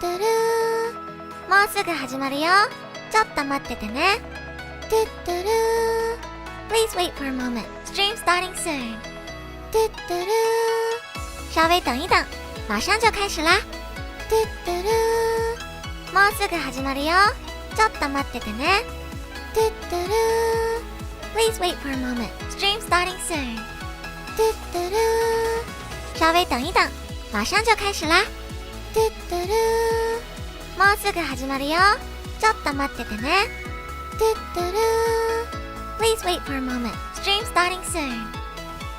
トゥルー、もうすぐ始まるよ。ちょっと待っててね。トゥトゥルー、 Please wait for a moment. Stream starting soon. トゥトゥルー，稍微等一等，马上就开始啦。トゥトゥルー，もうすぐ始まるよ。ちょっと待っててね。トゥトゥルー， Please wait for a moment. Stream starting soon. トゥトゥルー，稍微等一等，马上就开始啦。トゥトゥルー，もうすぐ始まるよ。ちょっと待っててね。トゥトゥルー， Please wait for a moment. Stream starting soon.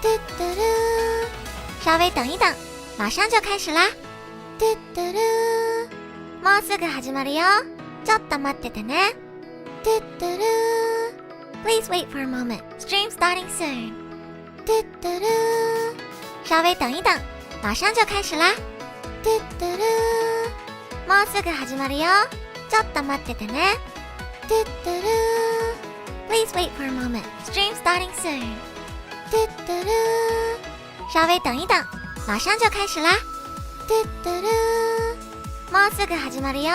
トゥトゥルー，稍微等一等，马上就开始啦。トゥトゥルー，もうすぐ始まるよ。ちょっと待っててね。トゥトゥルー， Please wait for a moment. Stream starting soon. トゥトゥルー，稍微等一等，马上就开始啦。トゥトゥルー，もうすぐ始まるよ。ちょっと待っててね。トゥトゥルー， Please wait for a moment. Stream starting soon. トゥトゥルー，稍微等一等，马上就开始啦。トゥトゥルー，もうすぐ始まるよ。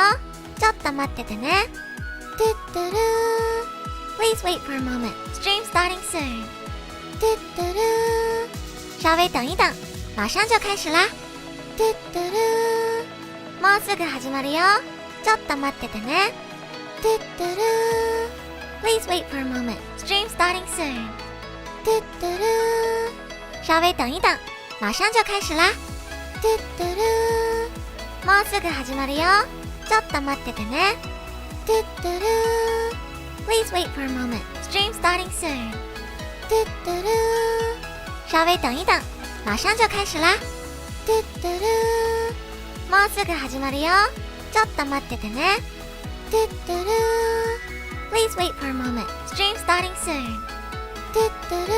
ちょっと待っててね。トゥトゥルー， Please wait for a moment. Stream starting soon. トゥトゥルー，稍微等一等，马上就开始啦。トゥトゥルー，もうすぐ始まるよ。ちょっと待っててね。トゥトゥルー， Please wait for a moment. Stream starting soon. トゥトゥルー，稍微等一等，马上就开始啦。トゥトゥルー，もうすぐ始まるよ。ちょっと待っててね。トゥトゥルー， Please wait for a moment. Stream starting soon. トゥトゥルー，稍微等一等，马上就开始啦。トゥトゥルー，もうすぐ始まるよ。ちょっと待っててね。トゥトゥルー， Please wait for a moment. Stream starting soon. トゥトゥルー，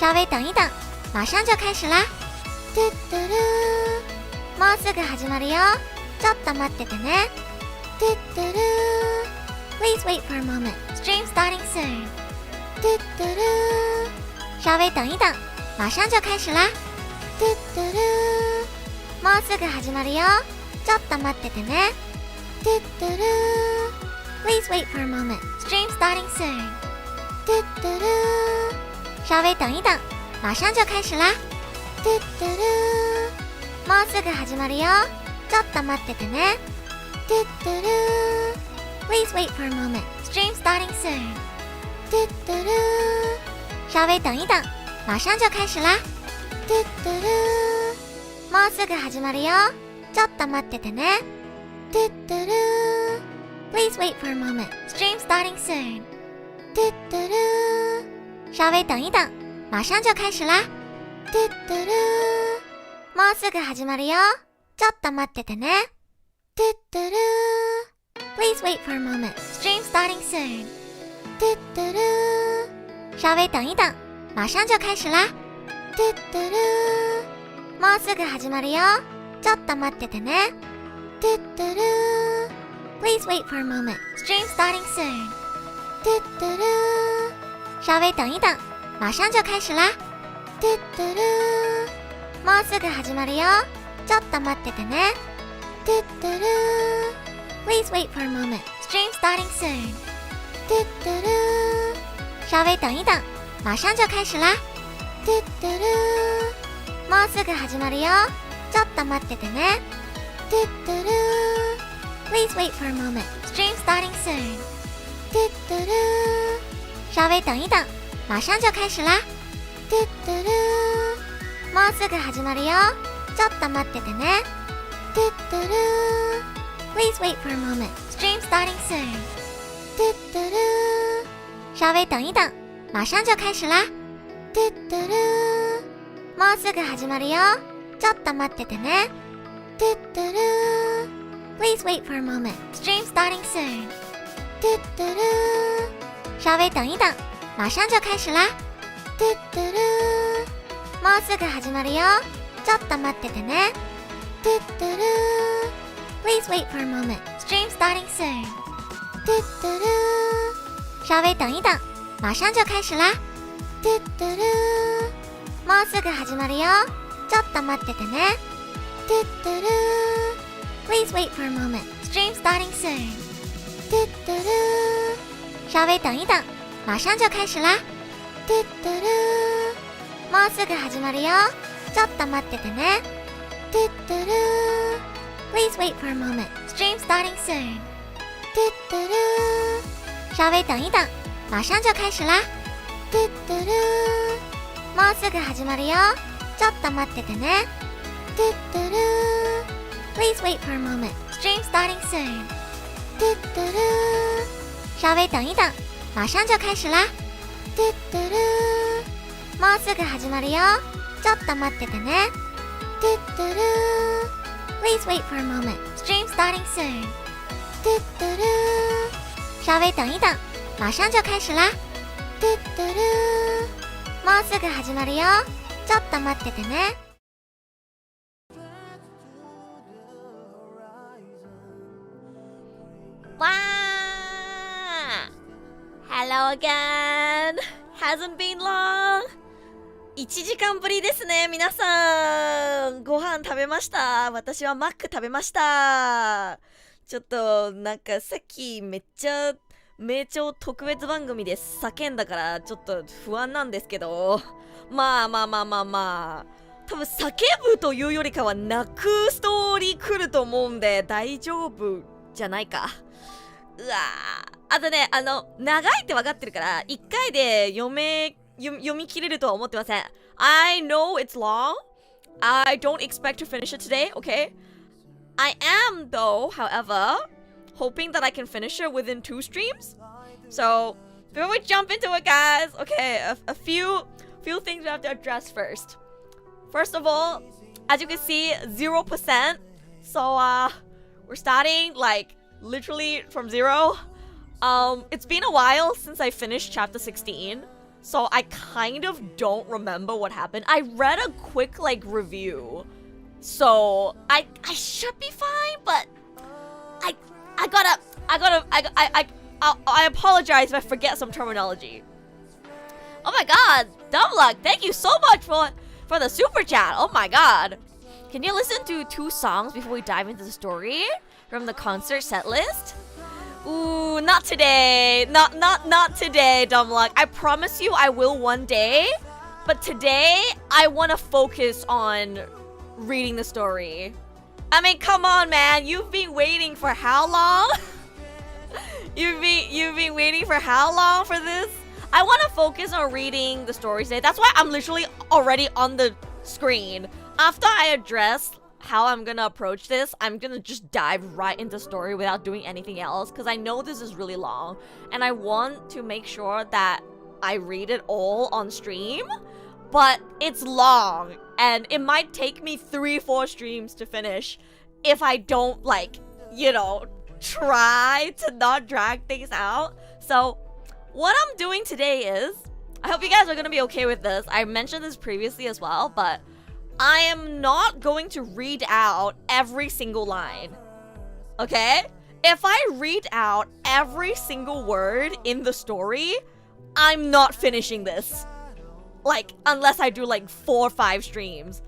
稍微等一等，马上就开始啦。トゥトゥルー，もうすぐ始まるよ。ちょっと待っててね。トゥトゥルー， Please wait for a moment. Stream starting soon. トゥトゥルー，稍微等一等，马上就开始啦。トゥトゥルー，もうすぐ始まるよ。ちょっと待っててね。トゥトゥルー， Please wait for a moment. Stream starting soon. トゥトゥルー，稍微等一等，马上就开始啦。トゥトゥルー，もうすぐ始まるよ。ちょっと待っててね。トゥトゥルー， Please wait for a moment. Stream starting soon. トゥトゥルー，稍微等一等，马上就开始啦。トゥトゥルー，もうすぐ始まるよ。ちょっと待っててね。トゥトゥルー， Please wait for a moment. Stream starting soon. トゥトゥルー，稍微等一等，马上就开始啦。トゥトゥルー，もうすぐ始まるよ。ちょっと待っててね。トゥトゥルー， Please wait for a moment. Stream starting soon. トゥトゥルー，稍微等一等，马上就开始啦。トゥトゥルー，もうすぐ始まるよ。ちょっと待っててね。トゥトゥルー， Please wait for a moment. Stream starting soon. トゥトゥルー，稍微等一等，马上就开始啦。トゥトゥルー，もうすぐ始まるよ。ちょっと待っててね。トゥトゥルー， Please wait for a moment. Stream starting soon. トゥトゥルー，稍微等一等，马上就开始啦。トゥトゥルー，もうすぐ始まるよ。ちょっと待っててね。トゥトゥルー， Please wait for a moment. Stream starting soon. トゥトゥルー，稍微等一等，马上就开始啦。トゥトゥルー，もうすぐ始まるよ。ちょっと待っててね。トゥトゥルー， Please wait for a moment. Stream starting soon. トゥトゥルー，稍微等一等，马上就开始啦。トゥトゥルー，もうすぐ始まるよ。ちょっと待っててね。トゥトゥルー， Please wait for a moment. Stream starting soon. トゥトゥルー，稍微等一等，马上就开始啦。トゥトゥルー，もうすぐ始まるよ。ちょっと待っててね。トゥトゥルー， Please wait for a moment. Stream starting soon. トゥトゥルー，稍微等一等，马上就开始啦。トゥトゥルー，もうすぐ始まるよ。ちょっと待っててね。トゥトゥルー、Please wait for a moment. Stream starting soon. 嘟嘟噜，稍微等一等，马上就开始啦。嘟嘟噜，もうすぐ始まるよ。ちょっと待っててね。嘟嘟噜。Please wait for a moment. Stream starting soon. 嘟嘟噜，稍微等一等，马上就开始啦。嘟嘟噜，もうすぐ始まるよ。ちょっと待っててね。嘟嘟噜。Please wait for a moment. Stream starting soon. 嘟嘟噜，稍微等一等，马上就开始啦。嘟嘟噜，もうすぐ始まるよ。ちょっと待っててね。嘟嘟噜。Please wait for a moment. Stream starting soon. 嘟嘟噜，稍微等一等，马上就开始啦。嘟嘟噜，もうすぐ始まるよ。ちょっと待っててね。わー Hello again! Hasn't been long! 1時間ぶりですね、皆さん。ご飯食べました。私はマック食べました。ちょっとなんかさっきめっちゃ名調特別番組で叫んだからちょっと不安なんですけど、まあ多分叫ぶというよりかは泣くストーリー来ると思うんで大丈夫じゃないか。うわー、あとね、長いって分かってるから1回で読み切れるとは思ってません。I know it's long. I don't expect to finish it today, okay? I am though, however, hoping that I can finish it within 2 streams. So, before we jump into it, guys, okay, a few things we have to address first. First of all, as you can see, 0%. So, we're starting like literally from 0. It's been a while since I finished chapter 16, so I kind of don't remember what happened. I read a quick like review, so I should be fine, but I apologize if I forget some terminology. Oh my god, Dumb Luck, thank you so much for the super chat. Oh my god. Can you listen to 2 songs before we dive into the story from the concert set list? Ooh, not today. Not today, Dumb Luck. I promise you I will one day. But today, I want to focus on reading the story. I mean, come on, man. You've been waiting for how long? You've been waiting for how long for this? I want to focus on reading the story today. That's why I'm literally already on the screen. After I address how I'm gonna approach this, I'm gonna just dive right into the story without doing anything else, because I know this is really long and I want to make sure that I read it all on stream, but it's long and it might take me 3-4 streams to finish if I don't, like, you know, try to not drag things out. So what I'm doing today is, I hope you guys are gonna be okay with this. I mentioned this previously as well, but I am not going to read out every single line, okay? If I read out every single word in the story, I'm not finishing this. Like, unless I do like 4 or 5 streams.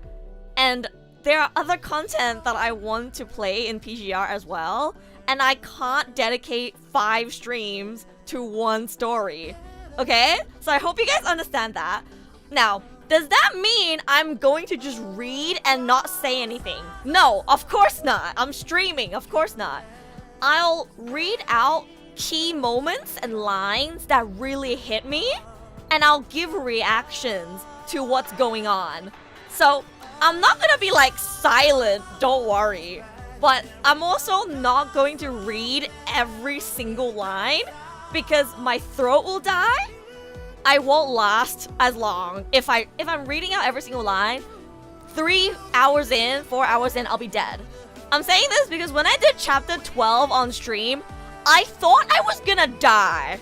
And there are other content that I want to play in PGR as well, and I can't dedicate 5 streams to one story, okay? So I hope you guys understand that. Now, does that mean I'm going to just read and not say anything? No, of course not. I'm streaming, of course not. I'll read out key moments and lines that really hit me, and I'll give reactions to what's going on. So, I'm not gonna be like silent, don't worry. But I'm also not going to read every single line because my throat will die. I won't last as long. If I'm reading out every single line, 3 hours in, 4 hours in, I'll be dead. I'm saying this because when I did chapter 12 on stream, I thought I was gonna die.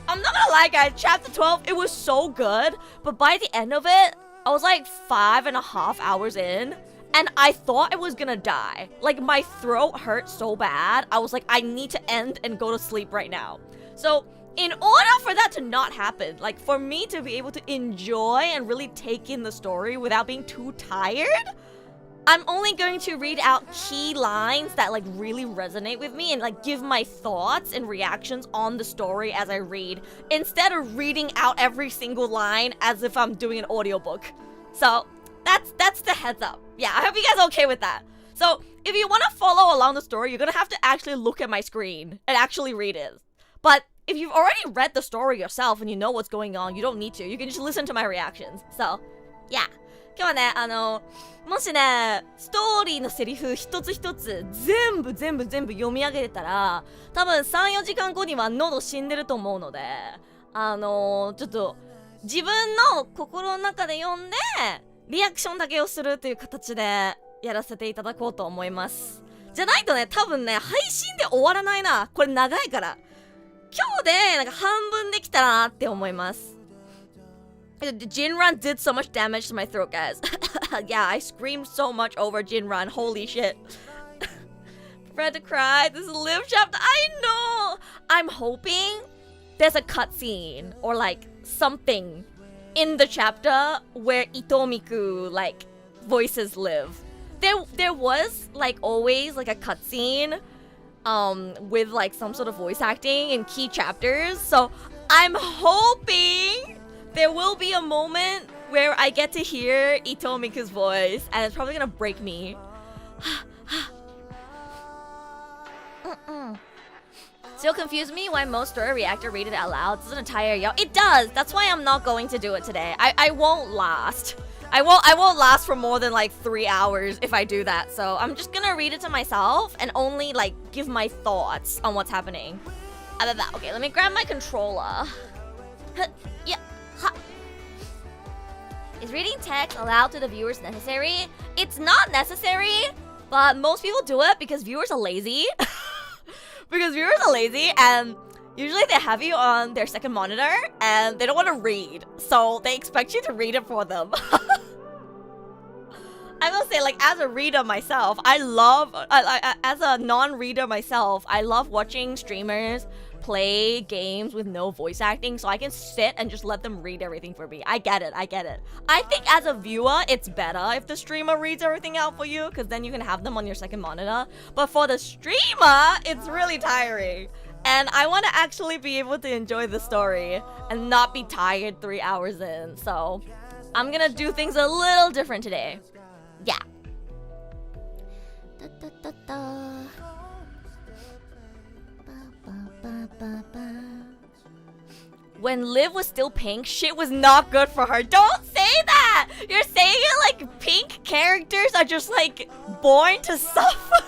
I'm not gonna lie, guys, chapter 12, it was so good, but by the end of it, I was like 5.5 hours in, and I thought I was gonna die. Like, my throat hurt so bad, I was like, I need to end and go to sleep right now. So, in order for that to not happen, like for me to be able to enjoy and really take in the story without being too tired, I'm only going to read out key lines that like really resonate with me and like give my thoughts and reactions on the story as I read, instead of reading out every single line as if I'm doing an audiobook. So that's the heads up. Yeah, I hope you guys are okay with that. So if you want to follow along the story, you're gonna have to actually look at my screen and actually read it. But if you've already read the story yourself and you know what's going on, you don't need to. You can just listen to my reactions. So, yeah. 今日はね、もしね、ストーリーのセリフ一つ一つ全部読み上げてたら、多分3、4時間後には喉死んでると思うので、ちょっと自分の心の中で読んで、リアクションだけをするという形でやらせていただこうと思います。じゃないとね、多分ね、配信で終わらないな。これ長いから。今日でなんか半分できたらなって思います。Jinran did so much damage to my throat, guys. Yeah, I screamed so much over Jinran. Holy shit. Prepared to cry. This is a live chapter. I know. I'm hoping there's a cutscene or like something in the chapter where Itomiku like voices live. There was like always like a cutscene with like some sort of voice acting in key chapters. So I'm hoping there will be a moment where I get to hear Itomiku's voice, and it's probably gonna break me. Still confuse me why most story reactor read it out loud doesn't tire y'all. It does. That's why I'm not going to do it today. I won't last. I won't last for more than like 3 hours if I do that. So I'm just gonna read it to myself and only like give my thoughts on what's happening. Okay, let me grab my controller. Yeah. Is reading text aloud to the viewers necessary? It's not necessary, but most people do it because viewers are lazy. Because viewers are lazy and usually they have you on their second monitor and they don't want to read. So they expect you to read it for them. I will say, like, as a reader myself, I love, as a non-reader myself, I love watching streamers play games with no voice acting so I can sit and just let them read everything for me. I get it. I think as a viewer, it's better if the streamer reads everything out for you because then you can have them on your second monitor. But for the streamer, it's really tiring. And I want to actually be able to enjoy the story and not be tired 3 hours in. So I'm gonna do things a little different today. Yeah. When Liv was still pink, shit was not good for her. Don't say that! You're saying it like pink characters are just like born to suffer.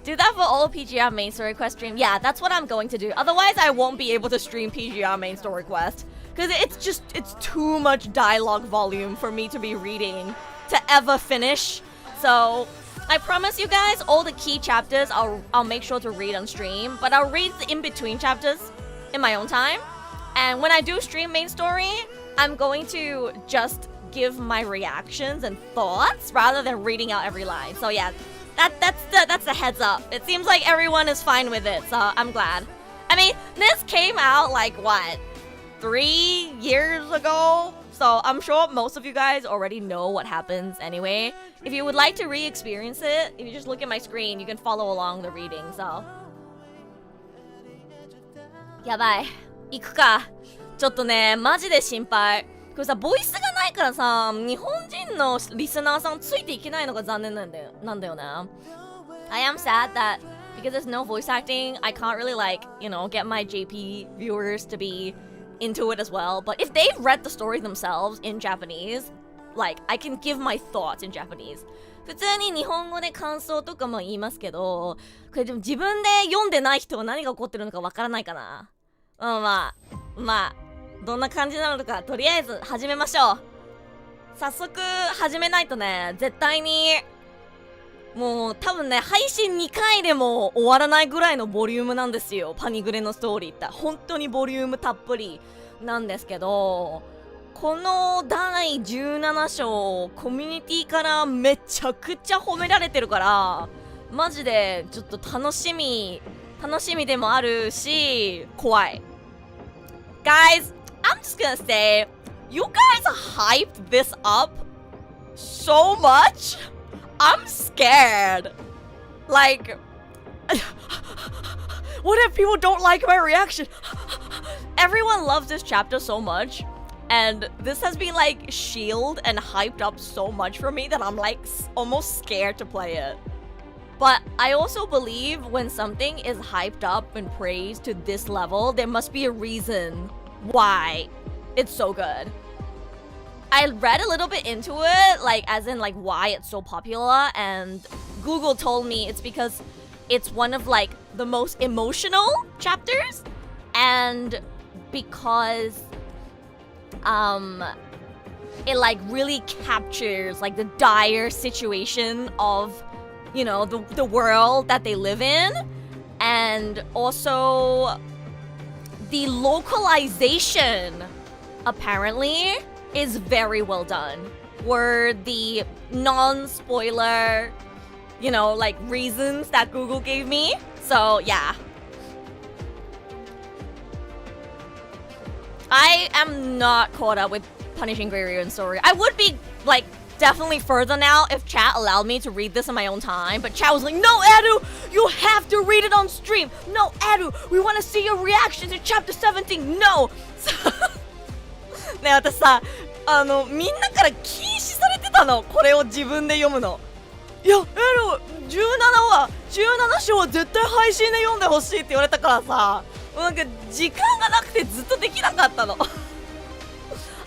Do that for all PGR main story quest stream. Yeah, that's what I'm going to do. Otherwise, I won't be able to stream PGR main story quest. Because it's too much dialogue volume for me to be reading to ever finish. So I promise you guys, all the key chapters I'll make sure to read on stream, but I'll read the in-between chapters in my own time. And when I do stream main story, I'm going to just give my reactions and thoughts rather than reading out every line. So yeah, that's the heads up. It seems like everyone is fine with it, so I'm glad. I mean, this came out like what, 3 years ago? So I'm sure most of you guys already know what happens anyway. If you would like to re-experience it, if you just look at my screen, you can follow along the reading, so. やばい。行くか。ちょっとね、マジで心配。これさ、ボイスがないからさ、日本人のリスナーさんついていけないのが残念なんだよな。I am sad that because there's no voice acting, I can't really like, get my JP viewers to be into it as well. But if they've read the story themselves in Japanese, like, I can give my thoughts in Japanese. 普通に日本語で感想とかも言いますけど、これでも自分で読んでない人は何が起こってるのかわからないかな。まあ、どんな感じなのか、とりあえず始めましょう。早速始めないとね、絶対に、もう多分ね、配信2回でも終わらないぐらいのボリュームなんですよ。パニグレのストーリーって。本当にボリュームたっぷりなんですけど、この第17章、コミュニティからめちゃくちゃ褒められてるから、マジでちょっと楽しみでもあるし、怖い。Guys, I'm just gonna say, you guys hyped this up so much, I'm scared. Like, what if people don't like my reaction? Everyone loves this chapter so much, and this has been like shielded and hyped up so much for me that I'm like almost scared to play it. But I also believe when something is hyped up and praised to this level, there must be a reason why it's so good. I read a little bit into it, like as in like why it's so popular, and Google told me it's because it's one of like the most emotional chapters, and because it like really captures like the dire situation of, you know, the world that they live in, and also the localization apparently is very well done. Were the non-spoiler, you know, like reasons that Google gave me. So yeah. I am not caught up with Punishing Gray Rion's story. I would be like definitely further now if chat allowed me to read this in my own time, but chat was like, no, Edu, you have to read it on stream. No, Edu, we want to see your reaction to chapter 17. No. ね、私さ、みんなから禁止されてたの、これを自分で読むの。いや、17章は絶対配信で読んでほしいって言われたからさ、もうなんか時間がなくてずっとできなかったの。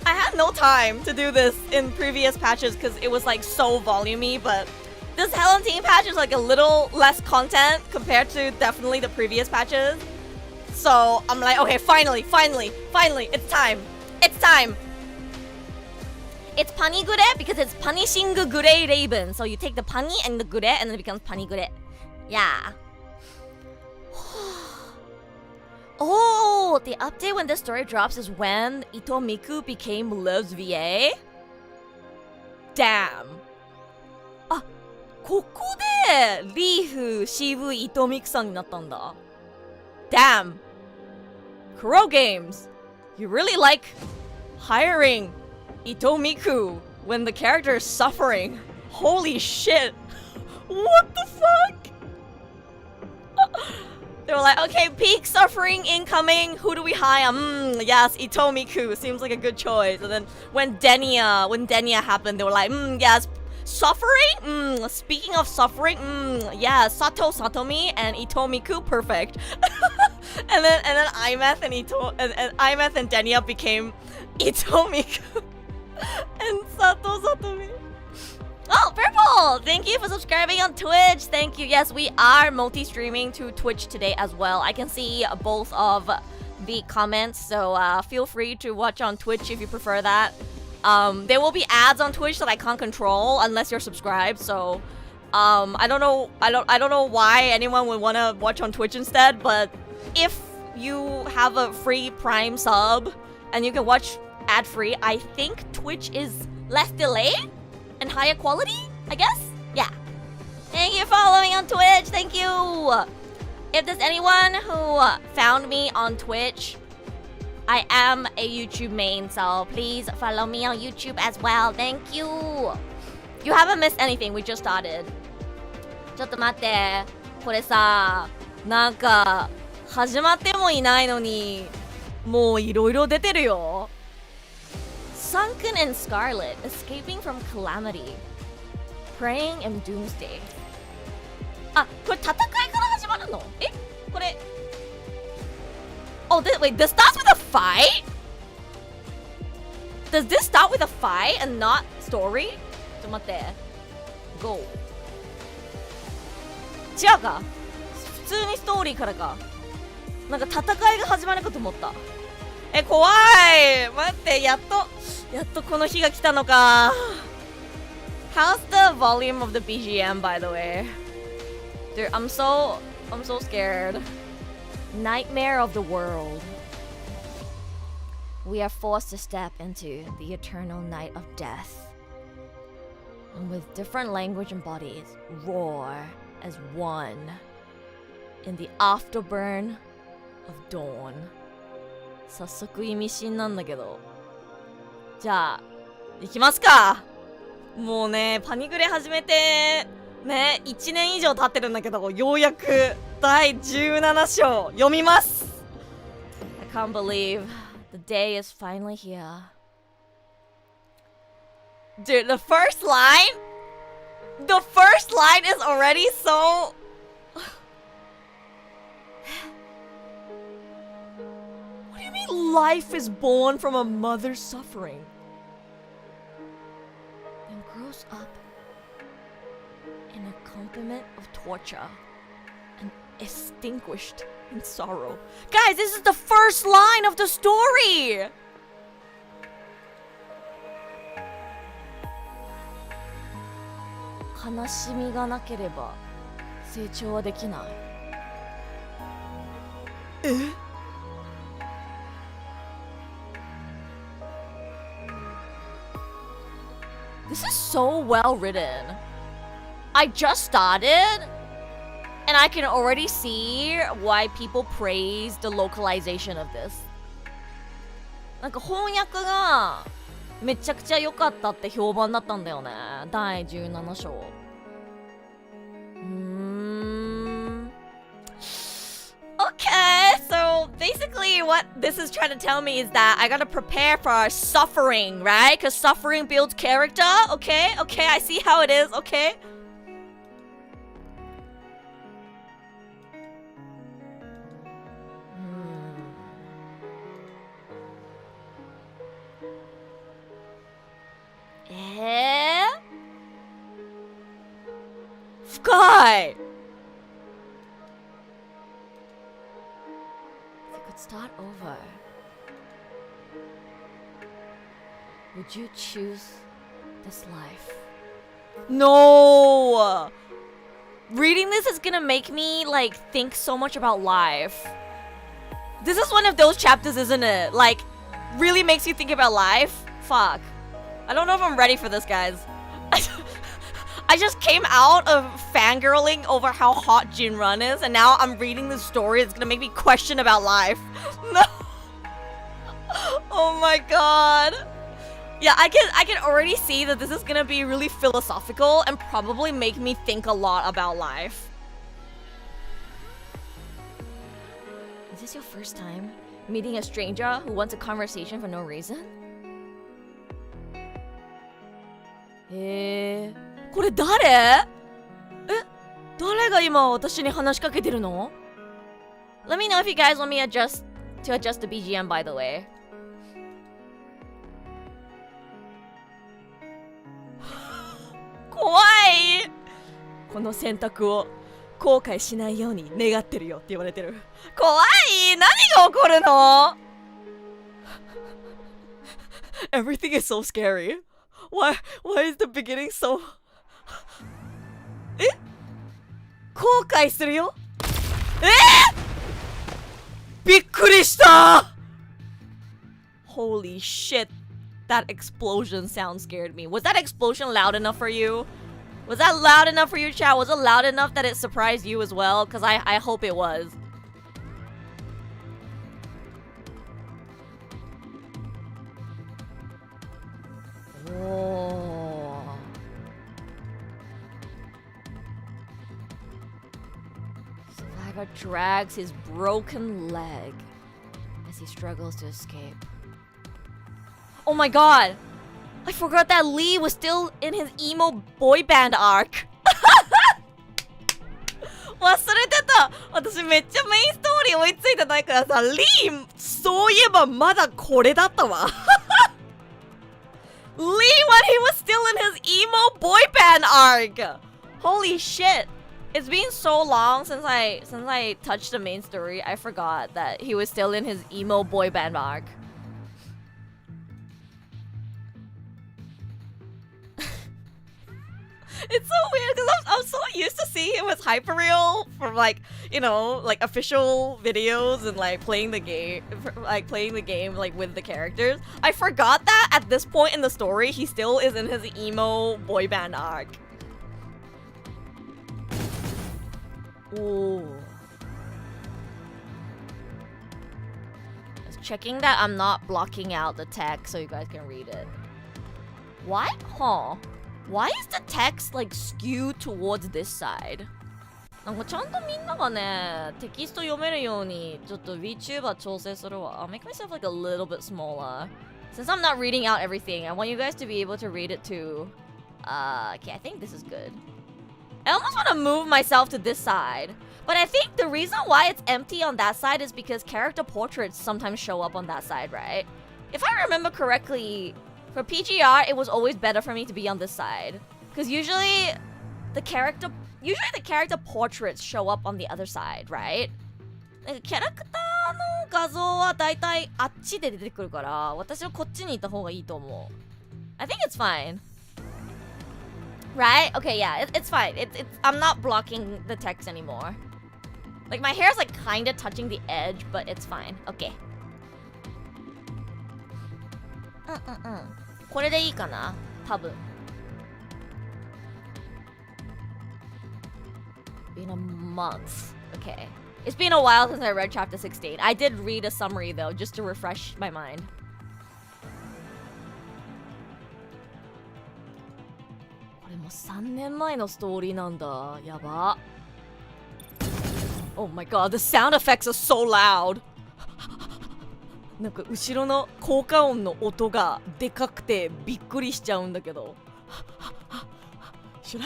I had no time to do this in previous patches because it was like so volumey, but this Hellentine patch is like a little less content compared to definitely the previous patches. So I'm like, okay, finally, it's time. It's time. It's panigure because it's punishing gray raven. So you take the pani and the gure and then it becomes panigure. Yeah. Oh, the update when this story drops is when Ito Miku became Liv's VA? Damn. あ、ここでリーフ、渋いIto Mikuさんになったんだ。Damn. Kuro Games. You really like hiring Ito Miku when the character is suffering. Holy shit. What the fuck? They were like, okay, peak suffering incoming. Who do we hire? Yes, Ito Miku seems like a good choice. And then when Denia happened, they were like, yes, suffering? Speaking of suffering, yeah, Sato Satomi and Ito Miku, perfect. and then Imeth and Imeth and Denia became Ito Miku and Sato Satomi. Oh, Purple! Thank you for subscribing on Twitch. Thank you. Yes, we are multi-streaming to Twitch today as well. I can see both of the comments, so feel free to watch on Twitch if you prefer that. There will be ads on Twitch that I can't control unless you're subscribed. So, I don't know why anyone would want to watch on Twitch instead. But if you have a free Prime sub and you can watch ad-free, I think Twitch is less delay and higher quality, I guess? Yeah. Thank you for following on Twitch. Thank you. If there's anyone who found me on Twitch, I am a YouTube main, so please follow me on YouTube as well. Thank you. You haven't missed anything. We just started. ちょっと待って。これさ、なんか始まってもいないのに、もういろいろ出てるよ。Sunken and Scarlet, escaping from calamity, praying in doomsday. あ、これ戦いから始まるの？え？これ Oh, wait, this starts with a fight? Does this start with a fight and not story? ちょっと待って。Go. 違うか？普通にストーリーからか。なんか戦いが始まるかと思った。え、怖い！待って、やっとこの日が来たのか。How's the volume of the BGM, by the way? Dude, I'm so scared. Nightmare of the world. We are forced to step into the eternal night of death. And with different language and bodies, roar as one in the afterburn of dawn. 早速意味深なんだけど。じゃあ、行きますか。もうね、パニグレ始めてね、1年以上経ってるんだけど、ようやく第17章読みます。 I can't believe the day is finally here. Dude, the first line is already so... What do you mean life is born from a mother's suffering? Then grows up in accompaniment of torture and extinguished in sorrow. Guys, this is the first line of the story! This is so well written. I just started, and I can already see why people praise the localization of this. なんか翻訳がめちゃくちゃ良かったって評判だったんだよね。第17章。Okay, so basically what this is trying to tell me is that I gotta prepare for suffering, right? Because suffering builds character. Okay, I see how it is. Okay. Sky! If you could start over, would you choose this life? No! Reading this is gonna make me, like, think so much about life. This is one of those chapters, isn't it? Like, really makes you think about life? Fuck. I don't know if I'm ready for this, guys. I just came out of fangirling over how hot Jinrun is, and now I'm reading this story. It's gonna make me question about life. No. Oh my god. Yeah, I can already see that this is gonna be really philosophical and probably make me think a lot about life. Is this your first time meeting a stranger who wants a conversation for no reason? これ誰？誰が今私に話しかけてるの？ Let me know if you guys want me to adjust the BGM, by the way. 怖い！この選択を後悔しないように願ってるよって言われてる。怖い！何が起こるの？ Everything is so scary. Why is the beginning so... 後悔するよ？びっくりした！ Holy shit. That explosion sound scared me. Was that explosion loud enough for you? Was that loud enough for you, chat? Was it loud enough that it surprised you as well? Because I hope it was. Oh. Survivor drags his broken leg as he struggles to escape. Oh my god! I forgot that Lee was still in his emo boy band arc. 忘れてた。私めっちゃメインストーリー追いついてないからさ、リー、そういえばまだこれだったわ。Lee when he was still in his emo boy band arc. Holy shit. It's been so long since I touched the main story. I forgot that he was still in his emo boy band arc. It's so weird because I'm so used to seeing him as hyperreal from like, you know, like official videos and like playing the game like with the characters. I forgot that at this point in the story he still is in his emo boy band arc. Ooh. Just checking that I'm not blocking out the text so you guys can read it. What? Huh. Why is the text like skewed towards this side? なんかちゃんとみんながね、テキスト読めるようにちょっと VTuber 調整するわ。I'll make myself like a little bit smaller. Since I'm not reading out everything, I want you guys to be able to read it too. Okay, I think this is good. I almost want to move myself to this side. But I think the reason why it's empty on that side is because character portraits sometimes show up on that side, right? If I remember correctly, for PGR, it was always better for me to be on this side. Because usually the character portraits show up on the other side, right? なんかキャラクターの画像はだいたいあっちで出てくるから、私はこっちにいた方がいいと思う。I think it's fine. Right? Okay, yeah, it's fine. I'm not blocking the text anymore. Like my hair's like kind of touching the edge, but it's fine. Okay. これでいいかな？多分。Been a month. Okay. It's been a while since I read chapter 16. I did read a summary though, just to refresh my mind. これもう3年前のストーリーなんだ。やば。Oh my god, the sound effects are so loud. なんか後ろの効果音の音がでかくてびっくりしちゃうんだけど。Should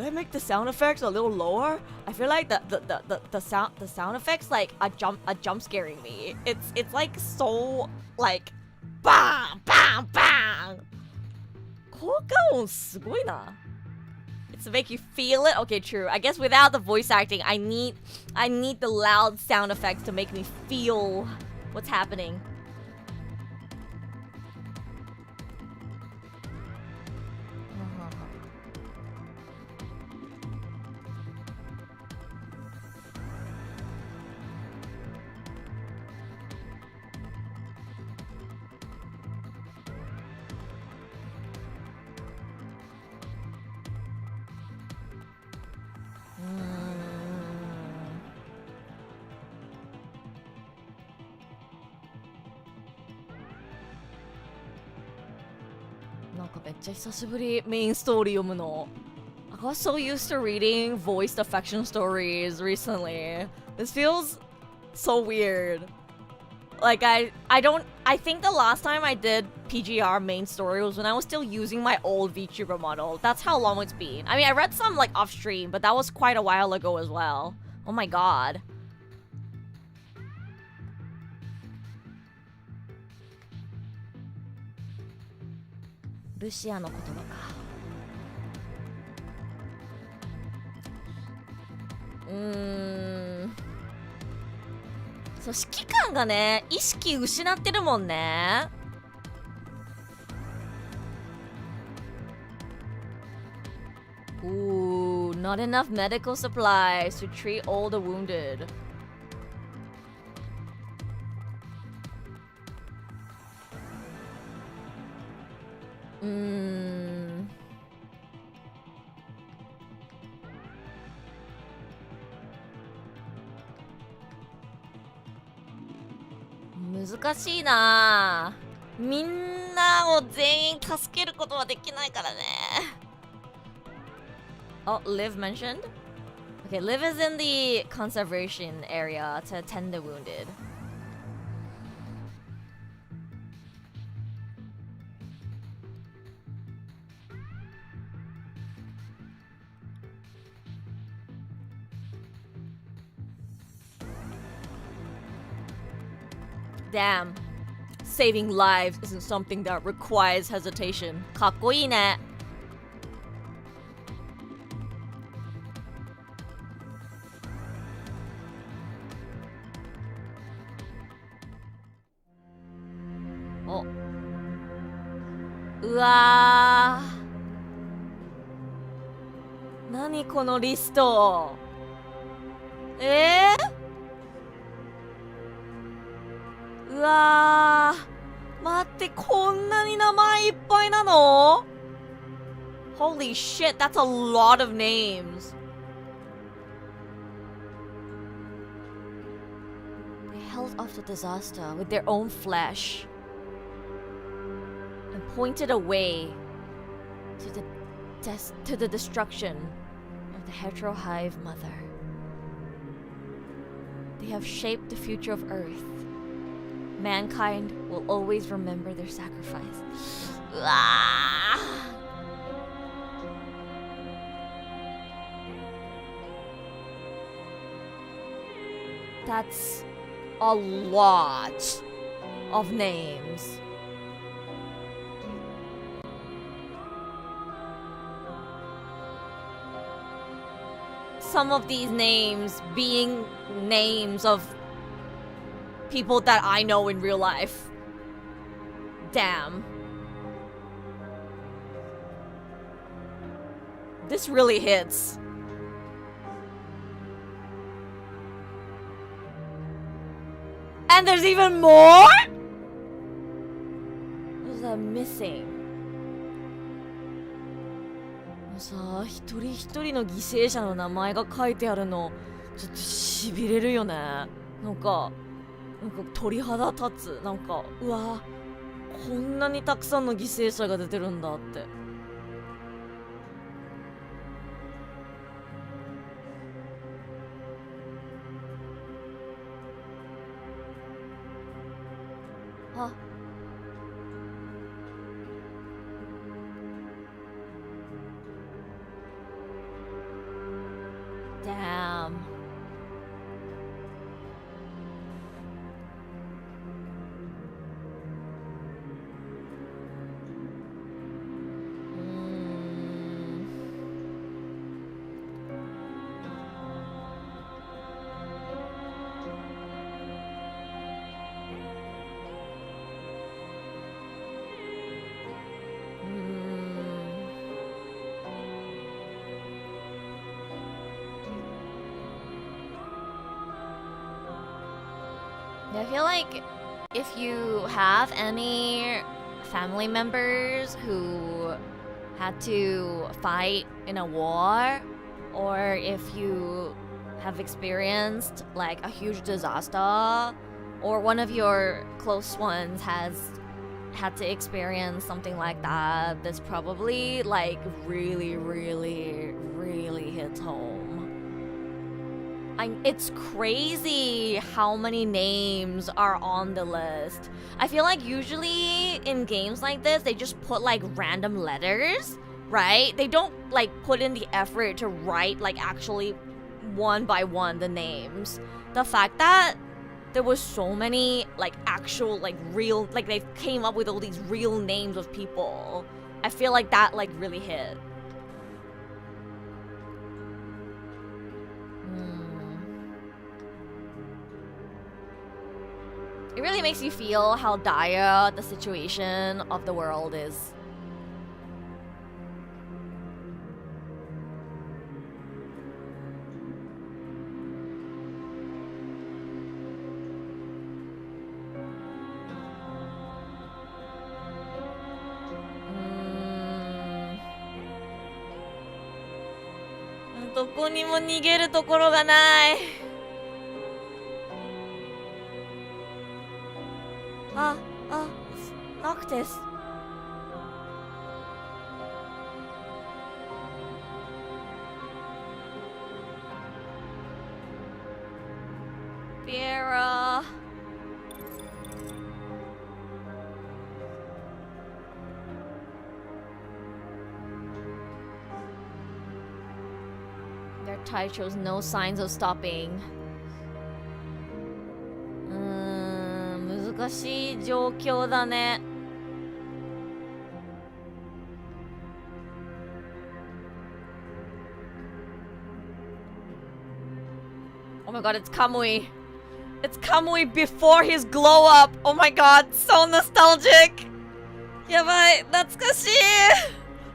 I make the sound effects a little lower? I feel like the sound effects like a jump scaring me. It's like so like bang bang bang. 効果音すごいな。It's to make you feel it. Okay, true. I guess without the voice acting, I need the loud sound effects to make me feel what's happening. Mm. なんかめっちゃ久しぶりメインストーリー読むの。I got so used to reading voiced affection stories recently. This feels so weird. Like I think the last time I did PGR main story was when I was still using my old VTuber model. That's how long it's been. I mean, I read some like off stream, but that was quite a while ago as well. Oh my god. Lucia の言葉か。そう、指揮官がね、意識失ってるもんね。Ooh, not enough medical supplies to treat all the wounded.難しいな。みんなを全員助けることはできないからね。Oh, Liv mentioned? Okay, Liv is in the conservation area to attend the wounded. Damn. Saving lives isn't something that requires hesitation. かっこいいね。お。うわー。何このリスト。うわー、待って、こんなに名前いっぱいなの？ Holy shit, that's a lot of names. They held off the disaster with their own flesh and pointed away to the to the destruction of the heterohive mother. They have shaped the future of Earth. Mankind will always remember their sacrifice. That's a lot of names. Some of these names being names of people that I know in real life. Damn. This really hits. And there's even more? What is that missing? さあ、一人一人の犠牲者の名前が書いてあるのちょっとしびれるよね。なんか鳥肌立つ。なんかうわ、こんなにたくさんの犠牲者が出てるんだって。あ、Damn. I feel like if you have any family members who had to fight in a war, or if you have experienced like a huge disaster, or one of your close ones has had to experience something like that, this probably like really hits home. It's crazy how many names are on the list. I feel like usually in games like this, they just put like random letters, right? They don't like put in the effort to write like actually one by one the names. The fact that there was so many like actual like real, like they came up with all these real names of people, I feel like that like really hit. It really makes you feel how dire the situation of the world is. Mm. どこにも逃げるところがない。Noctis. Viera. Their tide shows no signs of stopping. 難しい状況だね。Oh my god, it's Kamui. It's Kamui before his glow up. Oh my god, so nostalgic. やばい、懐かしい。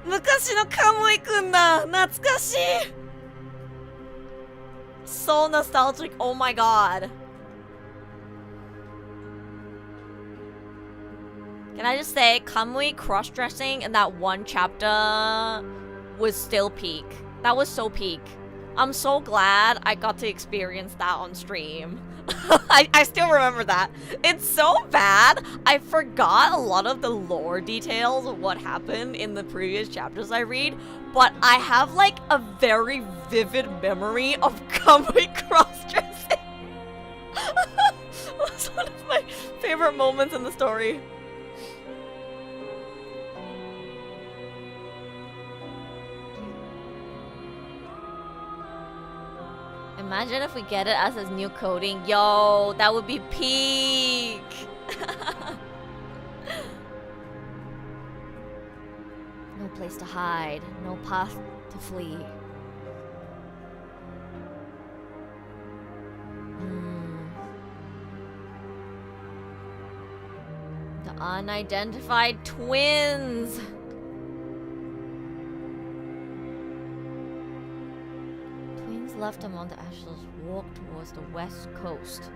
昔のカムイくんだ。懐かしい。So nostalgic. Oh my god. Can I just say, Kamui cross-dressing in that one chapter was still peak. That was so peak. I'm so glad I got to experience that on stream. I still remember that. It's so bad. I forgot a lot of the lore details of what happened in the previous chapters I read, but I have like a very vivid memory of Kamui cross-dressing. That's one of my favorite moments in the story. Imagine if we get it as his new coding. Yo, that would be peak. No place to hide, no path to flee. The unidentified twins. Twins left among the ashes walk towards the west coast.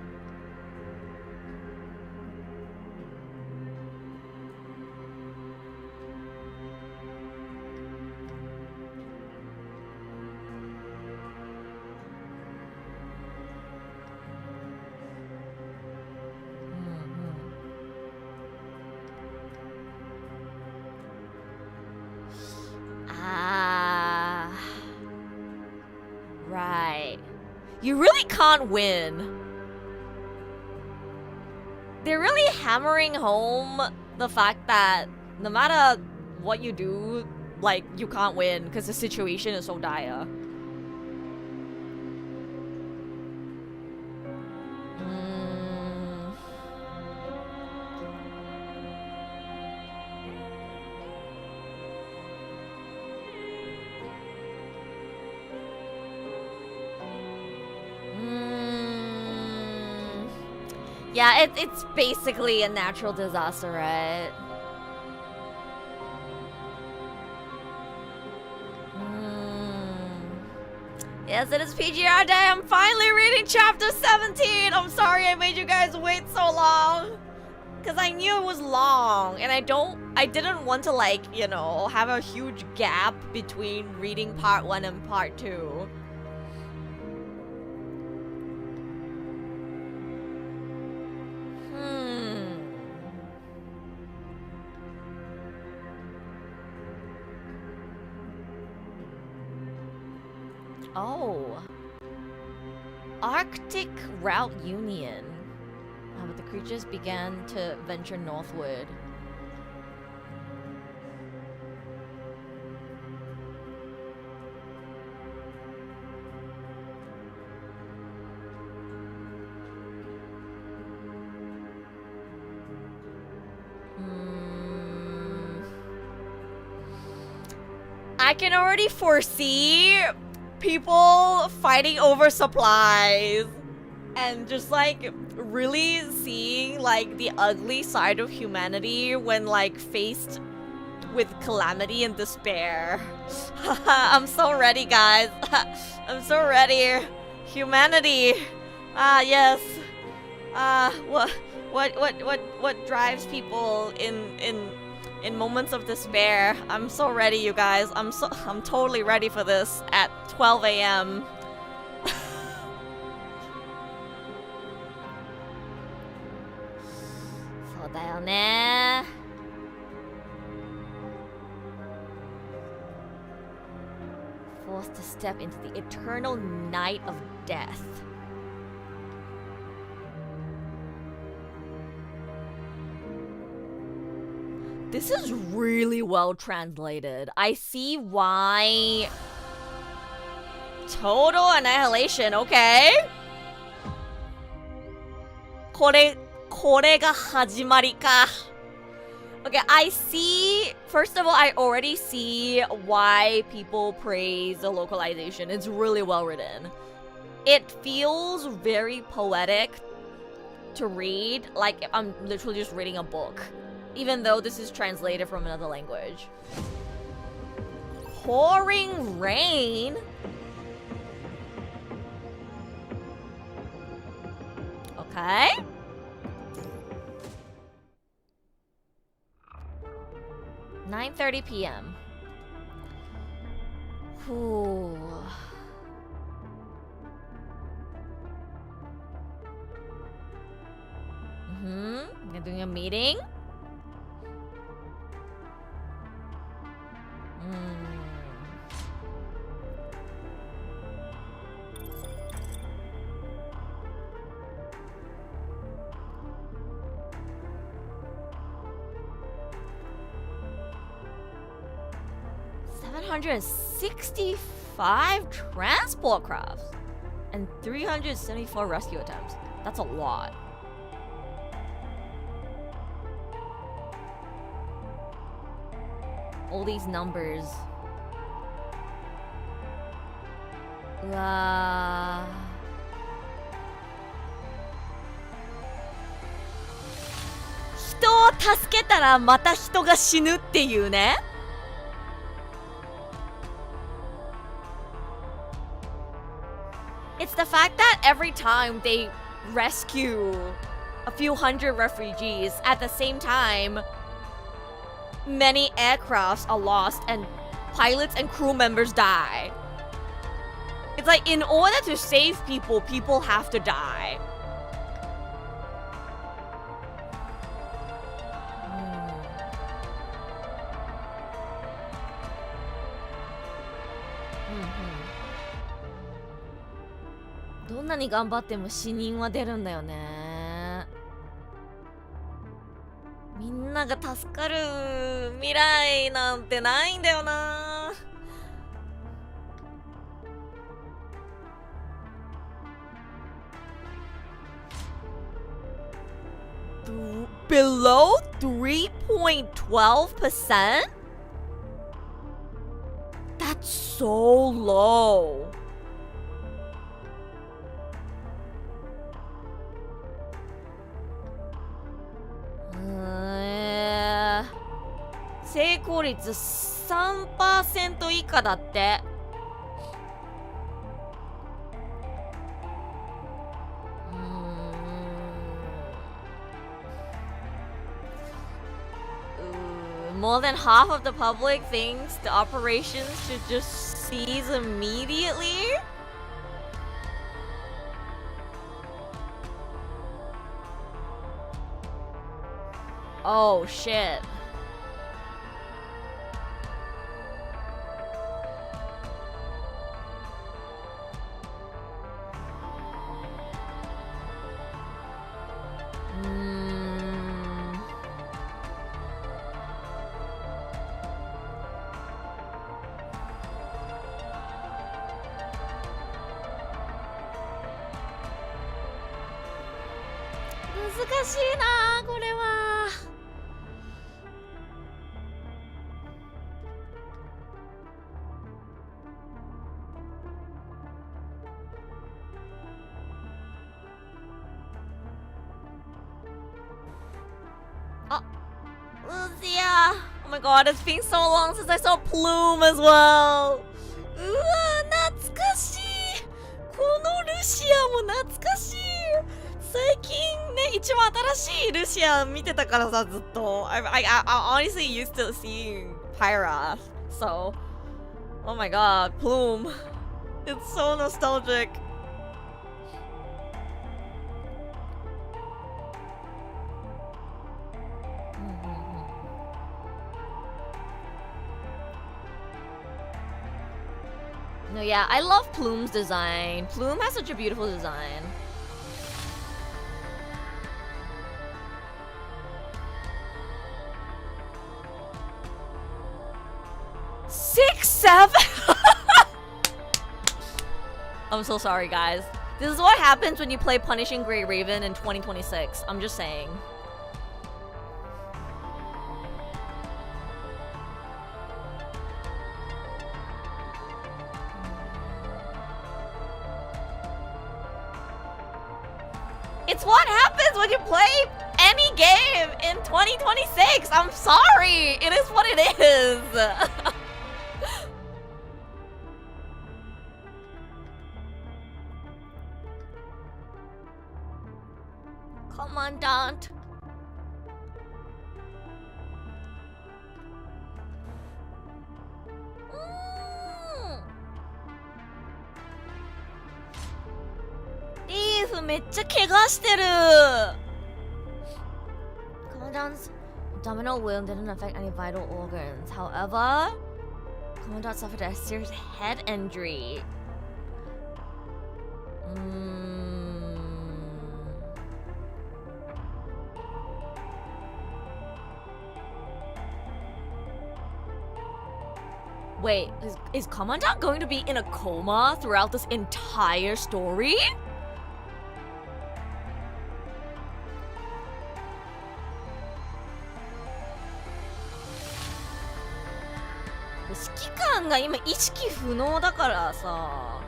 Right. You really can't win. They're really hammering home the fact that no matter what you do, like, you can't win because the situation is so dire. Yeah, it's basically a natural disaster, right? Yes, it is PGR day. I'm finally reading chapter 17. I'm sorry I made you guys wait so long. Because I knew it was long. And I didn't want to, like, you know, have a huge gap between reading part 1 and part 2. Oh. Arctic Route Union. But the creatures began to venture northward. I can already foresee people fighting over supplies and just like really seeing like the ugly side of humanity when like faced with calamity and despair. I'm so ready, guys. I'm so ready. Humanity. Yes. What drives people in moments of despair? I'm so ready, you guys. I'm totally ready for this at 12 a.m. Forced to step into the eternal night of death. This is really well translated. I see why. Total annihilation, okay? これが始まりか. Okay, I see. First of all, I already see why people praise the localization. It's really well written. It feels very poetic to read, like I'm literally just reading a book, even though this is translated from another language. Pouring rain? Okay. 9:30 p.m. Whew. They're doing a meeting. $765 transport crafts and 374 rescue attempts. That's a lot. All these numbers. うわー、人を助けたらまた人が死ぬっていうね。It's the fact that every time they rescue a few hundred refugees, at the same time, many aircrafts are lost and pilots and crew members die. It's like in order to save people, people have to die. Mm-hmm. どんなに頑張っても死人は出るんだよね。みんなが助かる未来なんてないんだよな。Below 3.12%? That's so low. Uh, 成功率 3% 以下だって。More than half of the public thinks the operations should just cease immediately. Oh shit.難しいなこれは。あ、Lucia. Oh my god, it's been so long since I saw Plume as well. うわ、懐かしい。このルシアも懐かしい。最近ね、一番新しいルシア見てたからさ、ずっと。I honestly used to seeing Pyra. So, oh my god, Plume. It's so nostalgic. No, yeah, I love Plume's design. Plume has such a beautiful design. Six, seven. I'm so sorry, guys. This is what happens when you play Punishing Grey Raven in 2026. I'm just saying. It's what happens when you play any game in 2026. I'm sorry. It is what it is. Commandant. Leaf めっちゃ怪我してる。Commandant's abdominal wound didn't affect any vital organs. However, Commandant suffered a serious head injury. Wait, is Commandant going to be in a coma throughout this entire story? The 指揮官が今意識不能だからさ。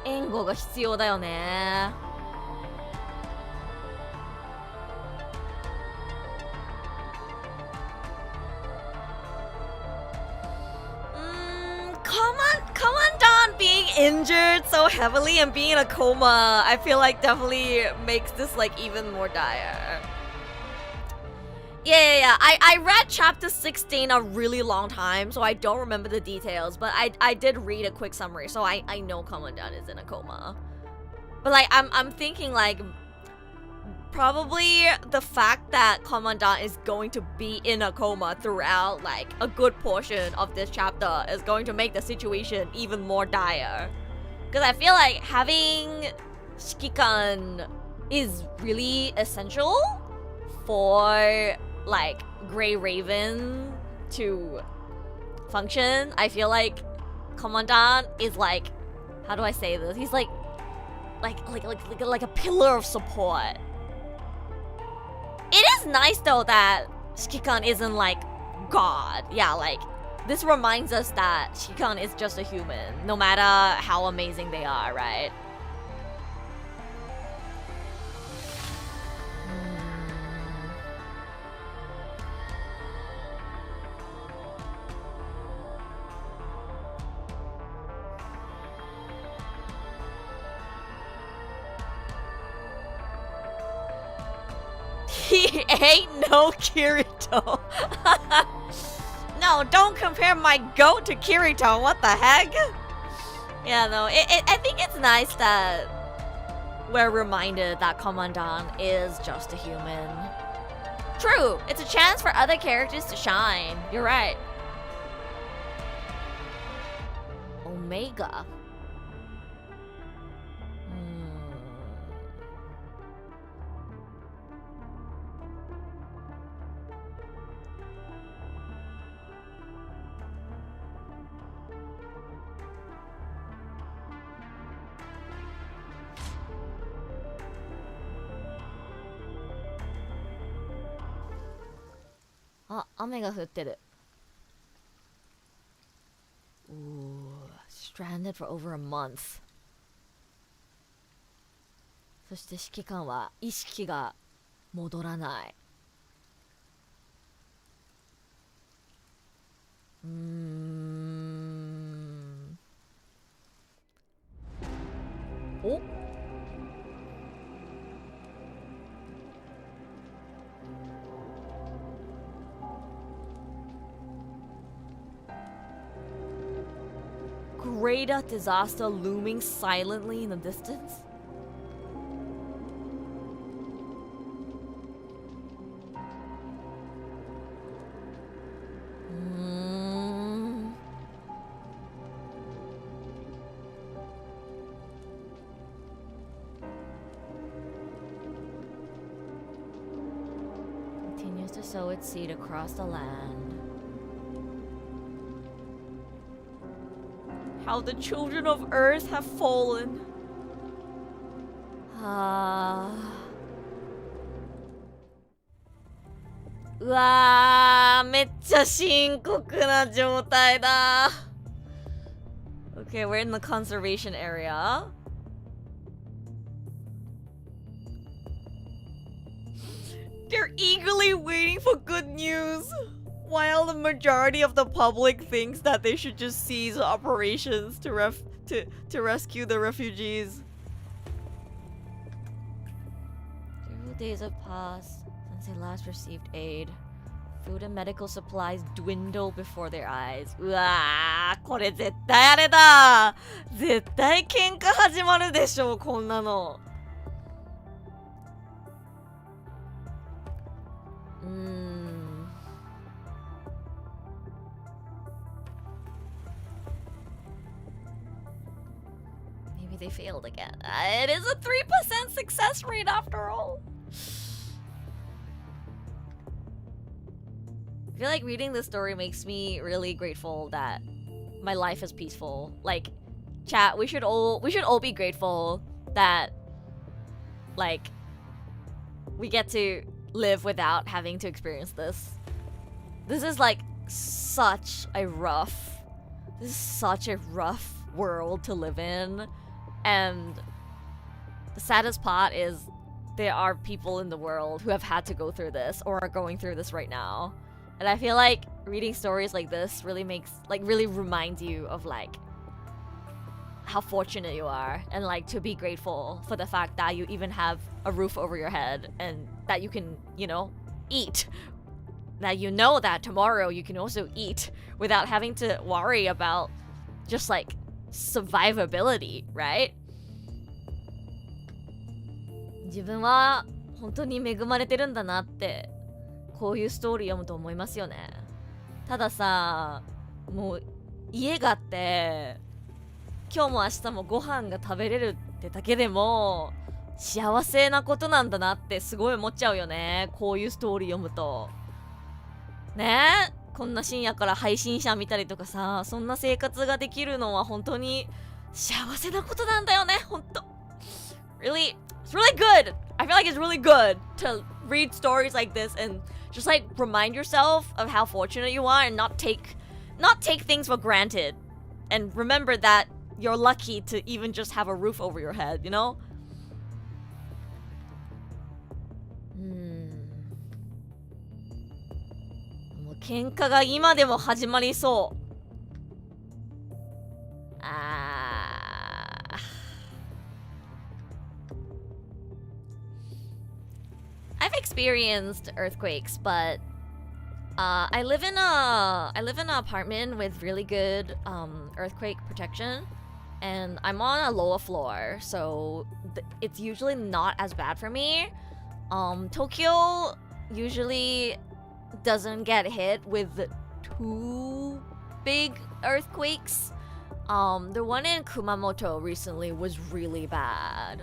援護が必要だよね。Commandant being injured so heavily and being in a coma, I feel like definitely makes this like even more dire. Yeah. I read chapter 16 a really long time, so I don't remember the details, but I did read a quick summary, so I know Commandant is in a coma. But like I'm thinking like probably the fact that Commandant is going to be in a coma throughout like a good portion of this chapter is going to make the situation even more dire. Because I feel like having Shikikan is really essential for like Grey Raven to function. I feel like Commandant is like, how do I say this? He's like a pillar of support. It is nice though that Shikikan isn't like God. Yeah, like this reminds us that Shikikan is just a human, no matter how amazing they are, right? He ain't no Kirito. No, don't compare my goat to Kirito. What the heck? Yeah, no, I think it's nice that we're reminded that Commandant is just a human. True, it's a chance for other characters to shine. You're right. Omega. Ah, 雨が降ってる。Ooh, stranded for over a month. そして指揮官は意識が戻らない。おGreater disaster looming silently in the distance? Continues to sow its seed across the land. How the children of Earth have fallen.うわー、めっちゃ深刻な状態だ。Okay, we're in the conservation area. They're eagerly waiting for good news. While the majority of the public thinks that they should just cease operations to rescue the refugees. Several days have passed since they last received aid. Food and medical supplies dwindle before their eyes. うわー、これ絶対あれだ。絶対喧嘩始まるでしょ、こんなの。Maybe they failed again. It is a 3% success rate after all. I feel like reading this story makes me really grateful that my life is peaceful. Like, chat, we should all be grateful that, like, we get to live without having to experience this. This is like such a rough world to live in, and the saddest part is there are people in the world who have had to go through this or are going through this right now. And I feel like reading stories like this really reminds you of like how fortunate you are, and like to be grateful for the fact that you even have a roof over your head and that you can, you know, eat. That you know that tomorrow you can also eat without having to worry about just like survivability, right? 自分は本当に恵まれてるんだなってこういうストーリー読むと思いますよね。たださ、もう家があって今日も明日もご飯が食べれるってだけでも幸せなことなんだなってすごい思っちゃうよね。こういうストーリー読むとねえ、こんな深夜から配信者見たりとかさ、そんな生活ができるのは本当に幸せなことなんだよね。本当 Really, it's really good. I feel like it's really good to read stories like this and just like remind yourself of how fortunate you are and not take things for granted. And remember that you're lucky to even just have a roof over your head, you know? もう喧嘩が今でも始まりそう。I've experienced earthquakes, but I live in an apartment with really good earthquake protection, and I'm on a lower floor, so it's usually not as bad for me. Tokyo usually doesn't get hit with too big earthquakes. The one in Kumamoto recently was really bad,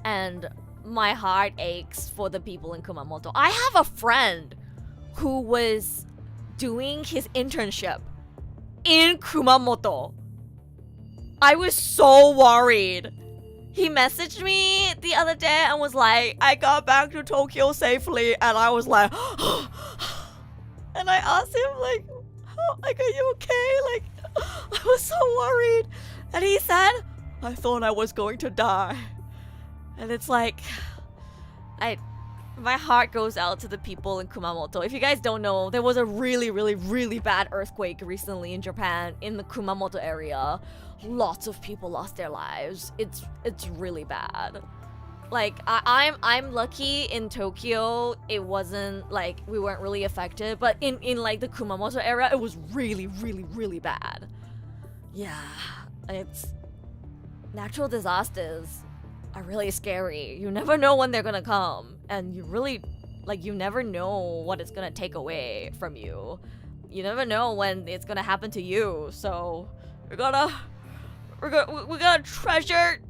and my heart aches for the people in Kumamoto. I have a friend who was doing his internship in Kumamoto. I was so worried. He messaged me the other day and was like, I got back to Tokyo safely, and I was like, and I asked him like, are you okay? Like, I was so worried. And he said, I thought I was going to die. And it's like, my heart goes out to the people in Kumamoto. If you guys don't know, there was a really, really, really bad earthquake recently in Japan in the Kumamoto area. Lots of people lost their lives. It's really bad. Like I'm lucky in Tokyo. It wasn't like we weren't really affected, but in like the Kumamoto area, it was really, really, really bad. Yeah, it's natural disasters are really scary. You never know when they're gonna come, and you really you never know what it's gonna take away from you. You never know when it's gonna happen to you. So we gotta treasure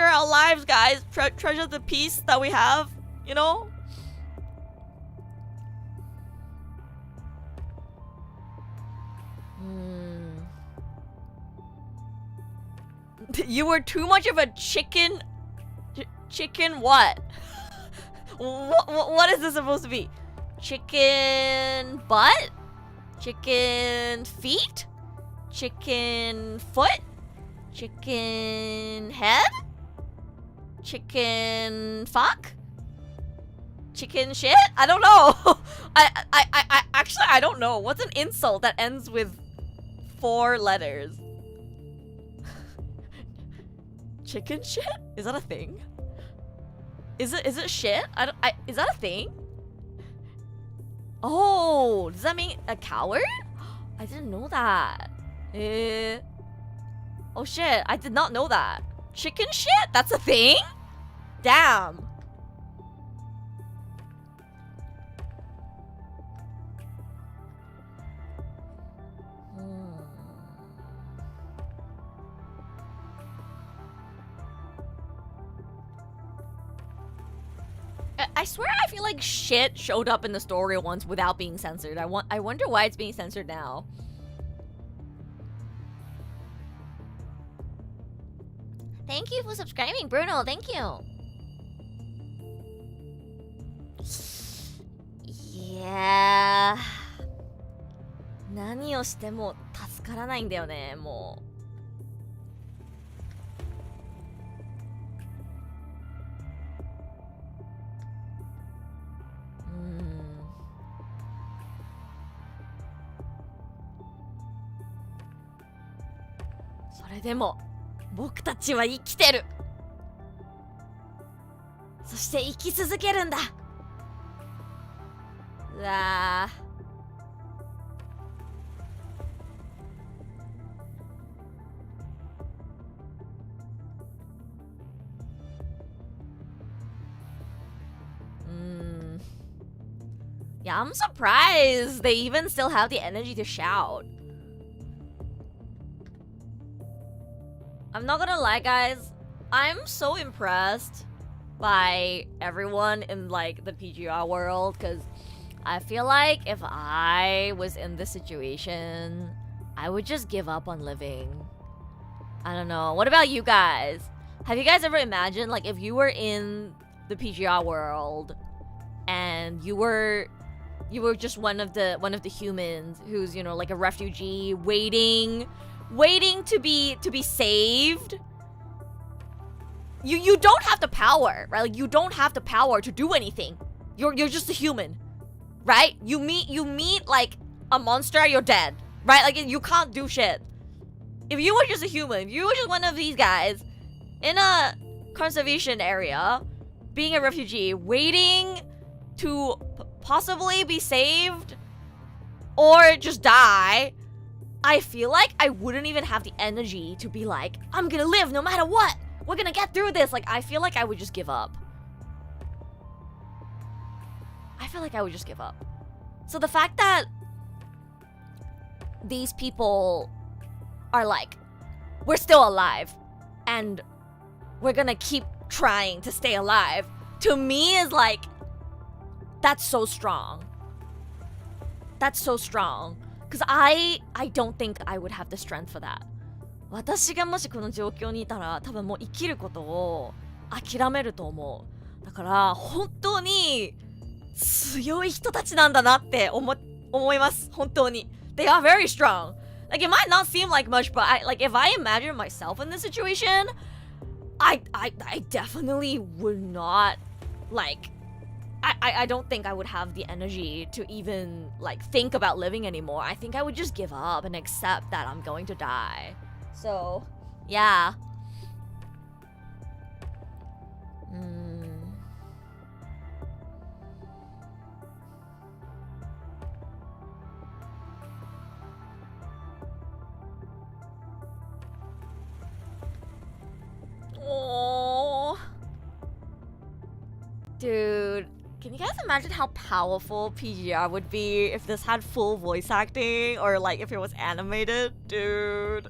our lives, guys. Treasure the peace that we have, you know. You were too much of a chicken. Chicken what? What is this supposed to be? Chicken butt? Chicken feet? Chicken foot? Chicken head? Chicken fuck? Chicken shit? I don't know. I actually I don't know. What's an insult that ends with 4 letters? Chicken shit? Is that a thing? Is it shit? Is that a thing? Oh, does that mean a coward? I didn't know that. Oh shit, I did not know that. Chicken shit? That's a thing? Damn. I swear I feel like shit showed up in the story once without being censored. I wonder why it's being censored now. Thank you for subscribing, Bruno. Thank you. Yeah. 何をしても助からないんだよね、もう。それでも僕たちは生きてる。そして生き続けるんだ。うわー。Yeah, I'm surprised they even still have the energy to shout. I'm not gonna lie, guys. I'm so impressed by everyone in like the PGR world, because I feel like if I was in this situation, I would just give up on living. I don't know. What about you guys? Have you guys ever imagined like if you were in the PGR world and you were just one of the humans who's, you know, like a refugee waiting to be saved? You don't have the power, right? Like you don't have the power to do anything. You're just a human, right? You meet like a monster, you're dead, right? Like you can't do shit. If you were just a human, if you were just one of these guys in a conservation area, being a refugee, waiting to possibly be saved or just die, I feel like I wouldn't even have the energy to be like, I'm gonna live no matter what. We're gonna get through this. Like, I feel like I would just give up. So the fact that these people are like, we're still alive and we're gonna keep trying to stay alive, to me is like, that's so strong. Because I don't think I would have the strength for that. 私がもしこの状況にいたら多分もう生きることを諦めると思う。だから本当に強い人たちなんだなって思います。本当に。They are very strong. Like it might not seem like much, but like if I imagine myself in this situation, I definitely would not like I don't think I would have the energy to even like think about living anymore. I think I would just give up and accept that I'm going to die. So, yeah. Oh. Dude. Can you guys imagine how powerful PGR would be if this had full voice acting or like if it was animated? Dude,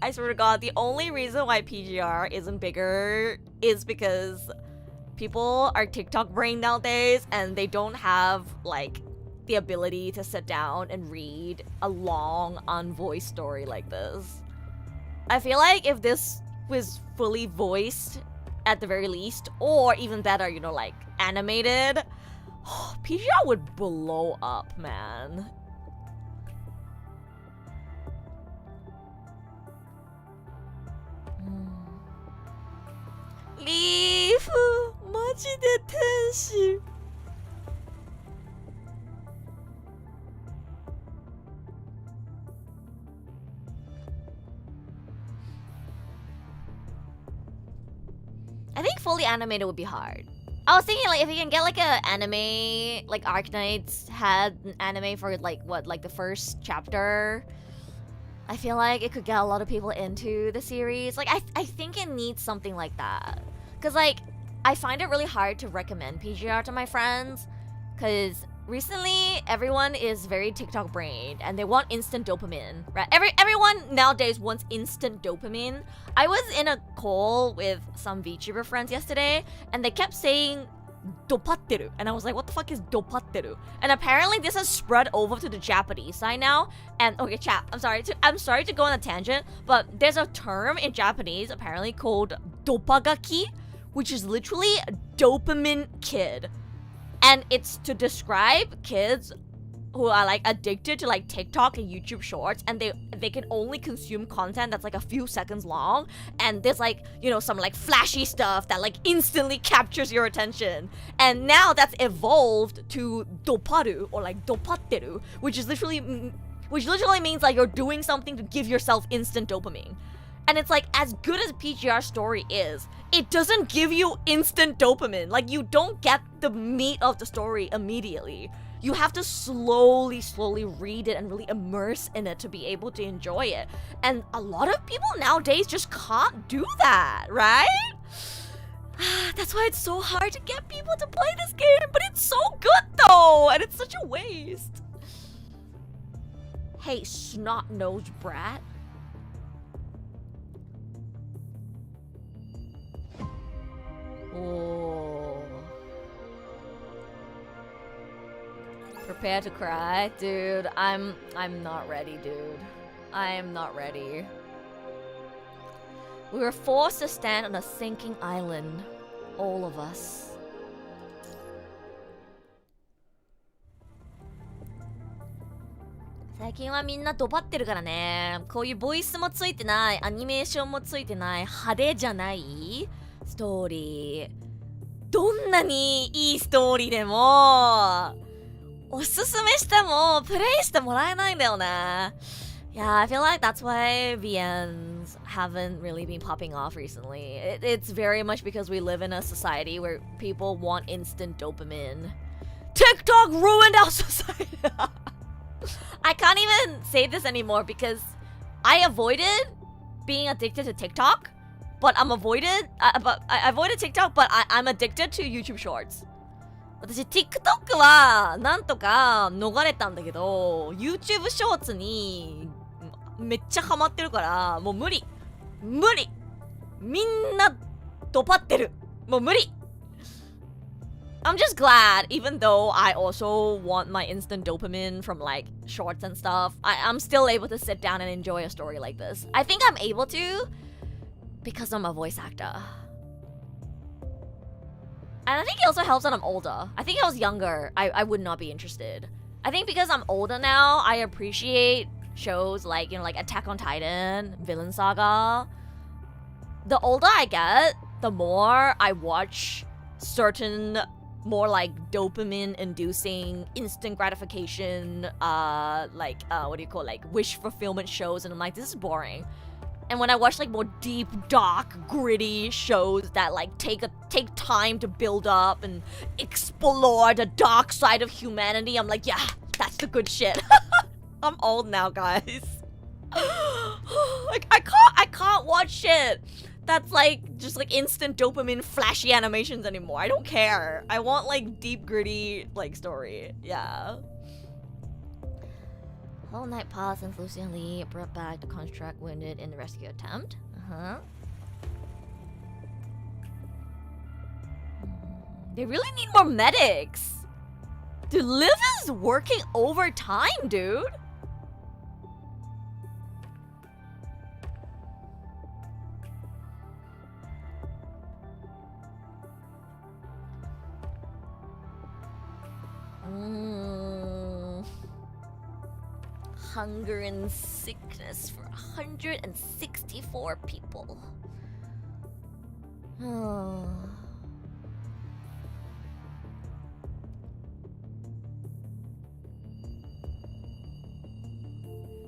I swear to God, the only reason why PGR isn't bigger is because people are TikTok brain nowadays and they don't have like the ability to sit down and read a long unvoiced story like this. I feel like if this was fully voiced at the very least, or even better, you know, like animated, PGR would blow up, man. Leaf, マジで天使。I think fully animated would be hard. I was thinking like if you can get like a anime, like Arknights had an anime for like the first chapter. I feel like it could get a lot of people into the series. Like I think it needs something like that. Cause like I find it really hard to recommend PGR to my friends. Cause recently everyone is very TikTok brained and they want instant dopamine, right? Everyone nowadays wants instant dopamine. I was in a call with some VTuber friends yesterday and they kept saying dopatteru, and I was like, what the fuck is dopatteru? And apparently this has spread over to the Japanese side now. And okay, chat, I'm sorry to go on a tangent, but there's a term in Japanese apparently called dopagaki, which is literally a dopamine kid. And it's to describe kids who are like addicted to like TikTok and YouTube shorts, and they can only consume content that's like a few seconds long, and there's like, you know, some like flashy stuff that like instantly captures your attention. And now that's evolved to doparu or like dopatteru, which literally means like you're doing something to give yourself instant dopamine. And it's like, as good as PGR story is, it doesn't give you instant dopamine. Like, you don't get the meat of the story immediately. You have to slowly read it and really immerse in it to be able to enjoy it. And a lot of people nowadays just can't do that, right? That's why it's so hard to get people to play this game, but it's so good though, and it's such a waste. Hey, snot-nosed brat. Oh. Prepare to cry? Dude, I'm not ready, dude. I am not ready. We were forced to stand on a sinking island. All of us.最近はみんなドバってるからね。こういうボイスもついてない、アニメーションもついてない、派手じゃないストーリー。どんなにいいストーリーでもおすすめしてもプレイしてもらえないんだよね。Yeah, I feel like that's why VNs haven't really been popping off recently. It's very much because we live in a society where people want instant dopamine. TikTok ruined our society. I can't even say this anymore because I avoided being addicted to TikTok, but I avoided TikTok, but I'm addicted to YouTube Shorts. 私 TikTok はなんとか逃れたんだけど YouTube ショーツにめっちゃハマってるからもう無理みんなドパってるもう無理 I'm just glad even though I also want my instant dopamine from like shorts and stuff I'm still able to sit down and enjoy a story like this. I think I'm able to because I'm a voice actor. And I think it also helps that I'm older. I think if I was younger, I would not be interested. I think because I'm older now, I appreciate shows like, you know, like Attack on Titan, Villain Saga. The older I get, the more I watch certain more like dopamine-inducing, instant gratification, like wish fulfillment shows, and I'm like, this is boring. And when I watch like more deep, dark, gritty shows that like take time to build up and explore the dark side of humanity, I'm like, yeah, that's the good shit. I'm old now, guys. Like I can't watch shit that's like just like instant dopamine flashy animations anymore. I don't care. I want like deep, gritty like story. Yeah. Whole night passed since Lucy and Lee brought back the construct wounded in the rescue attempt. They really need more medics. Dude, Liv is working overtime, dude. Hunger and sickness for 164 people.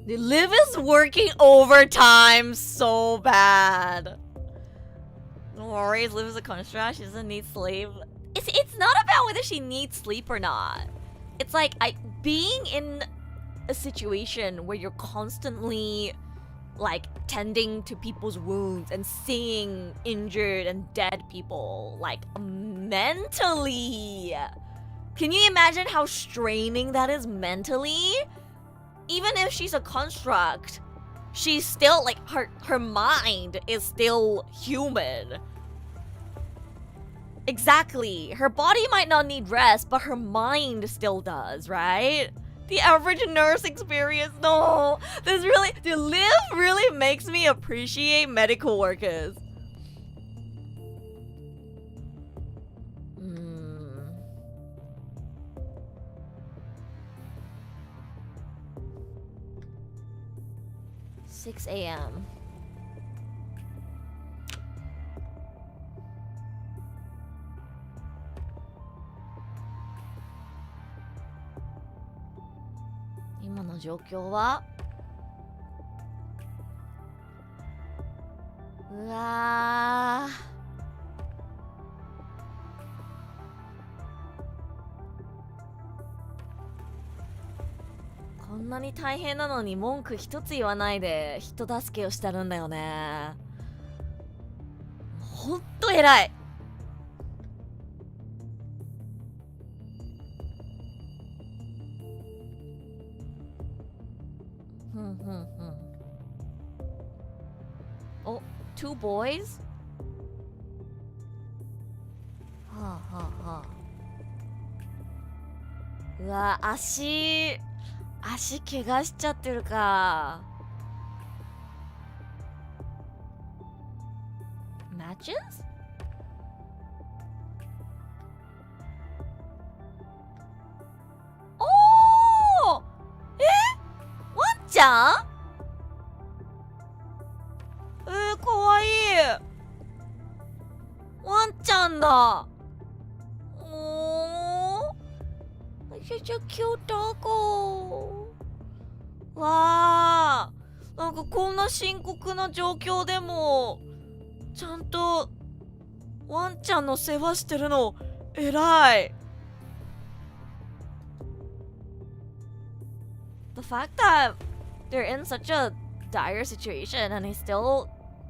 The Liv is working overtime so bad. No worries, Liv is a construct. She doesn't need slave it's not about whether she needs sleep or not. It's like being in a situation where you're constantly like tending to people's wounds and seeing injured and dead people, like mentally. Can you imagine how straining that is mentally? Even if she's a construct, she's still like her mind is still human. Exactly. Her body might not need rest, but her mind still does, right? The average nurse experience. No, this really, the live really makes me appreciate medical workers. 6 a.m.今の状況はうわーこんなに大変なのに文句一つ言わないで人助けをしてるんだよね。ほんと偉い。Oh, 2 boys? はあはあはあ。うわ、足怪我しちゃってるか。Matches? おー！ワンちゃん？かわいい。ワンちゃんだ。おー。Such a cute doggo。わー。なんかこんな深刻な状況でもちゃんとワンちゃんの世話してるの偉い。The fact that they're in such a dire situation and he's still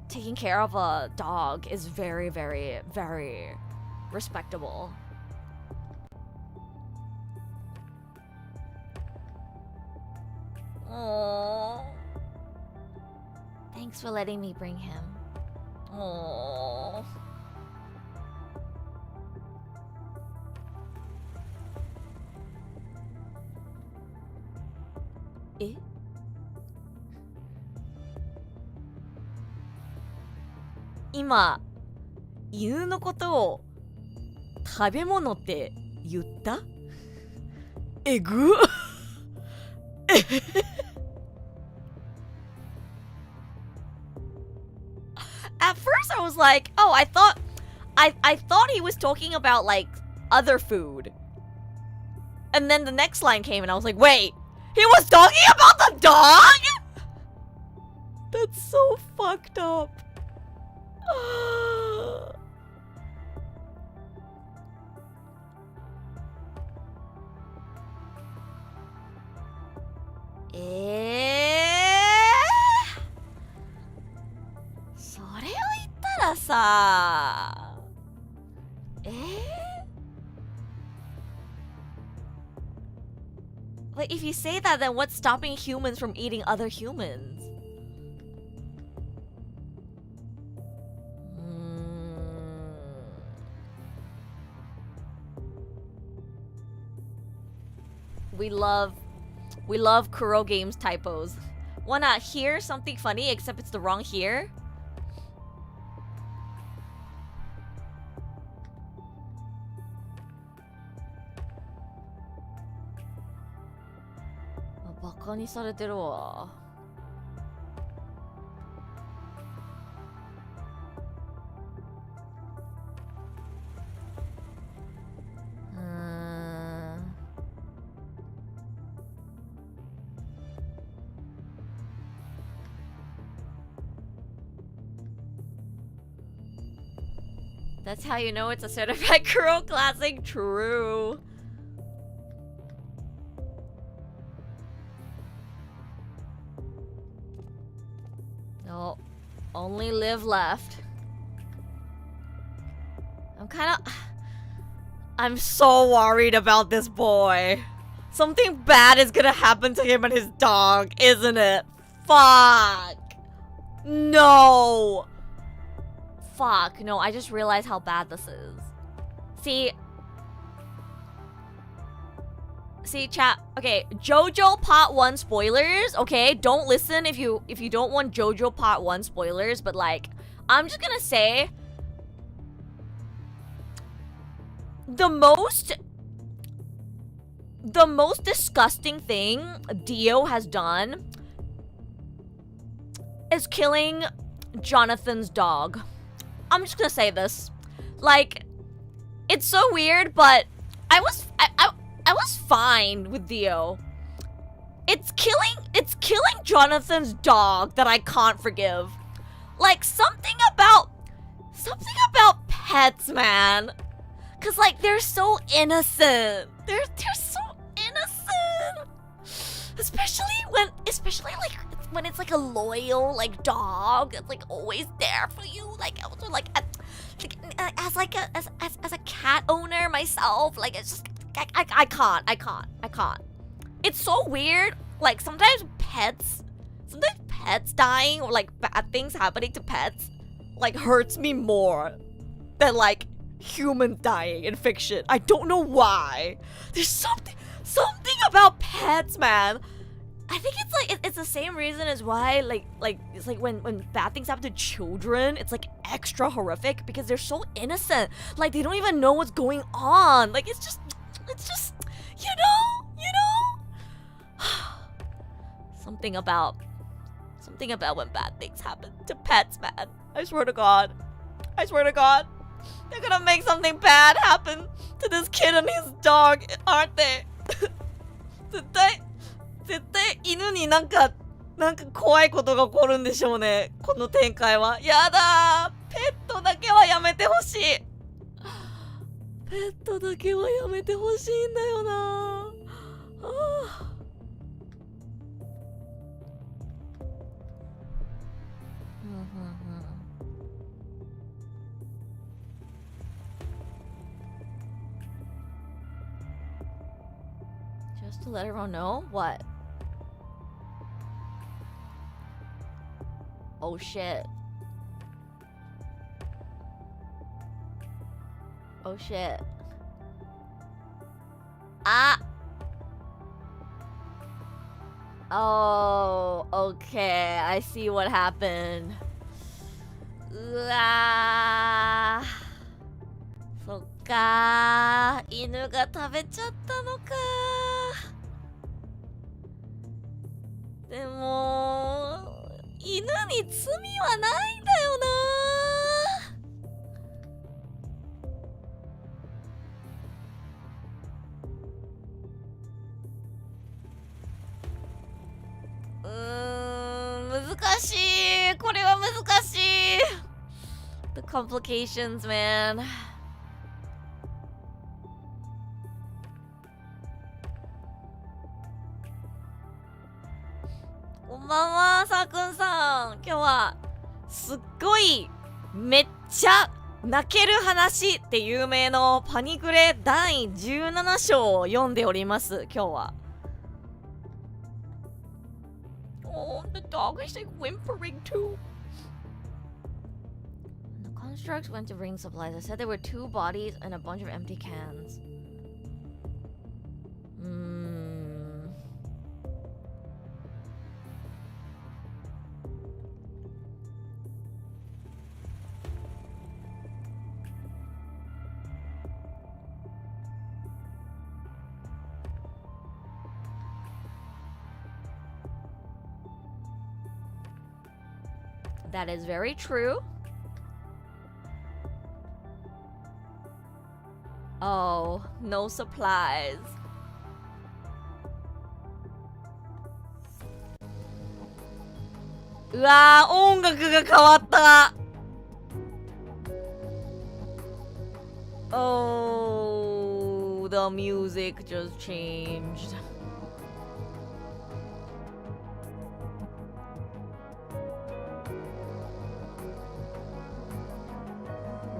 taking care of a dog is very, very, very respectable. Aww. Thanks for letting me bring him. Aww. Eh?今、犬のことを食べ物って言った？えぐAt first I was like, oh, I thought he was talking about like other food. And then the next line came and I was like, wait, he was talking about the dog? That's so fucked up. それを言ったらさBut if you say that, then what's stopping humans from eating other humans? We love Kuro Games typos. Wanna hear something funny except it's the wrong here? Ah, バカにされてるわ。That's how you know it's a certified girl classic. True. No, only live left. I'm so worried about this boy. Something bad is gonna happen to him and his dog, isn't it? Fuck. No. Fuck. No, I just realized how bad this is. See, chat. Okay, JoJo Part 1 spoilers. Okay, don't listen if you don't want JoJo Part 1 spoilers. But like, I'm just gonna say the most disgusting thing Dio has done is killing Jonathan's dog. I'm just gonna say this. Like, it's so weird, but I was fine with Dio. It's killing Jonathan's dog that I can't forgive. Like, something about pets, man. Cause like they're so innocent. They're so innocent. Especially when it's like a loyal like dog that's like always there for you. Like also like as a cat owner myself, like it's just I can't. It's so weird. Like sometimes pets dying or like bad things happening to pets like hurts me more than like humans dying in fiction. I don't know why. There's something about pets, man. I think it's the same reason as why like it's like when bad things happen to children, it's like extra horrific because they're so innocent. Like they don't even know what's going on. Like it's just you know. Something about when bad things happen to pets, man. I swear to God. They're gonna make something bad happen to this kid and his dog, aren't they? 絶対犬になんか怖いことが起こるんでしょうね。この展開は。やだー。ペットだけはやめてほしい。ペットだけはやめてほしいんだよな。Just to let everyone know what? Oh shit. Oh shit. Ah! Oh, okay. I see what happened. うわー。そっかー。犬が食べちゃったのかー。でも犬に罪はないんだよな難しい。これは難しい。The complications, man. こんばんは、さーくんさん。今日はすっごいめっちゃ泣ける話って有名のパニクレ第17章を読んでおります。今日は。Oh, the dog is like whimpering too. The constructs went to bring supplies. I said there were 2 bodies and a bunch of empty cans. That is very true. Oh, no supplies. うわー、音楽が変わった。Oh, the music just changed.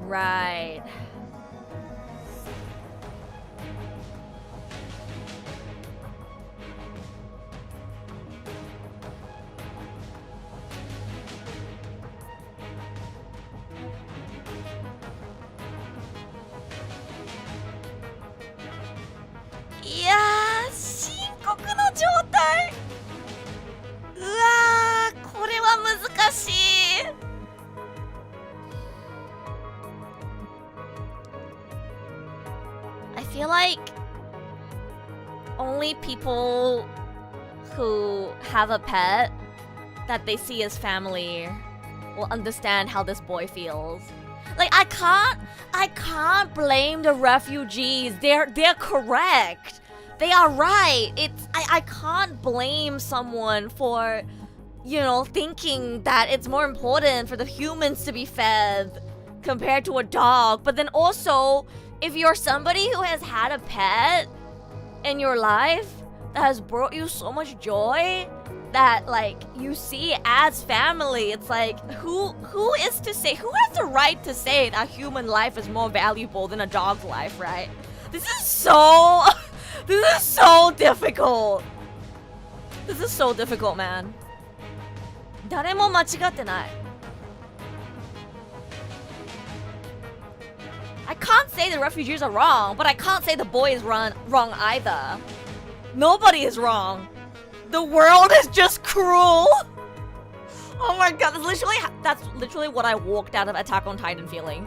Right. Yeah, 深刻の状態。うわー、これは難しい。I feel like only people who have a pet that they see as family will understand how this boy feels. Like I can't blame the refugees. They're correct. They are right. I can't blame someone for, you know, thinking that it's more important for the humans to be fed compared to a dog. But then also, if you're somebody who has had a pet in your life that has brought you so much joy that like you see as family, it's like who is to say, who has the right to say that human life is more valuable than a dog's life, right? This is so difficult. This is so difficult, man. 誰も間違ってない。I can't say the refugees are wrong, but I can't say the boy is wrong either. Nobody is wrong. The world is just cruel. Oh my god, that's literally what I walked out of Attack on Titan feeling.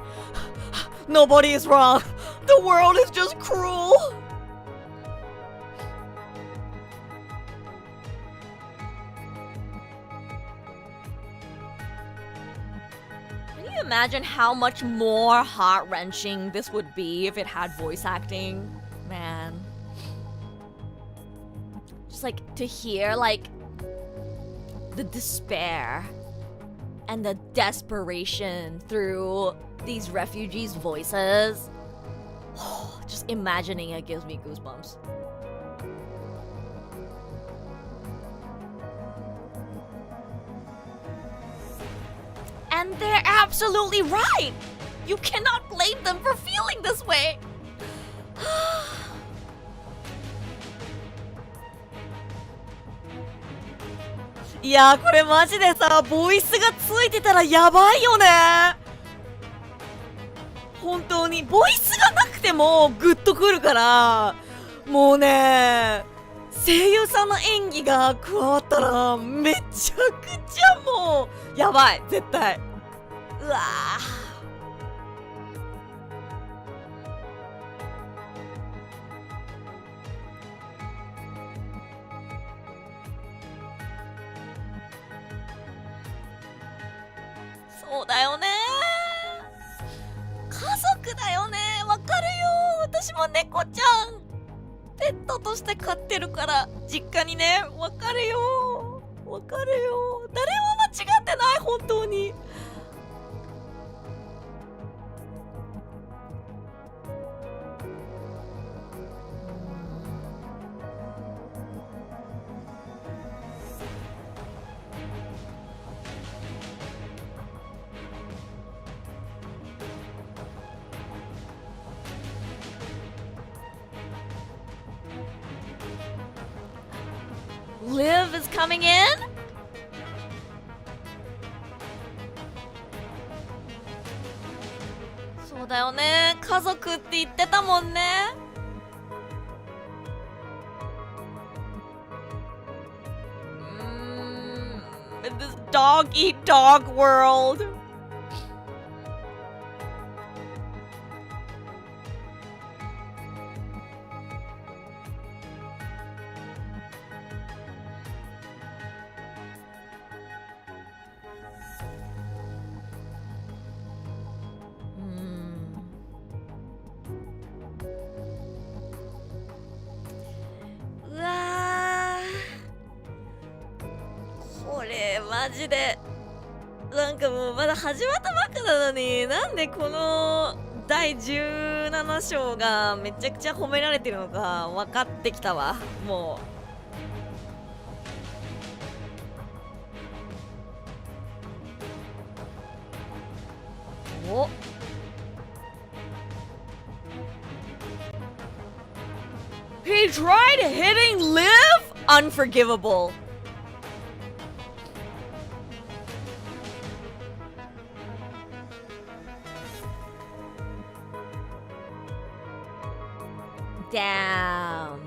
Nobody is wrong. The world is just cruel. Can you imagine how much more heart-wrenching this would be if it had voice acting? Man. Just like to hear like the despair and the desperation through these refugees' voices. Just imagining it gives me goosebumps. And they're absolutely right! You cannot blame them for feeling this way!いやー、これマジでさ、ボイスがついてたらやばいよね。本当にボイスがなくてもグッとくるから、もうね、声優さんの演技が加わったらめちゃくちゃもうやばい、絶対。うわー。そうだよね。家族だよね。わかるよ。私も猫ちゃんペットとして飼ってるから実家にね。わかるよ。わかるよ。誰も間違ってない本当に。Liv is coming in? そうだよね。家族って言ってたもんね。In this dog eat dog world.マジでなんかもうまだ始まったばっかなのになんでこの第17 17章がめちゃくちゃ褒められてるのが分かってきたわ。もうおHe tried hitting Liv? Unforgivable. Damn.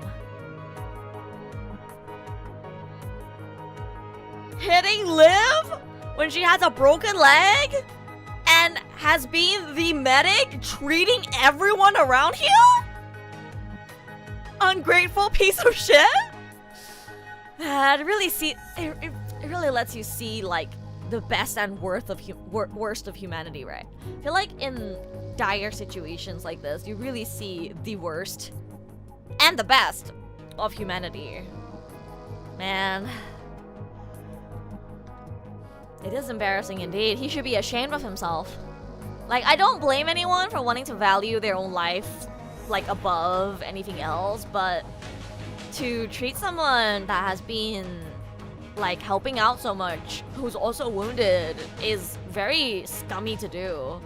Hitting Liv when she has a broken leg and has been the medic treating everyone around here? Ungrateful piece of shit. It really lets you see like the best and worst of humanity, right? I feel like in dire situations like this, you really see the worst and the best of humanity. Man, it is embarrassing indeed. He should be ashamed of himself. Like, I don't blame anyone for wanting to value their own life like above anything else, but to treat someone that has been like helping out so much who's also wounded is very scummy to do.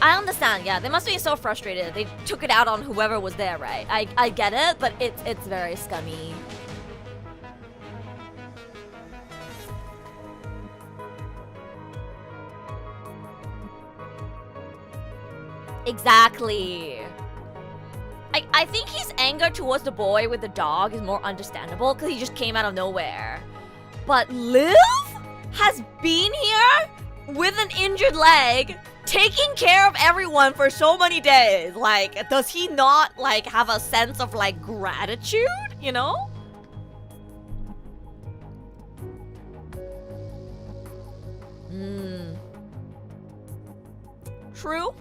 I understand, yeah, they must be so frustrated. They took it out on whoever was there, right? I get it, but it's very scummy. Exactly. I think his anger towards the boy with the dog is more understandable because he just came out of nowhere. But Liv has been here with an injured leg, taking care of everyone for so many days. Like, does he not like have a sense of like gratitude, you know? True.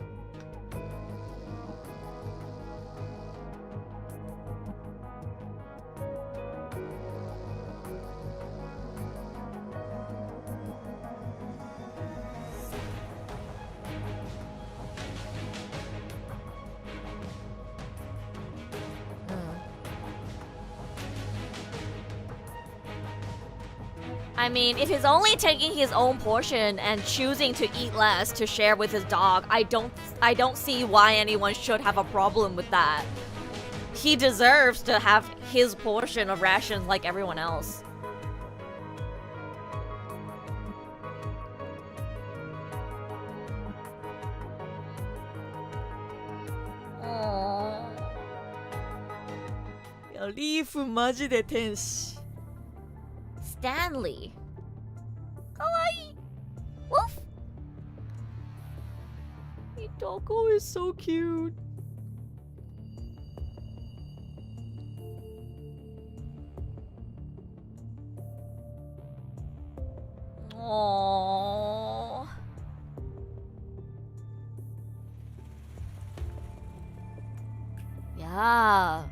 I mean, if he's only taking his own portion and choosing to eat less to share with his dog, I don't see why anyone should have a problem with that. He deserves to have his portion of rations like everyone else. Aww. いや、リーフマジで天使。Stanley. Kawaii. Woof. Itoko is so cute. Aww. Yeah.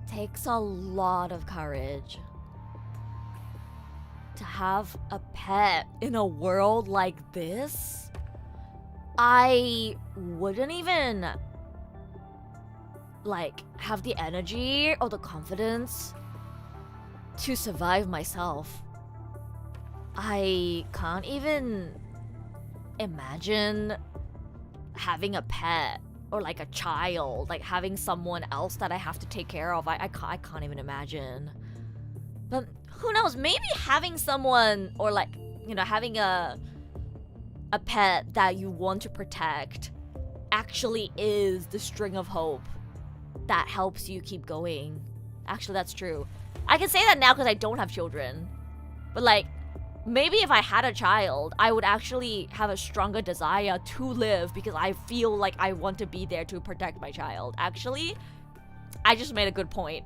Takes a lot of courage to have a pet in a world like this. I wouldn't even like have the energy or the confidence to survive myself. I can't even imagine having a pet or like a child, like having someone else that I have to take care of. I can't even imagine. But who knows, maybe having someone or like, you know, having a pet that you want to protect actually is the string of hope that helps you keep going. Actually, that's true. I can say that now because I don't have children. But like, maybe if I had a child, I would actually have a stronger desire to live because I feel like I want to be there to protect my child. Actually, I just made a good point.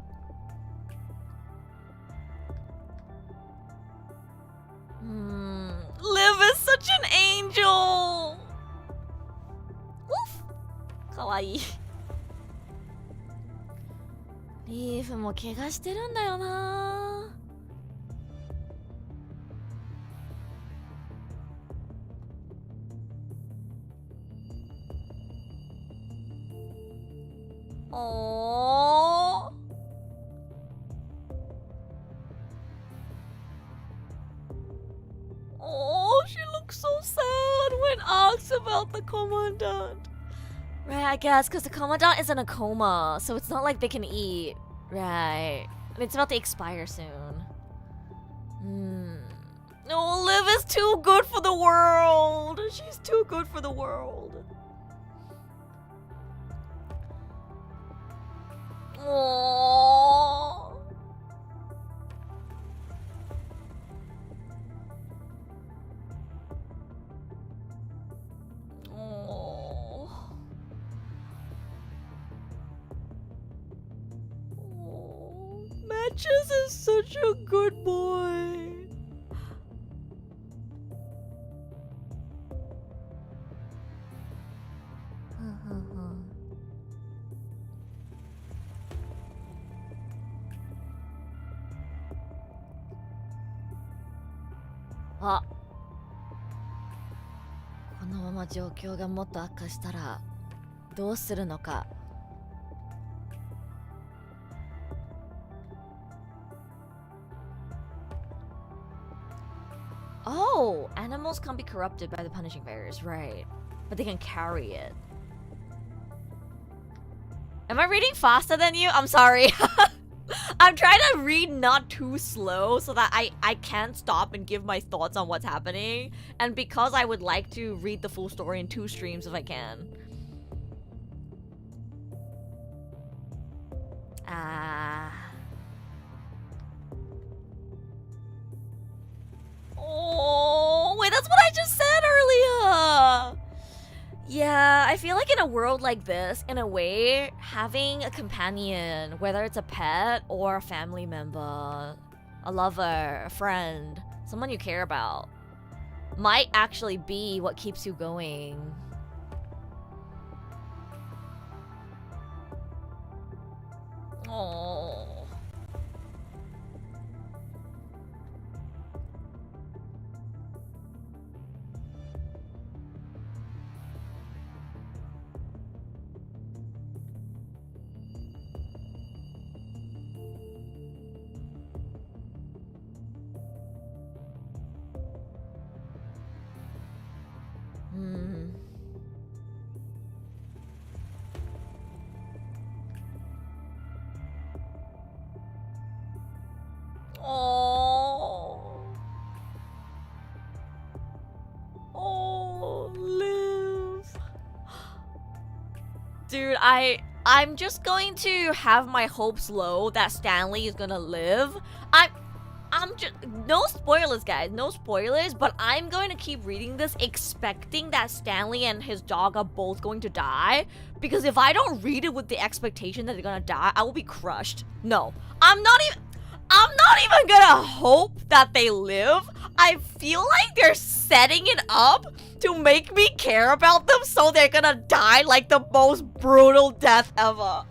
Liv is such an angel! Woof! Kawaii. リーフも怪我してるんだよな。Oh. Oh, she looks so sad when asked about the commandant. Right, I guess, because the commandant is in a coma, so it's not like they can eat. Right. And it's about to expire soon. No, Liv is too good for the world. She's too good for the world. Aww. Oh. Matches is such a good boy. Ah. このまま状況がもっと悪化したらどうするのか。Oh, animals can't be corrupted by the punishing virus, right? But they can carry it. Am I reading faster than you? I'm sorry. I'm trying to read not too slow so that I can't stop and give my thoughts on what's happening. And because I would like to read the full story in 2 streams if I can. Oh, wait, that's what I just said earlier. Yeah, I feel like in a world like this, in a way, having a companion, whether it's a pet or a family member, a lover, a friend, someone you care about, might actually be what keeps you going. Oh. Oh. Oh, Liv. Dude, I'm just going to have my hopes low that Stanley is gonna live. I'm just, no spoilers, guys, no spoilers, but I'm going to keep reading this expecting that Stanley and his dog are both going to die, because if I don't read it with the expectation that they're gonna die, I will be crushed. No, I'm not even gonna hope that they live. I feel like they're setting it up to make me care about them, so they're gonna die like the most brutal death ever.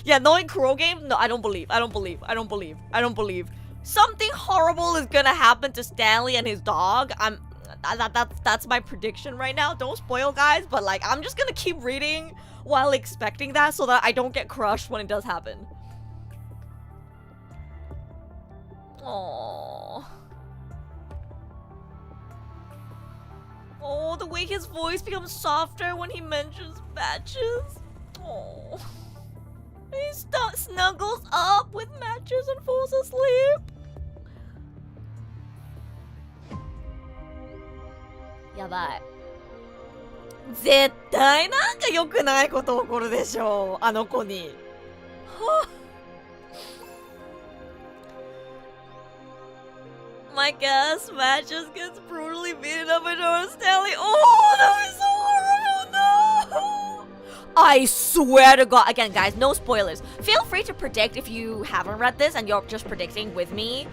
Yeah, knowing Kuro game, no, I don't believe. Something horrible is gonna happen to Stanley and his dog. That's my prediction right now. Don't spoil, guys, but like, I'm just gonna keep reading while expecting that so that I don't get crushed when it does happen. Aww. Oh, the way his voice becomes softer when he mentions matches. Oh. He snuggles up with matches and falls asleep. Yabai. 絶対なんか良くないこと起こるでしょう、あの子に。My guess, Matches gets brutally beaten up by Doris Stanley. Oh, that was so horrible, no! I swear to God, again, guys, no spoilers. Feel free to predict if you haven't read this and you're just predicting with me.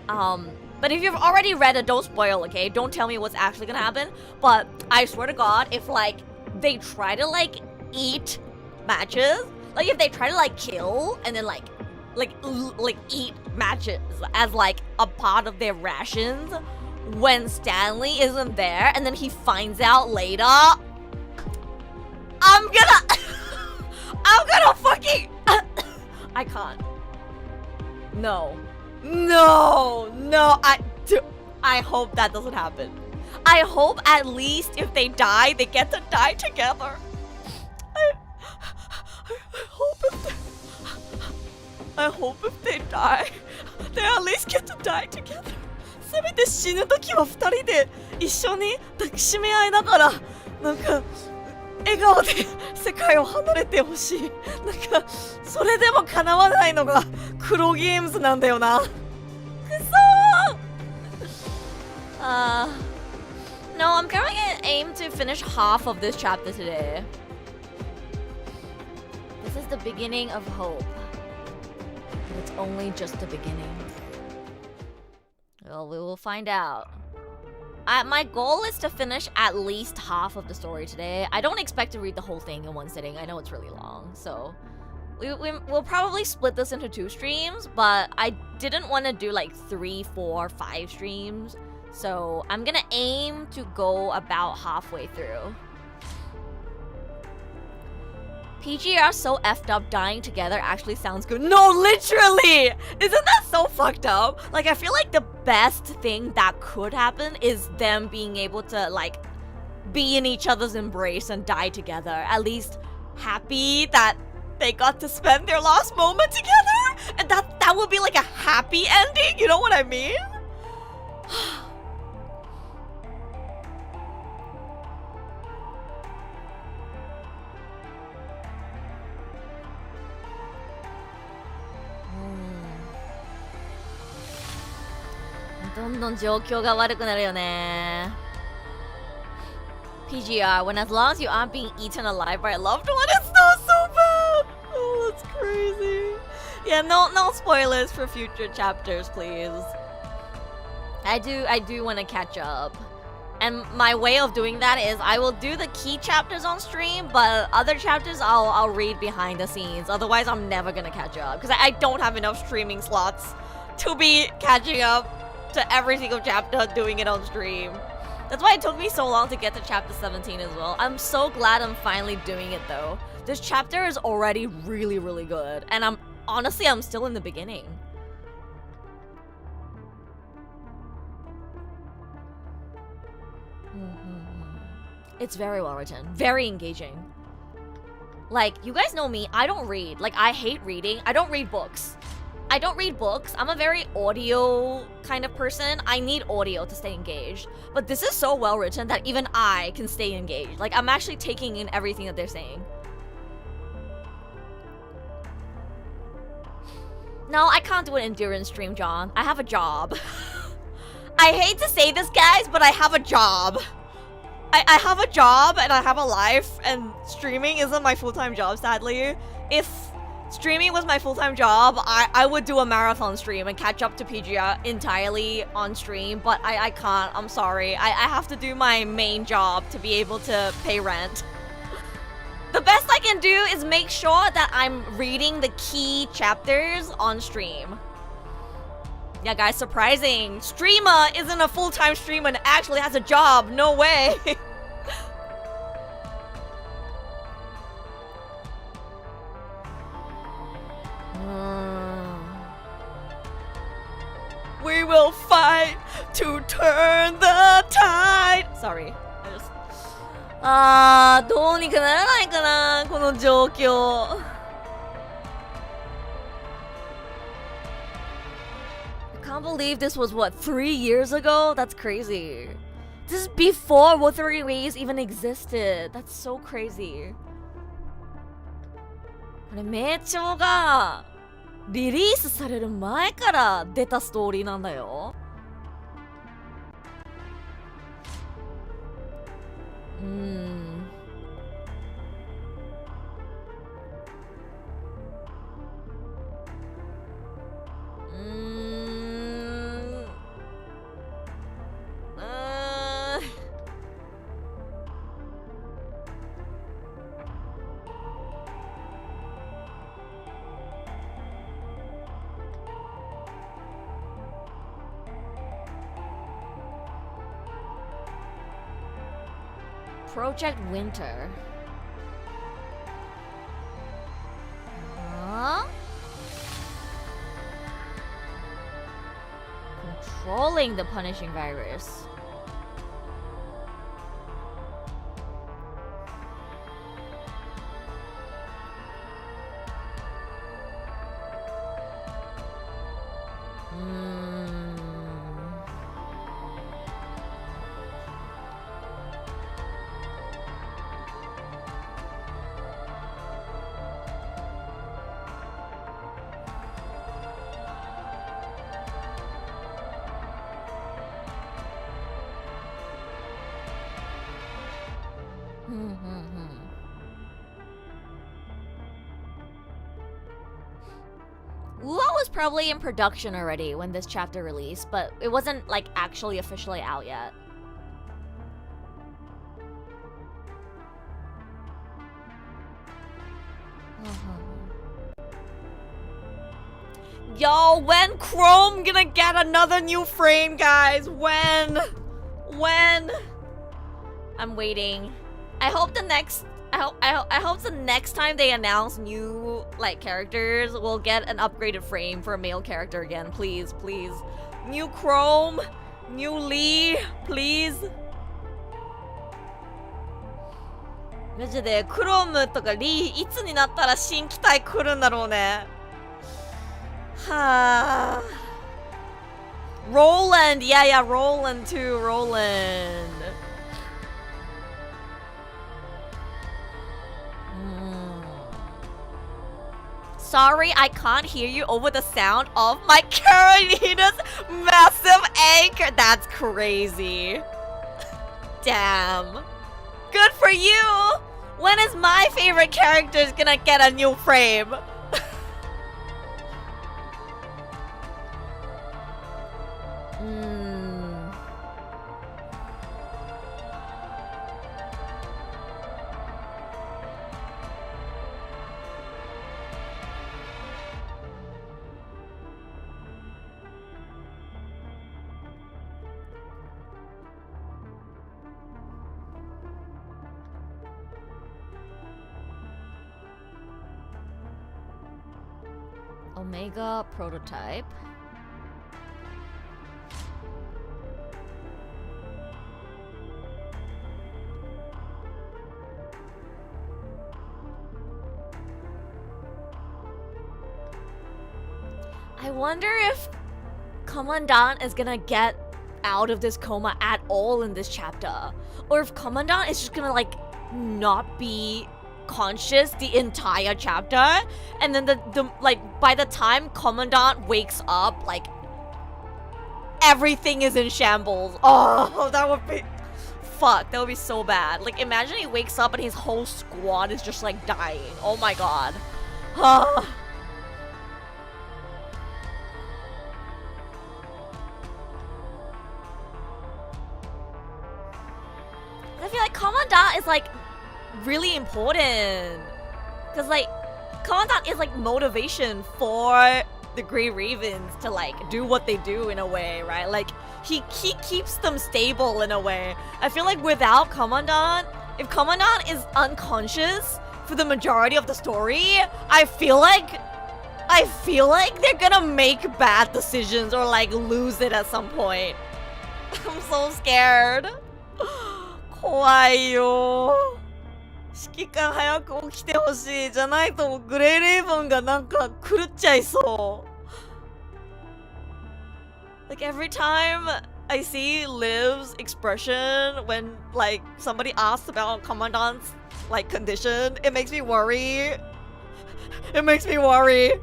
But if you've already read it, don't spoil, okay? Don't tell me what's actually gonna happen. But I swear to God, if like they try to like eat Matches, like if they try to like kill and then like eat Matches as like a part of their rations when Stanley isn't there, and then he finds out later, I'm I'm gonna fucking I can't. No. I hope that doesn't happen. I hope at least if they die, they get to die together. I hope if they die, they at least get to die together. せめて死ぬ時は2人で一緒に抱きしめ合いながらなんか笑顔で世界を離れてほしい。なんかそれでも叶わないのが黒ゲームズなんだよな。くそー。No, I'm going to aim to finish half of this chapter today. This is the beginning of hope. But it's only just the beginning. Well, we will find out. My goal is to finish at least half of the story today. I don't expect to read the whole thing in one sitting. I know it's really long, so we'll probably split this into 2 streams, but I didn't want to do like 3, 4, 5 streams. So I'm gonna aim to go about halfway through. PGR so effed up dying together actually sounds good. No, literally! Isn't that so fucked up? Like, I feel like the best thing that could happen is them being able to, like, be in each other's embrace and die together. At least happy that they got to spend their last moment together? And that would be like a happy ending, you know what I mean? PGR, when as long as you aren't being eaten alive by a loved one, it's not so bad. Oh, that's crazy. Yeah, no spoilers for future chapters, please. I do want to catch up. And my way of doing that is I will do the key chapters on stream, but other chapters I'll read behind the scenes. Otherwise, I'm never gonna catch up because I don't have enough streaming slots to be catching up to every single chapter doing it on stream. That's why it took me so long to get to chapter 17 as well. I'm so glad I'm finally doing it though. This chapter is already really, really good. And I'm still in the beginning. It's very well written, very engaging. Like, you guys know me, I don't read. Like, I hate reading. I don't read books. I'm a very audio kind of person. I need audio to stay engaged. But this is so well written that even I can stay engaged. Like, I'm actually taking in everything that they're saying. No, I can't do an endurance stream, John. I have a job. I hate to say this, guys, but I have a job. I have a job and I have a life, and streaming isn't my full-time job, sadly. If streaming was my full-time job, I would do a marathon stream and catch up to PGR entirely on stream, but I can't. I'm sorry. I have to do my main job to be able to pay rent. The best I can do is make sure that I'm reading the key chapters on stream. Yeah, guys, surprising. Streamer isn't a full-time streamer and actually has a job. No way. We will fight to turn the tide. Sorry. どうにかならないかな、この状況。I can't believe this was, what, 3 years ago? That's crazy. This is before Wuthering Waves even existed. That's so crazy. これ、名著がリリースされる前から出たストーリーなんだよ。Project Winter. controlling the punishing virus. Ua was probably in production already when this chapter released, but it wasn't like actually officially out yet. Yo, when Chrome gonna get another new frame, guys? When? I'm waiting. I hope the next time they announce new like characters, we'll get an upgraded frame for a male character again. Please. New Chrome, new Lee, please. マジでクロムとかリーいつになったら新機体来るんだろうね。はあ。Roland, yeah, Roland too, Roland. Sorry, I can't hear you over the sound of my Carolina's massive anchor. That's crazy. Damn. Good for you. When is my favorite character gonna get a new frame? Omega prototype. I wonder if Commandant is gonna get out of this coma at all in this chapter, or if Commandant is just gonna like not be conscious the entire chapter, and then the like by the time Commandant wakes up, like everything is in shambles. Oh, that would be fuck. That would be so bad. Like imagine he wakes up and his whole squad is just like dying. Oh my god. I feel like Commandant is like really important, because like Commandant is like motivation for the Grey Ravens to like do what they do in a way, right? Like he keeps them stable in a way. I feel like without Commandant, if Commandant is unconscious for the majority of the story, I feel like they're gonna make bad decisions or like lose it at some point. I'm so scared. 怖いよ。指揮官早く起きてほしい。じゃないとグレイレイブンがなんか狂っちゃいそう。Like every time I see Liv's expression when like somebody asks about Commandant's like condition, it makes me worry. It makes me worry.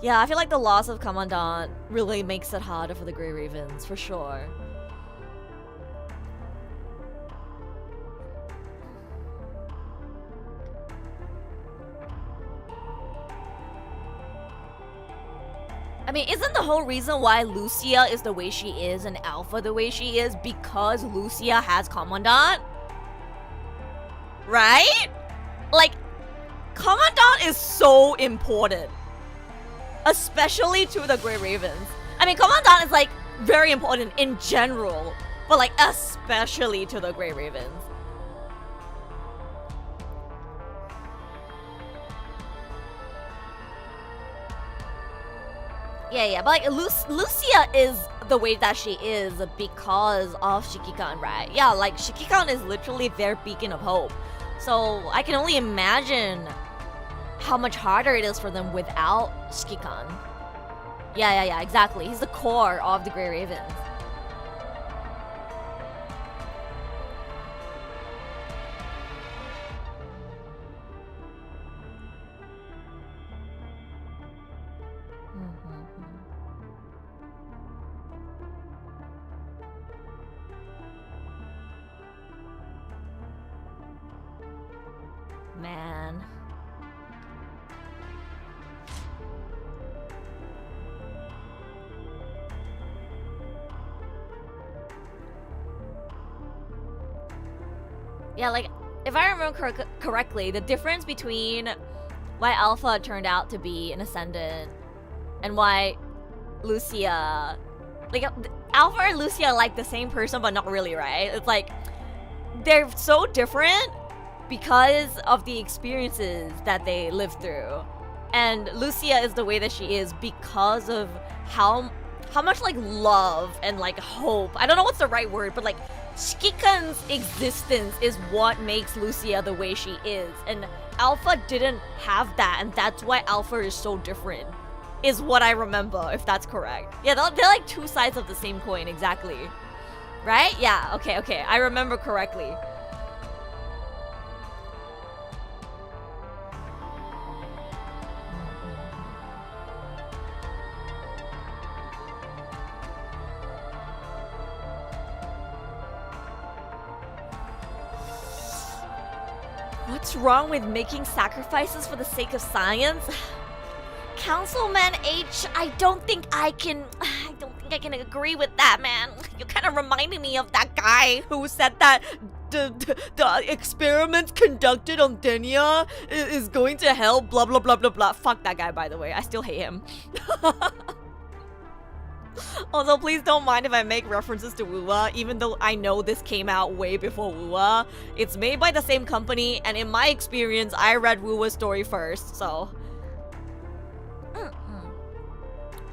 Yeah, I feel like the loss of Commandant really makes it harder for the Grey Ravens, for sure. I mean, isn't the whole reason why Lucia is the way she is and Alpha the way she is because Lucia has Commandant? Right? Like, Commandant is so important. Especially to the Grey Ravens. I mean, Commandant is like very important in general, but like especially to the Grey Ravens. Yeah, but like Lucia is the way that she is because of Shikikan, right? Yeah, like Shikikan is literally their beacon of hope. So I can only imagine how much harder it is for them without Shikikan. Yeah, exactly. He's the core of the Grey Ravens. Man. Yeah, like, if I remember correctly, the difference between why Alpha turned out to be an Ascendant and why Lucia... Like, Alpha and Lucia are like the same person, but not really, right? It's like, they're so different because of the experiences that they lived through. And Lucia is the way that she is because of how much like love and like hope, I don't know what's the right word, but like Shikikan's existence is what makes Lucia the way she is. And Alpha didn't have that, and that's why Alpha is so different, is what I remember, if that's correct. Yeah, they're like two sides of the same coin, exactly. Right? Yeah, okay, I remember correctly. What's wrong with making sacrifices for the sake of science? Councilman H, I don't think I can agree with that, man. You kind of reminded me of that guy who said that the experiments conducted on Denia is going to help, blah blah blah blah blah. Fuck that guy, by the way. I still hate him. Also, please don't mind if I make references to Wuwa, even though I know this came out way before Wuwa. It's made by the same company, and in my experience, I read Wuwa's story first, so...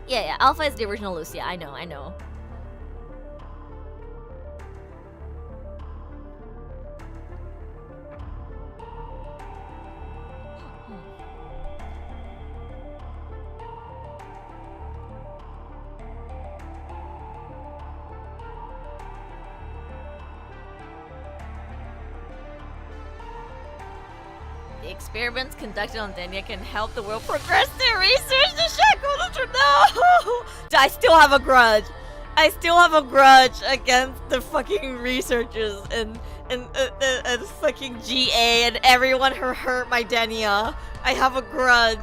Yeah, Alpha is the original Lucia, I know. The experiments conducted on Denia can help the world progress their research to shackle no! I still have a grudge. I still have a grudge against the fucking researchers and fucking GA and everyone who hurt my Denia. I have a grudge.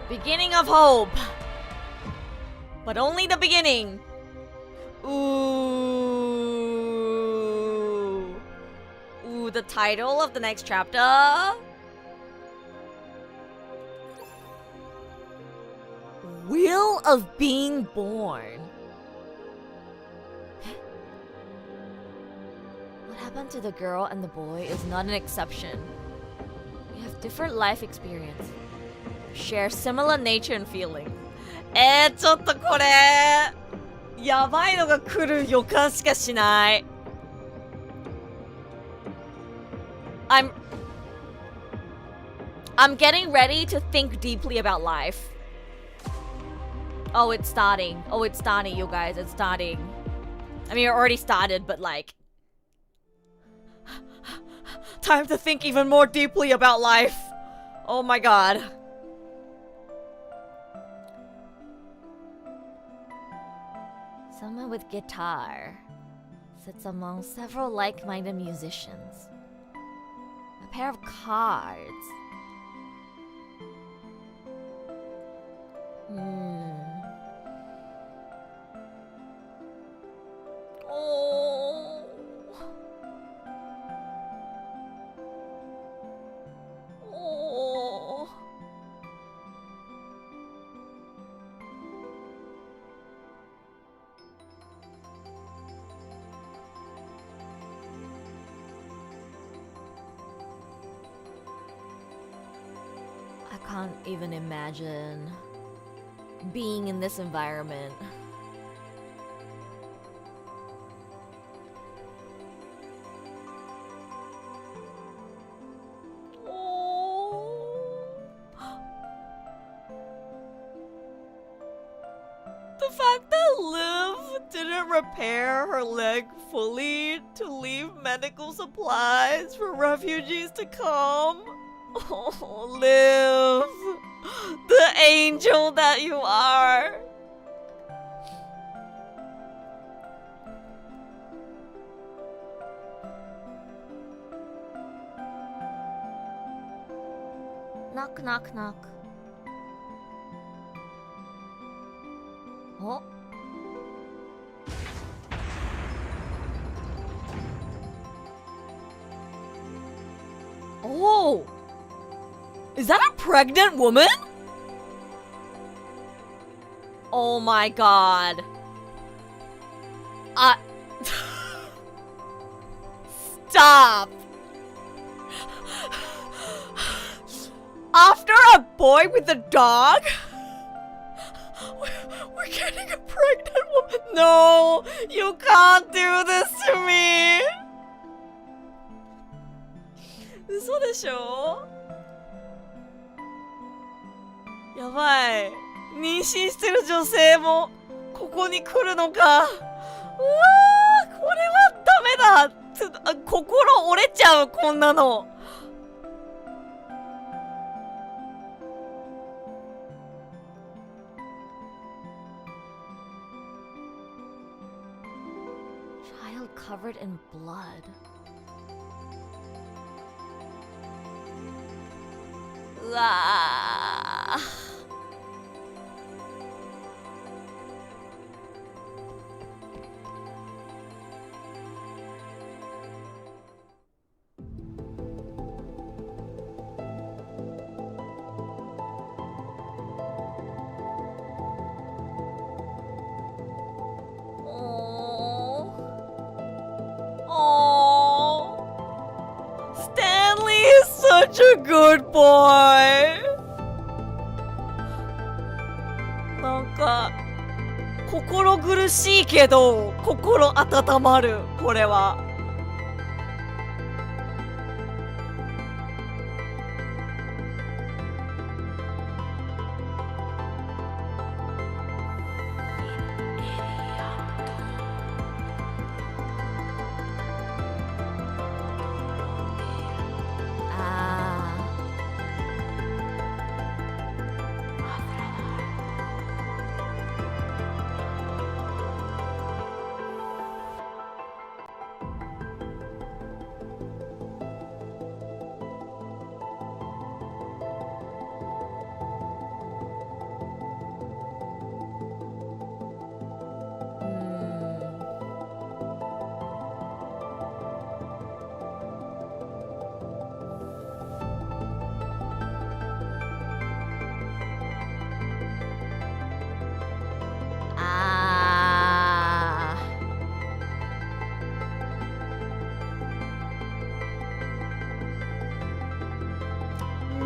Beginning of hope. But only the beginning. Ooh, the title of the next chapter. Will of Being Born. What happened to the girl and the boy is not an exception. We have different life experience. Share similar nature and feeling. ちょっとこれやばいのが来る予感しかしない。I'm getting ready to think deeply about life. Oh, it's starting. Oh, it's starting, you guys. It's starting. I mean, it already started, but like... Time to think even more deeply about life. Oh my god. Someone with guitar sits among several like-minded musicians. A pair of cards. Oh. can't even imagine being in this environment. The fact that Liv didn't repair her leg fully to leave medical supplies for refugees to come. Oh, Liv, the angel that you are. Knock, knock, knock. Oh. Oh! Is that a pregnant woman? Oh my god. Stop! After a boy with a dog? We're getting a pregnant woman. No, you can't do this to me. 嘘でしょ？やばい。妊娠してる女性もここに来るのか。うわー、これはダメだ。心折れちゃう、こんなの。Child covered in blood. うわー。Such a good boy. なんか心苦しいけど心温まる、これは。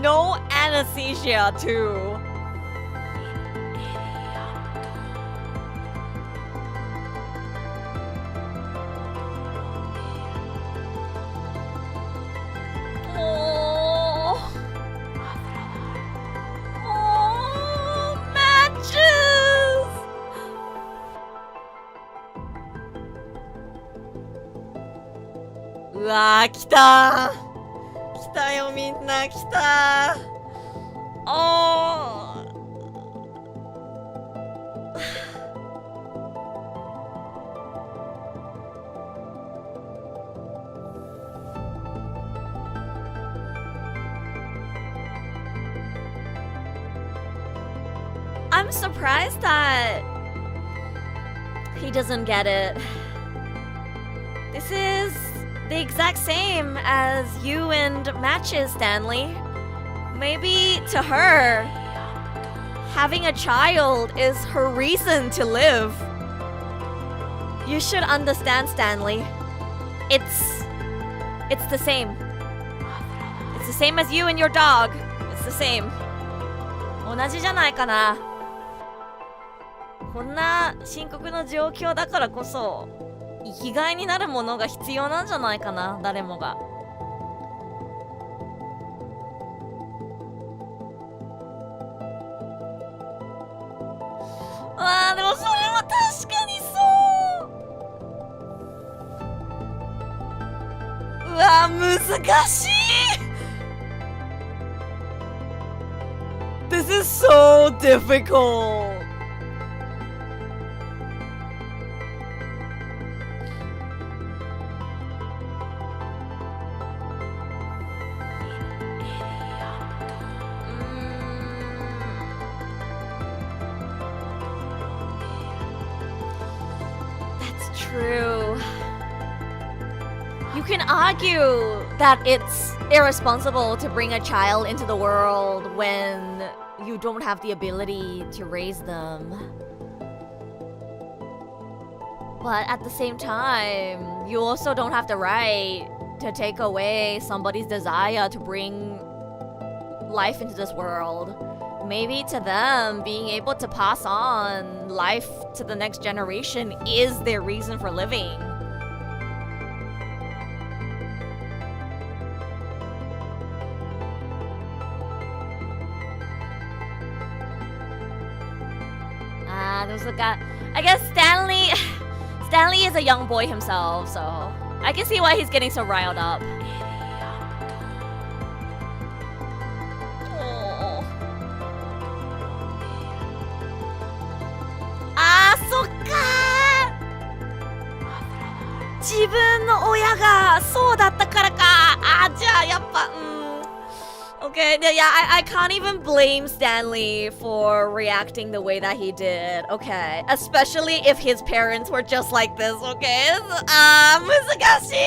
No anesthesia too. Oh. Oh, matches. うわー、来たー。来たよ、みんな来た。おー。I'm surprised that he doesn't get it. This is the exact same as you and Matches, Stanley. Maybe to her, having a child is her reason to live. You should understand, Stanley. It's the same. It's the same as you and your dog. It's the same. 同じじゃないかな。こんな深刻な状況だからこそ生きがいになるものが必要なんじゃないかな、誰もが。あー、でもそれは確かにそう。うわー、難しい。This is so difficult. That's true. You can argue that it's irresponsible to bring a child into the world when you don't have the ability to raise them. But at the same time, you also don't have the right to take away somebody's desire to bring life into this world. Maybe to them, being able to pass on life to the next generation is their reason for living. I guess Stanley is a young boy himself, so I can see why he's getting so riled up. Oh. あー、そっかー。自分の親がそうだったからか。あー、じゃあやっぱ、Okay, yeah, I can't even blame Stanley for reacting the way that he did. Okay, especially if his parents were just like this. Okay, 難しい。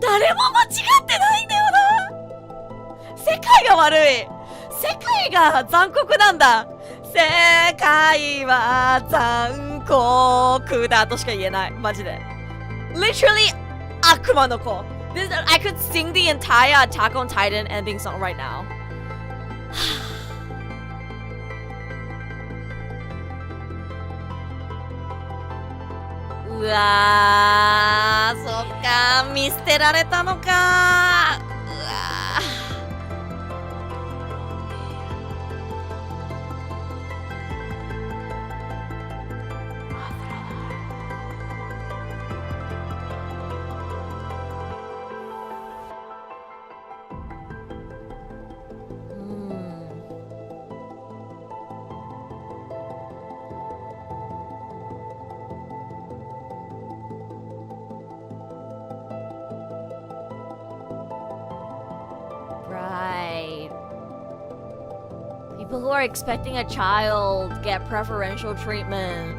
誰も間違ってないんだよな。世界が悪い。世界が残酷なんだ。世界は残酷だとしか言えない。マジで。Literally 悪魔の子。I could sing the entire Attack on Titan ending song right now. うわー、そっか、見捨てられたのか。うわー。People who are expecting a child get preferential treatment.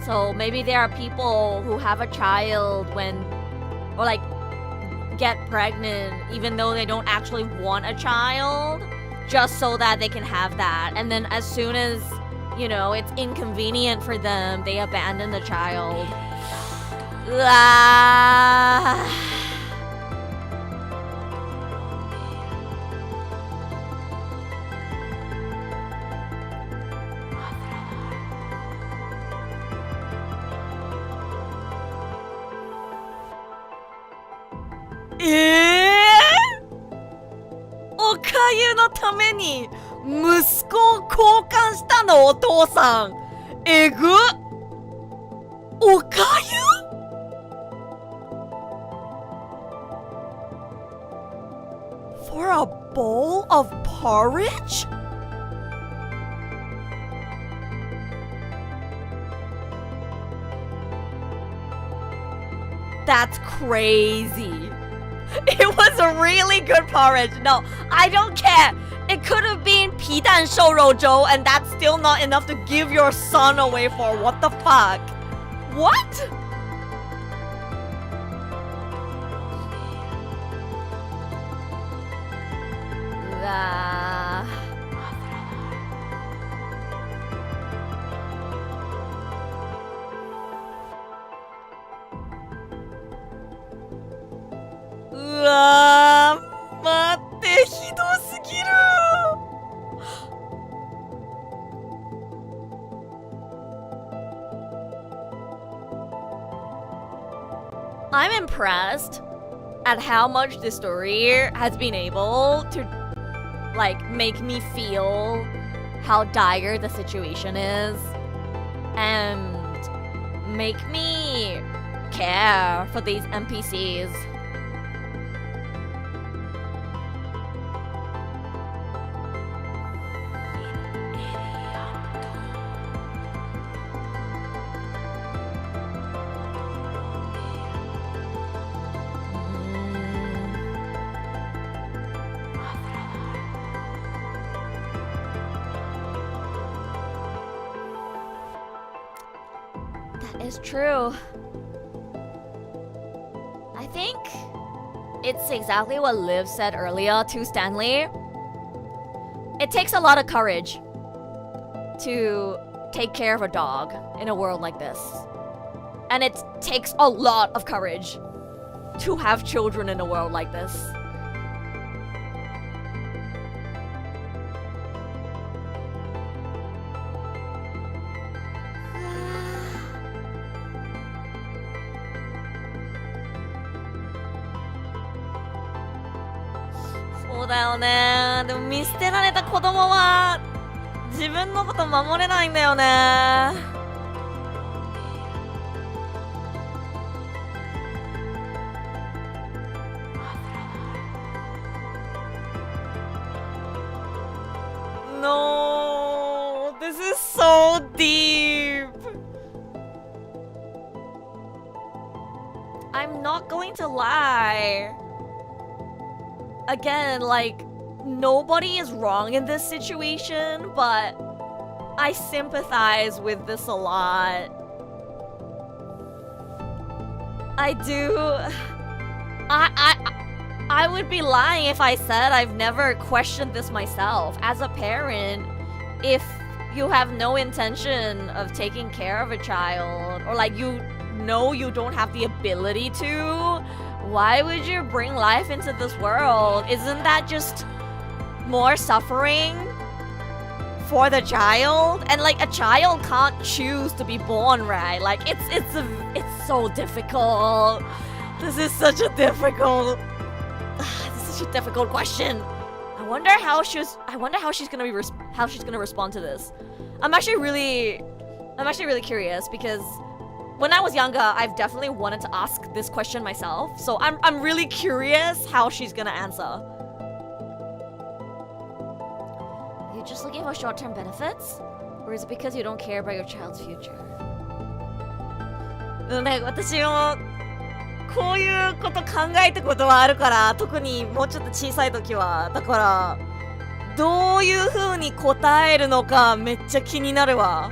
So maybe there are people who have a child or like get pregnant even though they don't actually want a child, just so that they can have that. And then as soon as, you know, it's inconvenient for them, they abandon the child.おかゆのために息子を交換したの、お父さん。えぐ。おかゆ？For a bowl of porridge? That's crazy. It was a really good porridge. No, I don't care. It could have been 皮蛋瘦肉粥 and that's still not enough to give your son away for. What the fuck? What?うわー、待って、ひどすぎる。impressed at how much this story has been able to like make me feel how dire the situation is and make me care for these NPCs. Is true. I think it's exactly what Liv said earlier to Stanley. It takes a lot of courage to take care of a dog in a world like this. And it takes a lot of courage to have children in a world like this.そうだよね。でも見捨てられた子供は自分のこと守れないんだよね。No, this is so deep. I'm not going to lie. Again, like, nobody is wrong in this situation, but I sympathize with this a lot. I do. I would be lying if I said I've never questioned this myself. As a parent, if you have no intention of taking care of a child, or like you know you don't have the ability to, why would you bring life into this world? Isn't that just more suffering for the child? And like a child can't choose to be born, right? Like it's so difficult. This is such a difficult question. I wonder how she's gonna respond to this. I'm actually really curious because when I was younger, I've definitely wanted to ask this question myself. So I'm really curious how she's gonna answer. You're just looking for short-term benefits? Or is it because you don't care about your child's future? 私もこういうこと考えたことはあるから、特にもうちょっと小さい時は。だからどういう風に答えるのかめっちゃ気になるわ。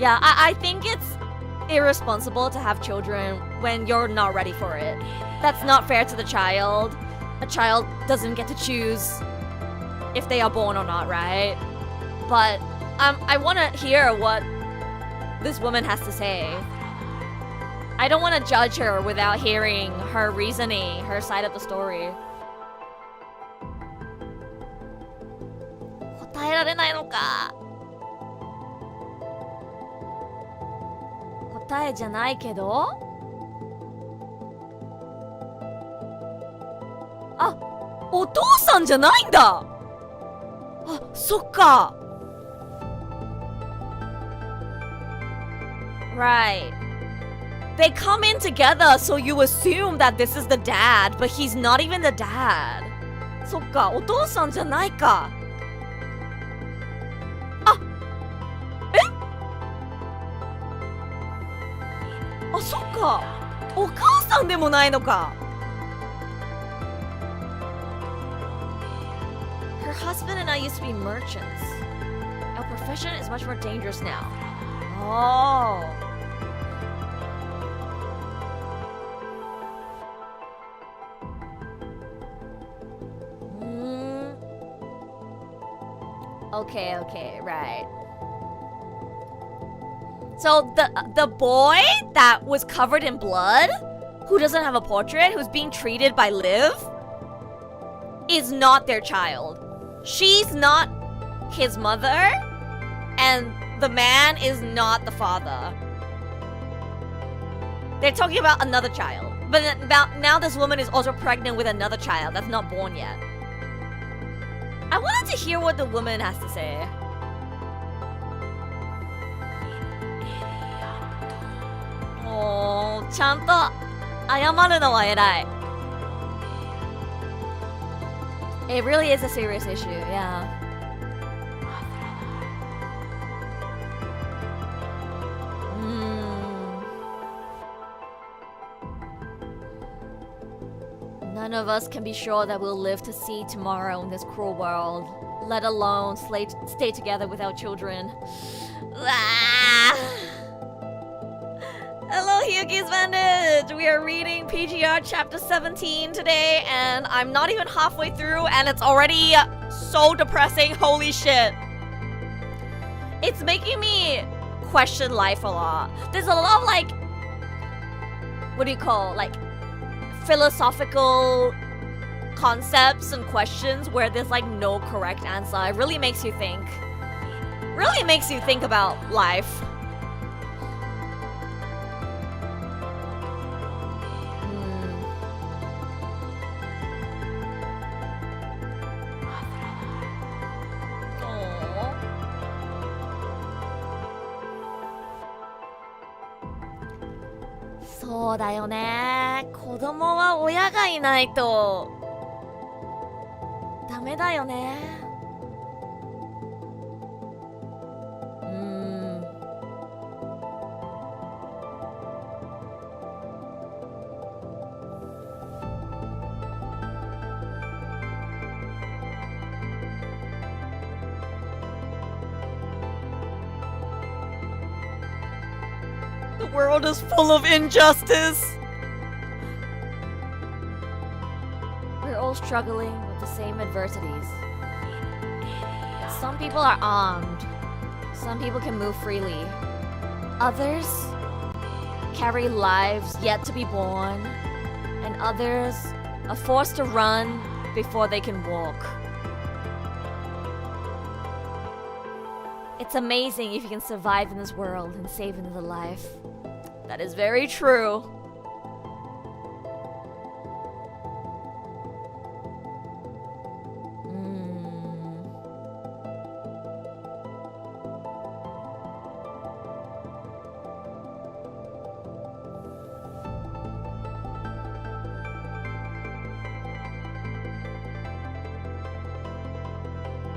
Yeah, I think it's irresponsible to have children when you're not ready for it. That's not fair to the child. A child doesn't get to choose if they are born or not, right? But I want to hear what this woman has to say. I don't want to judge her without hearing her reasoning, her side of the story. 答えられないのか。答えじゃないけど、あ、お父さんじゃないんだ。あ、そっか。Right. They come in together, so you assume that this is the dad, but he's not even the dad. そっか、お父さんじゃないか。あ、え？あ、そっか。お母さんでもないのか。Her husband and I used to be merchants. Our profession is much more dangerous now. Oh. Okay, right. So the boy that was covered in blood, who doesn't have a portrait, who's being treated by Liv, is not their child. She's not his mother, and the man is not the father. They're talking about another child. But now this woman is also pregnant with another child that's not born yet. I wanted to hear what the woman has to say. Oh, ちゃんと謝るのは偉い。It really is a serious issue, yeah. None of us can be sure that we'll live to see tomorrow in this cruel world, let alone stay together with our children. Hello, Hyuki's Bandage! We are reading PGR chapter 17 today, and I'm not even halfway through, and it's already so depressing. Holy shit. It's making me question life a lot. There's a lot of like, what do you call, like, philosophical concepts and questions where there's like no correct answer. It really makes you think. Really makes you think about life. Oh. そうだよね。子供は親がいないとダメだよね。The world is full of injustice. We're all struggling with the same adversities. Some people are armed. Some people can move freely. Others carry lives yet to be born. And others are forced to run before they can walk. It's amazing if you can survive in this world and save another life. That is very true.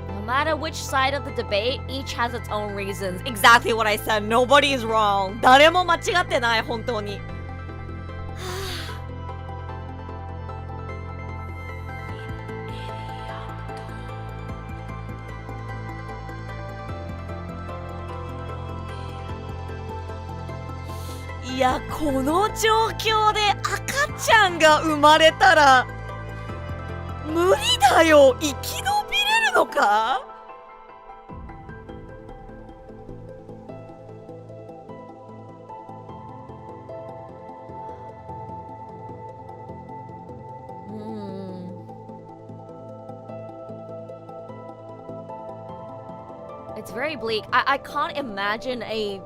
No matter which side of the debate, each has its own reasons. Exactly what I said. Nobody is wrong. 誰も間違ってない、本当に。いや、この状況で赤ちゃんが生まれたら無理だよ。生き延びれるのか？It's very bleak. I can't imagine a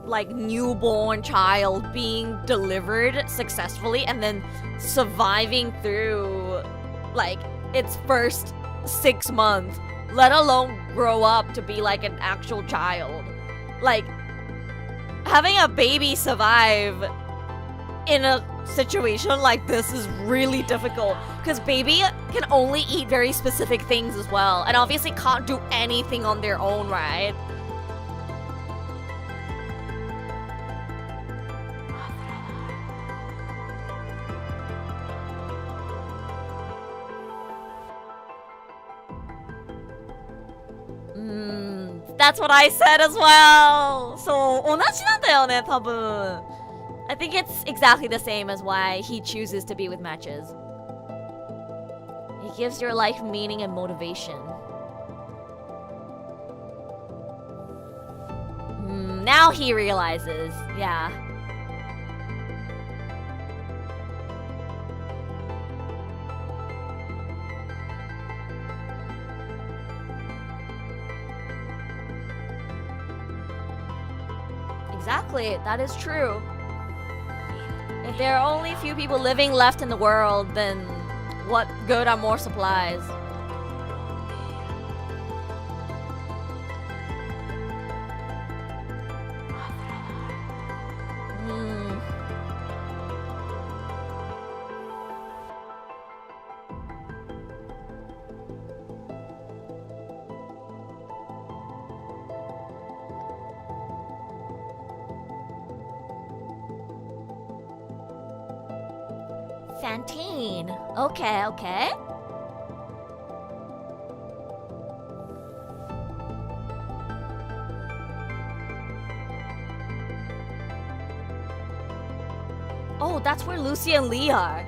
like newborn child being delivered successfully and then surviving through like its first 6 months, let alone grow up to be like an actual child. Like having a baby survive in a situation like this is really difficult because baby can only eat very specific things as well and obviously can't do anything on their own, right? That's what I said as well. So 同じなんだよね、多分。I think it's exactly the same as why he chooses to be with matches. It gives your life meaning and motivation. Now he realizes, yeah. Exactly, that is true. If there are only few people living left in the world, then what good are more supplies? Fantine. Okay, okay. Oh, that's where Lucy and Lee are.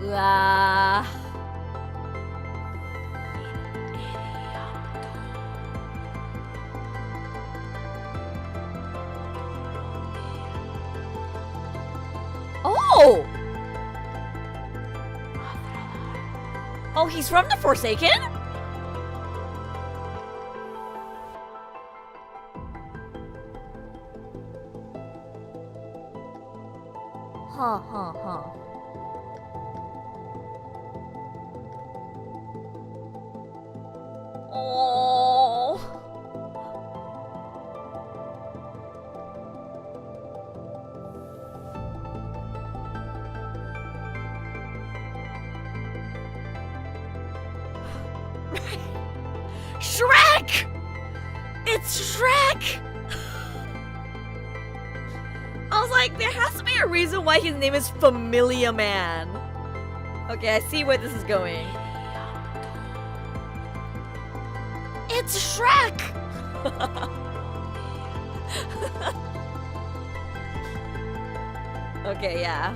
Wow. Oh! Oh, he's from the Forsaken? Huh. Oh. Shrek! It's Shrek! I was like, there has to be a reason why his name is Familia Man. Okay, I see where this is going. It's Shrek! Okay, yeah.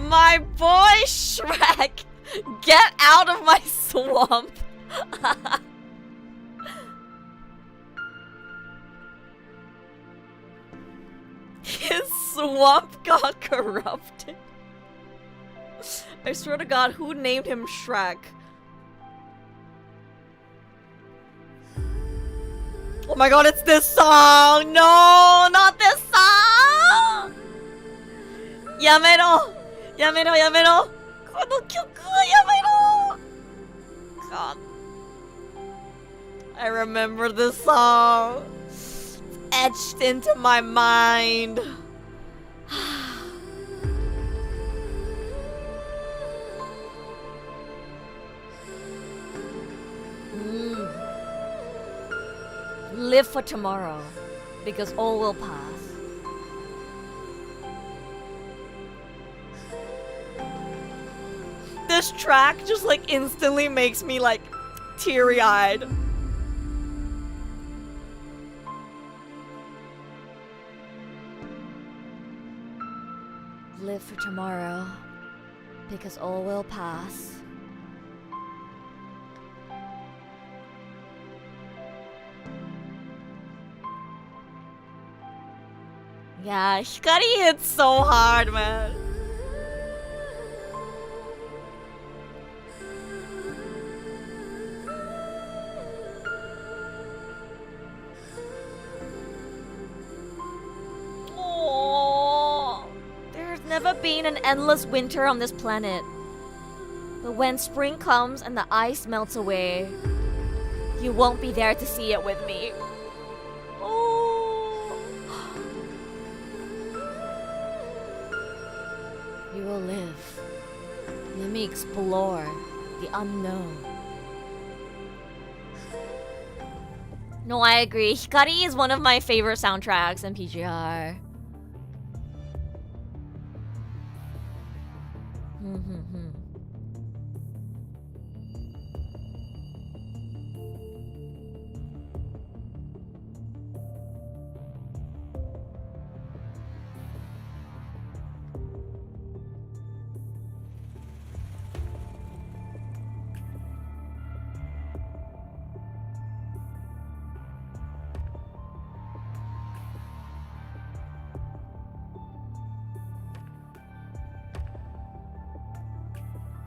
My boy Shrek! Get out of my swamp! His swamp got corrupted. I swear to God, who named him Shrek? Oh my God, it's this song! No, not this song! Yamero! Yamero, yamero! この曲はやめろ! God. I remember this song. It's etched into my mind. Live for tomorrow, because all will pass. This track just like instantly makes me like teary-eyed. Live for tomorrow, because all will pass. Yeah, Hikari hits so hard, man. Oh, there's never been an endless winter on this planet. But when spring comes and the ice melts away, you won't be there to see it with me. You will live. Let me explore the unknown. No, I agree. Hikari is one of my favorite soundtracks in PGR.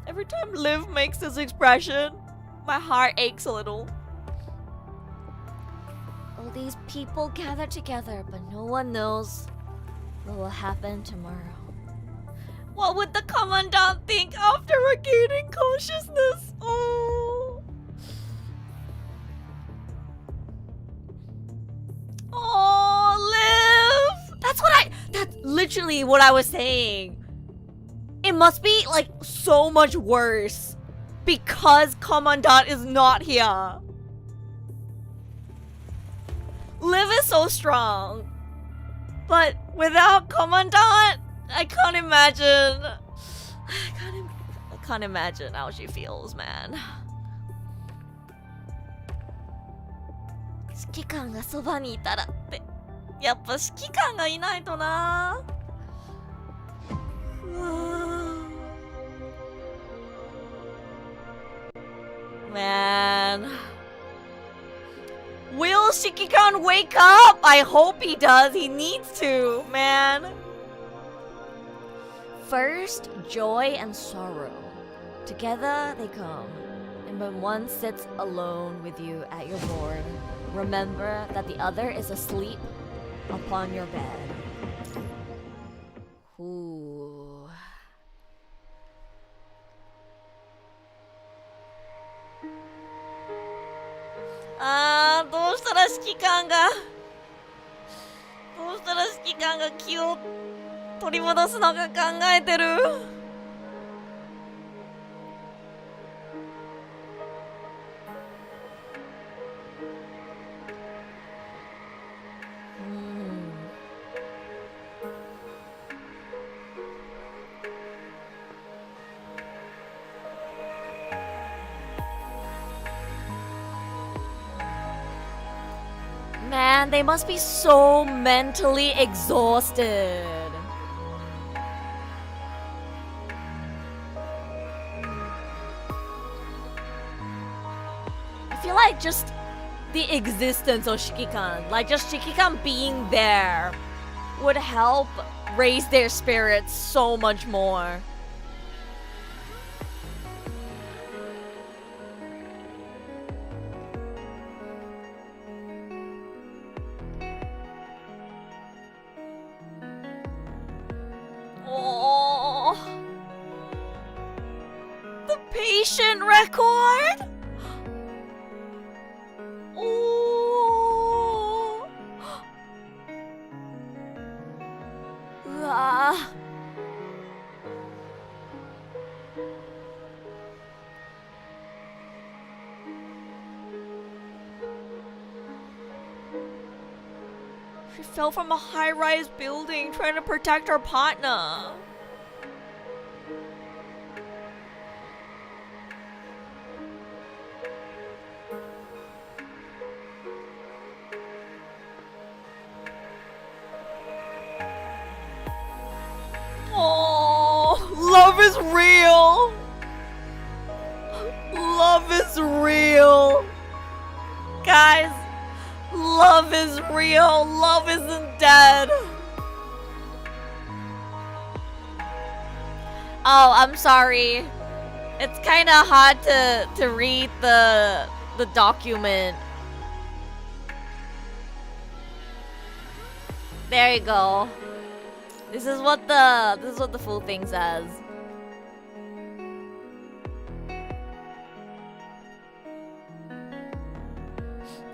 Every time Liv makes this expression, my heart aches a little. these people gather together, but no one knows what will happen tomorrow. What would the commandant think after regaining consciousness? Oh. Oh, Liv! That's literally what I was saying. It must be like so much worse because commandant is not here. Liv is so strong. But without commandant, I can't imagine. I can't imagine how she feels, man. 指揮官がそばにいたらって。やっぱ指揮官がいないとな。Man. Will Shikikan wake up? I hope he does. He needs to, man. First, joy and sorrow. Together they come. And when one sits alone with you at your board, remember that the other is asleep upon your bed. Ooh. Ah, どうしたら指揮官が気を取り戻すのか考えてる。Man, they must be so mentally exhausted. I feel like just the existence of Shikikan, like just Shikikan being there, would help raise their spirits so much more. Patient record? Oh. She fell from a high-rise building trying to protect her partner. Love is real. Love is real. Guys, love is real. Love isn't dead. Oh, I'm sorry. It's kind of hard to read the document. There you go. This is what the full thing says.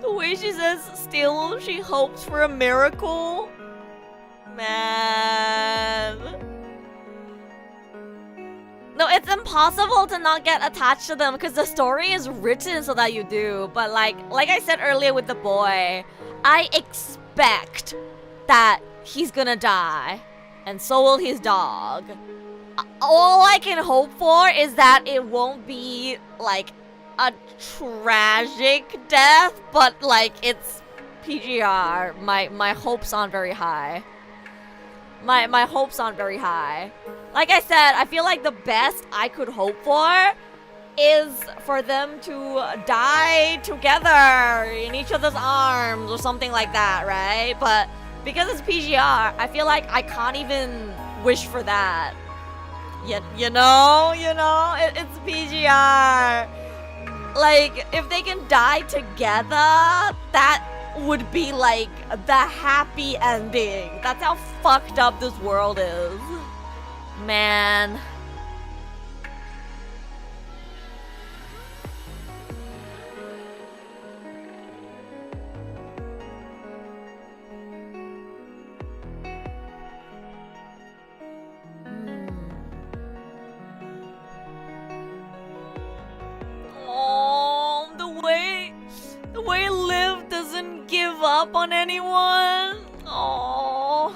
The way she says still she hopes for a miracle. Man. No, it's impossible to not get attached to them because the story is written so that you do. But like I said earlier with the boy, I expect that he's gonna die. And so will his dog. All I can hope for is that it won't be like a tragic death, but like it's PGR. My hopes aren't very high. My hopes aren't very high. Like I said, I feel like the best I could hope for is for them to die together in each other's arms or something like that, right? But because it's PGR, I feel like I can't even wish for that. You know, it's PGR. Like, if they can die together, that would be like the happy ending. That's how fucked up this world is. Man. Oh, the way Liv doesn't give up on anyone. Oh.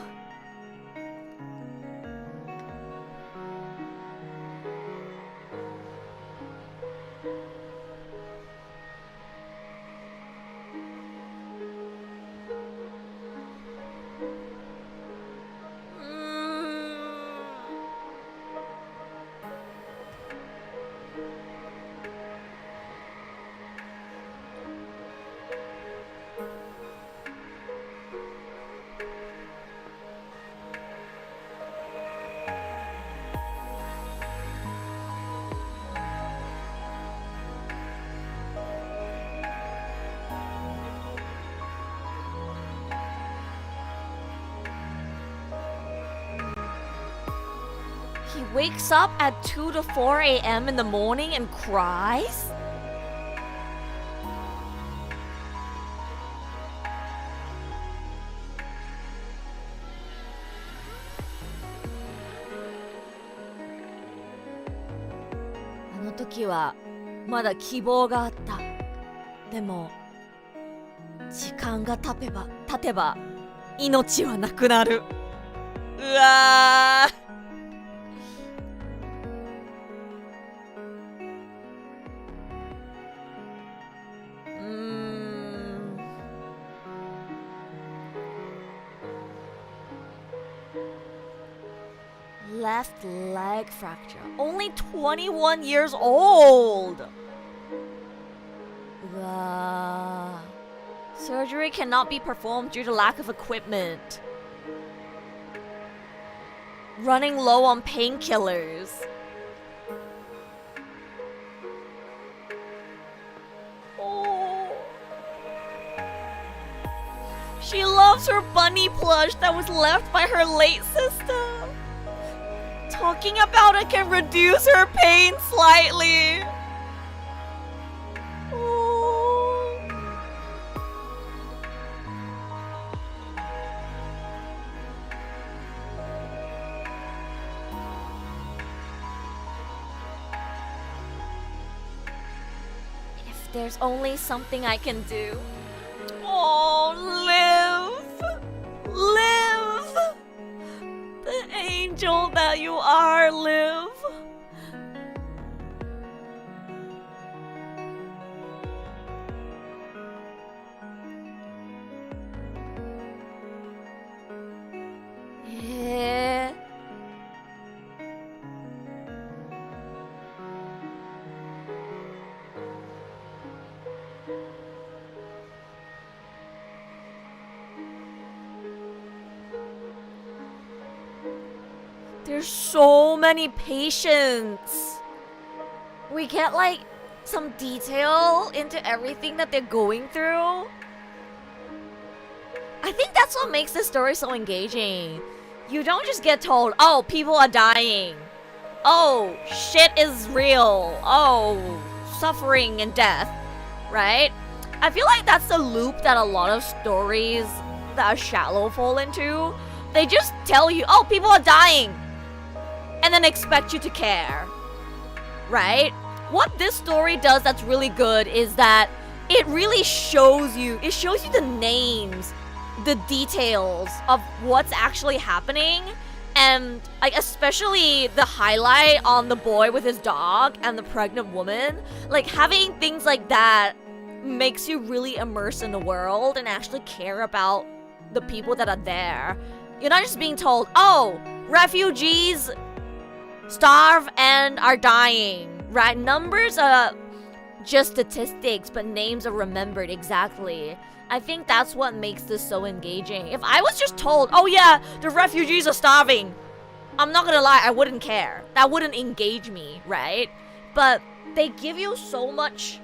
He wakes up at 2 to 4 a.m. in the morning and cries? Aの時はまだ希望があった。でも時間が経てば命はなくなる。うわー。Left leg fracture. Only 21 years old. Surgery cannot be performed due to lack of equipment. Running low on painkillers. Oh. She loves her bunny plush that was left by her late sister. Talking about it can reduce her pain slightly. Oh. If there's only something I can do. Oh, Liv! Liv! The angel that you are, Liv. Yeah. There's so many patients. We get like some detail into everything that they're going through. I think that's what makes this story so engaging. You don't just get told, oh, people are dying. Oh, shit is real. Oh, suffering and death, right? I feel like that's the loop that a lot of stories that are shallow fall into. They just tell you, oh, people are dying, and then expect you to care, right? What this story does that's really good is that it really shows you the names, the details of what's actually happening, and like especially the highlight on the boy with his dog and the pregnant woman. Like having things like that makes you really immerse in the world and actually care about the people that are there. You're not just being told, oh, refugees starve and are dying, right? Numbers are just statistics, but names are remembered exactly. I think that's what makes this so engaging. If I was just told, oh yeah, the refugees are starving, I'm not gonna lie, I wouldn't care. That wouldn't engage me, right? But they give you so much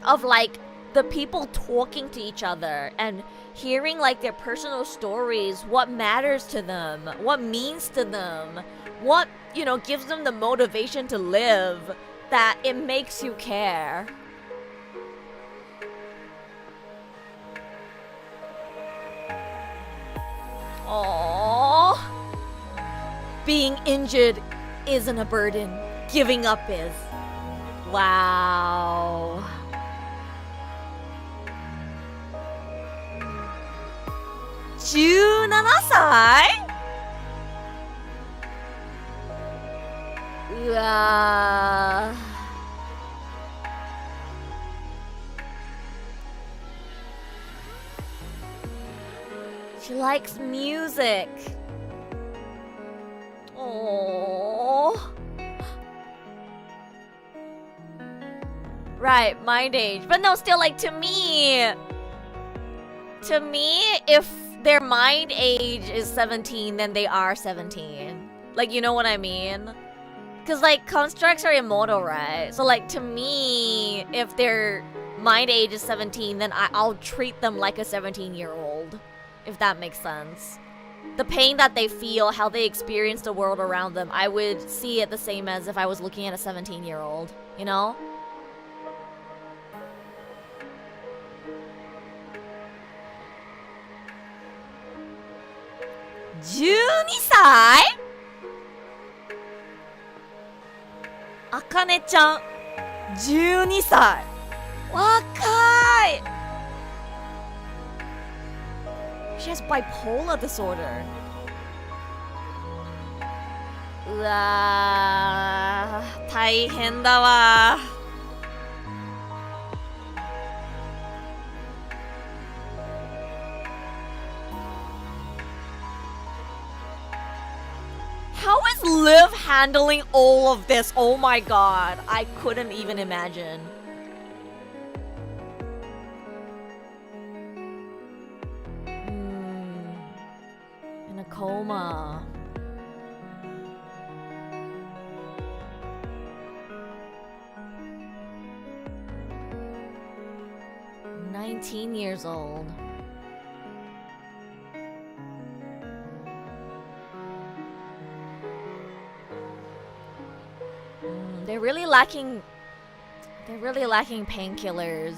of like the people talking to each other and hearing like their personal stories, what matters to them, what means to them, what, you know, gives them the motivation to live, that it makes you care. Aww. Being injured isn't a burden. Giving up is. Wow. $17 歳? うわー。She likes music. Aww. Right, mind age. But no, still, like, to me, if their mind age is 17, then they are 17. Like, you know what I mean? Because, like, constructs are immortal, right? So, like, to me, if their mind age is 17, then I'll treat them like a 17-year-old. If that makes sense. The pain that they feel, how they experience the world around them, I would see it the same as if I was looking at a 17-year-old, you know? $12 Akaneちゃん12歳若い She has bipolar disorder うわー大変だわHow is Liv handling all of this? Oh my god. I couldn't even imagine. In a coma. "19 years old. They're really lacking painkillers.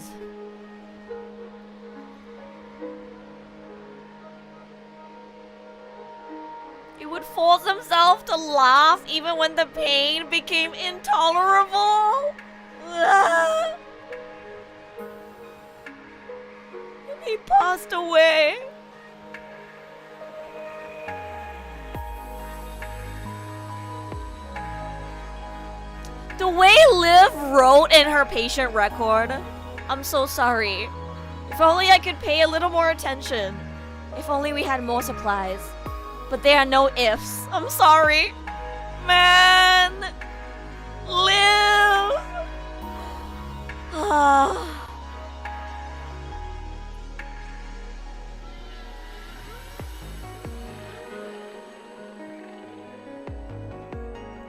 He would force himself to laugh even when the pain became intolerable. And he passed away. The way Liv wrote in her patient record, I'm so sorry. If only I could pay a little more attention. If only we had more supplies. But there are no ifs. I'm sorry. Man. Liv.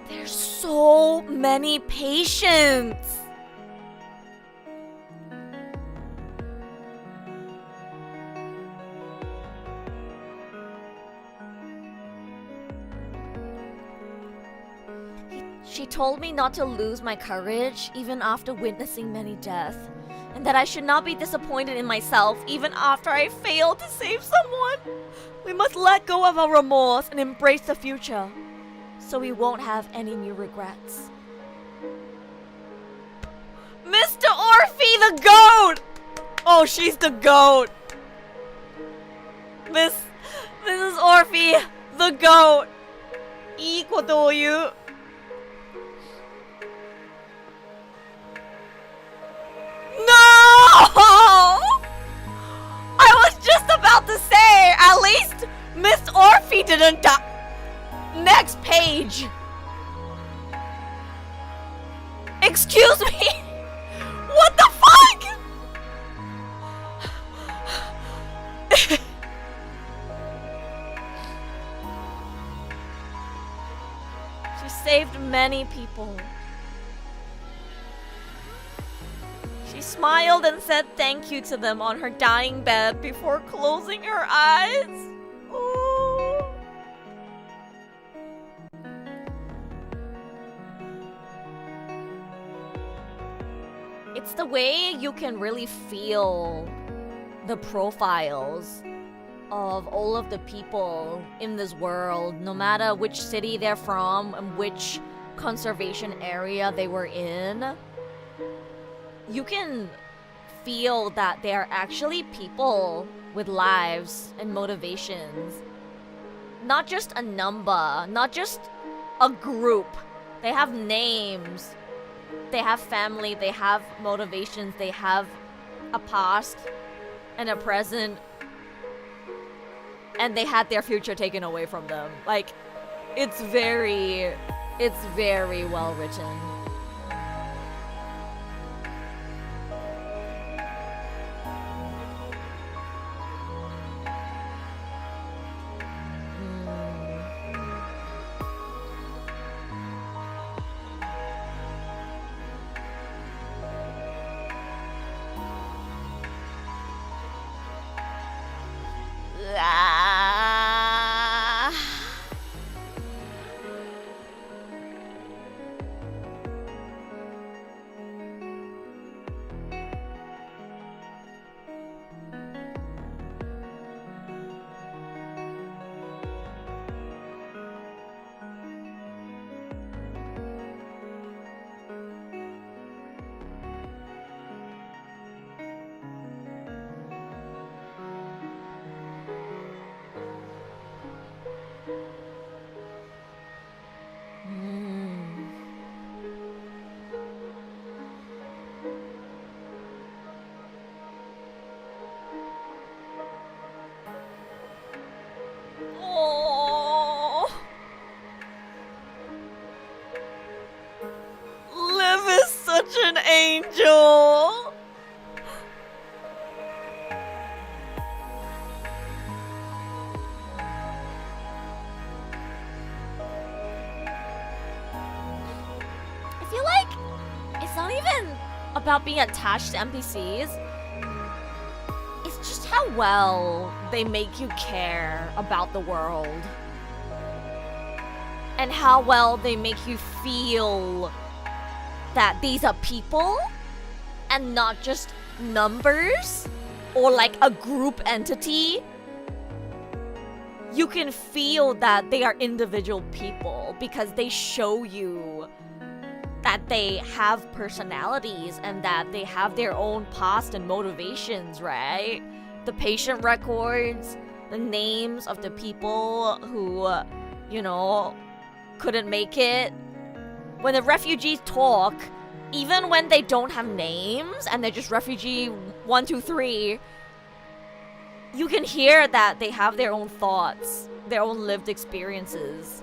There's so many patients. She told me not to lose my courage even after witnessing many deaths, and that I should not be disappointed in myself even after I failed to save someone. We must let go of our remorse and embrace the future, so we won't have any new regrets. Mr. Orphy, the goat! Oh, she's the goat. Mrs. Orphy, the goat. いいことを言う。No! I was just about to say, at least Miss Orphy didn't die. Next page. Excuse me? What the fuck? She saved many people. She She smiled and said thank you to them on her dying bed before closing her eyes. Ooh. It's the way you can really feel the profiles of all of the people in this world, no matter which city they're from and which conservation area they were in. You can feel that they are actually people with lives and motivations. Not just a number, not just a group. They have names, they have family, they have motivations, they have a past and a present, and they had their future taken away from them. Like, it's very well written. Liv is such an angel. I feel like it's not even about being attached to NPCs. It's just how well they make you care about the world. And how well they make you feel that these are people and not just numbers or like a group entity. You can feel that they are individual people because they show you that they have personalities and that they have their own past and motivations, right? The patient records, the names of the people who, couldn't make it. When the refugees talk, even when they don't have names and they're just refugee 1, 2, 3, you can hear that they have their own thoughts, their own lived experiences.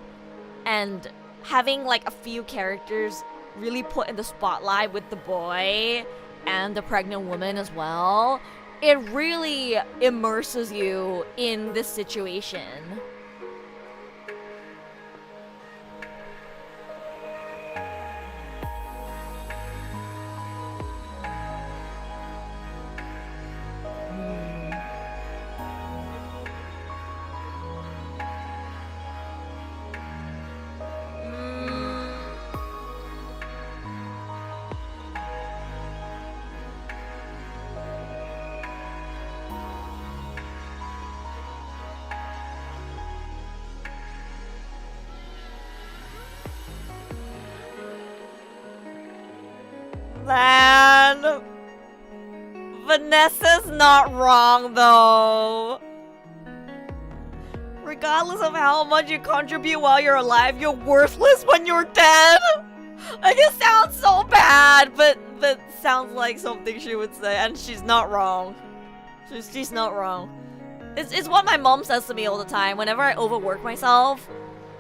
And having like a few characters really put in the spotlight with the boy and the pregnant woman as well, it really immerses you in this situation. Man, Vanessa's not wrong though. Regardless of how much you contribute while you're alive, you're worthless when you're dead. Like, it sounds so bad, but sounds like something she would say, and she's not wrong. She's not wrong. It's what my mom says to me all the time whenever I overwork myself,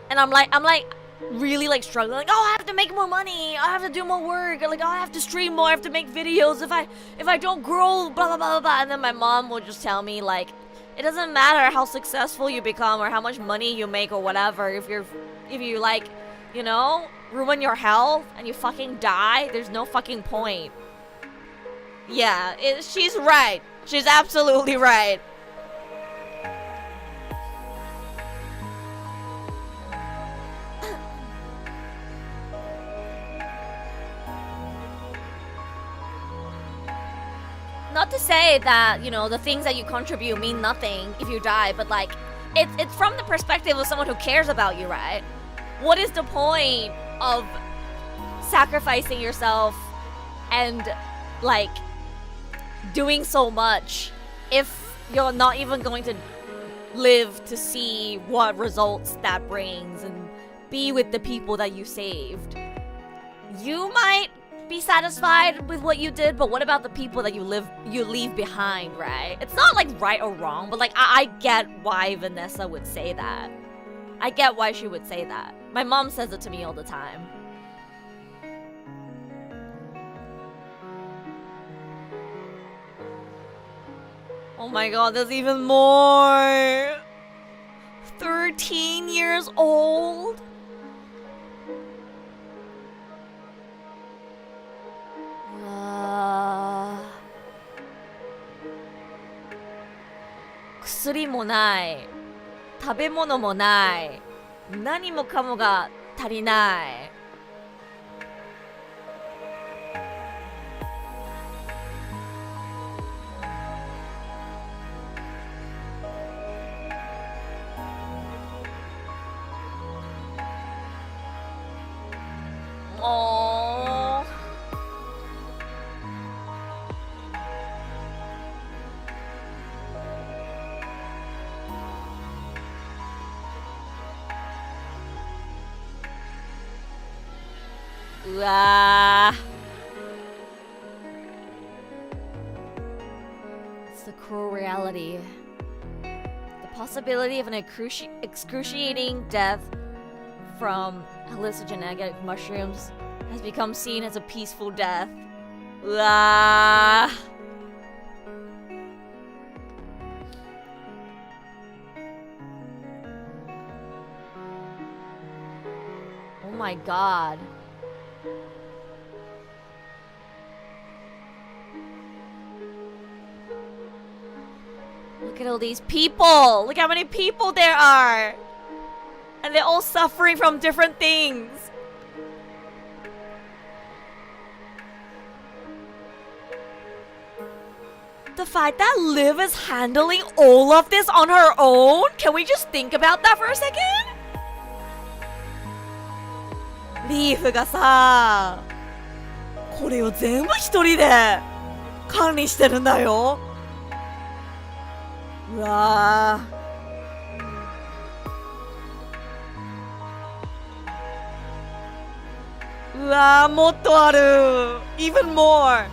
and I'm like really like struggling, like, oh, I have to make more money, I have to do more work, like, oh, I have to stream more, I have to make videos, if I don't grow, blah blah blah blah. And then my mom will just tell me, like, it doesn't matter how successful you become or how much money you make or whatever, if you like, ruin your health and you fucking die, there's no fucking point. Yeah, she's right. She's absolutely right. Not to say that, you know, the things that you contribute mean nothing if you die, but like, it's from the perspective of someone who cares about you, right? What is the point of sacrificing yourself and like doing so much if you're not even going to live to see what results that brings and be with the people that you saved? You might be satisfied with what you did, but what about the people that you leave behind, right? It's not like right or wrong, but like I get why Vanessa would say that. I get why she would say that. My mom says it to me all the time. Oh my god, there's even more. 13 years old? Ah. 薬もない。食べ物もない。何もかもが足りない。Oh. It's the cruel reality. The possibility of an excruciating death from hallucinogenic mushrooms has become seen as a peaceful death. Oh my god. Look at all these people! Look how many people there are! And they're all suffering from different things. The fact that Liv is handling all of this on her own? Can we just think about that for a second? リーフがさ、これを全部一人で管理してるんだよ。うわー。うわー、もっとある。Even more.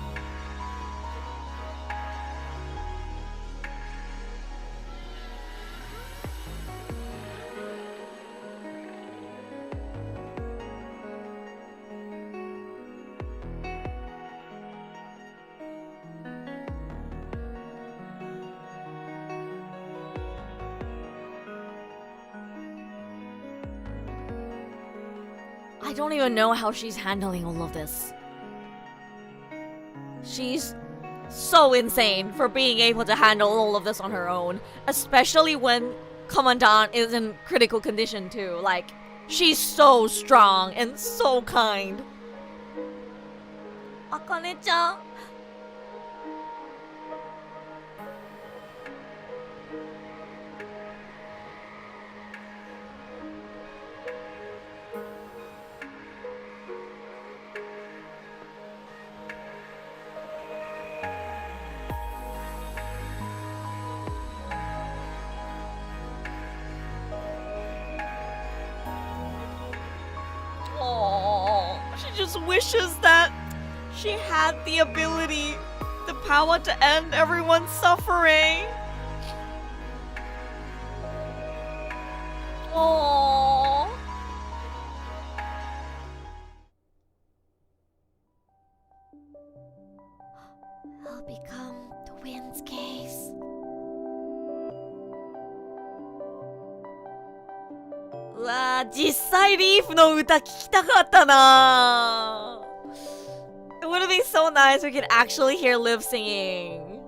I don't even know how she's handling all of this. She's so insane for being able to handle all of this on her own, especially when Commandant is in critical condition too. Like, she's so strong and so kind. Akane-chan. She just wishes that she had the ability, the power to end everyone's suffering. Aww. I'll become the wind's case. Wow, 実際リーフの歌聞きたかったな。It would be so nice if we could actually hear Liv singing.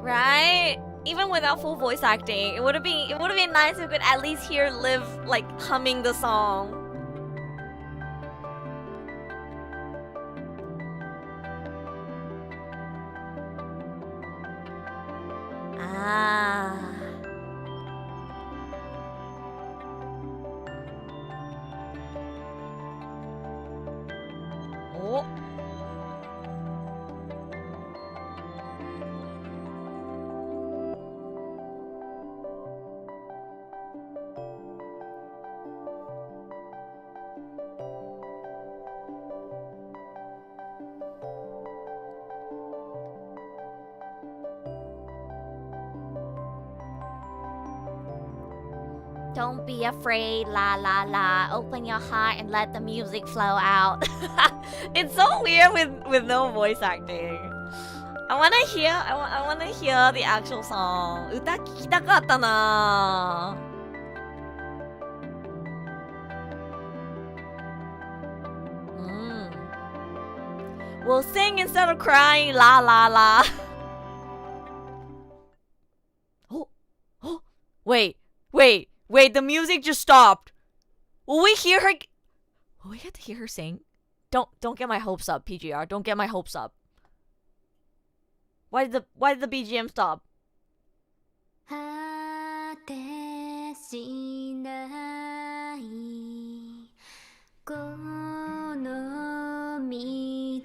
Right? Even without full voice acting, it would have been nice if we could at least hear Liv like humming the song. Ah. Oh. Don't be afraid, la la la. Open your heart and let the music flow out. It's so weird with no voice acting. I wanna hear the actual song. 歌聞きたかったな。We'll sing instead of crying, la la la. Oh, wait, the music just stopped. Will we hear her? Will we get to hear her sing? Don't get my hopes up, PGR. Don't get my hopes up. Why did the BGM stop? 果てしないこの湖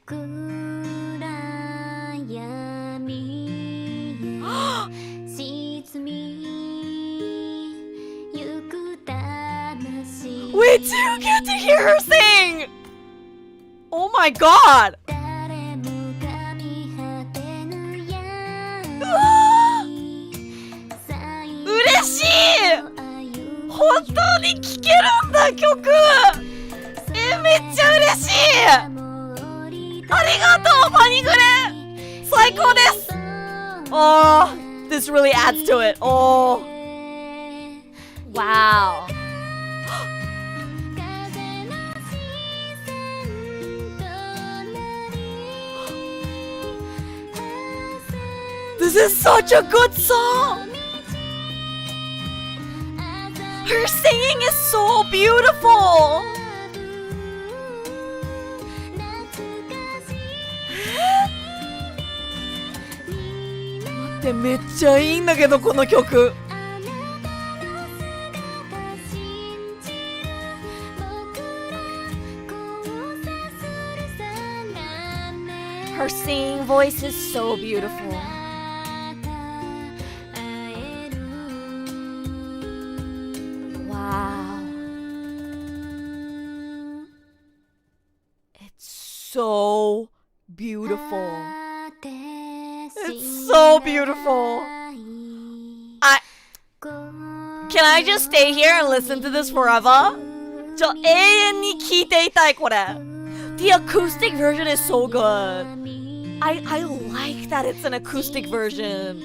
暗闇へ沈みゆく魂 We do get to hear her sing! Oh my god! 嬉しい本当に聴けるんだ曲めっちゃ嬉しいありがとうファニグレ最高です Oh, this really adds to it Oh Wow This is such a good song! Her singing is so beautiful! 待って、めっちゃいいんだけど、この曲。Her singing voice is so beautiful. So beautiful. It's so beautiful. Can I just stay here and listen to this forever? 永遠に聴いていたいこれ The acoustic version is so good. I like that it's an acoustic version.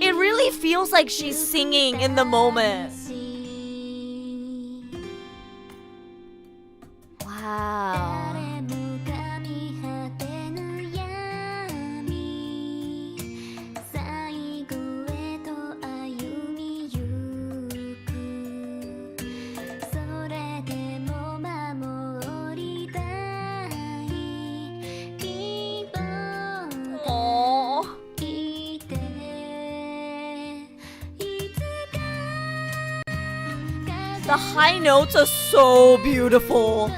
It really feels like she's singing in the moment. Wow. The high notes are so beautiful.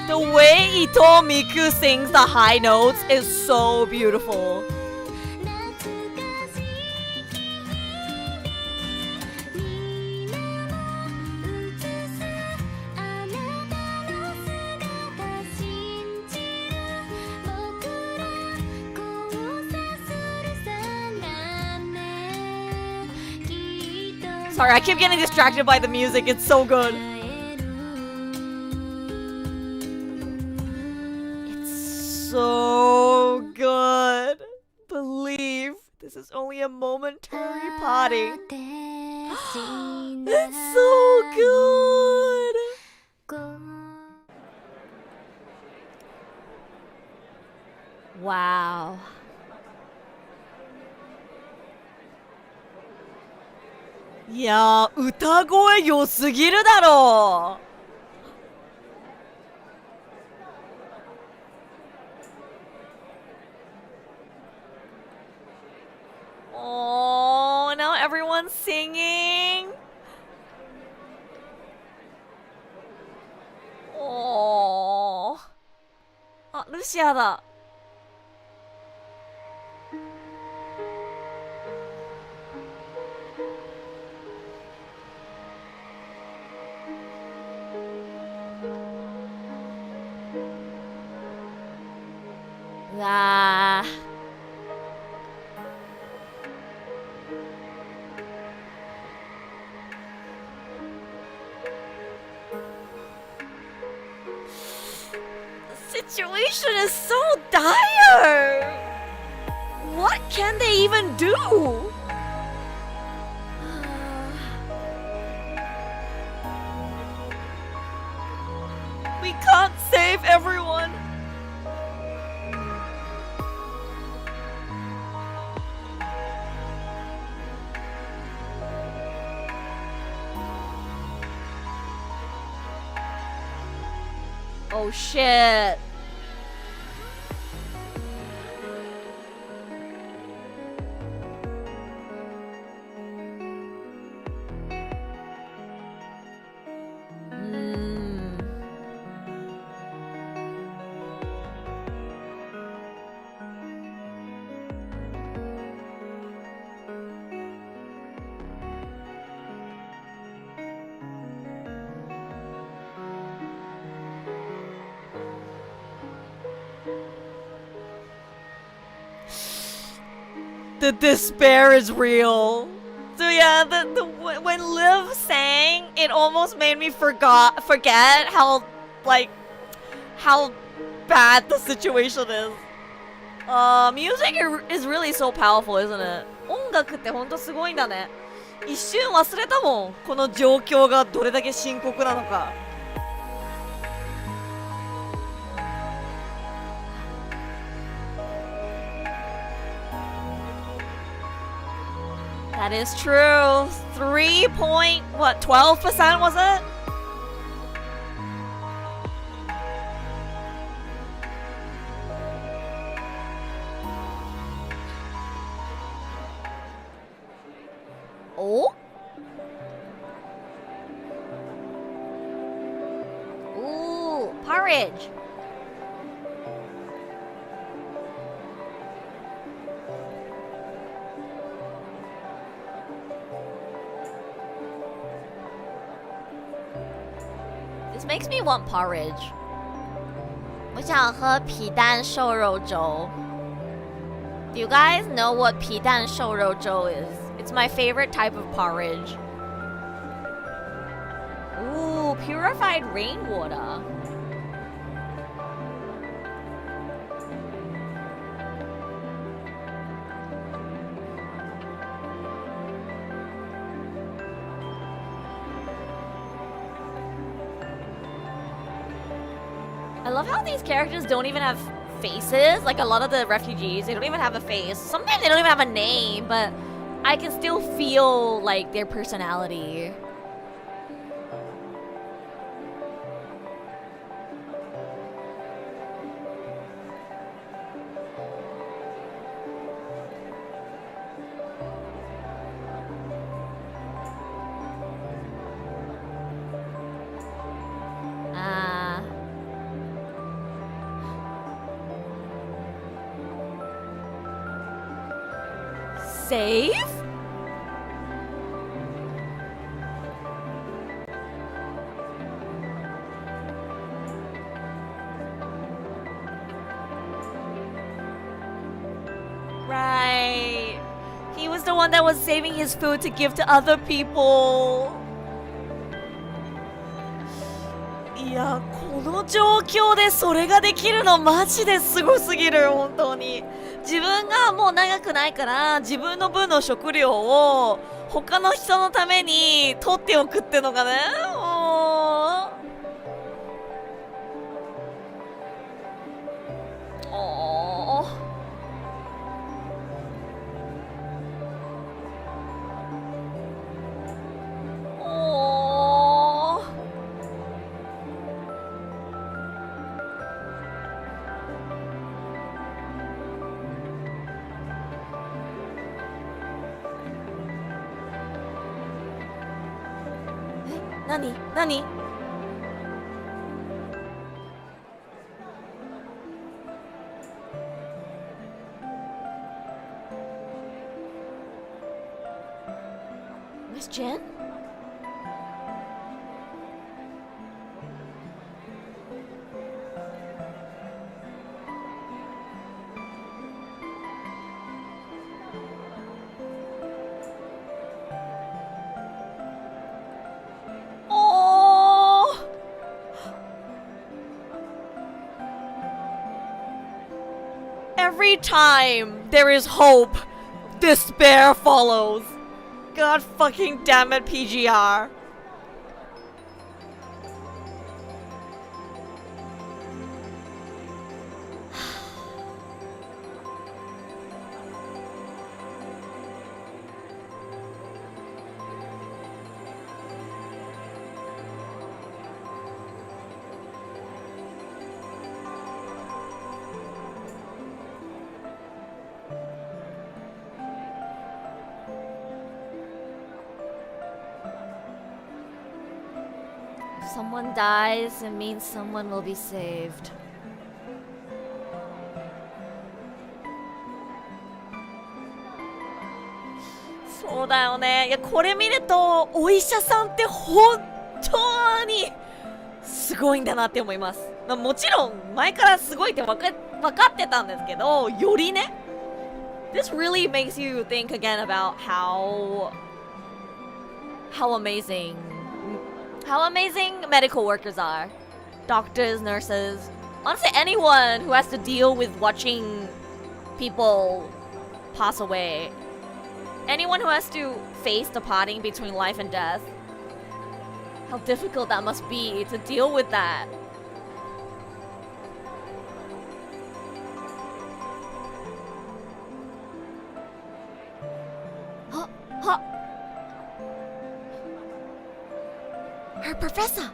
The way Ito Miku sings the high notes is so beautiful. Sorry, I keep getting distracted by the music. It's so good. It's so good. Believe this is only a momentary parting. It's so good. Wow. Yeah, 歌声良すぎるだろう。Oh, now everyone's singing. Oh. あ、ルシアだ。うわー。The situation is so dire. What can they even do? We can't save everyone. Oh shit. The despair is real. So yeah, when Liv sang, it almost made me forget how bad the situation is. Music is really so powerful, isn't it? 音楽ってほんとすごいんだね。一瞬忘れたもん。この状況がどれだけ深刻なのか。That is true. 12% was it? Oh? Ooh, porridge. This makes me want porridge. 我想喝皮蛋瘦肉粥. Do you guys know what 皮蛋瘦肉粥 is? It's my favorite type of porridge. Ooh, purified rainwater. I love how these characters don't even have faces. Like a lot of the refugees, they don't even have a face. Sometimes they don't even have a name, but I can still feel like their personality. Save? Right. He was the one that was saving his food to give to other people. いや、この状況でそれができるのマジですごすぎる、本当に。自分がもう長くないから自分の分の食料を他の人のために取っておくってのがね、もう。何 Miss Jen? Every time there is hope, despair follows. God fucking damn it, PGR. If someone dies, it means someone will be saved. そうだよね。いや、これ見るとお医者さんって本当にすごいんだなって思います。もちろん前からすごいって分かってたんですけど、よりね。This really makes you think again about how amazing medical workers are. Doctors, nurses, honestly anyone who has to deal with watching people pass away. Anyone who has to face the parting between life and death. How difficult that must be to deal with that. Her professor.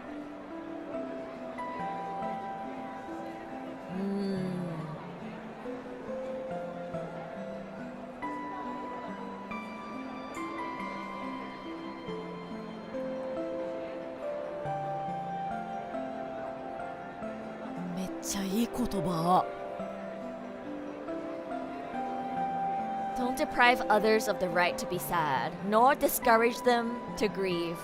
Don't deprive others of the right to be sad, nor discourage them to grieve.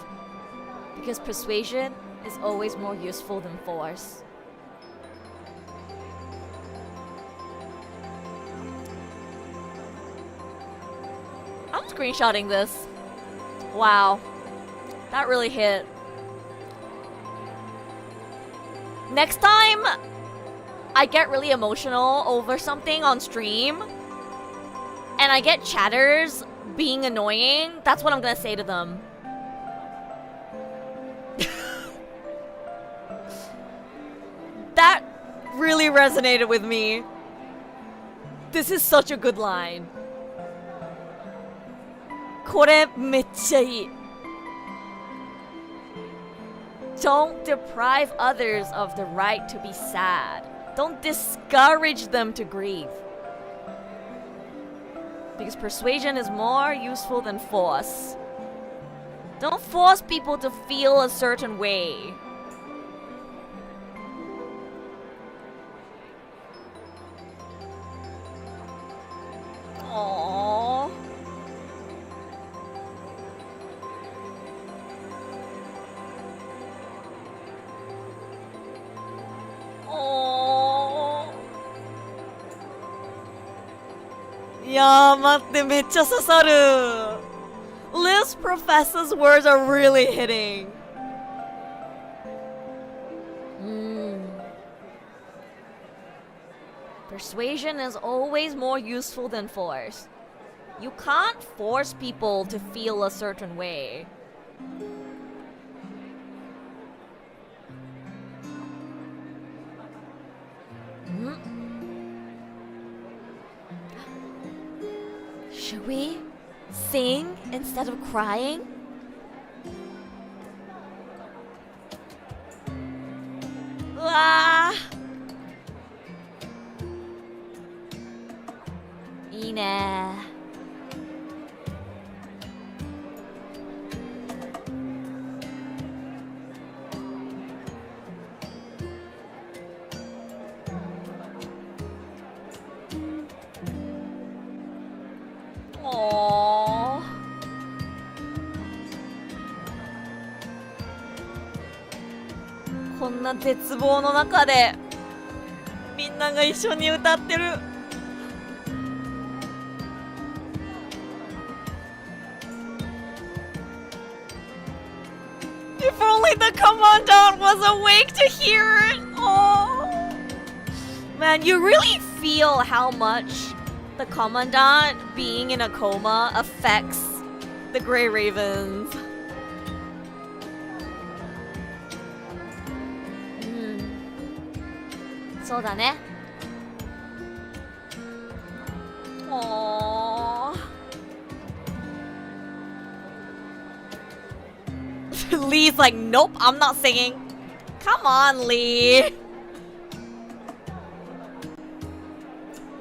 Because persuasion is always more useful than force. I'm screenshotting this. Wow. That really hit. Next time I get really emotional over something on stream and I get chatters being annoying, that's what I'm gonna say to them. That really resonated with me. This is such a good line. これめっちゃいい。Don't deprive others of the right to be sad. Don't discourage them to grieve. Because persuasion is more useful than force. Don't force people to feel a certain way. Aww. Aww. いや待って、めっちゃ刺さる。Liv's professor's words are really hitting. Persuasion is always more useful than force. You can't force people to feel a certain way. Should we sing instead of crying? Ah! いいね。こんな絶望の中でみんなが一緒に歌ってる。If only the commandant was awake to hear it. Oh, man, you really feel how much the commandant being in a coma affects the Grey Ravens. Mm. そうだね。Lee's like, nope, I'm not singing. Come on, Lee.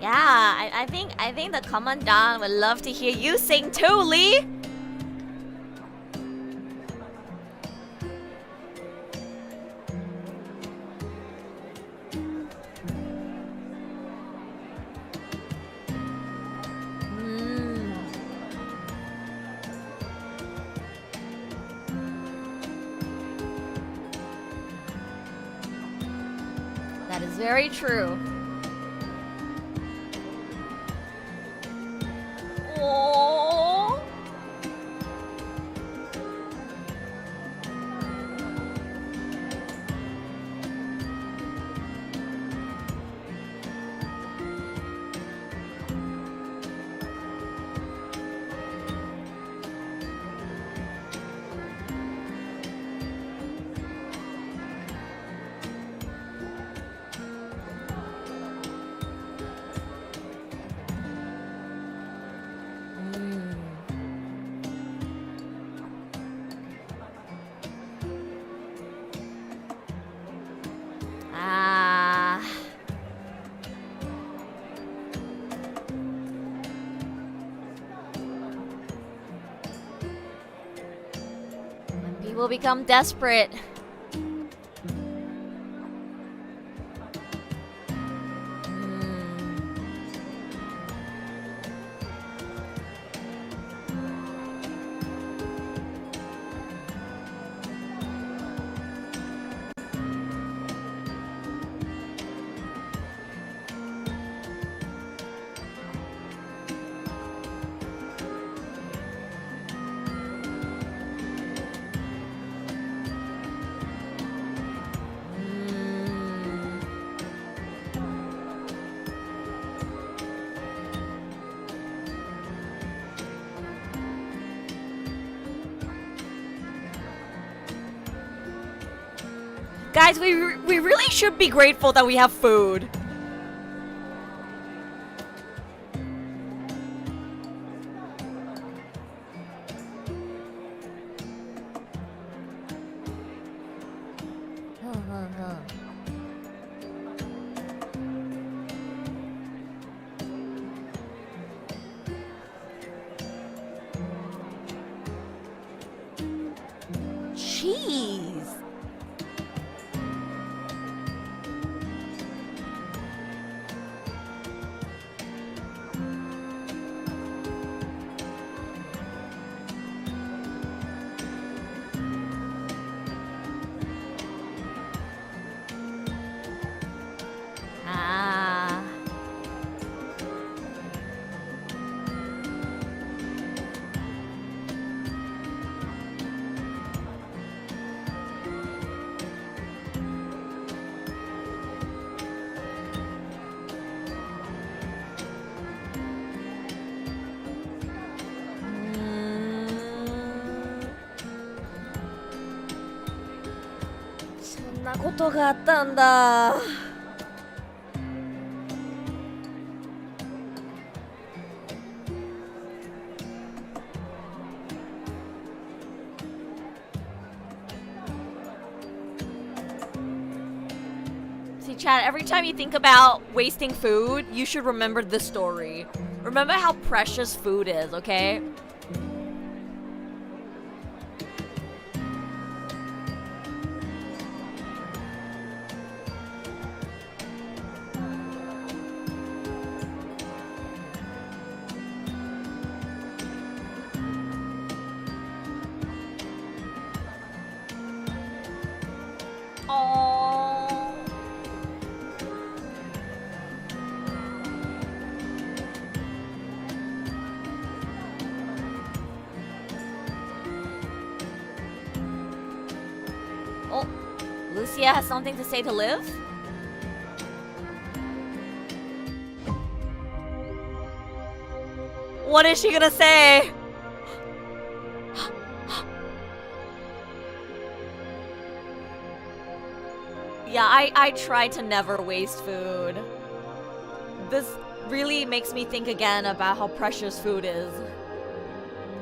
Yeah, I think the commandant would love to hear you sing too, Lee. That is very true. Oh. When people become desperate. Guys, we really should be grateful that we have food. Cheese. ことがあったんだ。See, Chad, every time you think about wasting food, you should remember this story. Remember how precious food is, okay? Oh, Lucia has something to say to Liv? What is she gonna say? Yeah, I try to never waste food. This really makes me think again about how precious food is.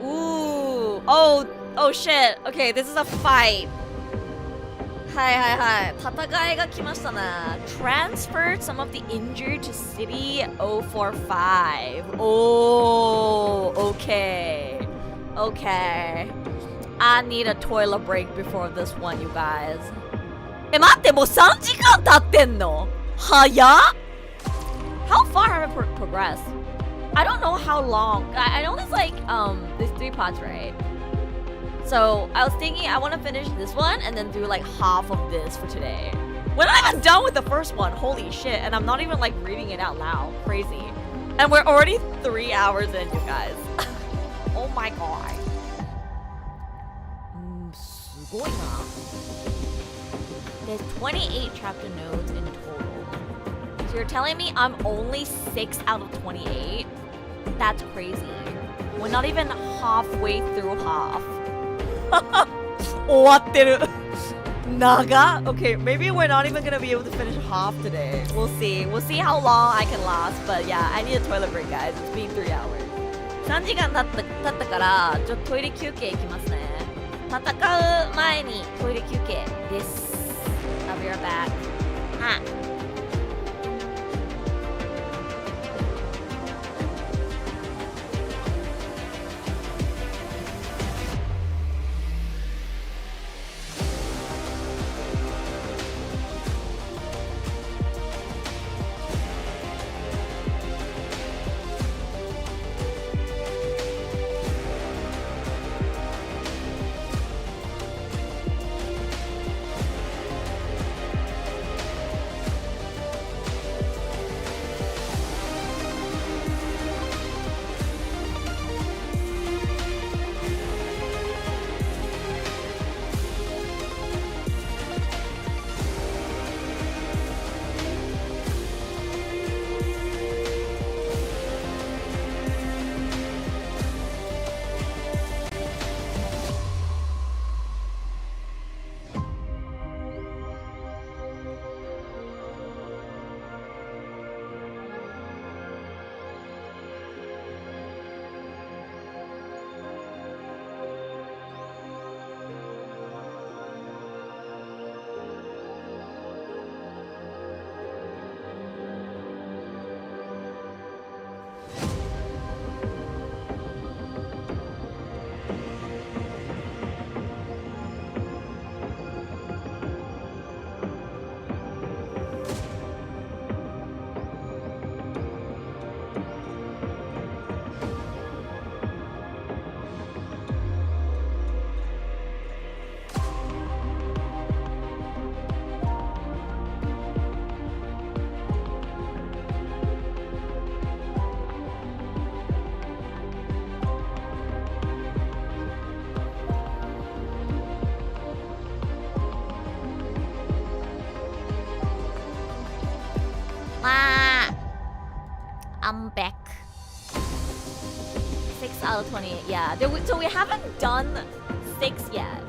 Ooh. Oh shit. Okay, this is a fight. Hi. 戦いが来ましたね. Transferred some of the injured to City 045. Oh, okay. I need a toilet break before this one, you guys. 待って、もう3時間経ってんの? 早っ? How far have I progressed? I don't know how long. I know there's like there's 3 parts, right? So I was thinking I want to finish this one and then do like half of this for today. When I'm done with the first one, holy shit! And I'm not even like reading it out loud, crazy. And we're already 3 hours in, you guys. Oh my god. すごいな. There's 28 chapter notes in total. So you're telling me I'm only 6 out of 28? That's crazy. We're not even halfway through half. 終わってる. Naga? Okay, maybe we're not even gonna be able to finish half today. We'll see. We'll see how long I can last. But yeah, I need a toilet break, guys. It's been 3 hours. 3時間経ったから、ちょっとトイレ休憩行きますね。戦う前にトイレ休憩です。I'll be right back. はい。I'm back. 6 out of 28. Yeah. So we haven't done 6 yet.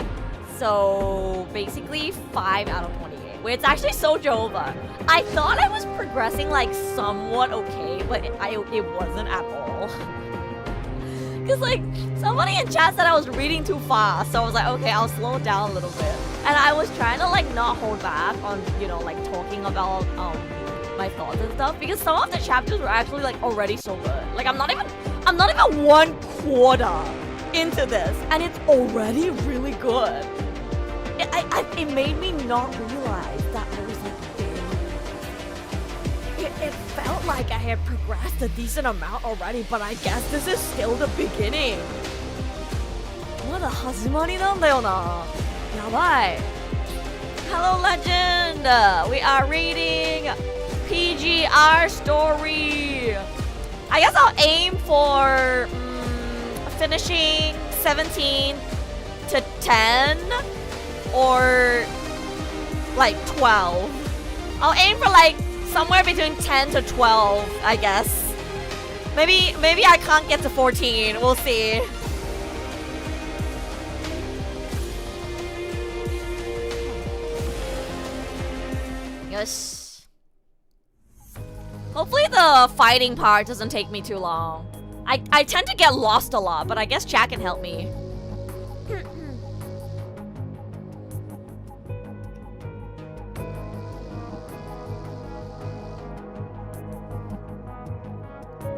So basically 5 out of 28. where it's actually Sojo over. I thought I was progressing like somewhat okay, but it wasn't at all. Cause like somebody in chat said I was reading too fast, so I was like, okay, I'll slow down a little bit. And I was trying to like not hold back on, you know, like talking about my thoughts and stuff, because some of the chapters were actually like already so good. Like I'm not even 1/4 into this, and it's already really good. It made me not realize that I was like, it felt like I had progressed a decent amount already, but I guess this is still the beginning. まだ始まりなんだよな。やばい。Hello Legend! We are reading PGR story. I guess I'll aim for finishing 17 to 10 or like 12. I'll aim for like somewhere between 10 to 12, I guess. Maybe I can't get to 14. We'll see. Yes. Hopefully the fighting part doesn't take me too long. I tend to get lost a lot, but I guess chat can help me.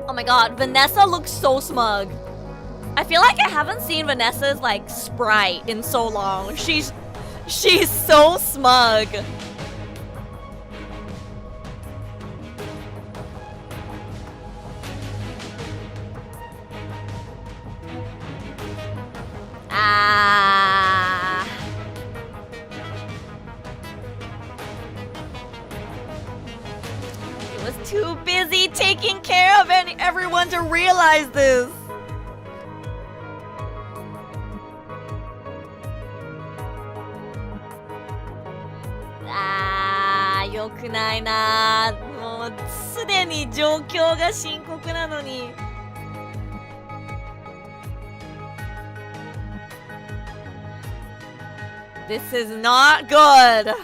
Oh my god, Vanessa looks so smug. I feel like I haven't seen Vanessa's like sprite in so long. She's so smug. He was too busy taking care of everyone to realize this. Ah, 良くないな。もうすでに状況が深刻なのに。This is not good.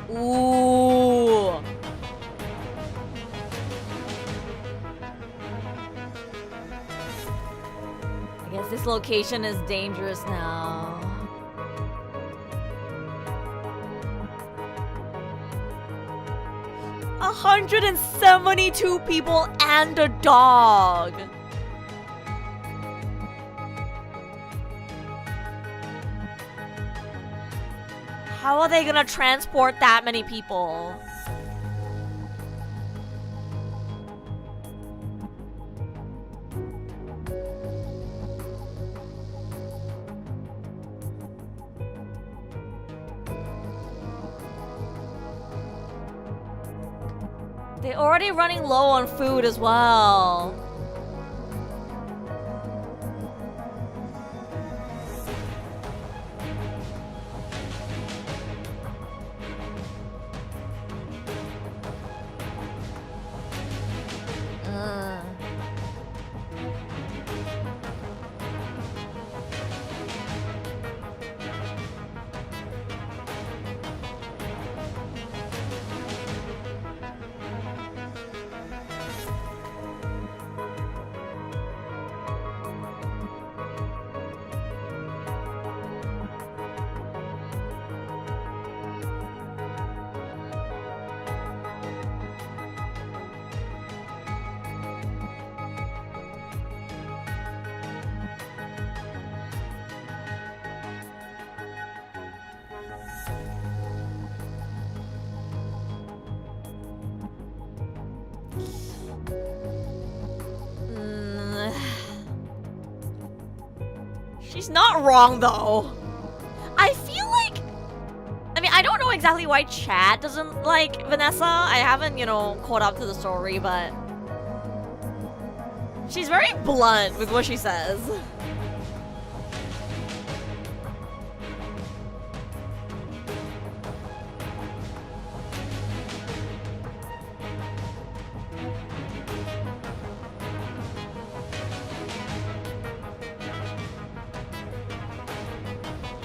Ooh. I guess this location is dangerous now. A 172 people and a dog. How are they gonna transport that many people? They're already running low on food as well. She's not wrong though. I feel like, I mean, I don't know exactly why Chad doesn't like Vanessa. I haven't, caught up to the story, but she's very blunt with what she says.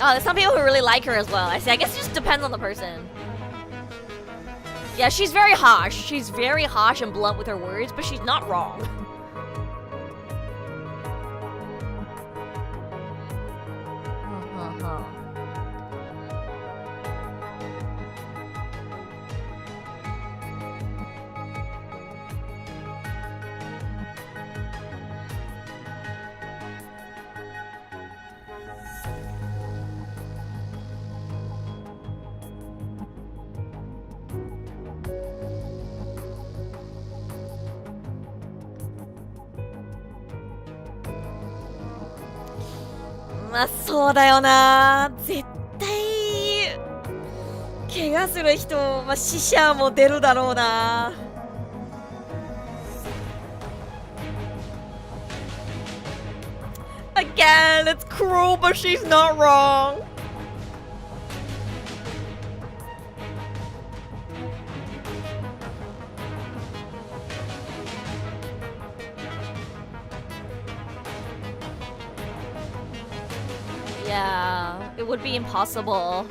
Oh, there's some people who really like her as well. I guess it just depends on the person. Yeah, she's very harsh. She's very harsh and blunt with her words, but she's not wrong.まあそうだよな。絶対怪我する人、死者も出るだろうな。Again, it's cruel, but she's not wrong. Yeah, it would be impossible.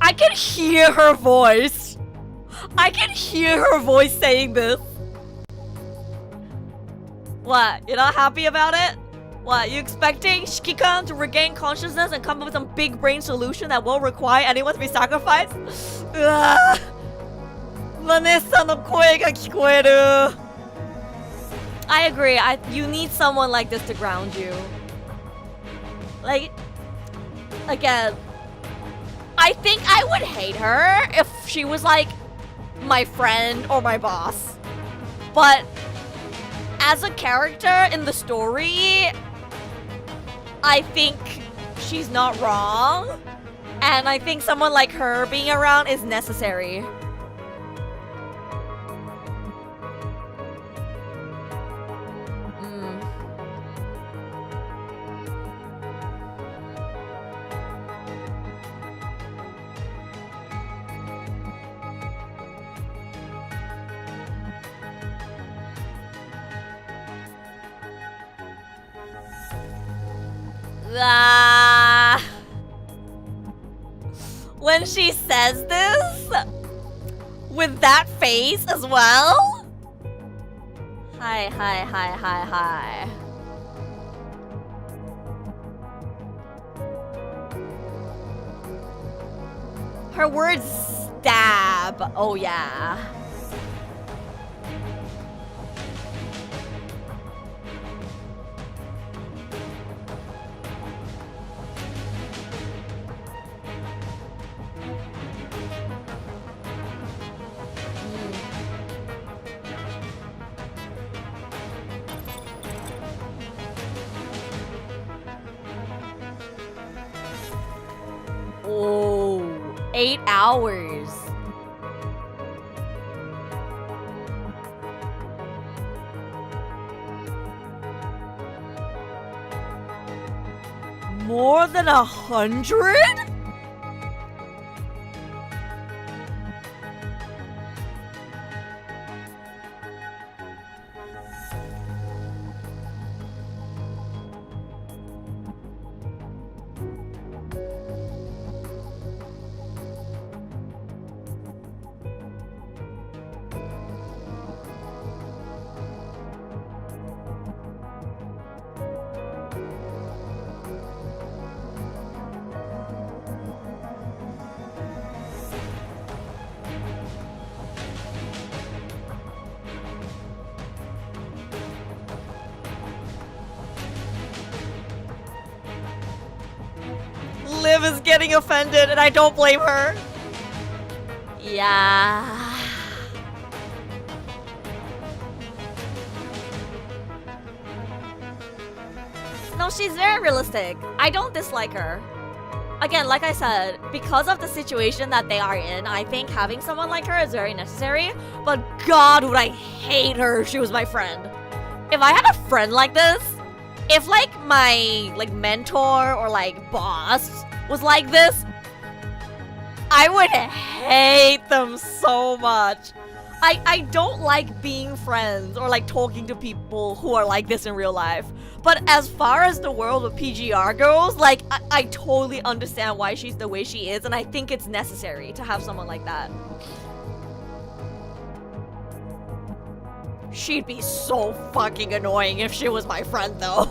I can hear her voice. I can hear her voice saying this. What? You're not happy about it? What? You expecting Shikikan to regain consciousness and come up with some big brain solution that won't require anyone to be sacrificed? Vanessa no koe ga kikoeru. I agree. You need someone like this to ground you. Like, again, I think I would hate her if she was like my friend or my boss. But as a character in the story, I think she's not wrong. And I think someone like her being around is necessary. When she says this with that face as well. Hi. Her words stab. Oh yeah. Oh, 8 hours. More than 100? Lucem is getting offended, and I don't blame her. Yeah. No, she's very realistic. I don't dislike her. Again, like I said, because of the situation that they are in, I think having someone like her is very necessary. But God, would I hate her if she was my friend. If I had a friend like this, if like my mentor or like boss was like this, I would hate them so much. I don't like being friends or like talking to people who are like this in real life. But as far as the world of PGR goes, like, I totally understand why she's the way she is, and I think it's necessary to have someone like that. She'd be so fucking annoying if she was my friend, though.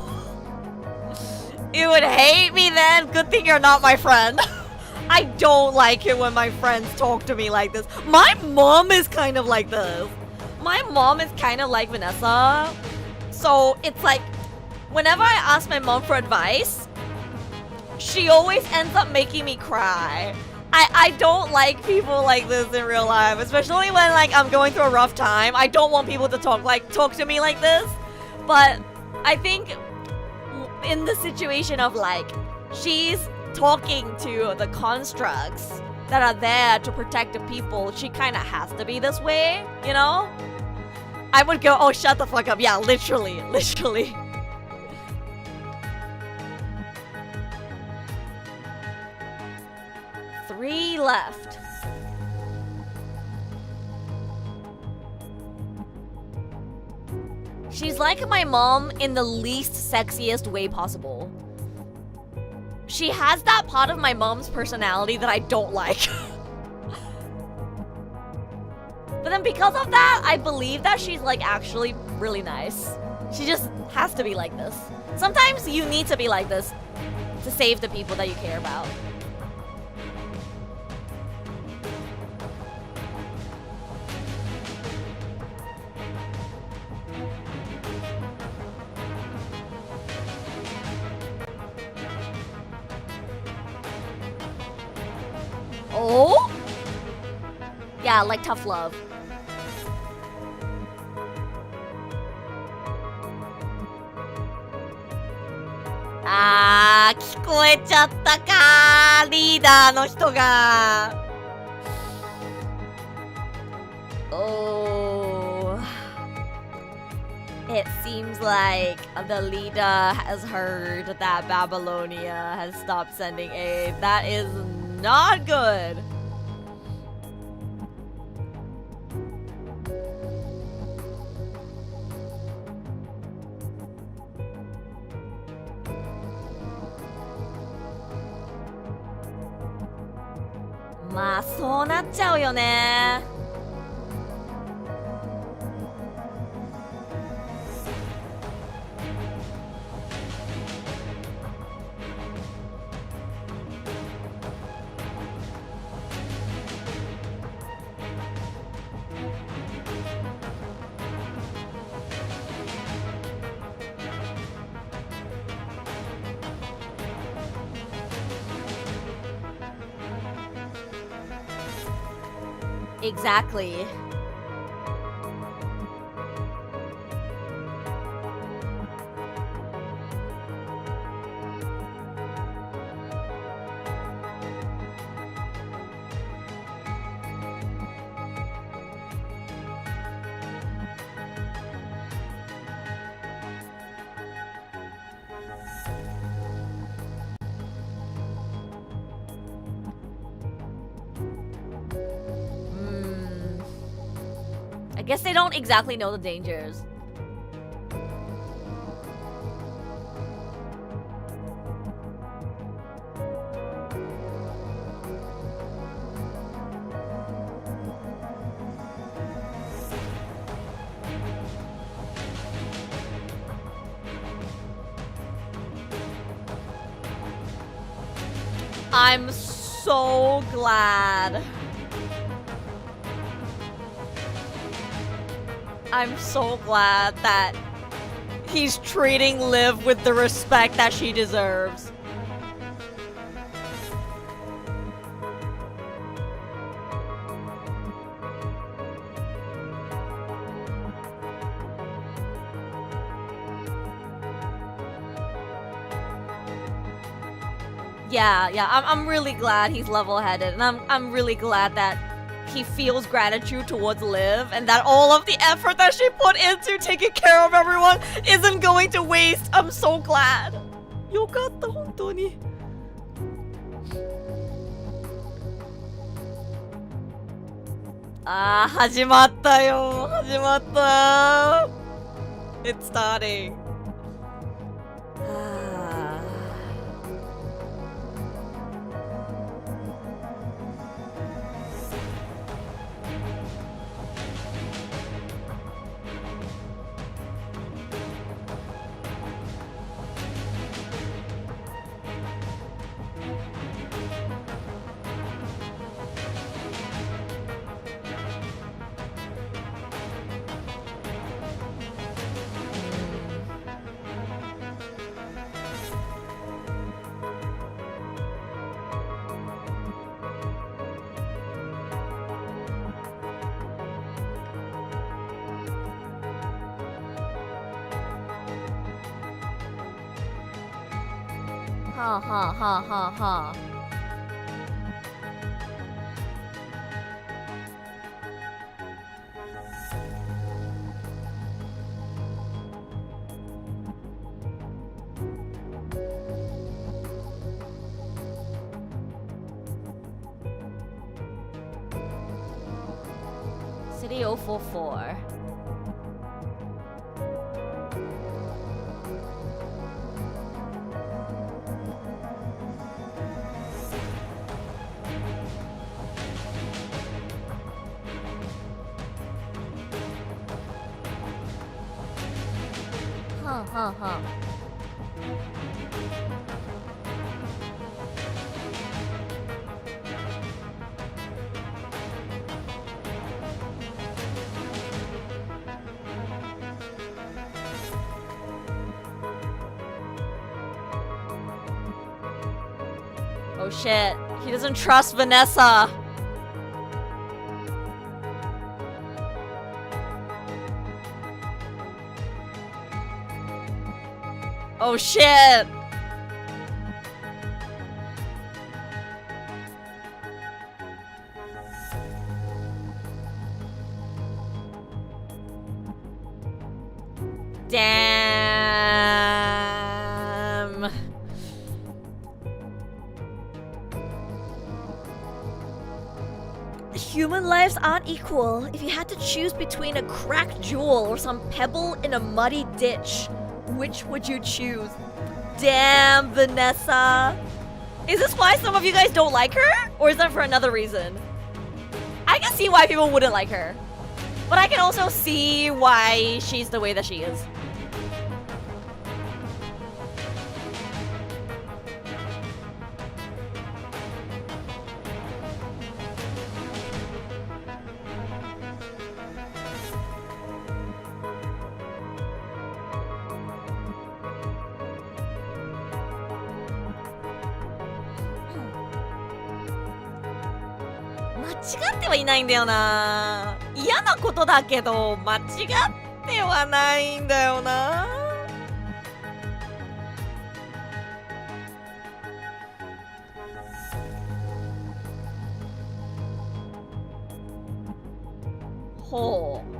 You would hate me then? Good thing you're not my friend. I don't like it when my friends talk to me like this. My mom is kind of like this. My mom is kind of like Vanessa. So it's like, whenever I ask my mom for advice, she always ends up making me cry. I don't like people like this in real life, especially when like I'm going through a rough time. I don't want people to talk to me like this. But I think in the situation of like, she's talking to the constructs that are there to protect the people, she kind of has to be this way, you know? I would go, oh, shut the fuck up. Yeah, literally. 3 left. She's like my mom in the least sexiest way possible. She has that part of my mom's personality that I don't like. But then because of that, I believe that she's like actually really nice. She just has to be like this. Sometimes you need to be like this to save the people that you care about. Oh? Yeah, like tough love. Ah, 聞こえちゃったか、リーダーの人が。Oh. It seems like the leader has heard that Babylonia has stopped sending aid. That is not good. Ma, そうなっちゃうよね。Exactly. I guess they don't exactly know the dangers. I'm so glad. I'm so glad that he's treating Liv with the respect that she deserves. Yeah, I'm really glad he's level-headed, and I'm really glad that he feels gratitude towards Liv, and that all of the effort that she put into taking care of everyone isn't going to waste. I'm so glad. よかった本当に。始まったよ。始まった。It's starting. Ha. City 044. Huh. Oh shit, he doesn't trust Vanessa. Oh shit! Damn. Human lives aren't equal. If you had to choose between a cracked jewel or some pebble in a muddy ditch, which would you choose? Damn, Vanessa. Is this why some of you guys don't like her? Or is that for another reason? I can see why people wouldn't like her. But I can also see why she's the way that she is.間違ってはいないんだよな。嫌なことだけど間違ってはないんだよな。ほう。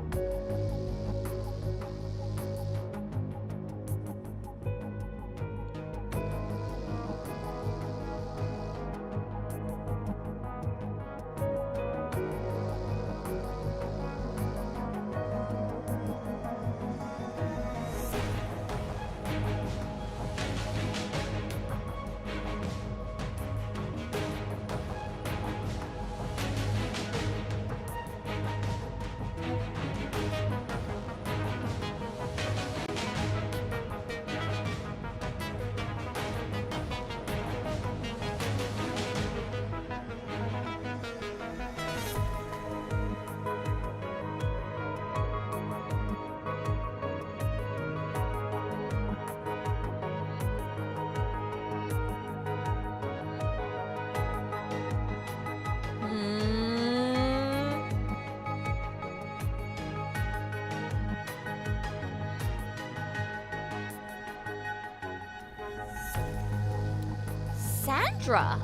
Cassandra.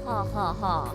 はあはあはあ。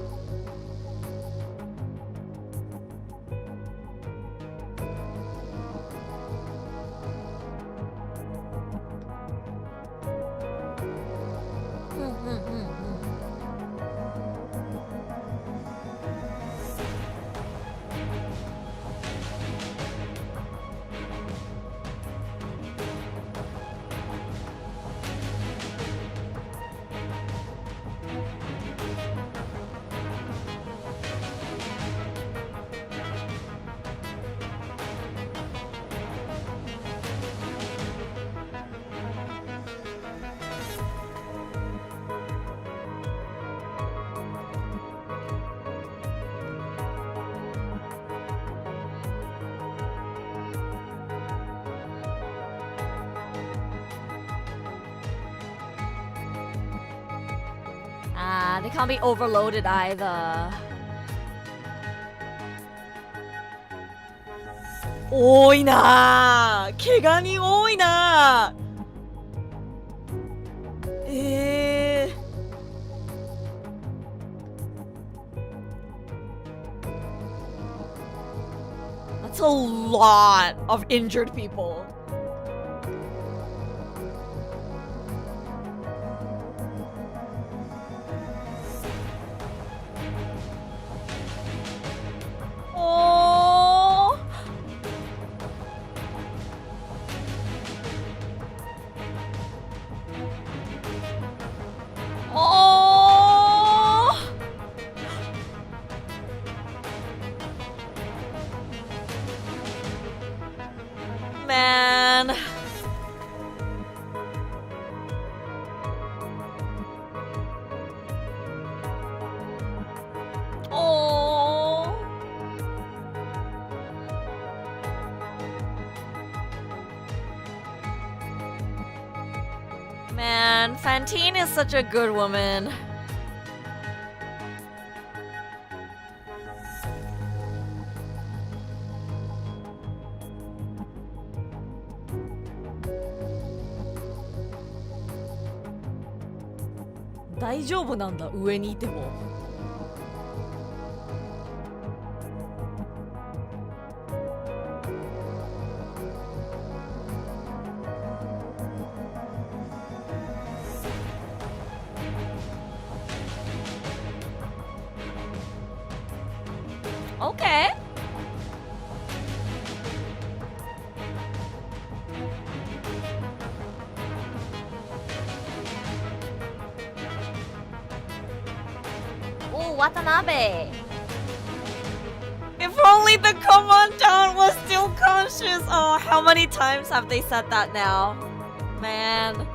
They can't be overloaded either. 多いなぁ。怪我人多いなぁ。That's a lot of injured people. Man. Oh. Man, Fantine is such a good woman.大丈夫なんだ、上にいても。Okay. Oh, Watanabe. If only the commandant was still conscious. Oh, how many times have they said that now? Man.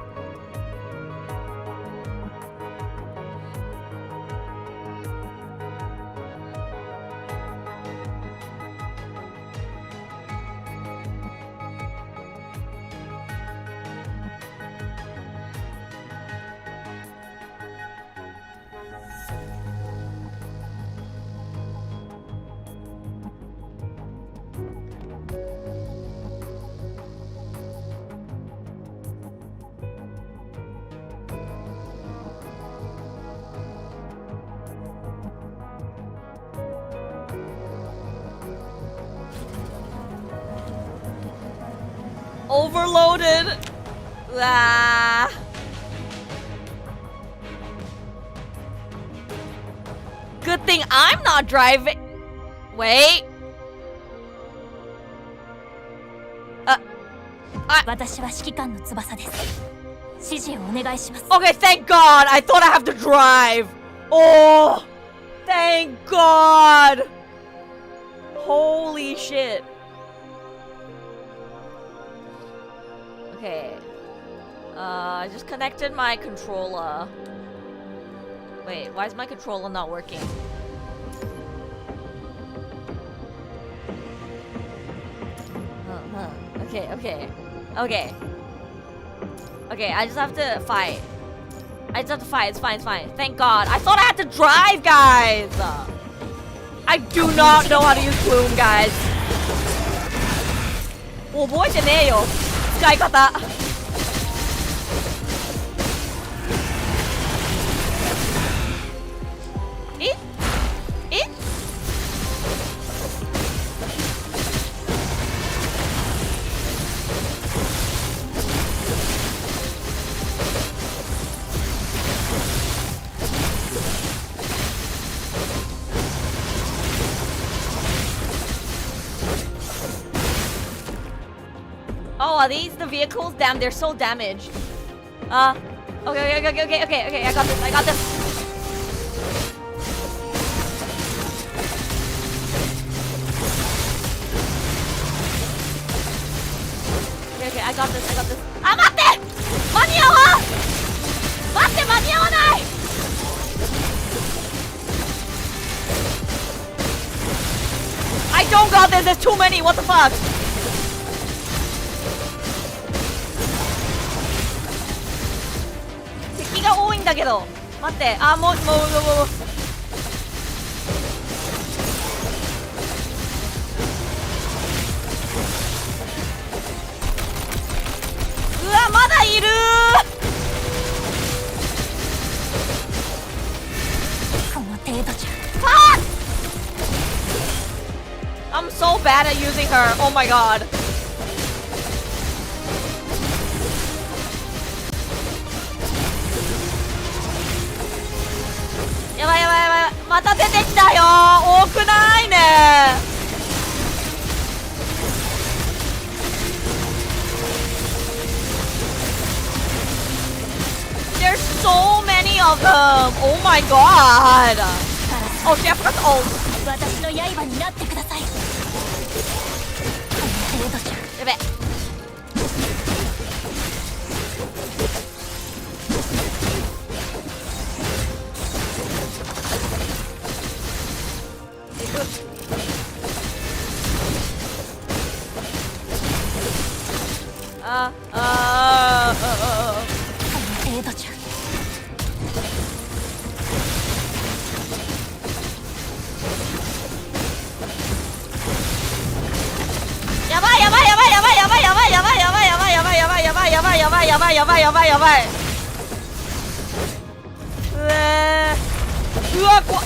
Overloaded. Ah. Good thing I'm not driving. Wait. 私は指揮官の翼です。指示をお願いします。 Okay, thank God. I thought I have to drive. Oh, thank God. Holy shit. Okay. I just connected my controller. Wait, why is my controller not working? Okay, okay. Okay. Okay, I just have to fight. I just have to fight. It's fine, it's fine. Thank God. I thought I had to drive, guys! I do not know how to use Bloom, guys. 覚えてねえよ。使い方。Oh, are these the vehicles? Damn, they're so damaged. Okay, I got this. Okay, I got this. あ、待って！間に合わん！待って、間に合わない！I don't got this, there's too many, what the fuck? 敵が多いんだけど。待って、あ、もう。うわ、まだいるこの程度じゃ。Fuck! I'm so bad at using her. Oh my god. やばい。また出てきたよ。多くないね。There's so many of them. Oh my god. Oh, she forgot to ult. 私の刃になってください。この程度じゃ。やべ。この程度じゃ。やばい。うわ、怖っ。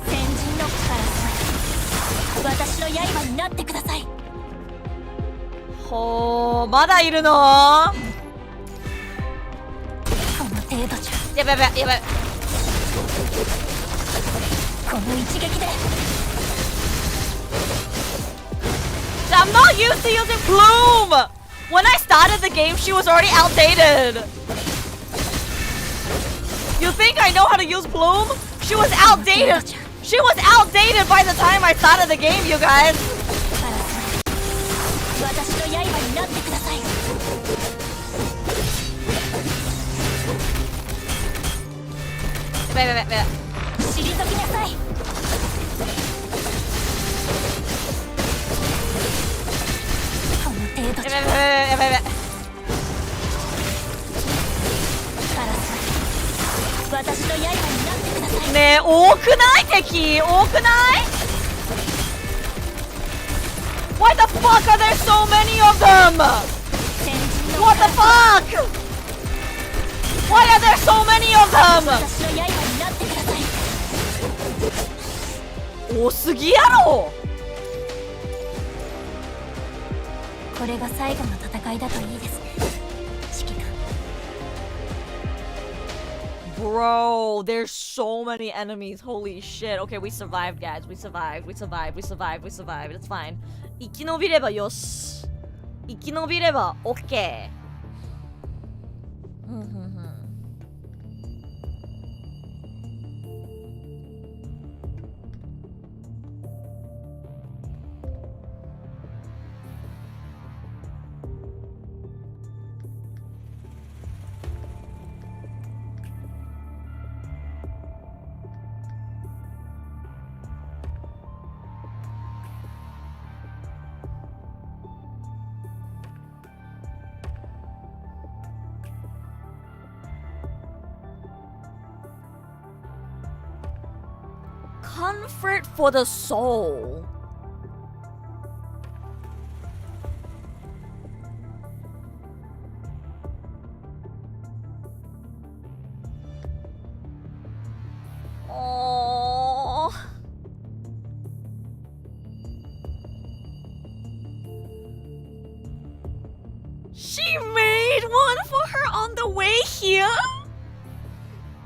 先人の力私の刃になってください。ほー、まだいるの？この程度じゃ。やばい。この一撃で。I'm not used to using Plume! When I started the game, she was already outdated! You think I know how to use Plume? She was outdated! She was outdated by the time I started the game, you guys! 私の刃になってください。やばい。退きなさい。この程度じゃ。やばい。私の刃になってください。ねえ、多くない敵？多くない？ Why the fuck are there so many of them? What the fuck? Why are there so many of them? 私の刃になってください。多すぎやろ。これが最後の戦いだといいですね。指揮官。Bro, there's so many enemies. Holy shit. Okay, we survived, guys. We survived. It's fine. 生き延びればよし。生き延びれば OK。Comfort for the soul. Oh. She made one for her on the way here?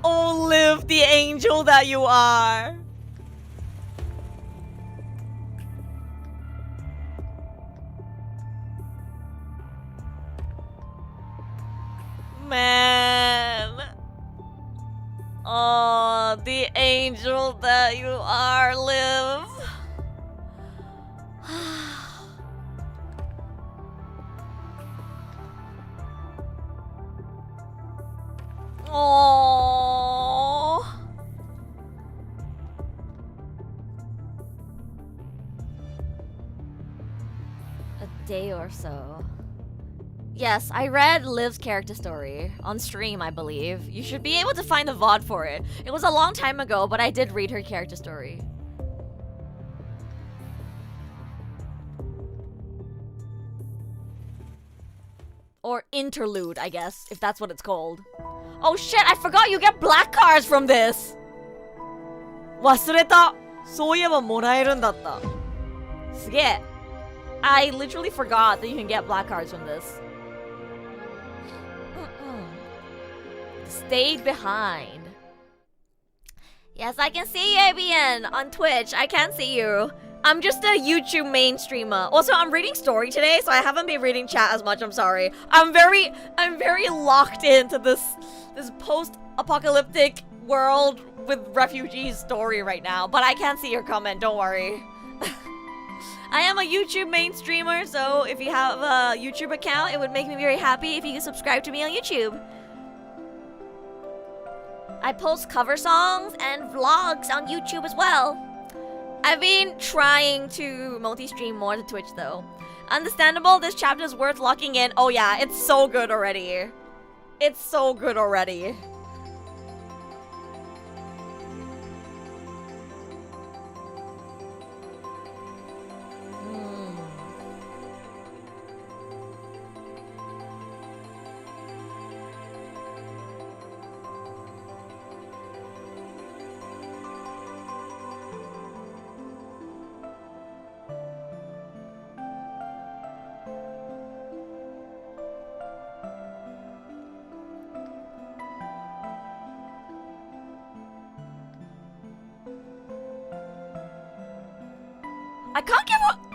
Oh, live the angel that you are. the angel that you are, Liv. Oh. A day or so. Yes, I read Liv's character story on stream, I believe. You should be able to find the VOD for it. It was a long time ago, but I did read her character story. Or interlude, I guess, if that's what it's called. Oh shit, I forgot you get black cards from this! 忘れた! そういえばもらえるんだった。すげえ。I literally forgot that you can get black cards from this. Stayed behind. Yes, I can see you, ABN, on Twitch. I can see you. I'm just a YouTube main streamer. Also, I'm reading story today, so I haven't been reading chat as much. I'm sorry. I'm very locked into this post-apocalyptic world with refugees story right now. But I can't see your comment. Don't worry. I am a YouTube main streamer, so if you have a YouTube account, it would make me very happy if you could subscribe to me on YouTube. I post cover songs and vlogs on YouTube as well. I've been trying to multi-stream more to Twitch though. Understandable, this chapter is worth locking in. Oh yeah, it's so good already. It's so good already.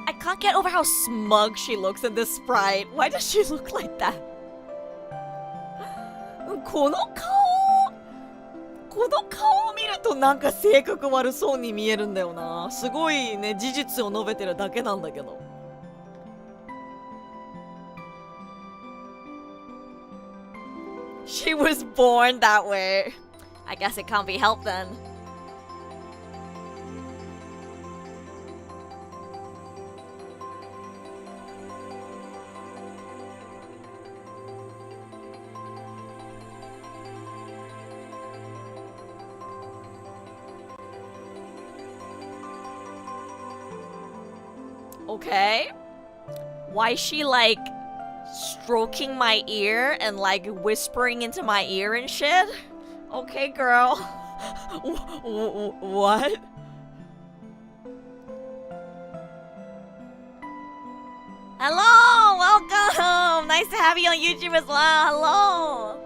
I can't get over how smug she looks in this sprite. Why does she look like that? この顔を見るとなんか性格悪そうに見えるんだよな。すごいね、事実を述べてるだけなんだけど。She was born that way. I guess it can't be helped then. Okay. Why is she like stroking my ear and like whispering into my ear and shit? Okay, girl. What? Hello, welcome. Nice to have you on YouTube as well. Hello.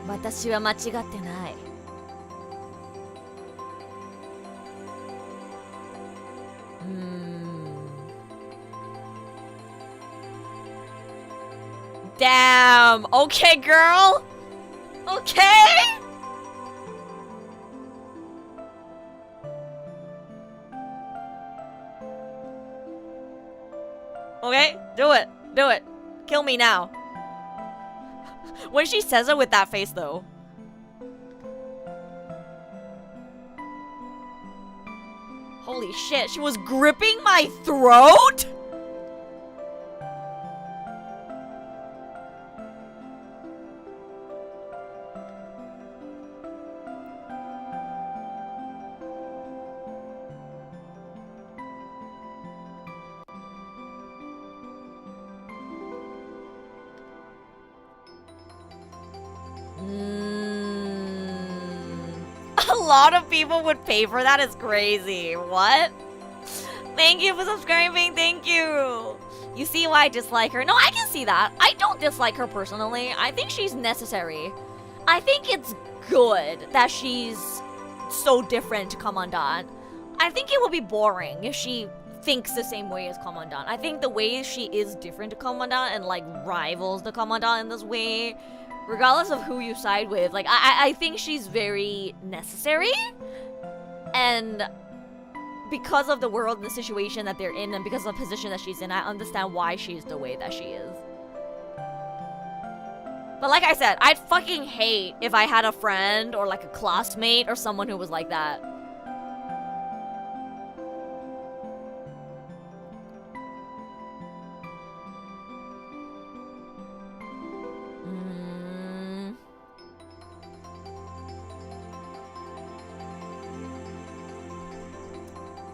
Watashi wa machigatte nai. Damn. Okay, girl. Okay. Okay, do it. Do it. Kill me now. When she says it with that face, though. Holy shit, she was gripping my throat? A lot of people would pay for that. Is crazy. What? Thank you for subscribing. Thank you. You see why I dislike her? No, I can see that. I don't dislike her personally. I think she's necessary. I think it's good that she's so different to Commandant. I think it would be boring if she thinks the same way as Commandant. I think the way she is different to Commandant and like rivals the Commandant in this way, regardless of who you side with, like I think she's very necessary. And because of the world and the situation that they're in and because of the position that she's in, I understand why she's the way that she is. But like I said, I'd fucking hate if I had a friend or like a classmate or someone who was like that.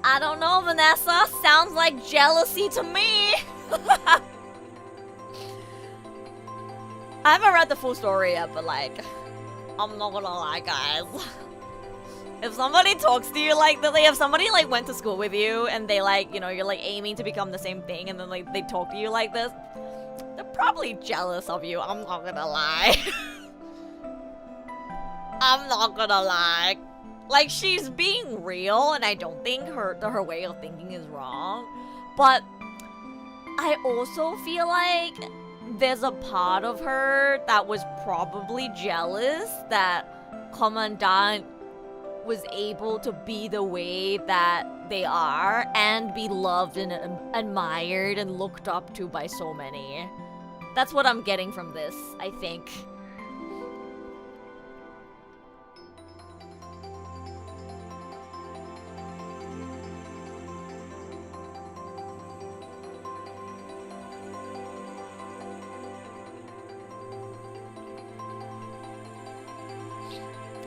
I don't know, Vanessa. Sounds like jealousy to me. I haven't read the full story yet, but like, I'm not gonna lie, guys. If somebody talks to you like that, if somebody like went to school with you and they like, you know, you're like aiming to become the same thing and then like they talk to you like this, they're probably jealous of you. I'm not gonna lie. I'm not gonna lie. Like, she's being real, and I don't think her way of thinking is wrong. But I also feel like there's a part of her that was probably jealous that Commandant was able to be the way that they are and be loved and admired and looked up to by so many. That's what I'm getting from this, I think.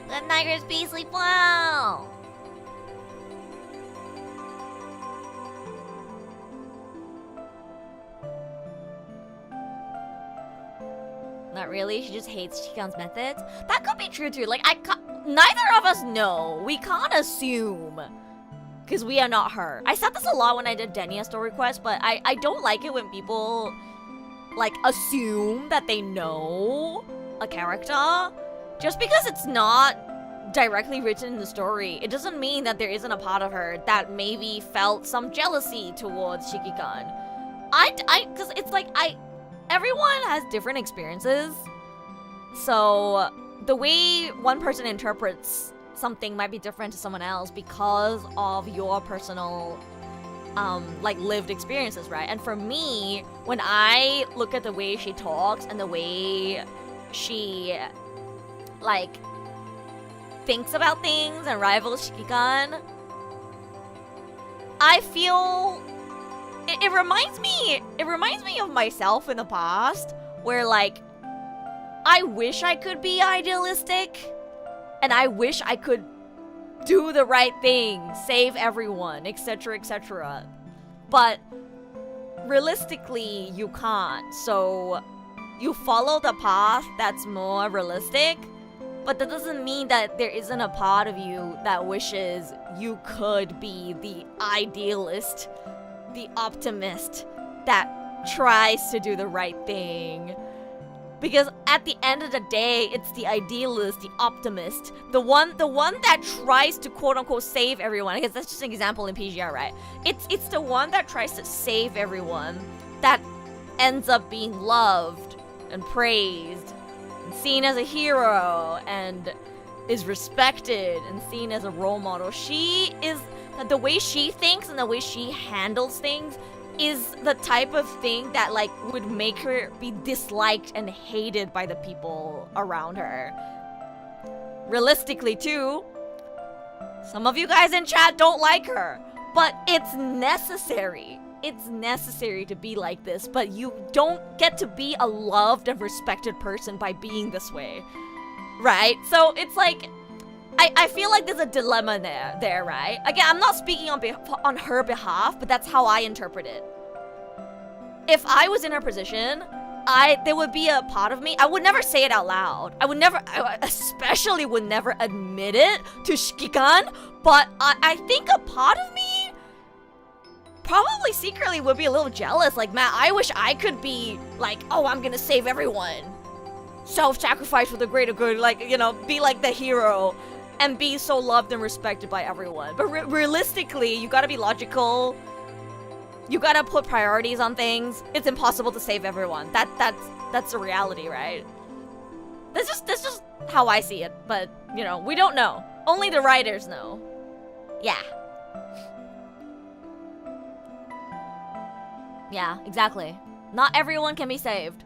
Good night, Crispy. Sleep well. Not really. She just hates Shikan's methods. That could be true too. Like, neither of us know. We can't assume, because we are not her. I said this a lot when I did Denia's story quest, but I don't like it when people like assume that they know a character. Just because it's not directly written in the story, it doesn't mean that there isn't a part of her that maybe felt some jealousy towards Shikikan. Cause it's like, everyone has different experiences. So the way one person interprets something might be different to someone else because of your personal, like lived experiences, right? And for me, when I look at the way she talks and the way she like thinks about things and rivals Shikikan, I feel it reminds me of myself in the past, where like I wish I could be idealistic and I wish I could do the right thing, save everyone, etc., etc. But realistically you can't, so you follow the path that's more realistic. But that doesn't mean that there isn't a part of you that wishes you could be the idealist, the optimist that tries to do the right thing. Because at the end of the day, it's the idealist, the optimist, the one that tries to quote-unquote save everyone. I guess that's just an example in PGR, right? It's the one that tries to save everyone that ends up being loved and praised, seen as a hero, and is respected and seen as a role model. She is, the way she thinks and the way she handles things is the type of thing that like would make her be disliked and hated by the people around her. Realistically too, some of you guys in chat don't like her, but it's necessary. It's necessary to be like this, but you don't get to be a loved and respected person by being this way, right? So it's like, I feel like there's a dilemma there, right? Again, I'm not speaking on her behalf, but that's how I interpret it. If I was in her position, there would be a part of me, I would never say it out loud. I especially would never admit it to Shikikan, but I think a part of me probably secretly would be a little jealous. Like, man, I wish I could be like, oh, I'm gonna save everyone. Self-sacrifice for the greater good. Like, you know, be like the hero. And be so loved and respected by everyone. But realistically, you gotta be logical. You gotta put priorities on things. It's impossible to save everyone. That's the reality, right? That's just how I see it. But, you know, we don't know. Only the writers know. Yeah. Yeah, exactly. Not everyone can be saved.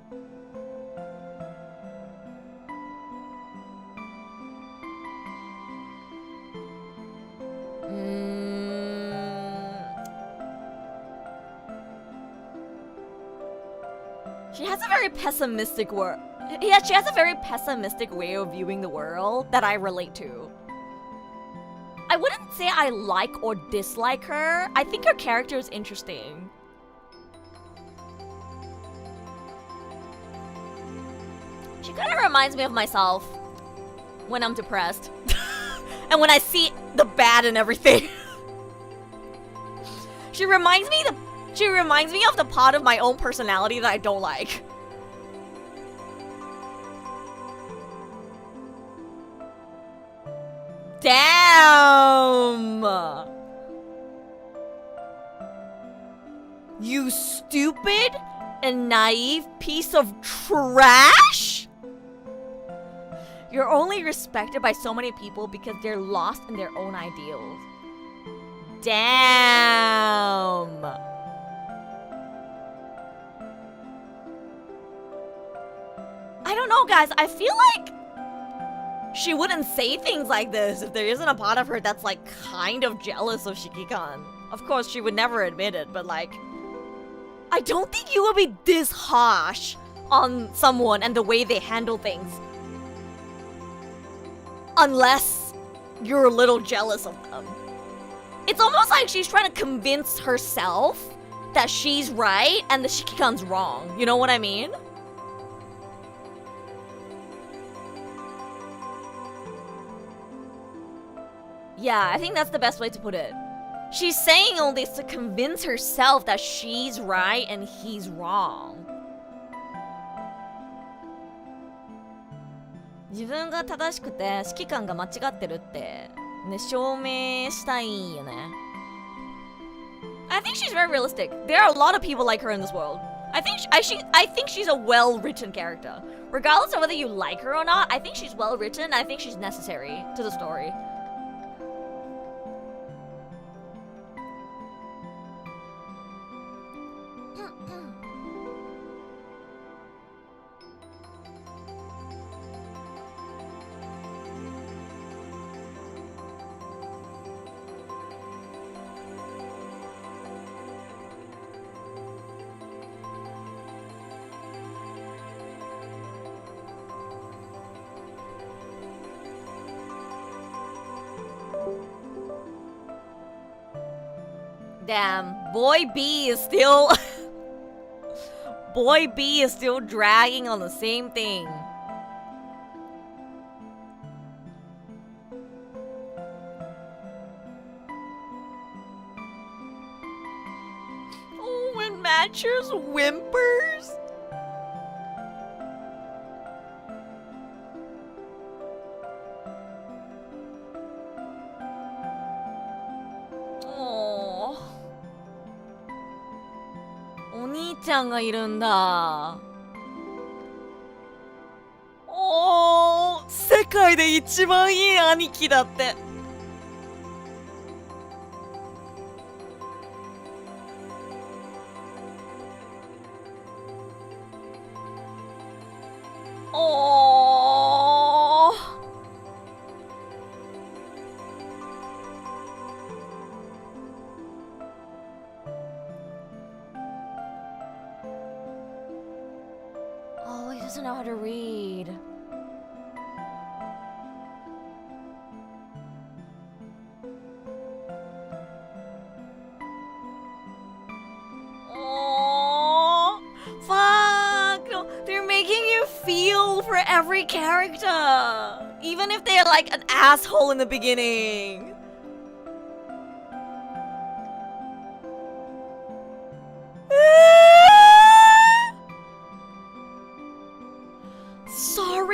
She has a very pessimistic she has a very pessimistic way of viewing the world that I relate to. I wouldn't say I like or dislike her. I think her character is interesting. She kind of reminds me of myself when I'm depressed. And when I see the bad in everything. She reminds me of the part of my own personality that I don't like. Damn! You stupid and naive piece of trash! You're only respected by so many people because they're lost in their own ideals. Damn! I don't know, guys. I feel like she wouldn't say things like this if there isn't a part of her that's like kind of jealous of Shiki-kan. Of course, she would never admit it, but like, I don't think you would be this harsh on someone and the way they handle things. Unless you're a little jealous of them. It's almost like she's trying to convince herself that she's right and the Shiki-kan's wrong. You know what I mean? Yeah, I think that's the best way to put it. She's saying all this to convince herself that she's right and he's wrong. 自分が正しくて指揮官が間違ってるってね、証明したいんよね。I think she's very realistic. There are a lot of people like her in this world. I think she's a well-written character. Regardless of whether you like her or not, I think she's well-written. I think she's necessary to the story. Damn, boy B is still boy B is still dragging on the same thing. Oh, when Matcher's whimpers. Oh. お兄ちゃんがいるんだ。おー、世界で一番いい兄貴だって。おー。Oh, he doesn't know how to read. Oh, fuck! No, they're making you feel for every character, even if they're like an asshole in the beginning.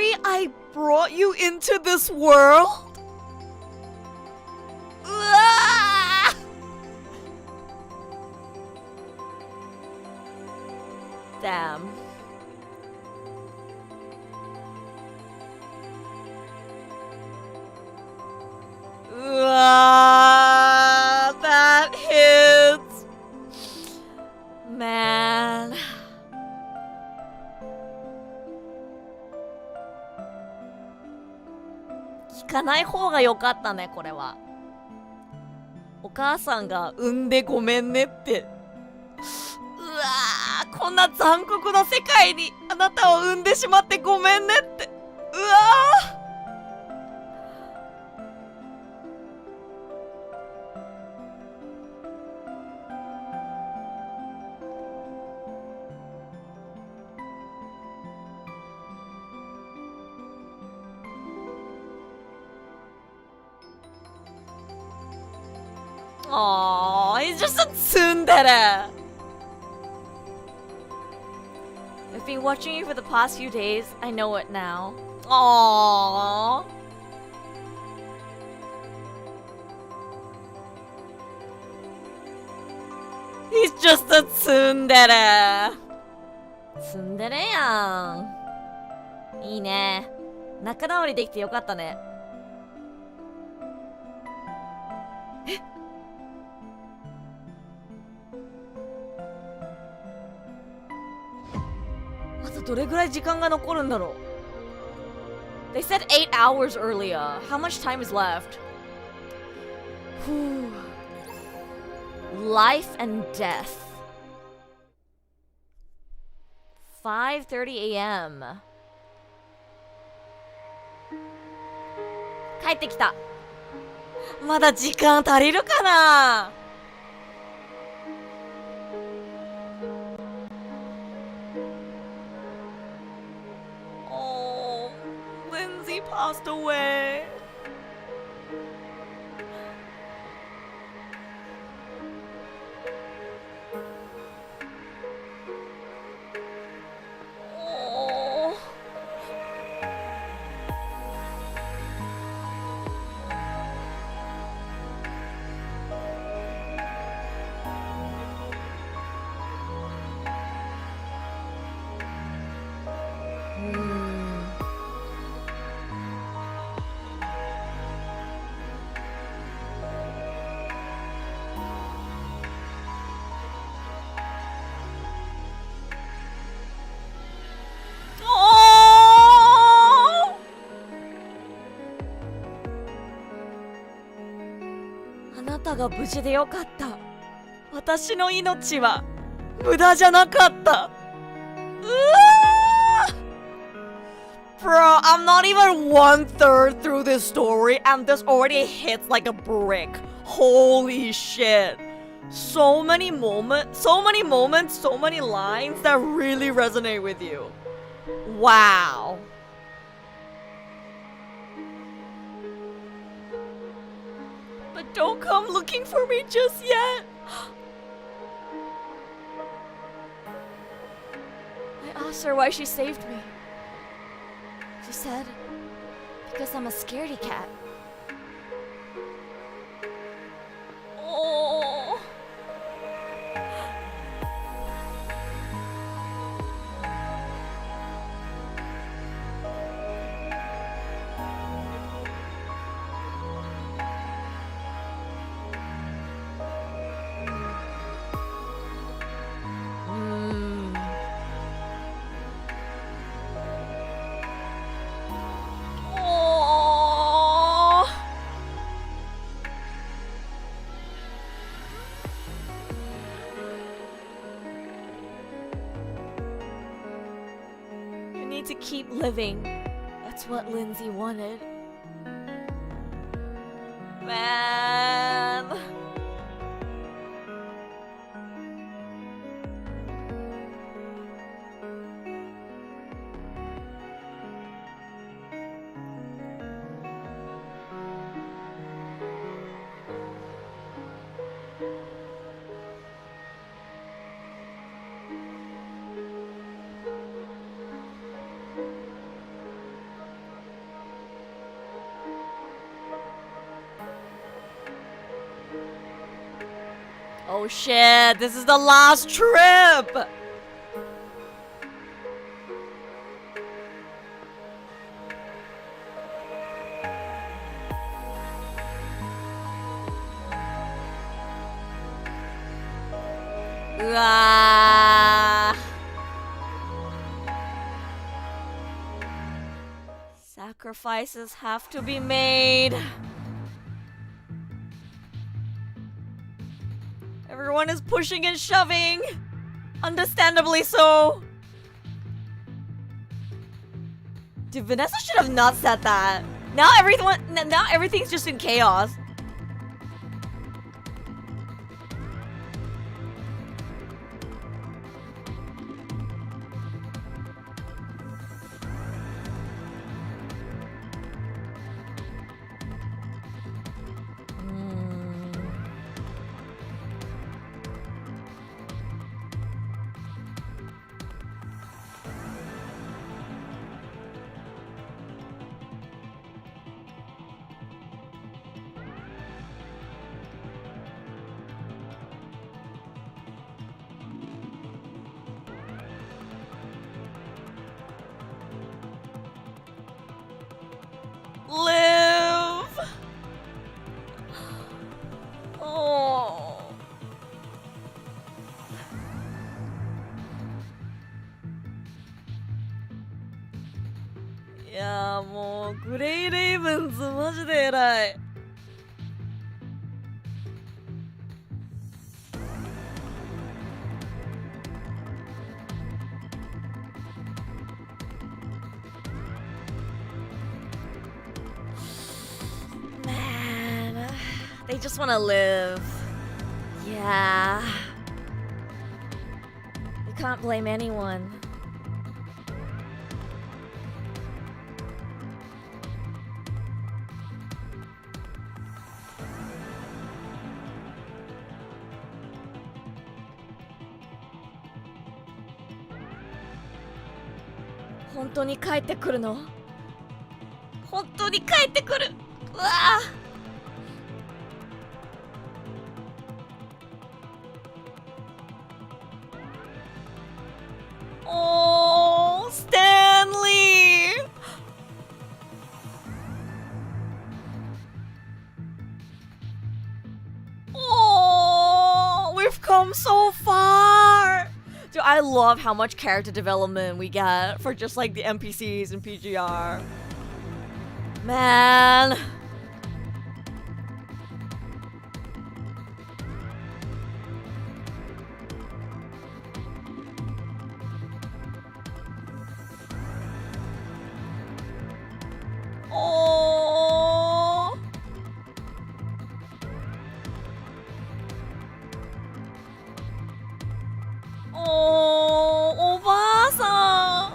Sorry I brought you into this world? Damn. That hits. Man. 聞かない方が良かったね、これは。お母さんが産んでごめんねって。うわー、こんな残酷な世界にあなたを産んでしまってごめんねって。うわー。Aww, he's just a tsundere. I've been watching you for the past few days. I know it now. Aww. He's just a tsundere. Tsundere やん。いいね。仲直りできてよかったね。あとどれぐらい時間が残るんだろう。They said 8 hours earlier. How much time is left? Whew. Life and death. 5:30 a.m. 帰ってきた。まだ時間足りるかな。Oh, Lindsay passed away. Oh. Hmm. Oh! あなたが無事でよかった。私の命は無駄じゃなかった。うわー Bro, I'm not even 1/3 through this story and this already hits like a brick. Holy shit. So many moments, so many lines that really resonate with you. Wow. But don't come looking for me just yet. I asked her why she saved me. She said, because I'm a scaredy cat. Oh. Oh. You need to keep living. That's what Lindsay wanted. Man. Oh shit, this is the last trip! Sacrifices have to be made. Everyone is pushing and shoving. Understandably so. Dude, Vanessa should have not said that. Now everything's just in chaos. Live. Oh. いやーもうグレイレイブンズマジで偉い。They just want to live. Yeah. You can't blame anyone. Hontou ni kaette kuru no? Hontou ni kaette kuru. Uwa. Oh, Stanley! Oh, we've come so far! Dude, I love how much character development we get for just like the NPCs in PGR. Man. Oh. Oh, おばあさん。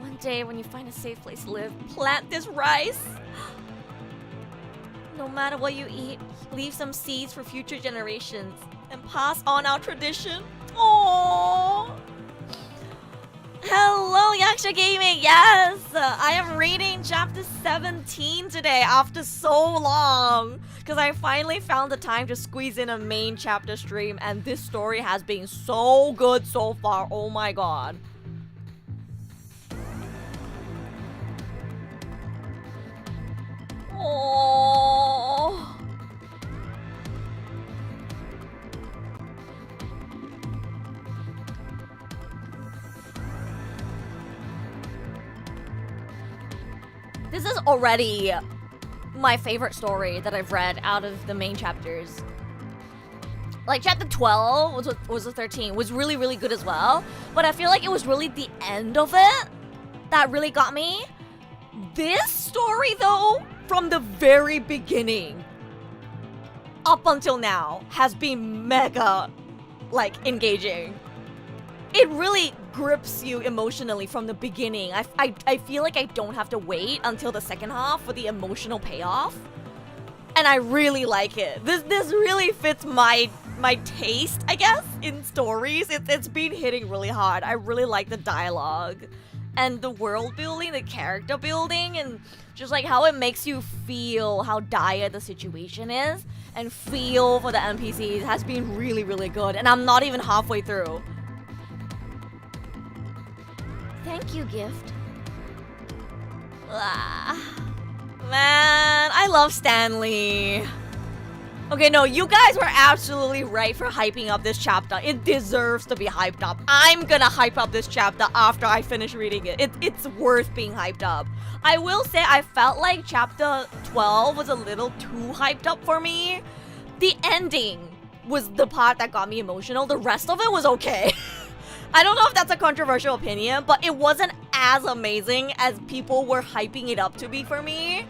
One day when you find a safe place to live, plant this rice. No matter what you eat, leave some seeds for future generations and pass on our tradition. Oh. Hello, Yaksha Gaming. Yes, I am reading chapter 17 today after so long because I finally found the time to squeeze in a main chapter stream, and this story has been so good so far. Oh my god. Oh. This is already my favorite story that I've read out of the main chapters. Like chapter 12 was the 13 was really, really good as well. But I feel like it was really the end of it that really got me. This story though, from the very beginning up until now, has been mega like engaging. It really grips you emotionally from the beginning. I feel like I don't have to wait until the second half for the emotional payoff. And I really like it. This really fits my taste, I guess, in stories. It's been hitting really hard. I really like the dialogue. and the world building, the character building, and just like how it makes you feel how dire the situation is and feel for the NPCs has been really, really good. And I'm not even halfway through. Thank you, gift. Man, I love Stanley. Okay, no, you guys were absolutely right for hyping up this chapter. It deserves to be hyped up. I'm gonna hype up this chapter after I finish reading it. It's worth being hyped up. I will say I felt like chapter 12 was a little too hyped up for me. The ending was the part that got me emotional. The rest of it was okay. I don't know if that's a controversial opinion, but it wasn't as amazing as people were hyping it up to be for me.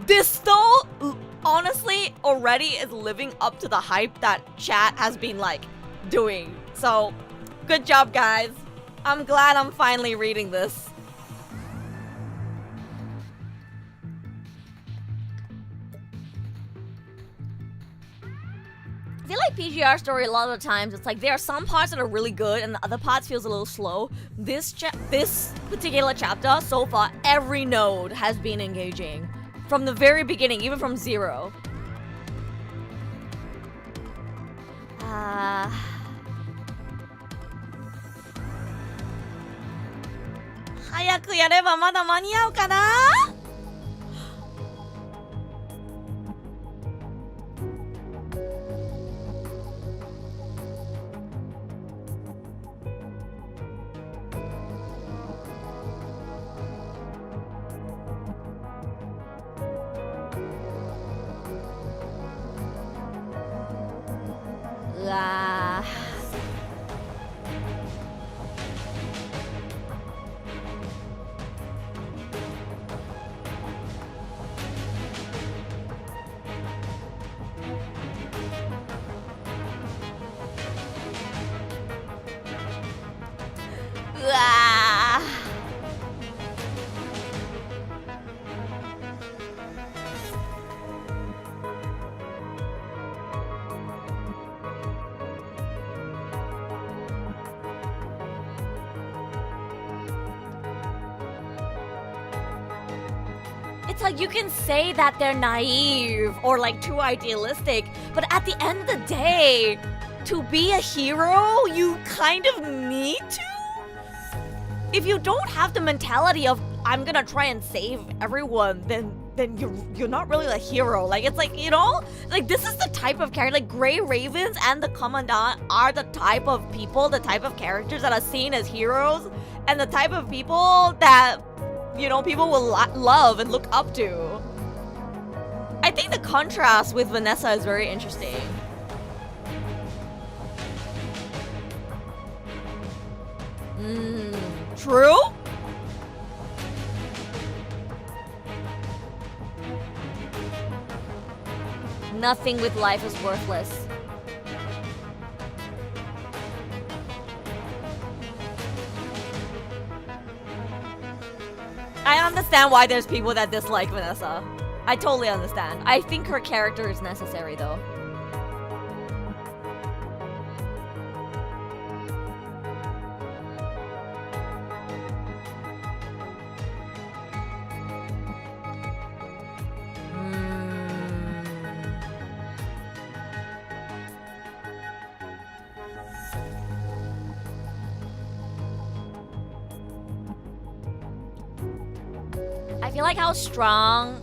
This though, honestly, already is living up to the hype that chat has been like doing. So, good job, guys. I'm glad I'm finally reading this. I feel like PGR story a lot of the times it's like there are some parts that are really good and the other parts feels a little slow. This particular chapter so far, every node has been engaging from the very beginning, even from 0. 早くやればまだ間に合うかな。うわー。うわー。It's like you can say that they're naive or like too idealistic, but at the end of the day, to be a hero, you kind of need to. If you don't have the mentality of I'm gonna try and save everyone, then you're not really a hero. Like it's like, you know, like this is the type of character, like Grey Ravens and the Commandant are the type of people, the type of characters that are seen as heroes, and the type of people that, you know, people will love and look up to. I think the contrast with Vanessa is very interesting. True? Nothing with life is worthless. I understand why there's people that dislike Vanessa. I totally understand. I think her character is necessary though. I feel like how strong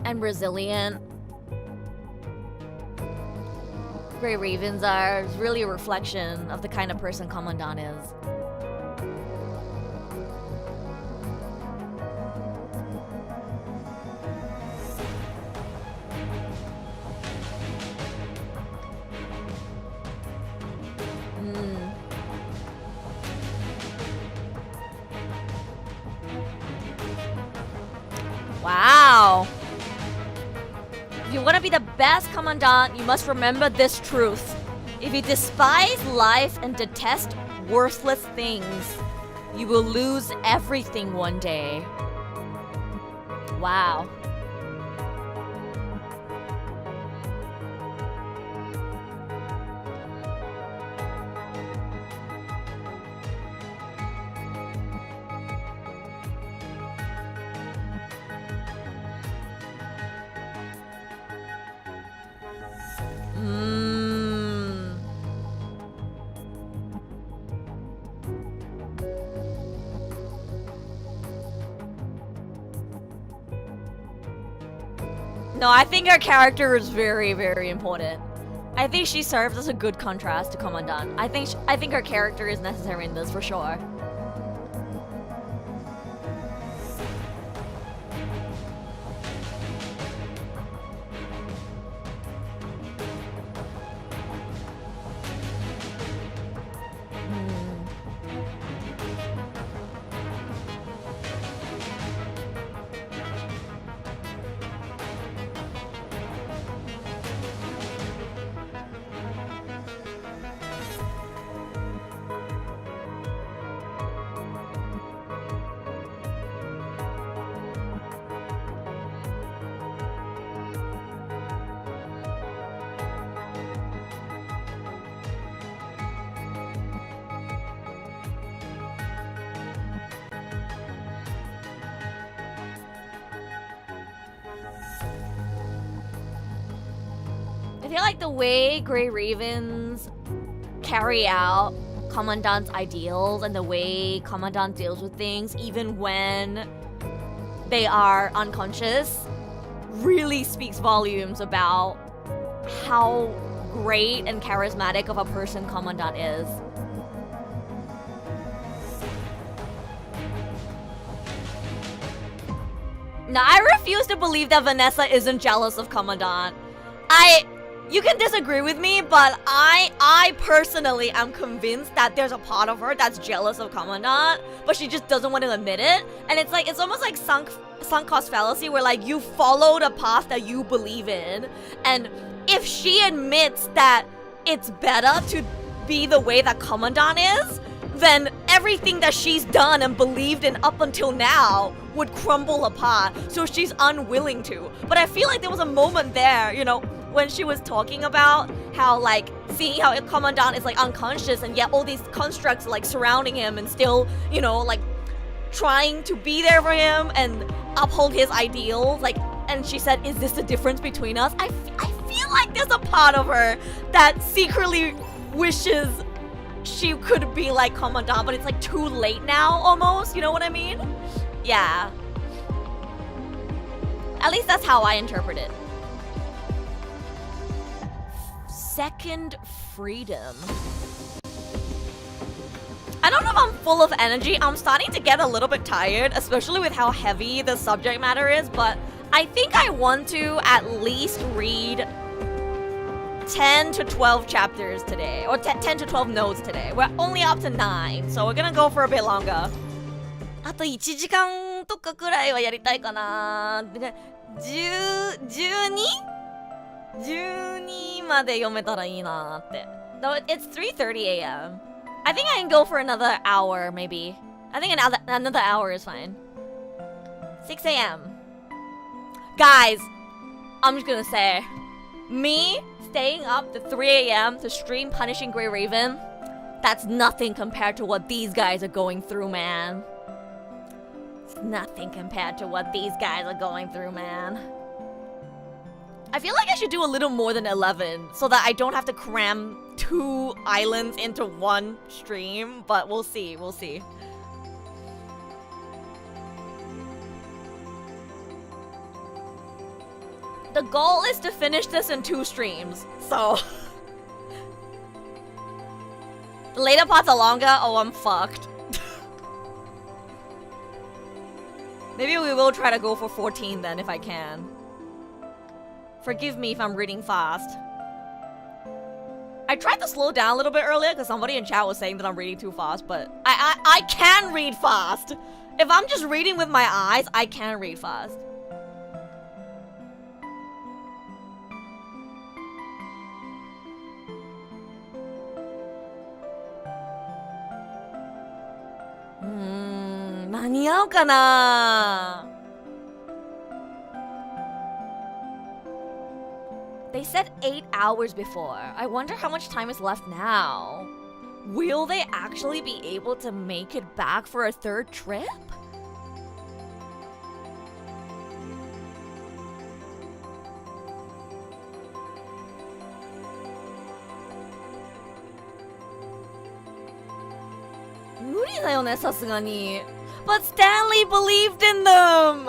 and resilient Grey Ravens are is really a reflection of the kind of person Commandant is. Wow. If you want to be the best Commandant, you must remember this truth. If you despise life and detest worthless things, you will lose everything one day. Wow. No, I think her character is very, very important. I think she serves as a good contrast to Commandant. I think her character is necessary in this for sure. I feel like the way Grey Ravens carry out Commandant's ideals and the way Commandant deals with things, even when they are unconscious, really speaks volumes about how great and charismatic of a person Commandant is. Now, I refuse to believe that Vanessa isn't jealous of Commandant. You can disagree with me, but I personally am convinced that there's a part of her that's jealous of Commandant, but she just doesn't want to admit it. And it's almost like sunk cost fallacy, where like you follow the path that you believe in, and if she admits that it's better to be the way that Commandant is, then everything that she's done and believed in up until now would crumble apart. So she's unwilling to. But I feel like there was a moment there, you know, when she was talking about how, like, seeing how Commandant is, like, unconscious and yet all these constructs, like, surrounding him and still, you know, like, trying to be there for him and uphold his ideals, like, and she said, is this the difference between us? I feel like there's a part of her that secretly wishes she could be like Commandant, but it's, like, too late now, almost, you know what I mean? Yeah. At least that's how I interpret it. Second freedom. I don't know if I'm full of energy. I'm starting to get a little bit tired, especially with how heavy the subject matter is, but I think I want to at least read 10 to 12 chapters today, or 10 to 12 notes today. We're only up to 9, so we're gonna go for a bit longer. あと1時間とかくらいはやりたいかな。12まで読めたらいいなって。Though it's 3:30 a.m. I think I can go for another hour, maybe. I think another hour is fine. 6 a.m. Guys, I'm just gonna say, me staying up to 3 a.m. to stream Punishing Grey Raven, that's nothing compared to what these guys are going through, man. It's nothing compared to what these guys are going through, man. I feel like I should do a little more than 11 so that I don't have to cram 2 islands into one stream, but we'll see, we'll see. The goal is to finish this in 2 streams, so... The later parts are longer, oh, I'm fucked. Maybe we will try to go for 14 then, if I can. Forgive me if I'm reading fast. I tried to slow down a little bit earlier because somebody in chat was saying that I'm reading too fast, but I can read fast. If I'm just reading with my eyes, I can read fast. Hmm, 間に合うかな? They said 8 hours before. I wonder how much time is left now. Will they actually be able to make it back for a 3rd trip? But Stanley believed in them!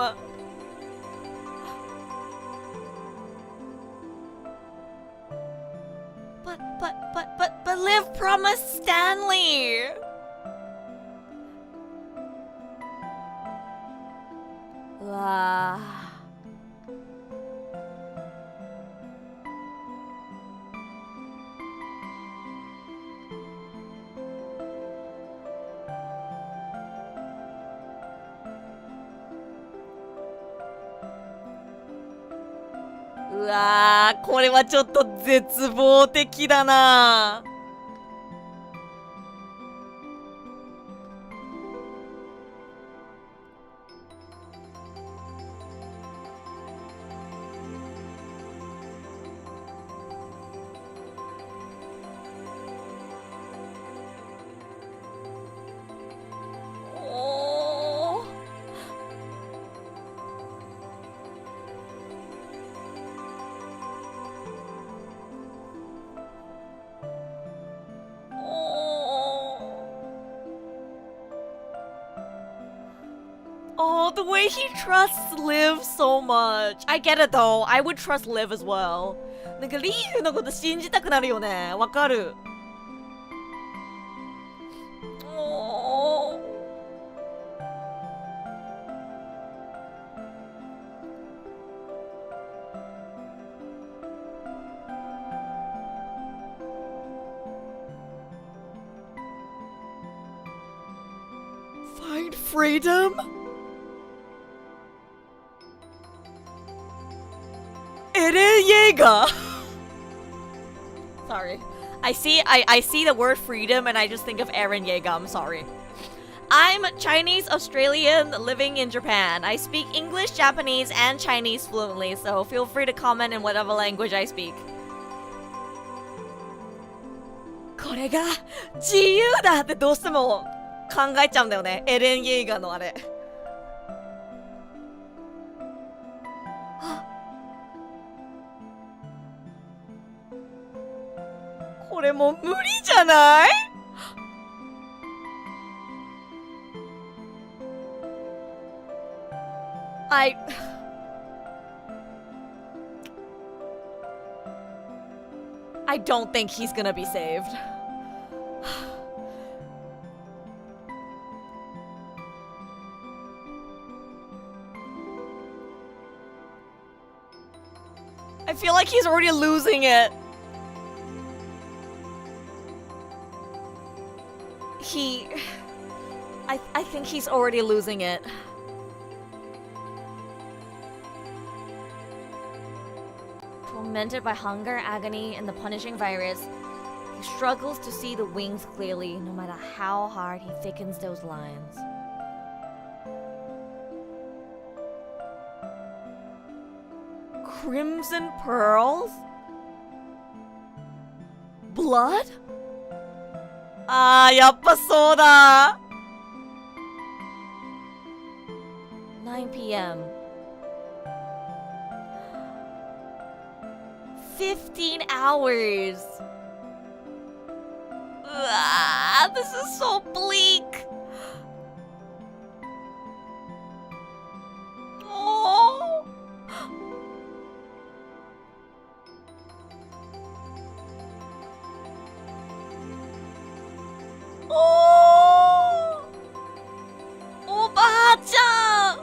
But Liv promised Stanley.うわー、これはちょっと絶望的だな。Oh, the way he trusts Liv so much. I get it though. I would trust Liv as well. なんかリーフのこと信じたくなるよね。わかる。Find freedom? Eren Yeager. Sorry. I see the word freedom and I just think of Eren Yeager. I'm sorry. I'm Chinese Australian living in Japan. I speak English, Japanese, and Chinese fluently, so feel free to comment in whatever language I speak. これが自由だってどうしても考えちゃうんだよね。エレン・イェイガーのあれ。これもう無理じゃない？ I don't think he's gonna be saved. I feel like he's already losing it. I think he's already losing it. Tormented by hunger, agony, and the punishing virus, he struggles to see the wings clearly, no matter how hard he thickens those lines. Crimson pearls? Blood? Ah, yappa so da! 9 p.m. 15 hours! Ugh, this is so bleak! Oh! Oh! おばあちゃん!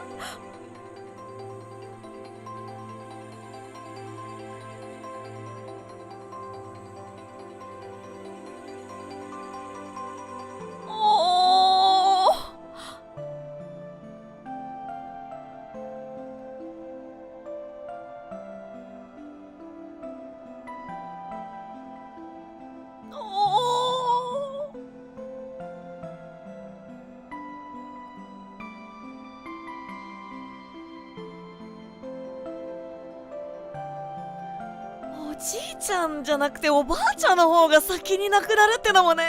おじいちゃんじゃなくておばあちゃんの方が先に亡くなるってのもね。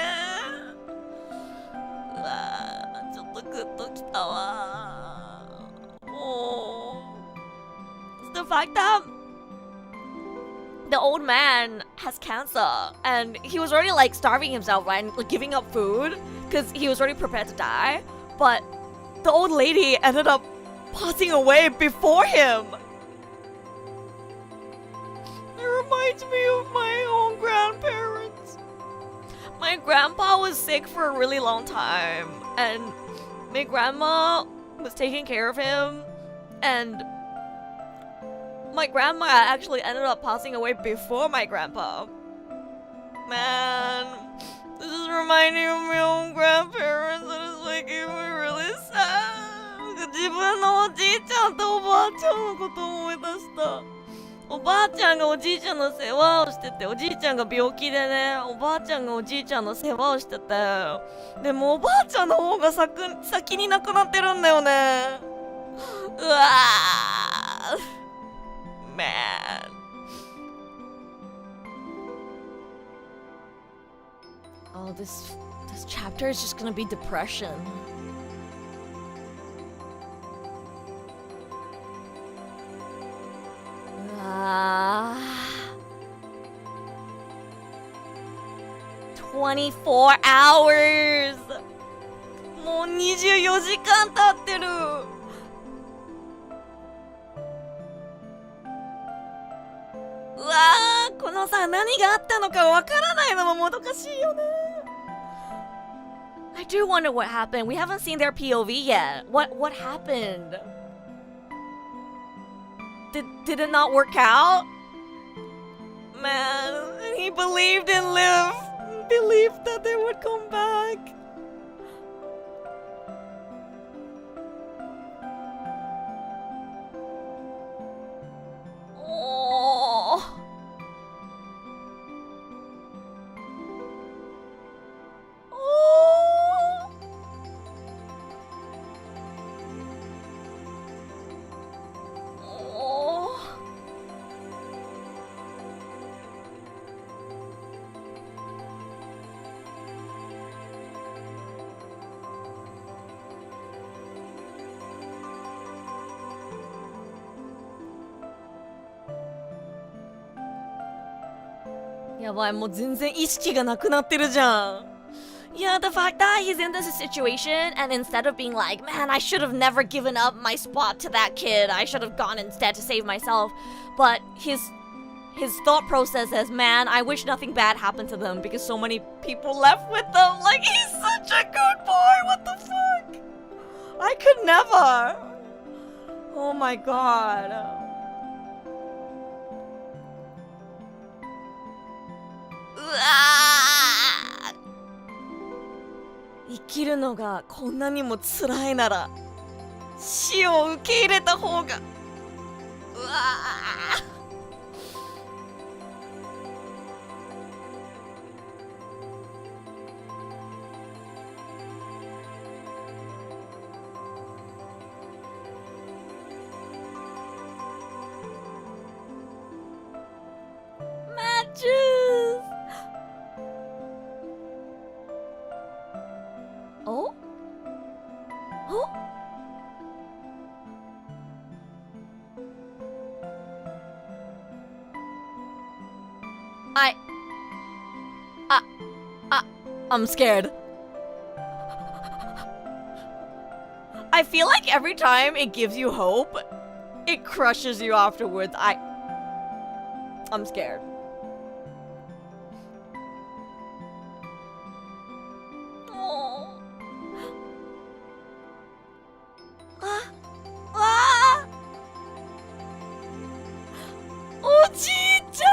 うわー、ちょっとグッときたわ。The fact that the old man has cancer and he was already like starving himself, right? And like giving up food because he was already prepared to die, but the old lady ended up passing away before him. It reminds me of my own grandparents. My grandpa was sick for a really long time, and my grandma was taking care of him, and my grandma actually ended up passing away before my grandpa. Man, this is reminding me of my own grandparents, and it's making me really sad. 自分のおじいちゃんとおばあちゃんのことを思い出した。おばあちゃんがおじいちゃんの世話をしてて、おじいちゃんが病気でね、おばあちゃんがおじいちゃんの世話をしてて、でもおばあちゃんの方が先に亡くなってるんだよね。うわー、man. Oh, this chapter is just gonna be depression. 24 hours! もう24時間経ってる。うわー、このさ、何があったのかわからないのももどかしいよね。I do wonder what happened. We haven't seen their POV yet. What happened? Did it not work out? Man, he believed in Liv. Believed that they would come back. Oh. Oh. Oh. Yeah, ばい、もう全然意識がなくなってるじゃん。Yeah, the fact that he's in this situation and instead of being like, man, I should have never given up my spot to that kid. I should have gone instead to save myself. But his thought process is, man, I wish nothing bad happened to them because so many people left with them. Like, he's such a good boy. What the fuck? I could never. Oh my god. Ah! 生きるのがこんなにも辛いなら死を受け入れた方がうわマッチューOh? Oh? I'm scared. I feel like every time it gives you hope, it crushes you afterwards. I'm scared.おじいちゃ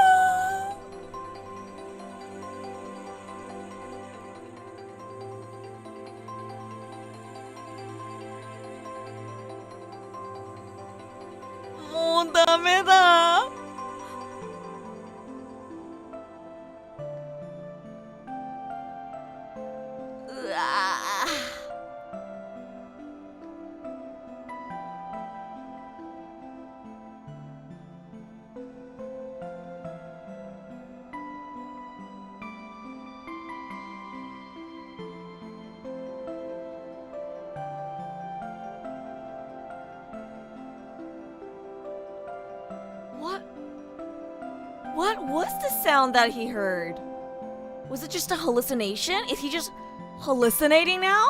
んもうダメだうわWhat was the sound that he heard? Was it just a hallucination? Is he just hallucinating now?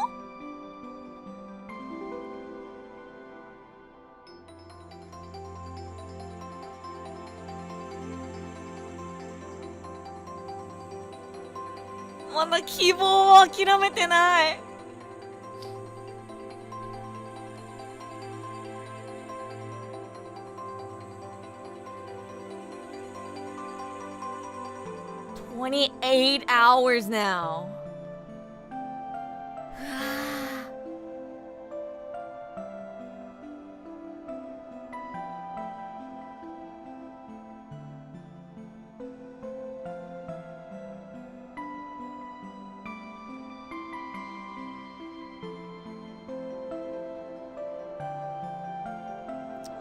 まだ希望を諦めてない。28 hours now.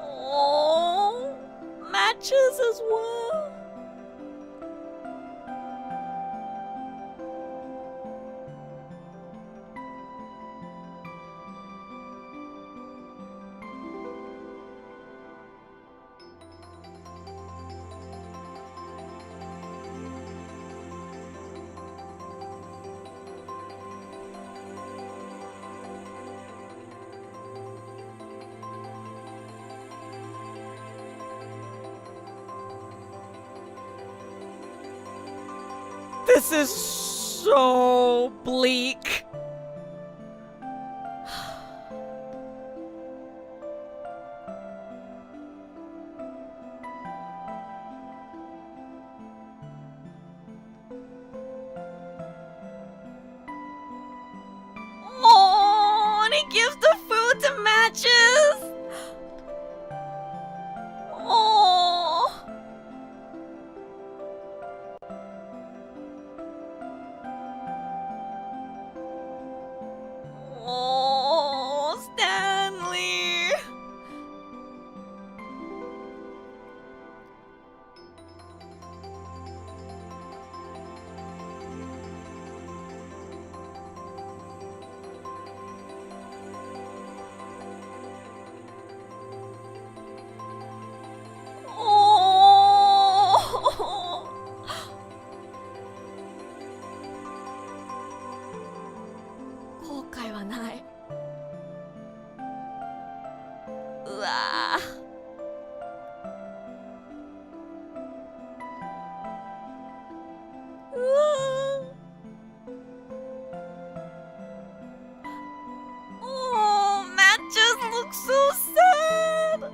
Oh, matches as well. This is so bleak. Oh, and he gives the food to Matches. Oh. Oh, Stanley. Oh. 後悔はない。うわー、うわー。Oh, Matches look so sad.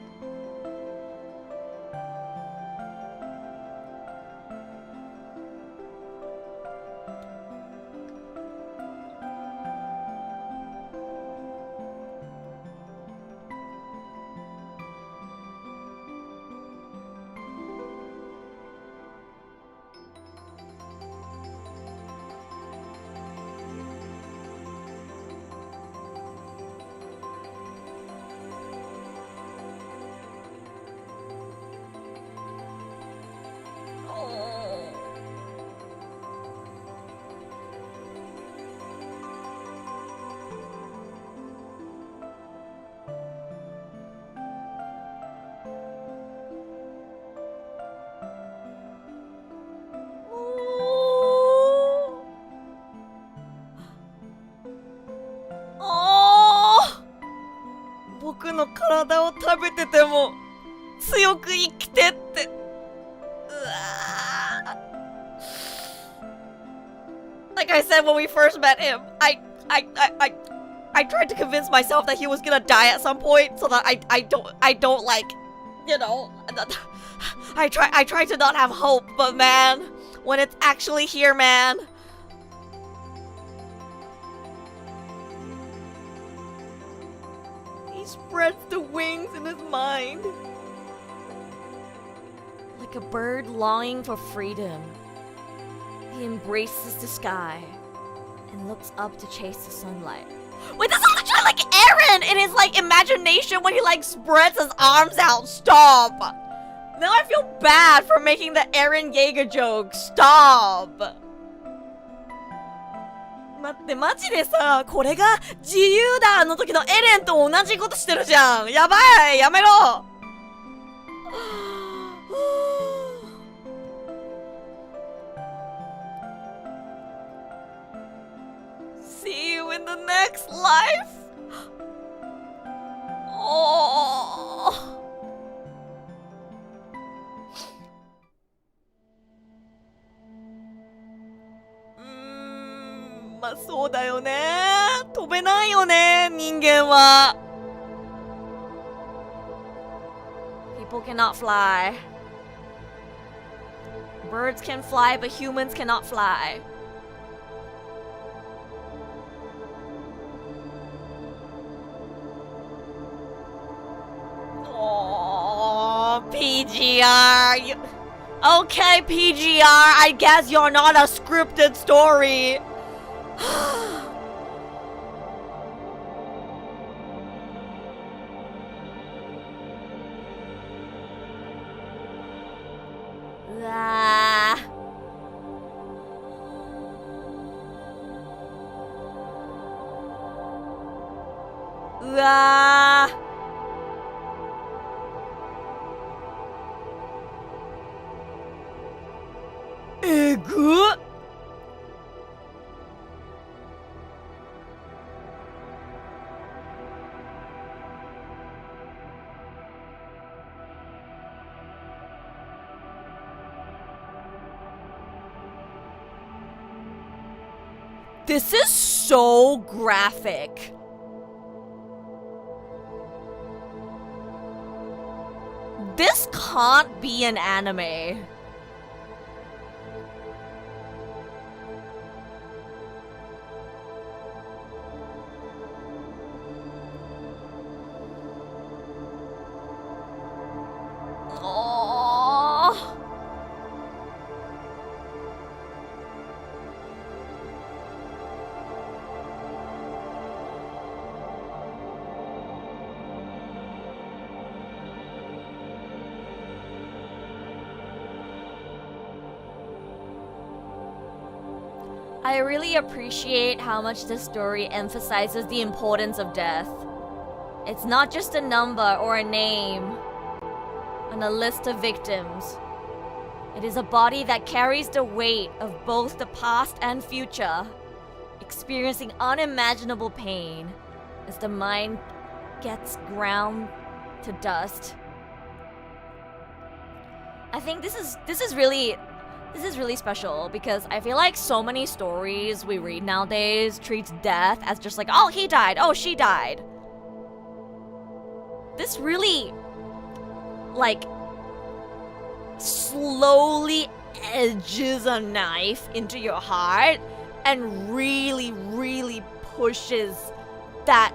Oh. Oh. 僕の体を食べてても強く生きてって。Like I said when we first met him, I tried to convince myself that he was gonna die at some point, so that I don't like, you know, I try to not have hope, but man, when it's actually here, man. He spreads the wings in his mind. Like a bird longing for freedom, he embraces the sky and looks up to chase the sunlight. Wait, that's literally like Eren in his like imagination when he like spreads his arms out. Stop! Now I feel bad for making the Eren Yeager joke. Stop! 待って、マジでさ、これが自由だの時のエレンと同じことしてるじゃん。やばい、やめろ。See you in the next life. Oh. まあそうだよね。飛べないよね、人間は。People cannot fly. Birds can fly, but humans cannot fly. Oh, PGR. Okay, PGR, I guess you're not a scripted story.えぐっ。This is so graphic. This can't be an anime. Oh. I really appreciate how much this story emphasizes the importance of death. It's not just a number or a name on a list of victims. It is a body that carries the weight of both the past and future, experiencing unimaginable pain as the mind gets ground to dust. I think this is really special because I feel like so many stories we read nowadays treats death as just like, oh, he died, oh, she died. This really, like, slowly edges a knife into your heart and really, really pushes that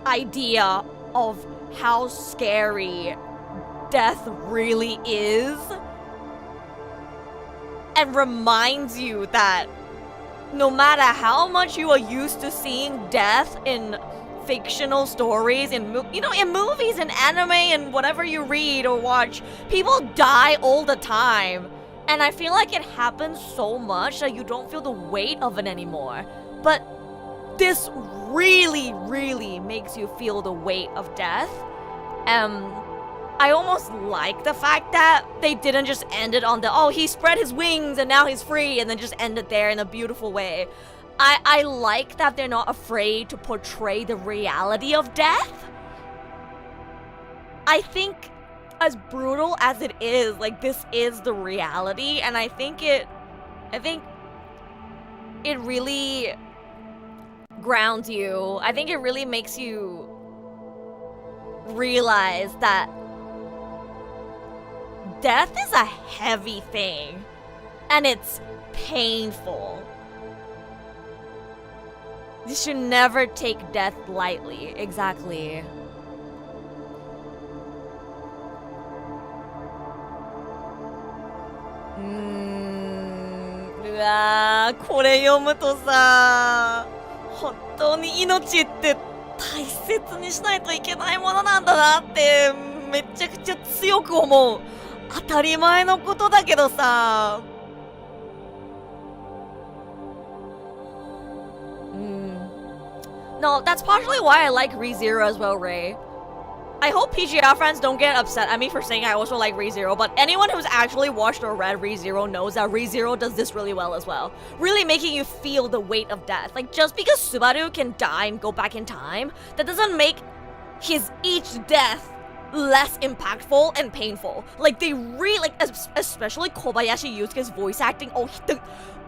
idea of how scary death really is, and reminds you that no matter how much you are used to seeing death in fictional stories, in movies and anime and whatever you read or watch, people die all the time, and I feel like it happens so much that you don't feel the weight of it anymore. But this really, really makes you feel the weight of death. I almost like the fact that they didn't just end it on the, oh, he spread his wings and now he's free, and then just end it there in a beautiful way. I like that they're not afraid to portray the reality of death. I think as brutal as it is, like, this is the reality, and I think it really grounds you. I think it really makes you realize that death is a heavy thing, and it's painful. You should never take death lightly. Exactly.うわー、これ読むとさ、本当に命って大切にしないといけないものなんだなってめちゃくちゃ強く思う。当たり前のことだけどさ。No, that's partially why I like ReZero as well, Ray. I hope PGR friends don't get upset at me for saying I also like ReZero, but anyone who's actually watched or read ReZero knows that ReZero does this really well as well. Really making you feel the weight of death. Like, just because Subaru can die and go back in time, that doesn't make his each death less impactful and painful. Like they really like, especially Kobayashi Yusuke's voice acting. Oh,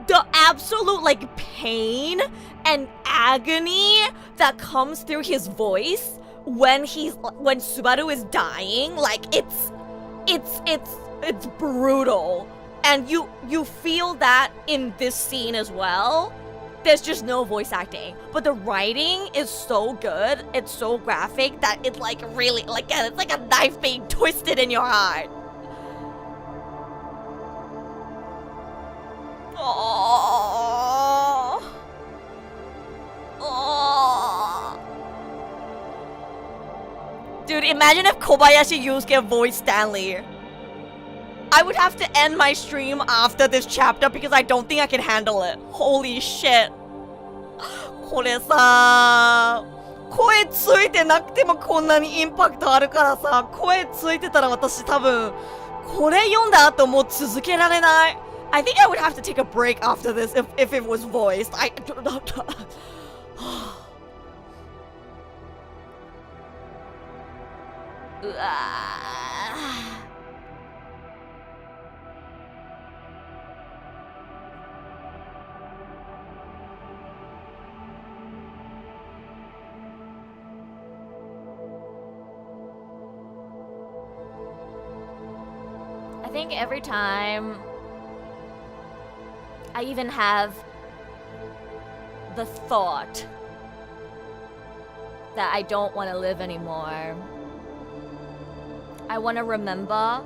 the absolute like pain and agony that comes through his voice when Subaru is dying, like it's brutal, and you feel that in this scene as well. There's just no voice acting, but the writing is so good, it's so graphic that it like really like it's like a knife being twisted in your heart. Oh. Dude, imagine if Kobayashi Yusuke voiced Stanley. I would have to end my stream after this chapter because I don't think I can handle it. Holy shit. これさ、声ついてなくてもこんなにインパクトあるからさ、声ついてたら私多分これ読んだ後もう続けられない。I think I would have to take a break after this if it was voiced. I think every time I even have the thought that I don't want to live anymore, I want to remember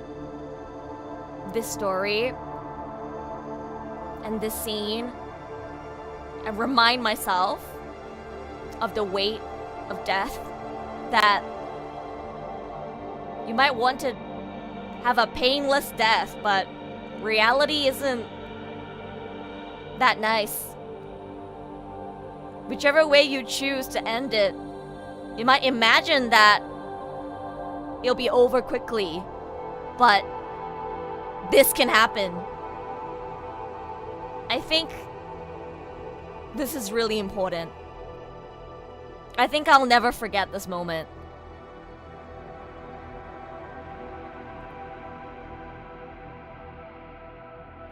this story and this scene and remind myself of the weight of death, that you might want to have a painless death, but reality isn't that nice. Whichever way you choose to end it, you might imagine that it'll be over quickly, but this can happen. I think this is really important. I think I'll never forget this moment.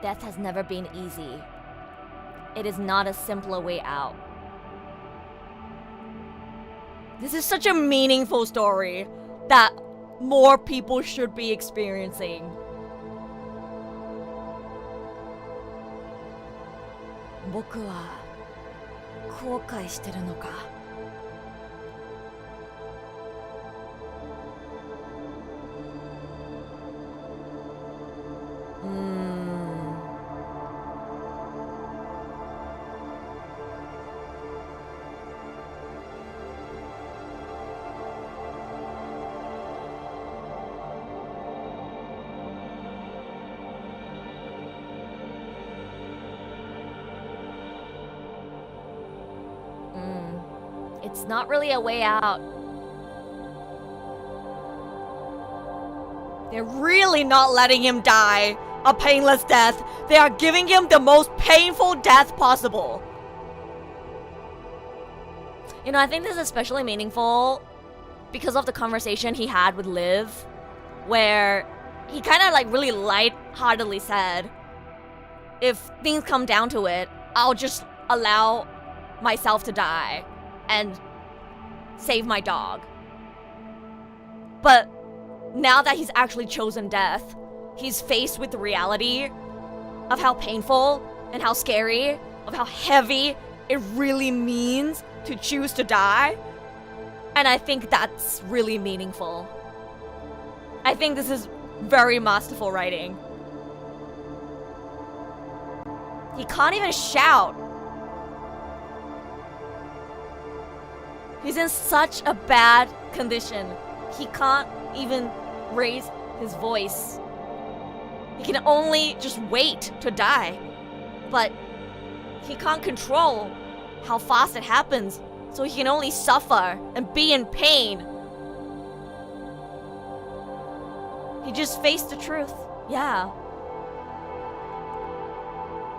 Death has never been easy. It is not a simpler way out. This is such a meaningful story that more people should be experiencing. 僕は後悔してるのか。It's not really a way out. They're really not letting him die a painless death. They are giving him the most painful death possible. You know, I think this is especially meaningful because of the conversation he had with Liv, where he kind of like really lightheartedly said, if things come down to it, I'll just allow myself to die and save my dog. But now that he's actually chosen death, he's faced with the reality of how painful and how scary, of how heavy it really means to choose to die. And I think that's really meaningful. I think this is very masterful writing. He can't even shout. He's in such a bad condition. He can't even raise his voice. He can only just wait to die. But he can't control how fast it happens, so he can only suffer and be in pain. He just faced the truth. Yeah.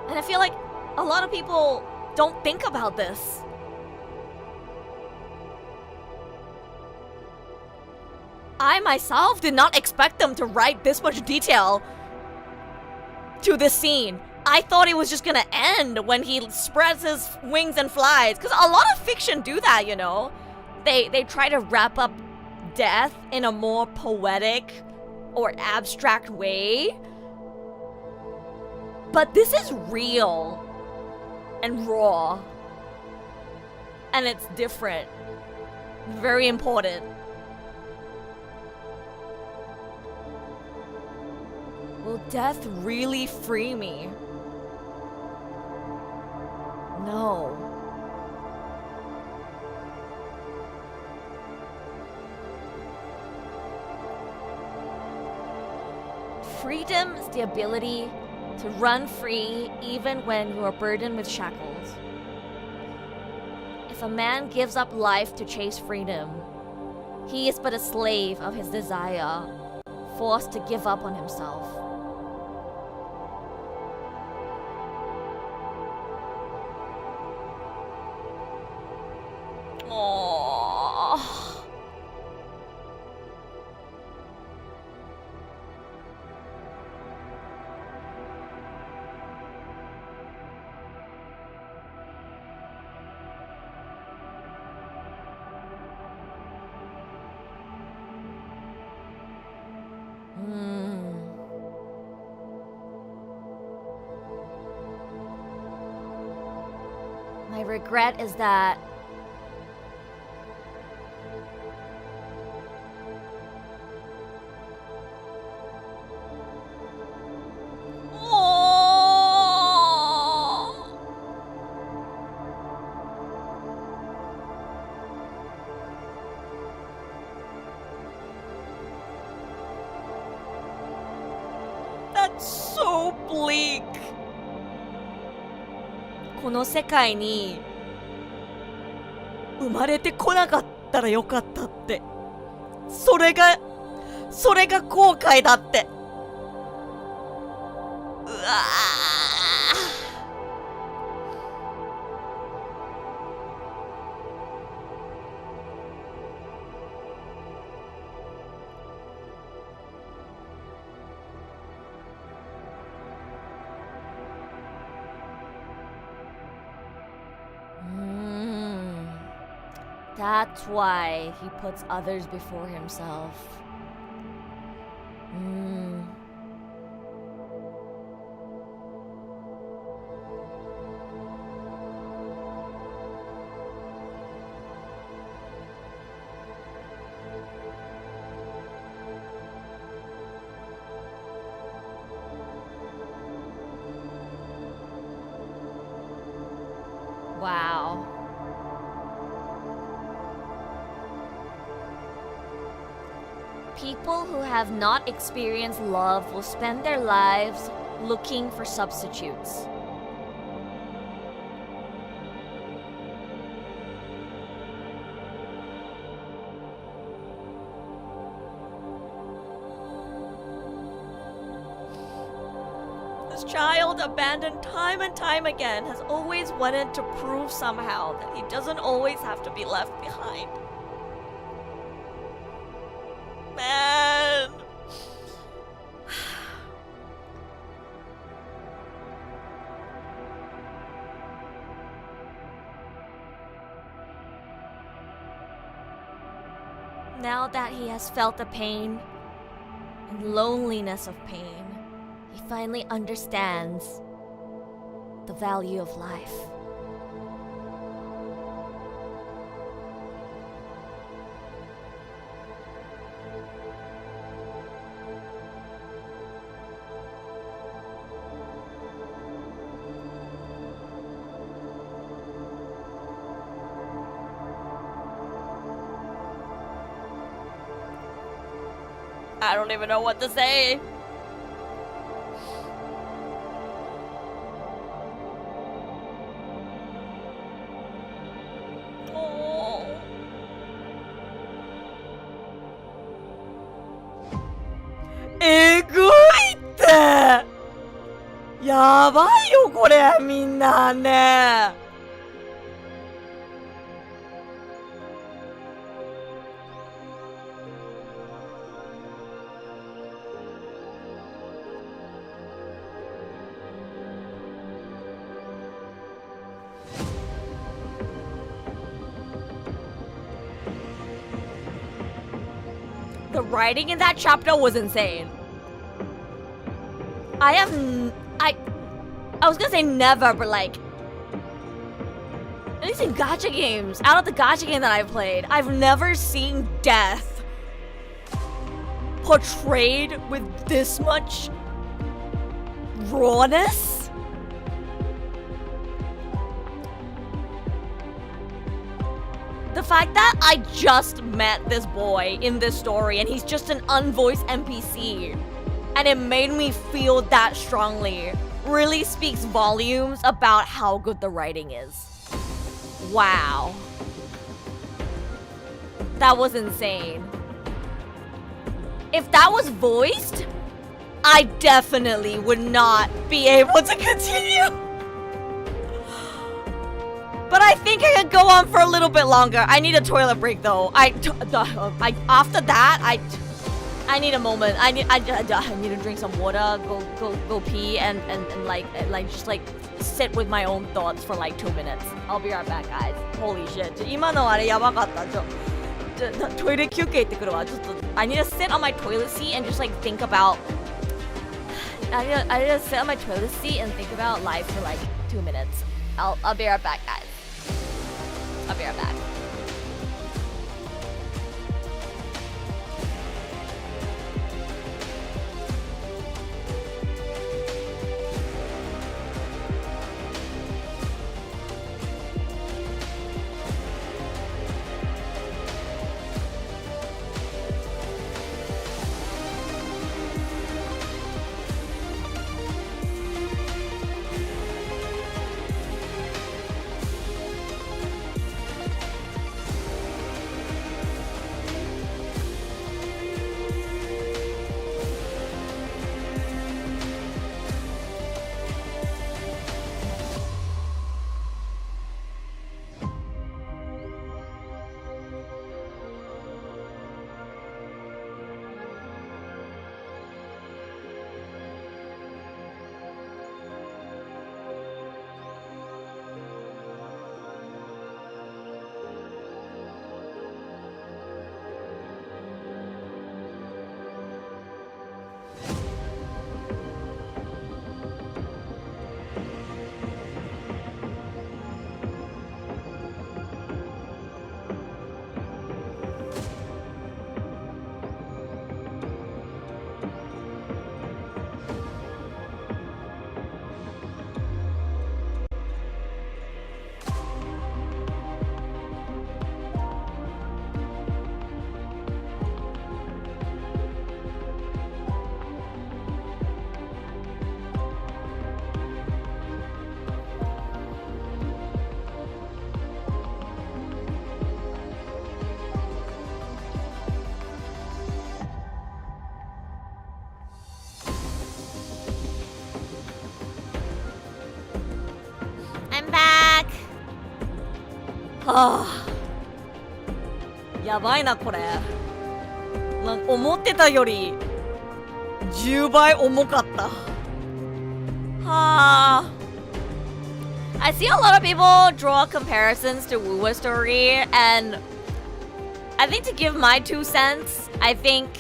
And I feel like a lot of people don't think about this. I myself did not expect them to write this much detail to this scene. I thought it was just gonna end when he spreads his wings and flies. Because a lot of fiction do that, you know? They try to wrap up death in a more poetic or abstract way. But this is real and raw. And it's different. Very important. Will death really free me? No. Freedom is the ability to run free even when you are burdened with shackles. If a man gives up life to chase freedom, he is but a slave of his desire, forced to give up on himself. Oh. My regret is that That's so bleak. この世界に生まれてこなかったらよかったって。それが後悔だって。うわThat's why he puts others before himself. Wow. People who have not experienced love will spend their lives looking for substitutes. This child, abandoned time and time again, has always wanted to prove somehow that he doesn't always have to be left behind. Man. Now that he has felt the pain and loneliness of pain, he finally understands the value of life. I don't even know what to say. Oh. えぐいって。やばいよこれみんなね。the writing in that chapter was insane. I was gonna say never, but like, at least in gacha games, out of the gacha game that I've played, I've never seen death portrayed with this much rawness. The fact that I just met this boy in this story and he's just an unvoiced NPC and it made me feel that strongly really speaks volumes about how good the writing is. Wow. That was insane. If that was voiced, I definitely would not be able to continue. But I think I could go on for a little bit longer. I need a toilet break though. After that, I need a moment. I need to drink some water, go pee, and just sit with my own thoughts for like 2 minutes. I'll be right back, guys. Holy shit. 今のあれやばかった。トイレ休憩行ってくるわ。I need to sit on my toilet seat and just like think about. I need to sit on my toilet seat and think about life for like 2 minutes. I'll be right back, guys. I'll be right back. I'm back. はあ、やばいなこれ。なんか思ってたより10倍重かった。はあ。I see a lot of people draw comparisons to Wuwa story, and I think to give my 2 cents, I think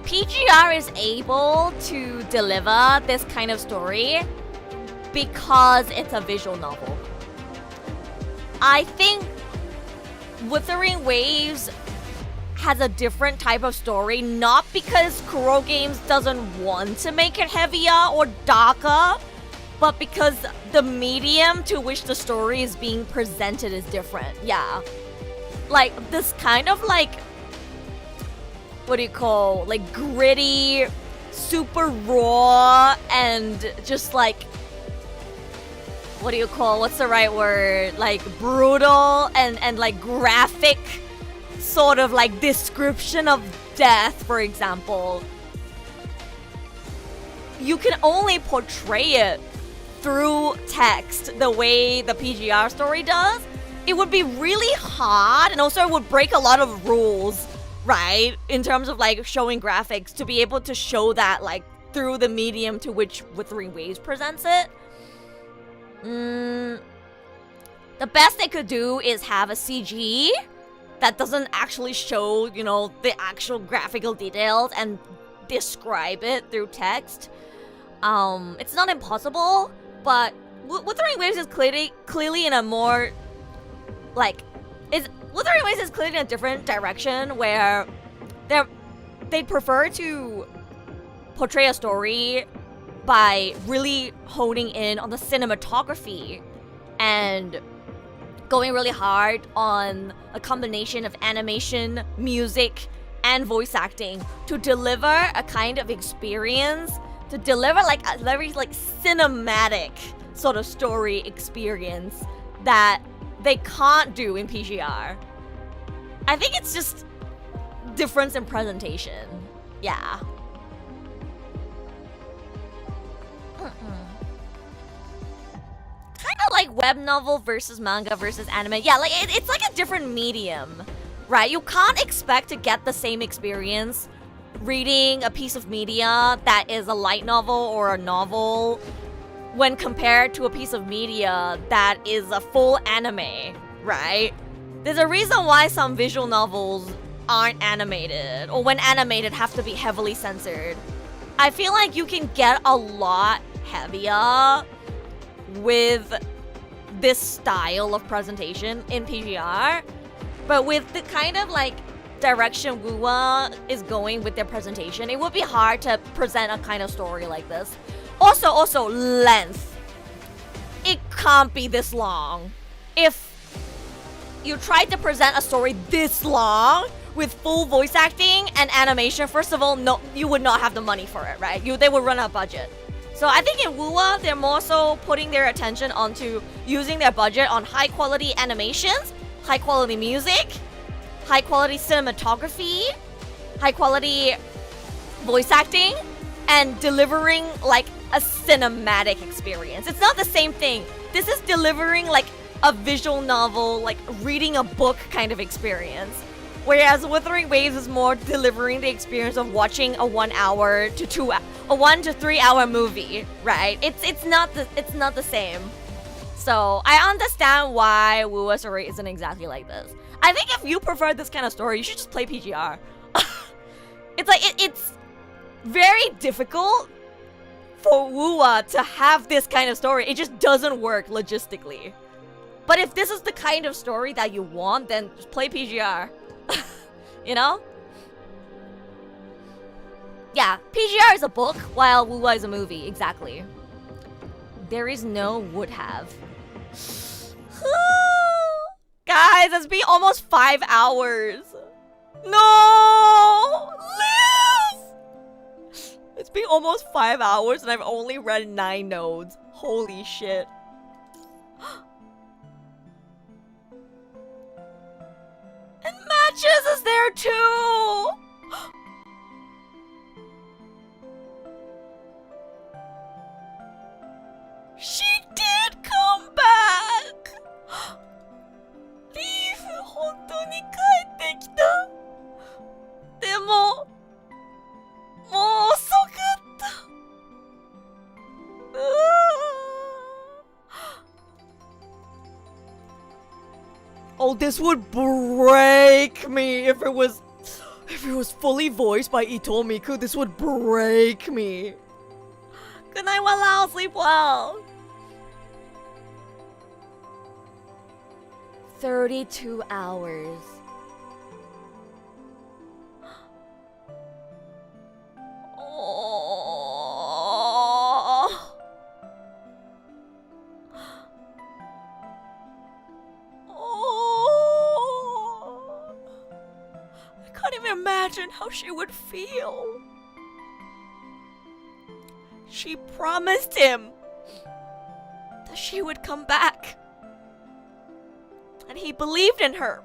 PGR is able to deliver this kind of story because it's a visual novel. I think Wuthering Waves has a different type of story, not because Kuro Games doesn't want to make it heavier or darker, but because the medium to which the story is being presented is different. Yeah. Like this kind of like, what do you call, like gritty, super raw, and just like, what do you call, what's the right word, like brutal and like graphic sort of like description of death, for example. You can only portray it through text the way the PGR story does. It would be really hard, and also it would break a lot of rules, right, in terms of like showing graphics, to be able to show that like through the medium to which Wuthering Waves presents it. The best they could do is have a CG that doesn't actually show, you know, the actual graphical details and describe it through text. It's not impossible, but Wuthering Waves is clearly in a more, like, Wuthering Waves is clearly in a different direction where they'd prefer to portray a story by really honing in on the cinematography and going really hard on a combination of animation, music, and voice acting to deliver a kind of experience, to deliver like a very like cinematic sort of story experience that they can't do in PGR. I think it's just difference in presentation. Yeah. Kind of like web novel versus manga versus anime. Yeah, like it's like a different medium, right? You can't expect to get the same experience reading a piece of media that is a light novel or a novel when compared to a piece of media that is a full anime, right? There's a reason why some visual novels aren't animated, or when animated have to be heavily censored. I feel like you can get a lot heavier with this style of presentation in PGR, but with the kind of like direction Wuwa is going with their presentation, it would be hard to present a kind of story like this. Also length. It can't be this long. If you tried to present a story this long with full voice acting and animation, first of all, no, you would not have the money for it, right? They would run out of budget. So I think in Wuwa, they're more so putting their attention onto using their budget on high quality animations, high quality music, high quality cinematography, high quality voice acting, and delivering like a cinematic experience. It's not the same thing. This is delivering like a visual novel, like reading a book kind of experience. Whereas Wuthering Waves is more delivering the experience of watching a 1 to 3 hour movie, right? It's not the same. So I understand why Wuwa story isn't exactly like this. I think if you prefer this kind of story, you should just play PGR. It's like it's very difficult for Wuwa to have this kind of story. It just doesn't work logistically. But if this is the kind of story that you want, then just play PGR. You know? Yeah, PGR is a book, while Wuwa is a movie. Exactly. There is no would have. Guys, it's been almost 5 hours. No! Liz! It's been almost 5 hours and I've only read 9 nodes. Holy shit. And Matches is there too! She did come back! Leaf, 本当に帰ってきた。でも、もう遅かった。Oh, this would break me if it was fully voiced by Ito Miku. This would break me. Good night, Walao. Sleep well. 32 hours. Oh. Oh. I can't even imagine how she would feel. She promised him that she would come back. And he believed in her.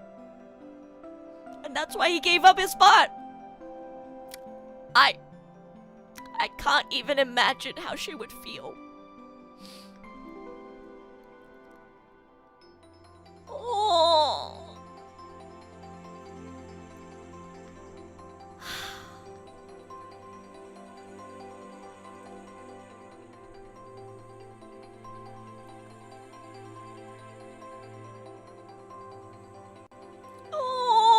And that's why he gave up his spot. I can't even imagine how she would feel. Oh. Oh.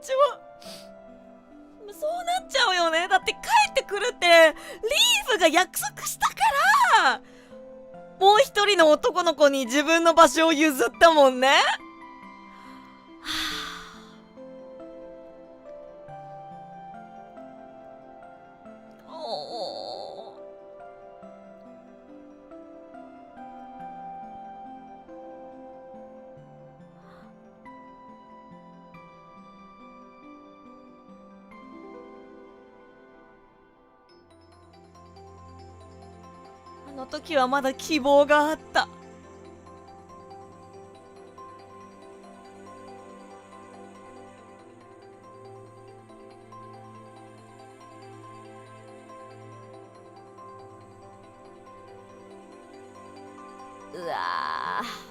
ちは。そうなっちゃうよね。だって帰ってくるってリーフが約束したからもう一人の男の子に自分の場所を譲ったもんね。はあ、おー。あの時はまだ希望があった。うわー。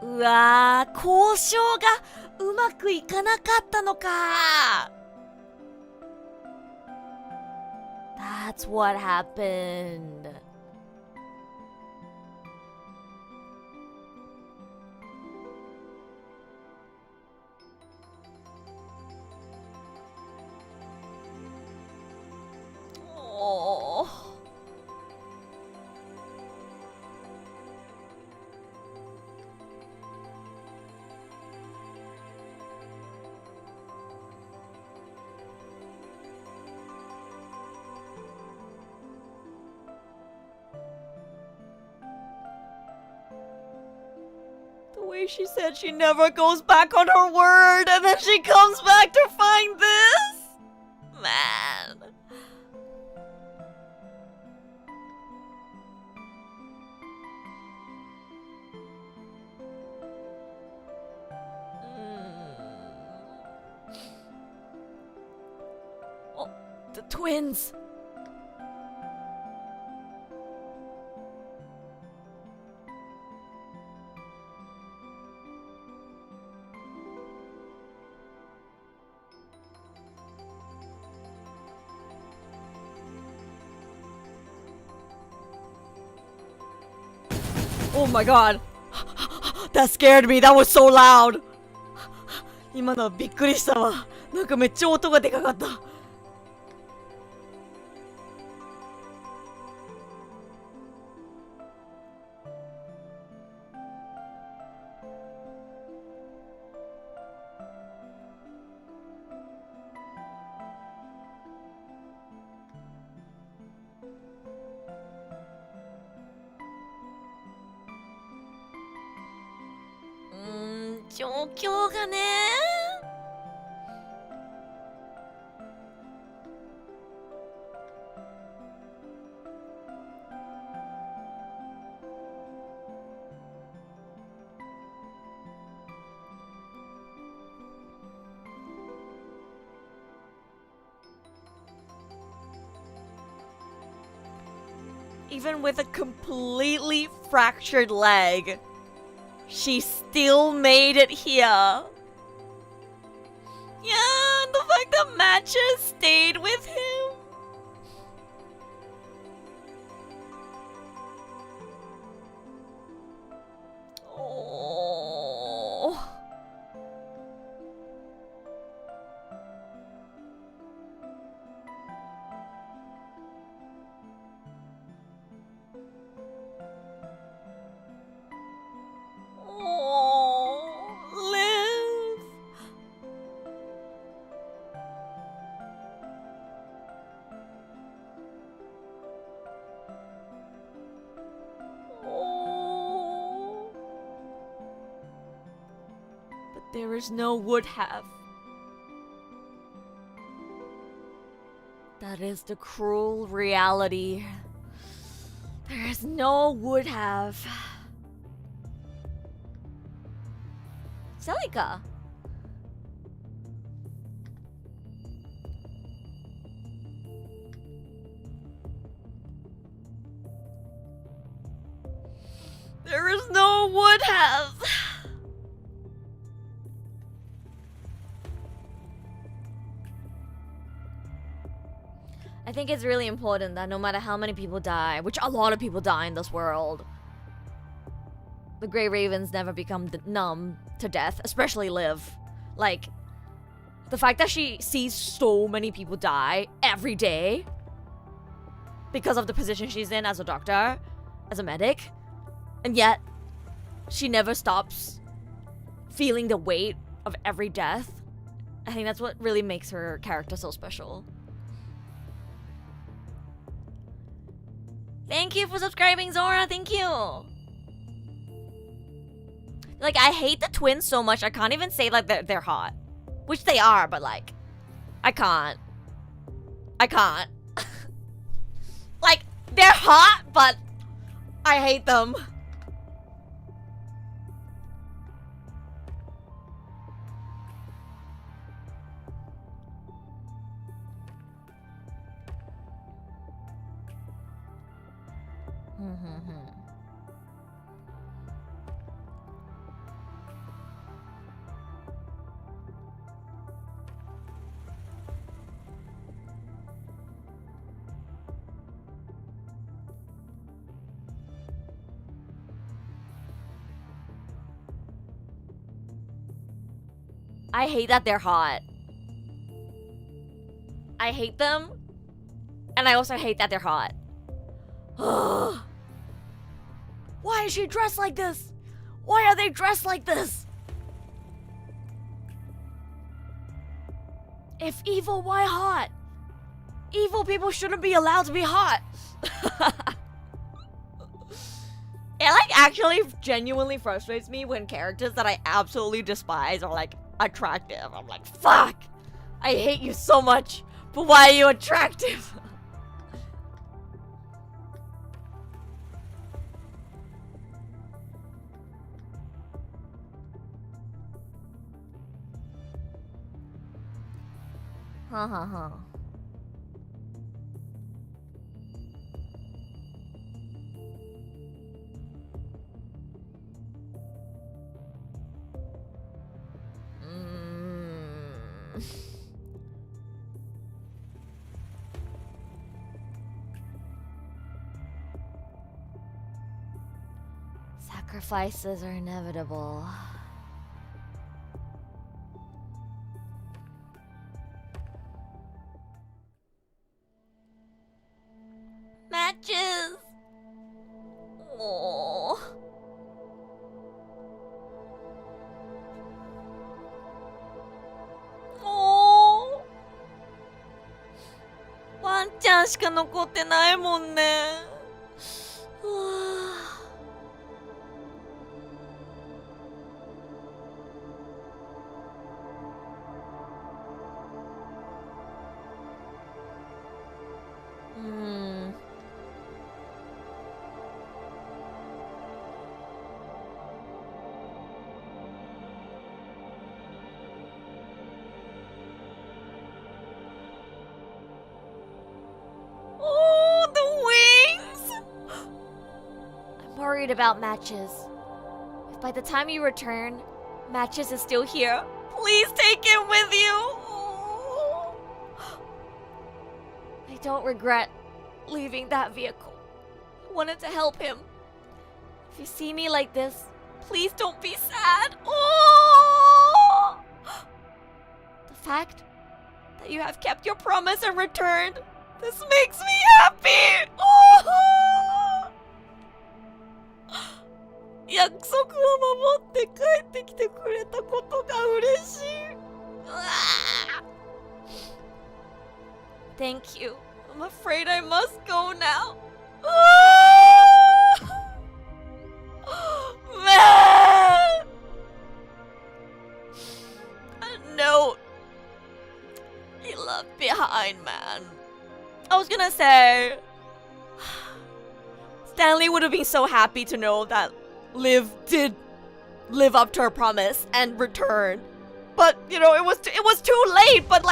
うわー、交渉がうまくいかなかったのか。That's what happened. Oh. The way she said she never goes back on her word and then she comes back to find this? Man. Oh, the twins. Oh my god. That scared me. That was so loud. 今のはびっくりしたわ。なんかめっちゃ音がでかかった。状況がね。Even with a completely fractured leg, she still made it here. Yeah, and the fact that Matches stayed with him. Oh. There is no would have. That is the cruel reality. There is no would have. Celica. There is no would have. I think it's really important that no matter how many people die, which a lot of people die in this world, the Grey Ravens never become numb to death, especially Liv. Like, the fact that she sees so many people die every day because of the position she's in as a doctor, as a medic, and yet she never stops feeling the weight of every death. I think that's what really makes her character so special. Thank you for subscribing, Zora. Thank you. Like, I hate the twins so much, I can't even say, like, they're hot. Which they are, but, like, I can't. Like, they're hot, but I hate them. I hate that they're hot. I hate them. And I also hate that they're hot. Why is she dressed like this? Why are they dressed like this? If evil, why hot? Evil people shouldn't be allowed to be hot. It like actually genuinely frustrates me when characters that I absolutely despise are like attractive. I'm like, fuck! I hate you so much, but why are you attractive? Huh. Sacrifices are inevitable. Matches! Aww. Aww. ワンちゃんしか残ってないもんね。About Matches. If by the time you return, Matches is still here, please take him with you. I don't regret leaving that vehicle. I wanted to help him. If you see me like this, please don't be sad. Oh! The fact that you have kept your promise and returned, this makes me happy. Oh! 約束を守って帰ってきてくれたことが嬉しい。Thank you. I'm afraid I must go now. Man! A note. He left behind, man. I was gonna say Stanley would have been so happy to know that Liv did live up to her promise and return. But, you know, it was too late, but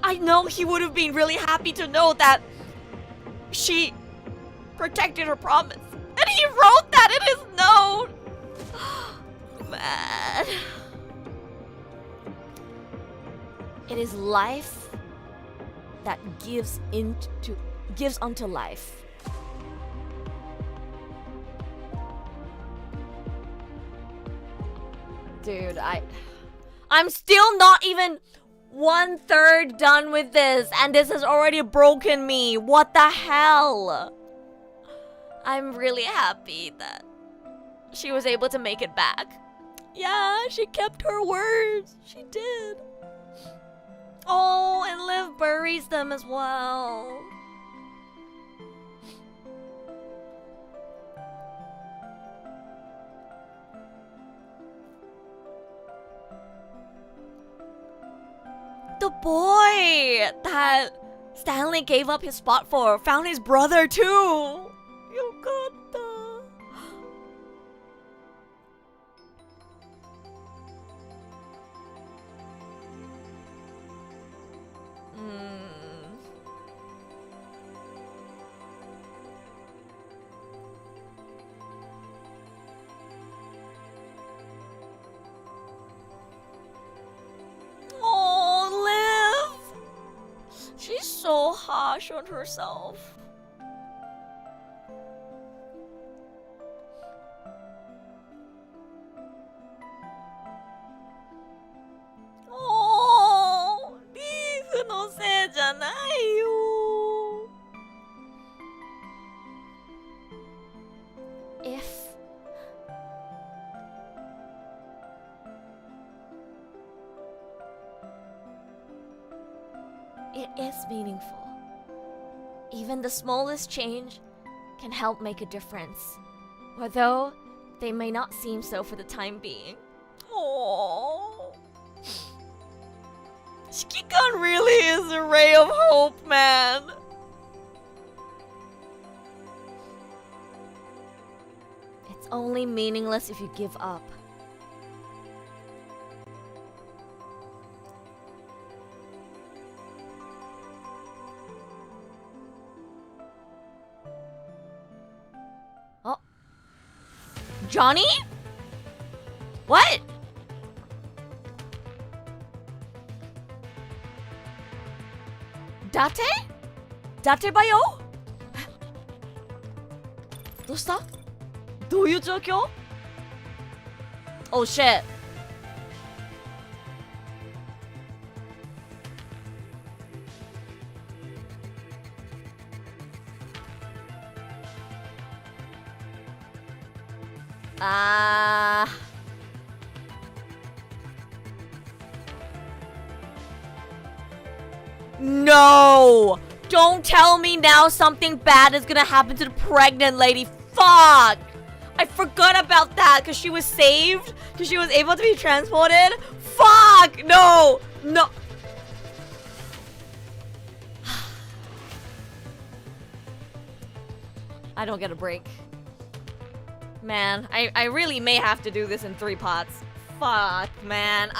I know he would have been really happy to know that she protected her promise. And he wrote man. It is life that gives unto life. Dude, I'm still not even 1/3 done with this, and this has already broken me. What the hell? I'm really happy that she was able to make it back. Yeah, she kept her words. She did. Oh, and Liv buries them as well. The boy that Stanley gave up his spot for found his brother too. Yokatta. She's so harsh on herself. Oh, Liv no sei janai yo. If it is meaningful. Even the smallest change can help make a difference, although they may not seem so for the time being. Oh, Shikikan really is a ray of hope, man. It's only meaningless if you give up. Johnny? What? Date? Date ba yo? どうした?どういう状況? Oh shit. No! Don't tell me now something bad is gonna happen to the pregnant lady. Fuck! I forgot about that because she was saved, because she was able to be transported. Fuck! No! No! I don't get a break. Man, I really may have to do this in 3 parts. Fuck, man.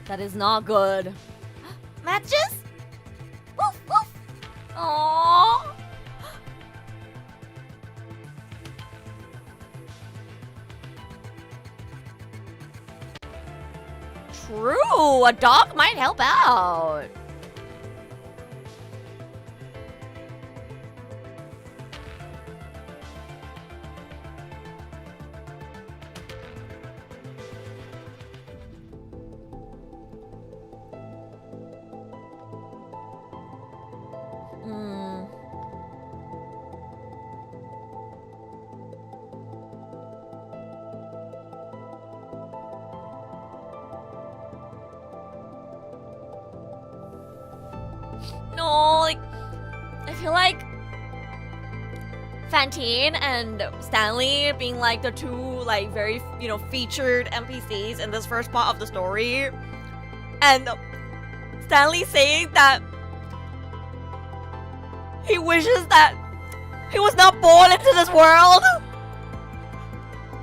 That is not good. Matches? Woof, woof. Aww. True, a dog might help out. No, like, I feel like Fantine and Stanley being like the 2 like very, featured NPCs in this first part of the story, and Stanley saying that he wishes that he was not born into this world,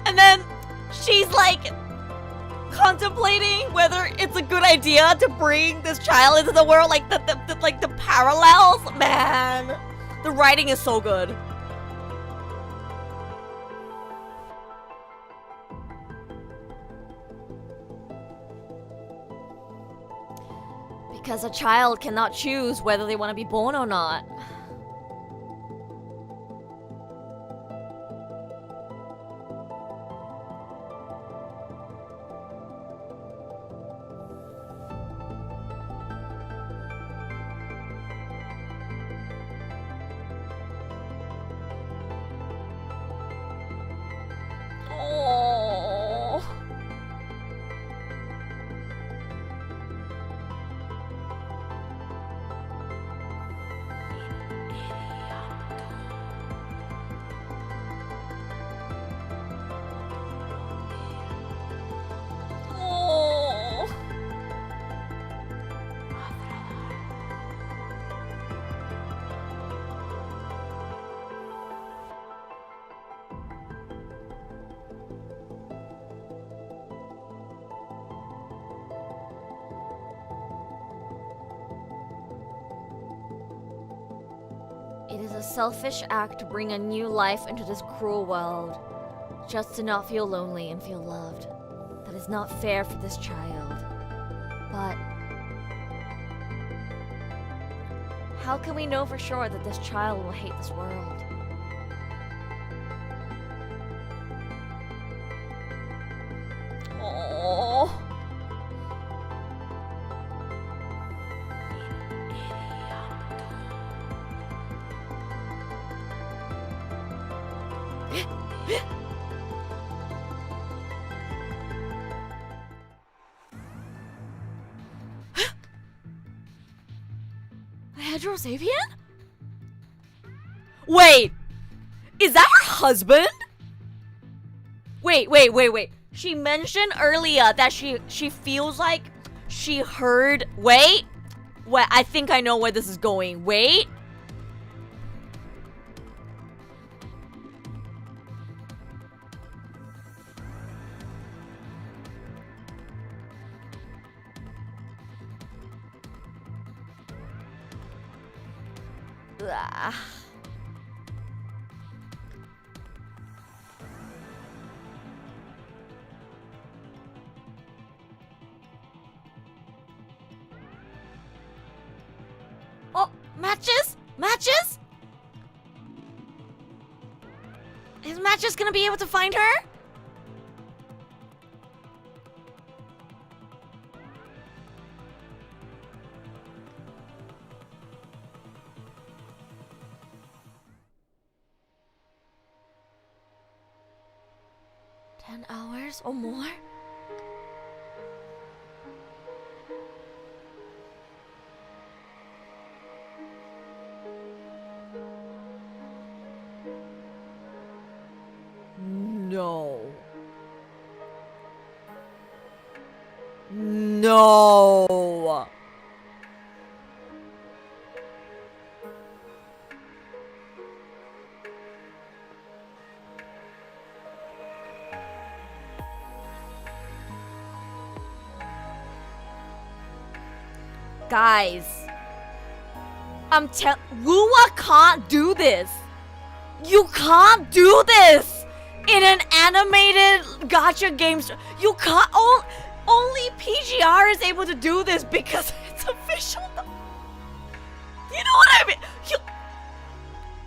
and then she's like, contemplating whether it's a good idea to bring this child into the world, like the parallels. Man, the writing is so good. Because a child cannot choose whether they want to be born or not. Oh. Oh. It is a selfish act to bring a new life into this cruel world, just to not feel lonely and feel loved. That is not fair for this child. But how can we know for sure that this child will hate this world? Oh. A heterosapian? Wait! Is that her husband? Wait. She mentioned earlier that she feels like she heard... Wait, I think I know where this is going. Wait. Ugh. Oh, matches? Matches? Is Matches gonna be able to find her? $10 or more? No. No. Guys, Wua can't do this. You can't do this in an animated gacha game. You can't. Only PGR is able to do this because it's official. You know what I mean?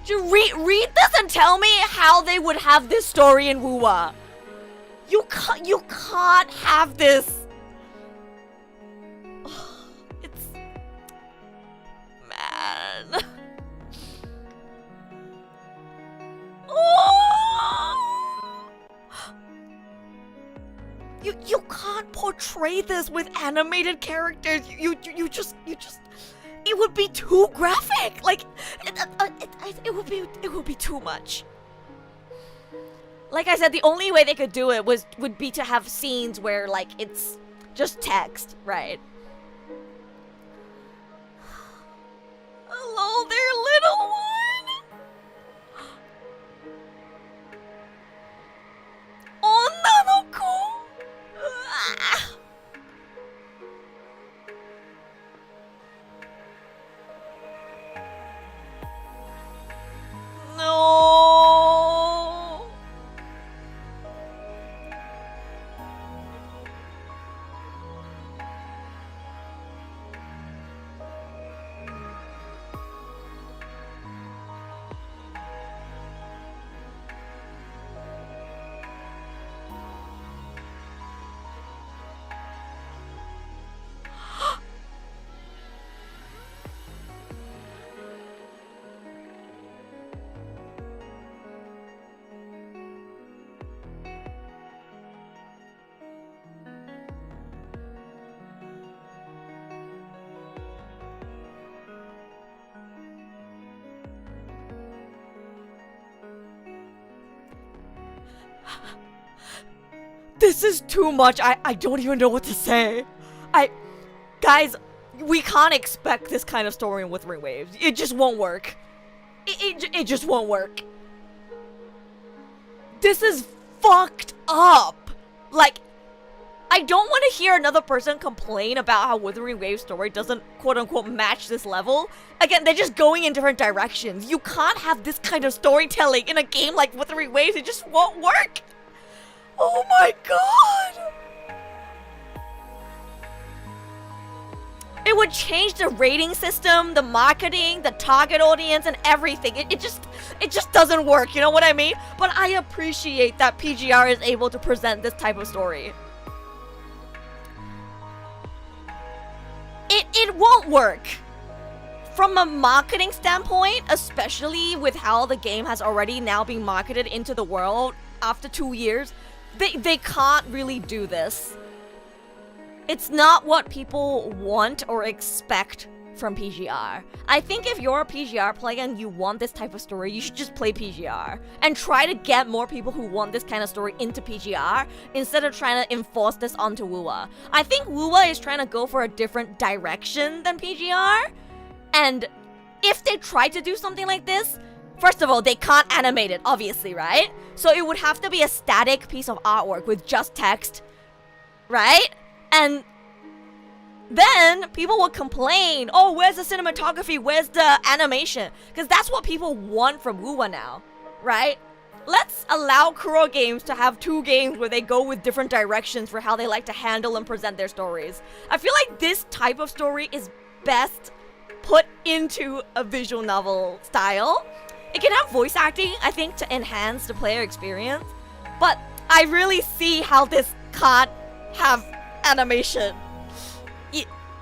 You read this and tell me how they would have this story in Wua. You can't have this. Man. You can't portray this with animated characters. You just it would be too graphic. Like it would be too much. Like I said, the only way they could do it would be to have scenes where like it's just text, right? Hello there, little one. 女の子. This is too much. I don't even know what to say. Guys, we can't expect this kind of story in Wuthering Waves. It just won't work. It just won't work. This is fucked up. Like, I don't want to hear another person complain about how Wuthering Waves story doesn't quote-unquote match this level. Again, they're just going in different directions. You can't have this kind of storytelling in a game like Wuthering Waves. It just won't work. Oh my god. It would change the rating system, the marketing, the target audience, and everything. It just doesn't work, you know what I mean? But I appreciate that PGR is able to present this type of story. It won't work. From a marketing standpoint, especially with how the game has already now been marketed into the world after 2 years, they can't really do this. It's not what people want or expect from PGR. I think if you're a PGR player and you want this type of story, you should just play PGR and try to get more people who want this kind of story into PGR instead of trying to enforce this onto WUWA. I think WUWA is trying to go for a different direction than PGR, and if they try to do something like this, first of all, they can't animate it, obviously, right? So it would have to be a static piece of artwork with just text, right? And then people will complain, oh, where's the cinematography? Where's the animation? Because that's what people want from WUWA now, right? Let's allow Kuro Games to have 2 games where they go with different directions for how they like to handle and present their stories. I feel like this type of story is best put into a visual novel style. It can have voice acting, I think, to enhance the player experience. But I really see how this can't have animation.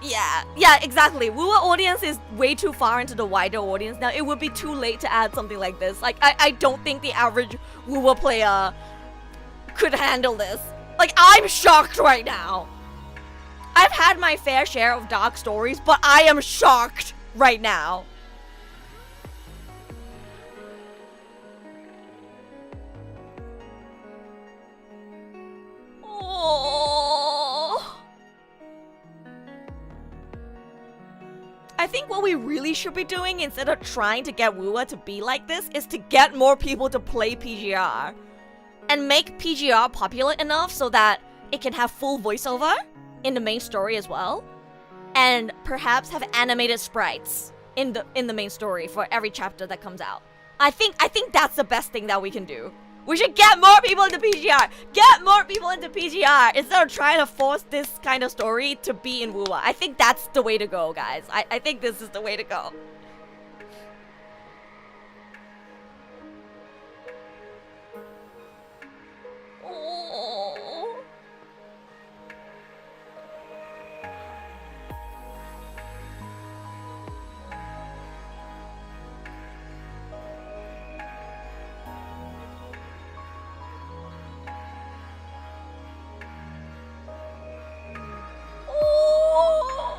Yeah, exactly. WUWA audience is way too far into the wider audience now. It would be too late to add something like this. Like, I don't think the average WUWA player could handle this. Like, I'm shocked right now. I've had my fair share of dark stories, but I am shocked right now. I think what we really should be doing instead of trying to get WUWA to be like this is to get more people to play PGR and make PGR popular enough so that it can have full voiceover in the main story as well, and perhaps have animated sprites in the main story for every chapter that comes out. I think that's the best thing that we can do. We should get more people into PGR. Get more people into PGR instead of trying to force this kind of story to be in WUWA. I think that's the way to go, guys. I think this is the way to go. Oh.哦，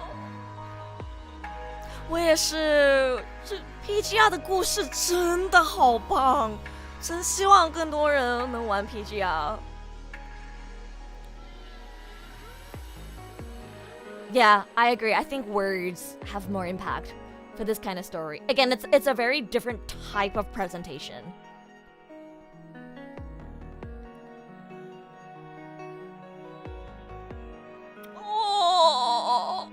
我也是，这 PGR 的故事真的好棒，真希望更多人能玩 PGR。Yeah, I agree. I think words have more impact for this kind of story. Again, it's a very different type of presentation. Oh.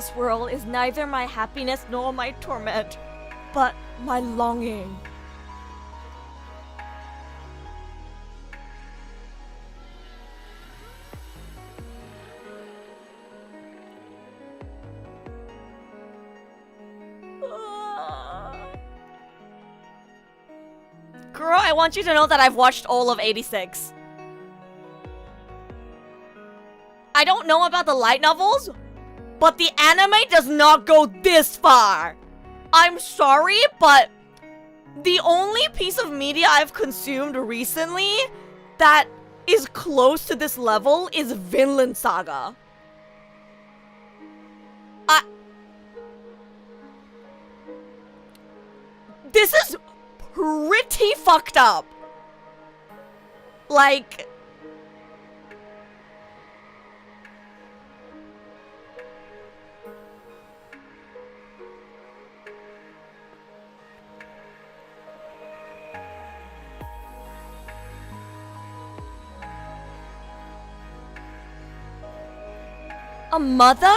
this world is neither my happiness nor my torment, but my longing. Girl, I want you to know that I've watched all of 86. I don't know about the light novels, but the anime does not go this far. I'm sorry, but the only piece of media I've consumed recently that is close to this level is Vinland Saga. This is pretty fucked up. Like, a mother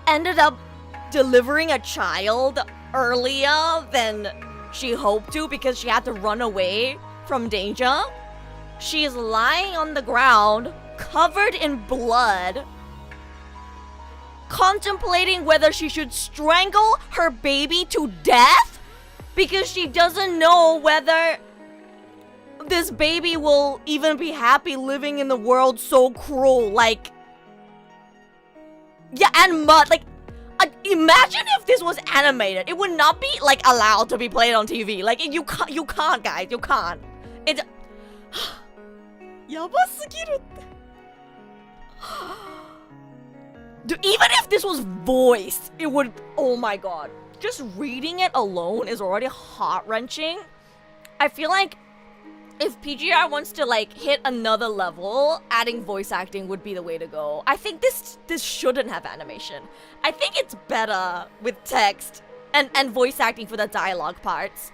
ended up delivering a child earlier than she hoped to because she had to run away from danger. She is lying on the ground, covered in blood, contemplating whether she should strangle her baby to death because she doesn't know whether this baby will even be happy living in the world so cruel. Like, yeah, and mud, like, imagine if this was animated. It would not be, like, allowed to be played on TV. Like, you can't, guys. You can't. It's... Yabasugiru. Dude, even if this was voiced, it would... Oh my god. Just reading it alone is already heart-wrenching. I feel like if PGR wants to, like, hit another level, adding voice acting would be the way to go. I think this shouldn't have animation. I think it's better with text and voice acting for the dialogue parts.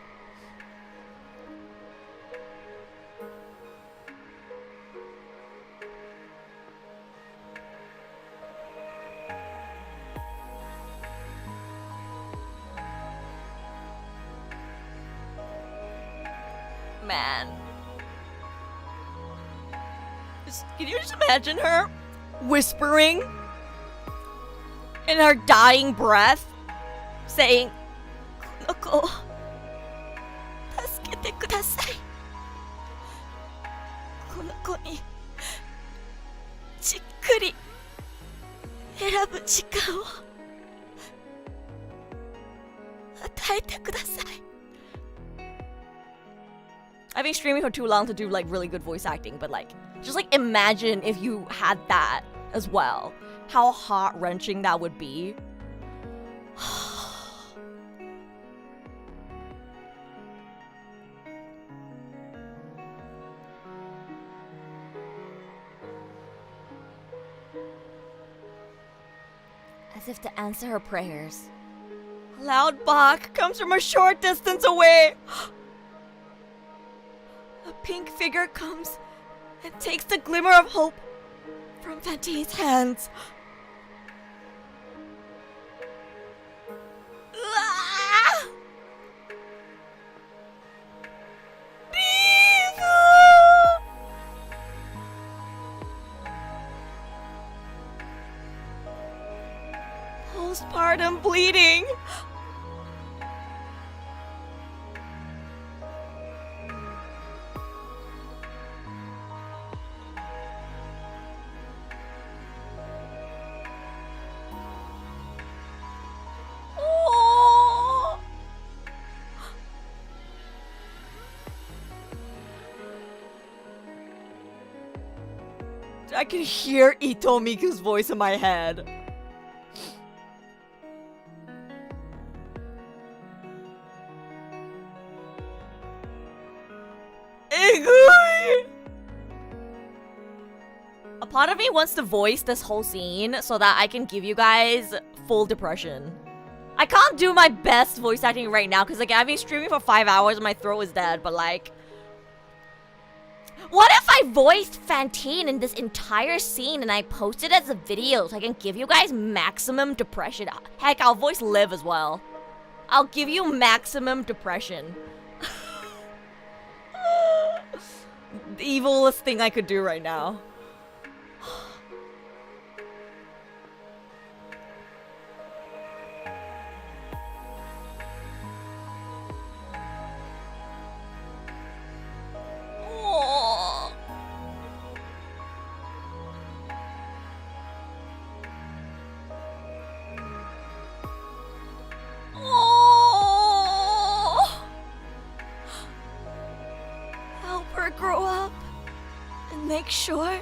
Man. Can you just imagine her whispering in her dying breath, saying, この子を助けてください。この子にじっくり選ぶ時間を与えてください。I've been streaming for too long to do like really good voice acting, but like, just like imagine if you had that as well. How heart-wrenching that would be. As if to answer her prayers, a loud bark comes from a short distance away. A pink figure comes and takes the glimmer of hope from Fantine's hands. Ah! Postpartum bleeding. I can hear Ito Miku's voice in my head. A part of me wants to voice this whole scene so that I can give you guys full depression. I can't do my best voice acting right now because like I've been streaming for 5 hours and my throat is dead, but like What if I voiced Fantine in this entire scene and I posted it as a video so I can give you guys maximum depression? Heck, I'll voice Liv as well. I'll give you maximum depression. The evilest thing I could do right now. Grow up and make sure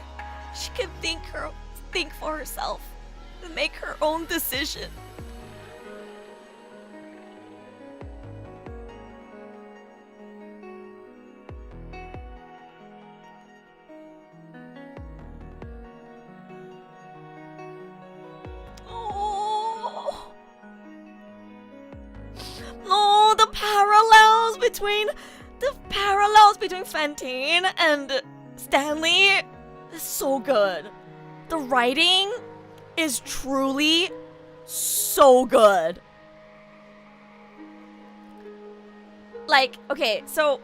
she can think for herself and make her own decision. Oh, the parallels between Fantine and Stanley is so good. The writing is truly so good. Like, okay, so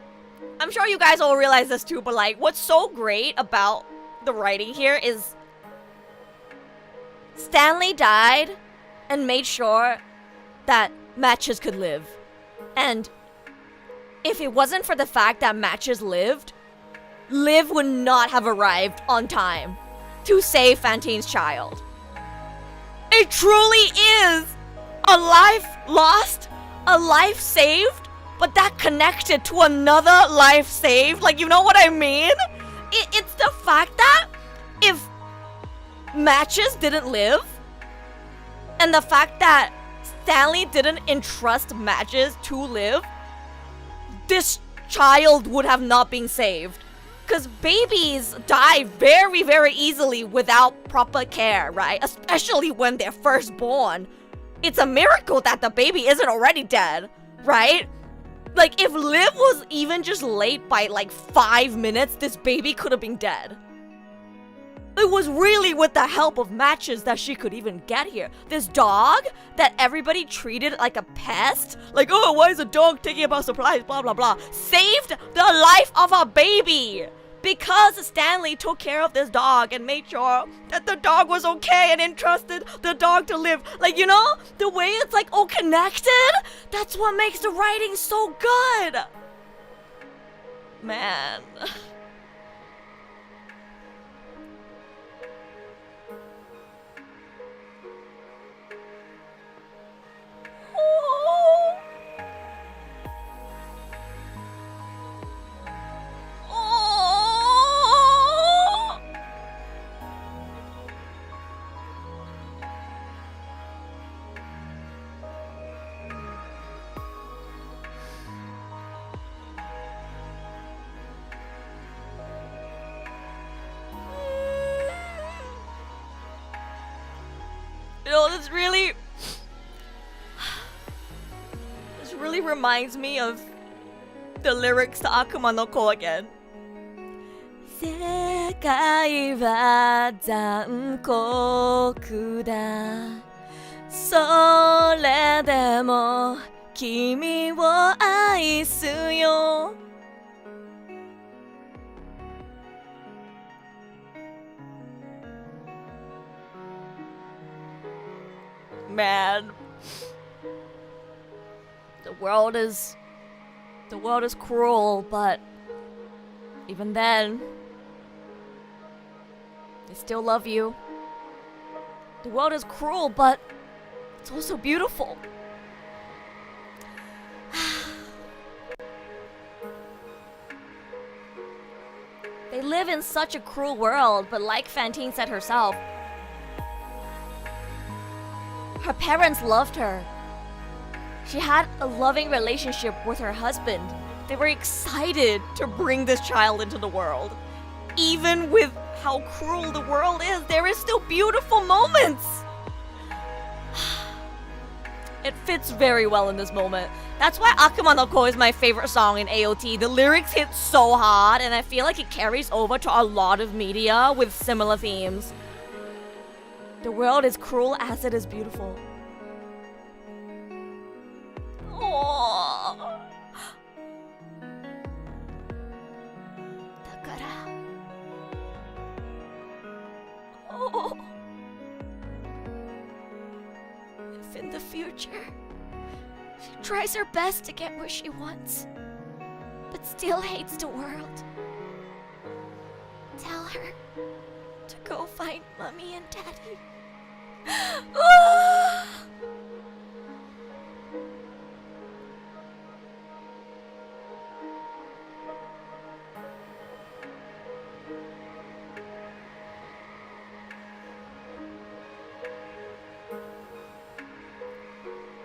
I'm sure you guys all realize this too, but like, what's so great about the writing here is Stanley died and made sure that Matches could live. And if it wasn't for the fact that Matches lived, Liv would not have arrived on time to save Fantine's child. It truly is a life lost, a life saved, but that connected to another life saved. Like, you know what I mean? It's the fact that if Matches didn't live, and the fact that Stanley didn't entrust Matches to live, this child would have not been saved. Because babies die very, very easily without proper care, right? Especially when they're first born. It's a miracle that the baby isn't already dead, right? Like, if Liv was even just late by like 5 minutes, this baby could have been dead. It was really with the help of Matches that she could even get here. This dog that everybody treated like a pest, like, oh, why is a dog taking about supplies, blah, blah, blah, saved the life of a baby. Because Stanley took care of this dog and made sure that the dog was okay and entrusted the dog to live. Like, you know, the way it's like all connected, that's what makes the writing so good. Man. You know, this really reminds me of the lyrics to Akuma no Ko again. 世界は残酷だそれでも君を愛すよ Man, the world is cruel, but even then, they still love you. The world is cruel, but it's also beautiful. They live in such a cruel world, but like Fantine said herself, her parents loved her. She had a loving relationship with her husband. They were excited to bring this child into the world. Even with how cruel the world is, there is still beautiful moments. It fits very well in this moment. That's why Akuma no Ko is my favorite song in AOT. The lyrics hit so hard, and I feel like it carries over to a lot of media with similar themes. The world is cruel as it is beautiful. Oh. だから。Oh. If in the future she tries her best to get what she wants, but still hates the world, tell her to go find Mommy and Daddy.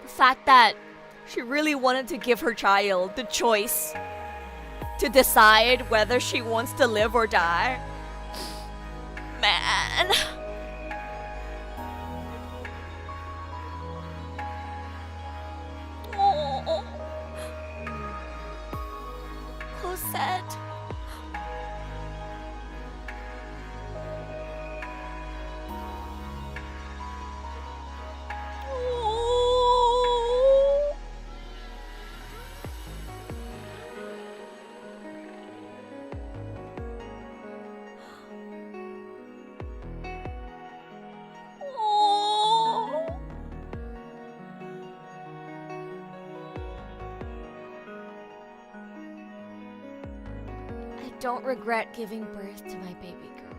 The fact that she really wanted to give her child the choice to decide whether she wants to live or die. Man. Oh. So sad. I don't regret giving birth to my baby girl.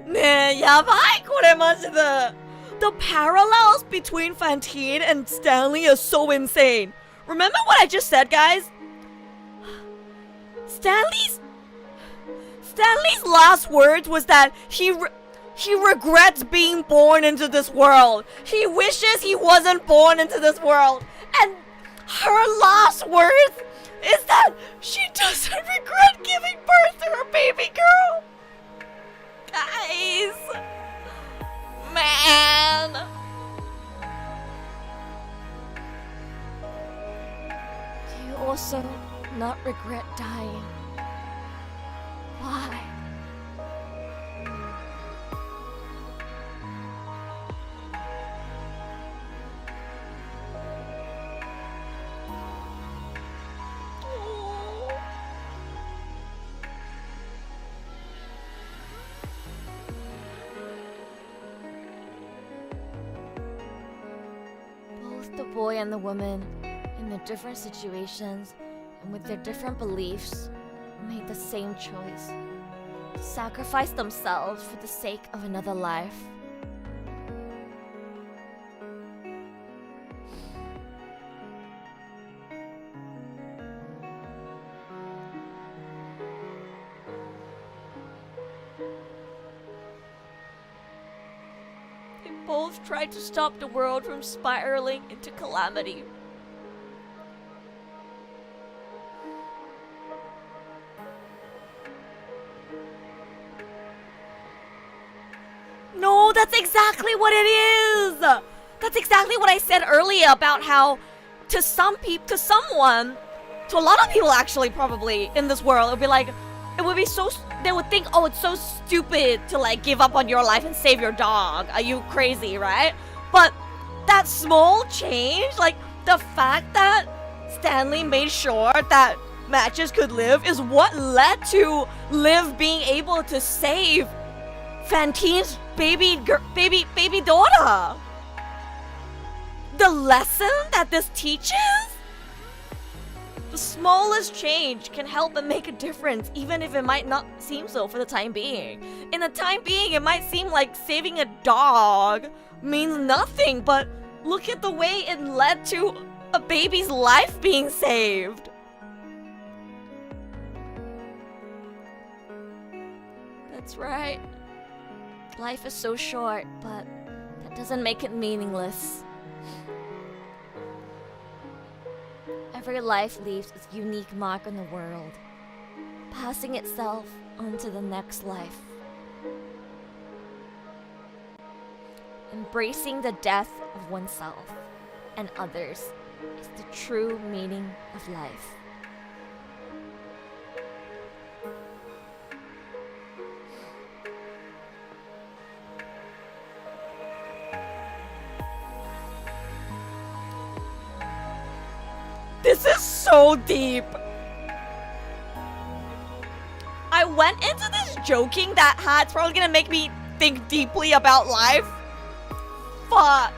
Man, やばいこれマジで The parallels between Fantine and Stanley are so insane. Remember what I just said, guys? Stanley's last words was that he regrets being born into this world. He wishes he wasn't born into this world. And her last words is that she doesn't regret giving birth to her baby girl. Guys. Man. Do you also not regret dying? Why? The boy and the woman, in their different situations and with their different beliefs, made the same choice to sacrifice themselves for the sake of another life. Both tried to stop the world from spiraling into calamity. No, that's exactly what it is! That's exactly what I said earlier about how to a lot of people actually probably in this world, it would be like, it would be so, they would think, oh, it's so stupid to like give up on your life and save your dog. Are you crazy, right? But that small change, like the fact that Stanley made sure that Matches could live is what led to Liv being able to save Fantine's baby daughter. The lesson that this teaches? The smallest change can help and make a difference, even if it might not seem so for the time being. In the time being, it might seem like saving a dog means nothing, but look at the way it led to a baby's life being saved. That's right. Life is so short, but that doesn't make it meaningless. Every life leaves its unique mark on the world, passing itself on to the next life. Embracing the death of oneself and others is the true meaning of life. This is so deep. I went into this joking that it's probably gonna make me think deeply about life. Fuck.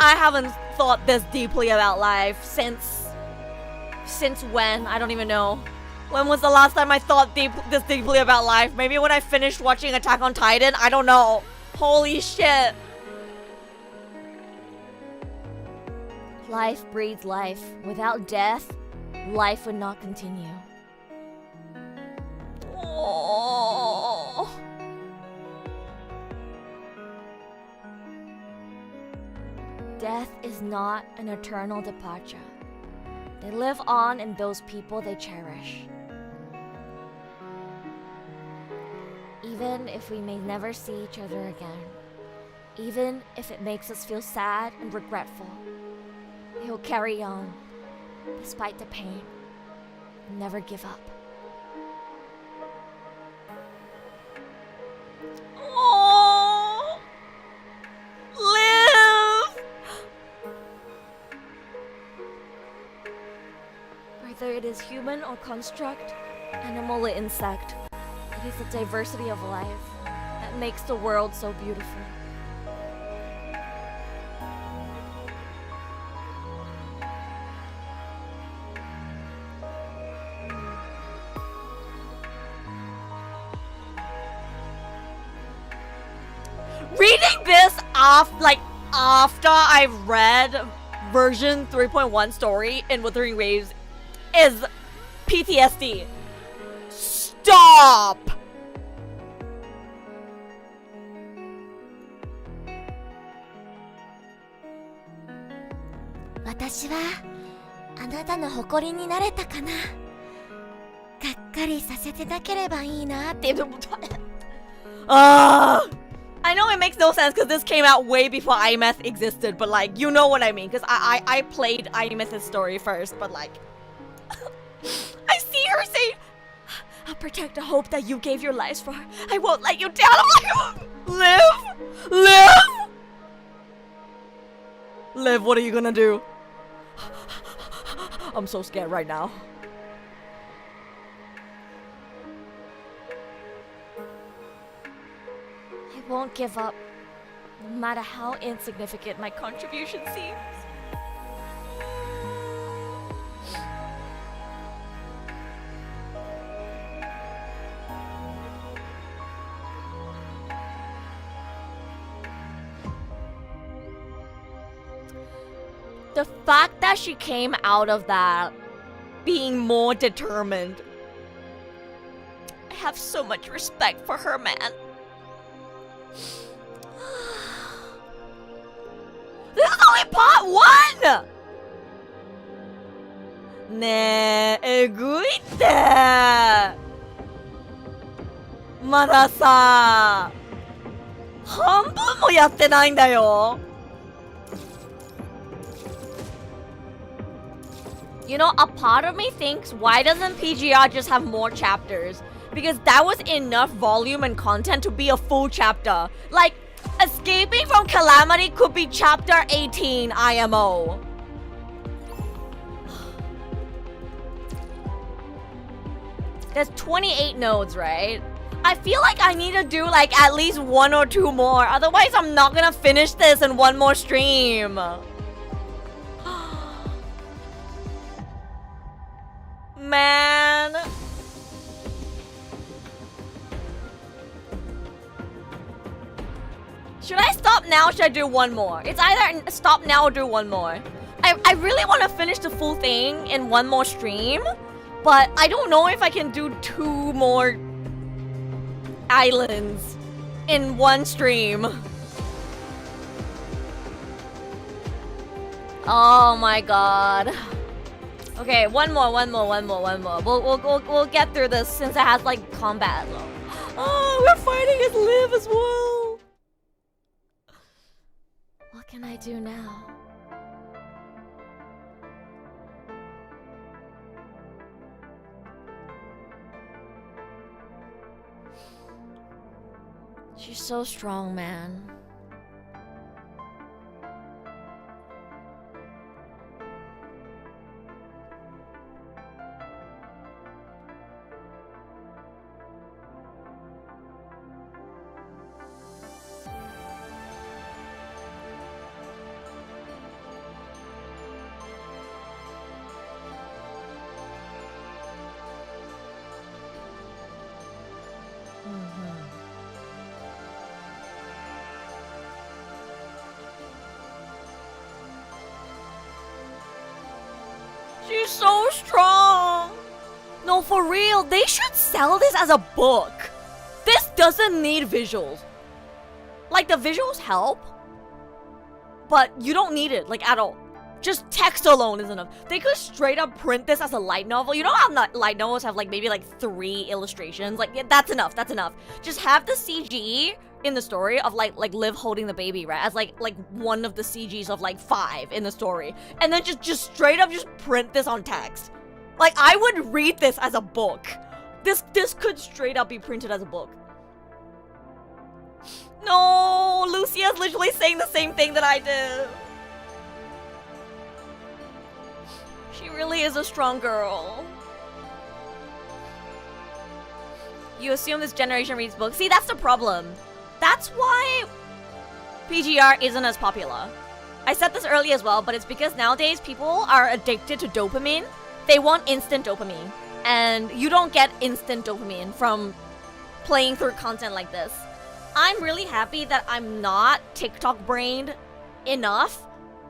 I haven't thought this deeply about life since when? I don't even know. When was the last time I thought this deeply about life? Maybe when I finished watching Attack on Titan? I don't know. Holy shit. Life breeds life. Without death, life would not continue. Oh. Death is not an eternal departure. They live on in those people they cherish. Even if we may never see each other again, even if it makes us feel sad and regretful, he'll carry on, despite the pain, and never give up. Oh, live! Whether it is human or construct, animal or insect, it is the diversity of life that makes the world so beautiful. Reading this after I've read version 3.1 story in Wuthering Waves is PTSD. Stop!私はあなたの誇りになれたかな。がっかりさせてなければいいなって。I know it makes no sense because this came out way before iMeth existed, but like, you know what I mean, because I played iMeth's story first, but like, I see her say, I'll protect the hope that you gave your lives for. I won't let you down. I'm like, live? Liv, what are you gonna do? I'm so scared right now. I won't give up, no matter how insignificant my contribution seems. The fact that she came out of that being more determined. I have so much respect for her, man. This is only part 1! ねえ、えぐいって。まださ、半分もやってないんだよ。You know, a part of me thinks, why doesn't PGR just have more chapters? Because that was enough volume and content to be a full chapter. Like, escaping from calamity could be chapter 18 IMO. There's 28 nodes, right? I feel like I need to do like at least 1 or 2 more. Otherwise, I'm not gonna finish this in one more stream. Man. Should I stop now or should I do one more? It's either stop now or do one more. I really want to finish the full thing in one more stream, but I don't know if I can do 2 more islands in one stream. Oh my god. Okay, one more. We'll get through this since it has like combat. Oh, we're fighting as Liv as well. What can I do now? so strong, man. She's so strong. No, for real, they should sell this as a book. This doesn't need visuals. Like, the visuals help, but you don't need it, like, at all. Just text alone is enough. They could straight up print this as a light novel. You know how light novels have, like, maybe, like, 3 illustrations? Like, yeah, that's enough, that's enough. Just have the CG in the story of, like Liv holding the baby, right? As, like one of the CGs of, like, 5 in the story. And then just straight up just print this on text. Like, I would read this as a book. This could straight up be printed as a book. No, Lucia's literally saying the same thing that I did. She really is a strong girl. You assume this generation reads books. See, that's the problem. That's why PGR isn't as popular. I said this earlier as well, but it's because nowadays people are addicted to dopamine. They want instant dopamine. And you don't get instant dopamine from playing through content like this. I'm really happy that I'm not TikTok brained enough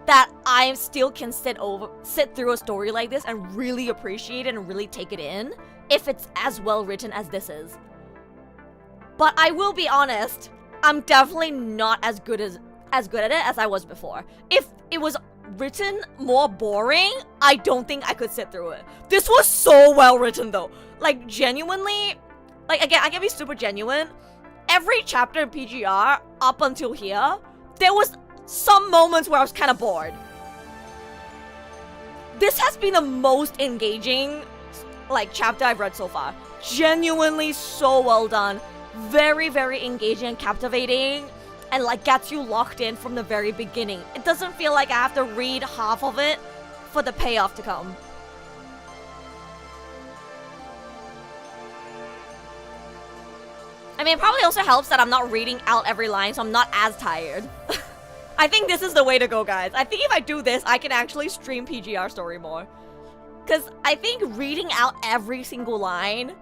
that I still can sit through a story like this and really appreciate it and really take it in if it's as well written as this is. But I will be honest, I'm definitely not as good at it as I was before. If it was written more boring, I don't think I could sit through it. This was so well written though. Like, genuinely, like, again, I can be super genuine. Every chapter in PGR up until here, there was some moments where I was kind of bored. This has been the most engaging, like, chapter I've read so far. Genuinely so well done. Very, very engaging and captivating, and, like, gets you locked in from the very beginning. It doesn't feel like I have to read half of it for the payoff to come. I mean, it probably also helps that I'm not reading out every line, so I'm not as tired. I think this is the way to go, guys. I think if I do this, I can actually stream PGR story more. Because I think reading out every single line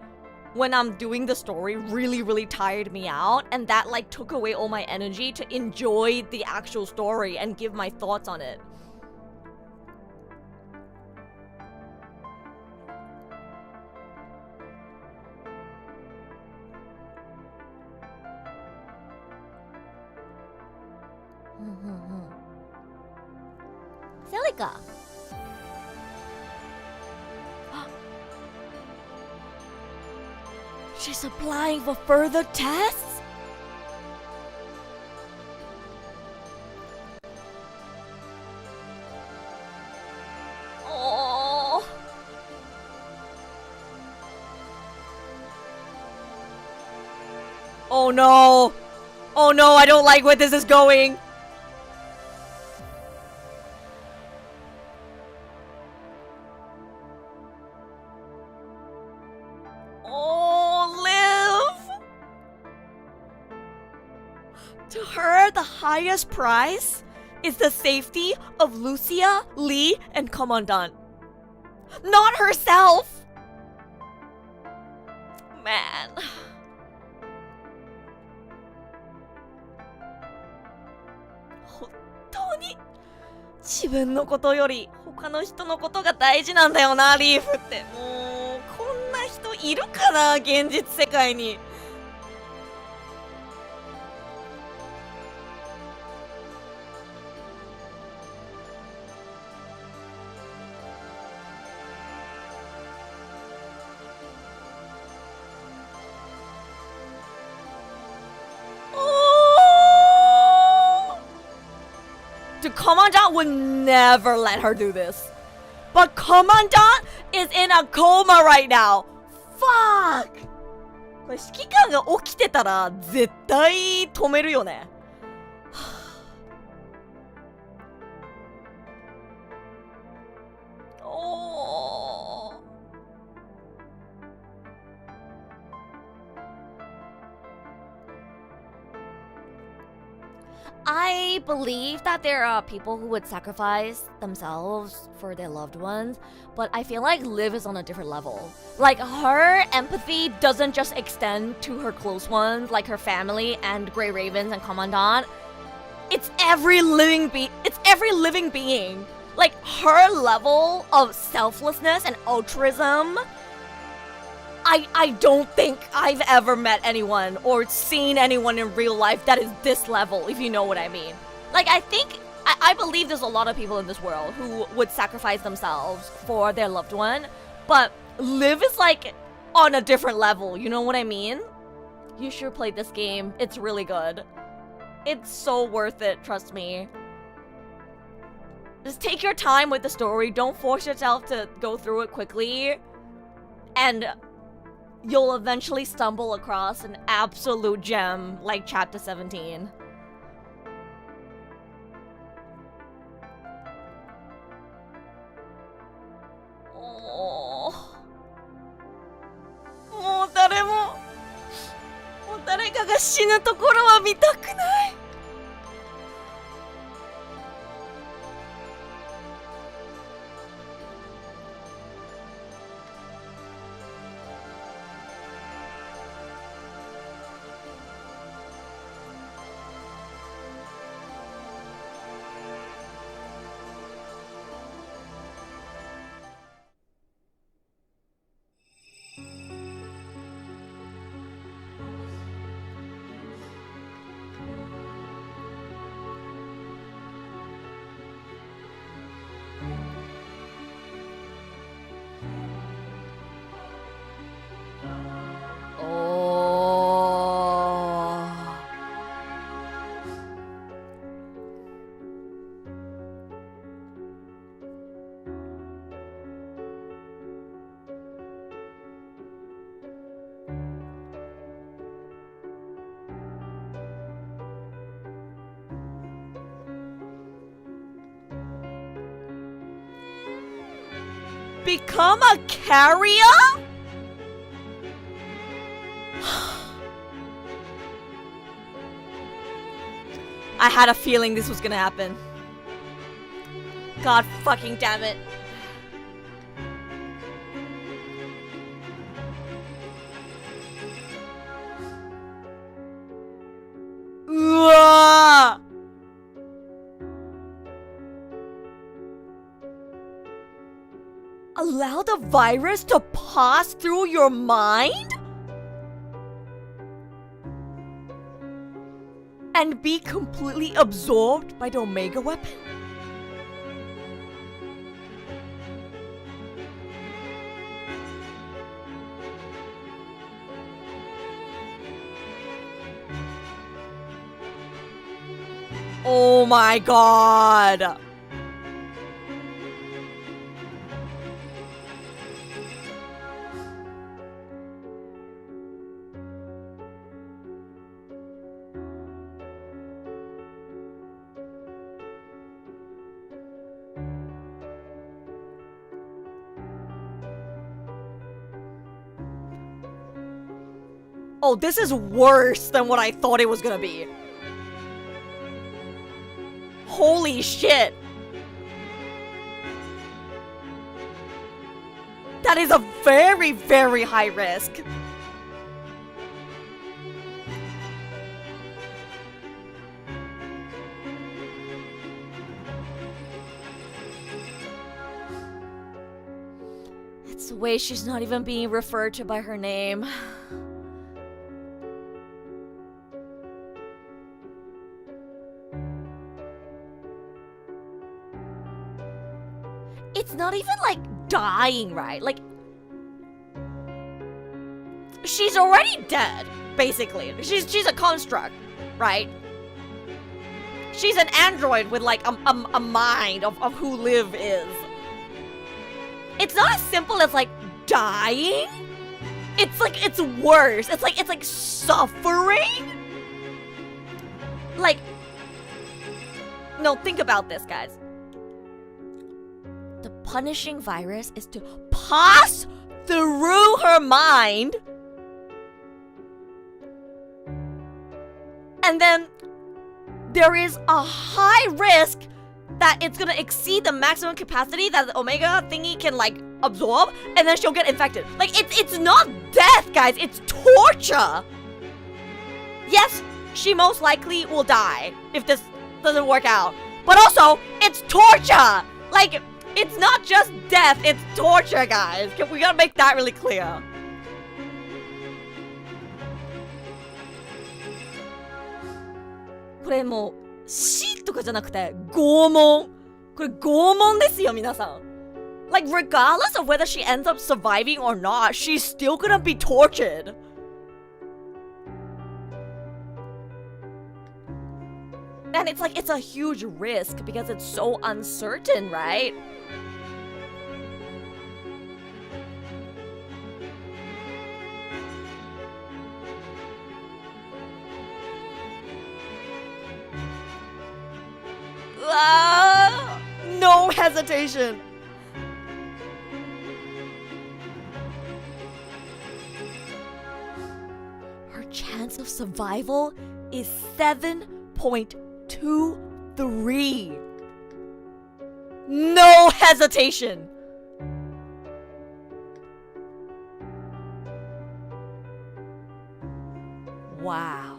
when I'm doing the story really, really tired me out. And that, like, took away all my energy to enjoy the actual story and give my thoughts on it. Silica. She's applying for further tests? Oh. Oh no. Oh no, I don't like where this is going. The highest prize is the safety of Lucia, Lee, and Commandant. Not herself! Man. 本当に自分のことより他の人のことが大事なんだよな、リーフって。もうこんな人いるかな、現実世界に。Commandant would never let her do this. But Commandant is in a coma right now. Fuck! ここれ指揮官が起きてたら絶対止めるよね。I believe that there are people who would sacrifice themselves for their loved ones, but I feel like Liv is on a different level. Like, her empathy doesn't just extend to her close ones, like her family and Grey Ravens and Commandant. It's every living being. Like, her level of selflessness and altruism, I don't think I've ever met anyone or seen anyone in real life that is this level, if you know what I mean. Like, I believe there's a lot of people in this world who would sacrifice themselves for their loved one, but Liv is like on a different level, you know what I mean? You should play this game. It's really good. It's so worth it, trust me. Just take your time with the story. Don't force yourself to go through it quickly. And you'll eventually stumble across an absolute gem like chapter 17. Oh. もう誰かが死ぬところは見たくない。Become a carrier? I had a feeling this was gonna happen. God fucking damn it. Uah! Allow the virus to pass through your mind? And be completely absorbed by the Omega weapon? Oh my god! Oh, this is worse than what I thought it was gonna be. Holy shit. That is a very, very high risk. It's the way she's not even being referred to by her name. It's not even like dying, right? Like, she's already dead, basically. She's a construct, right? She's an android with like a mind of who Liv is. It's not as simple as like dying. it's worse. It's like suffering. Like, no, think about this, guys. The punishing virus is to pass through her mind, and then there is a high risk that it's gonna exceed the maximum capacity that the Omega thingy can like absorb, and then she'll get infected. Like, it's not death, guys, it's torture. Yes, she most likely will die if this doesn't work out, but also it's torture. Like, it's not just death, it's torture, guys. We gotta make that really clear. This もう死とかじゃなくて拷問。これ拷問ですよ、皆さん。Like, regardless of whether she ends up surviving or not, she's still gonna be tortured. And it's like, it's a huge risk because it's so uncertain, right? No hesitation. Her chance of survival is 7.23. No hesitation. Wow.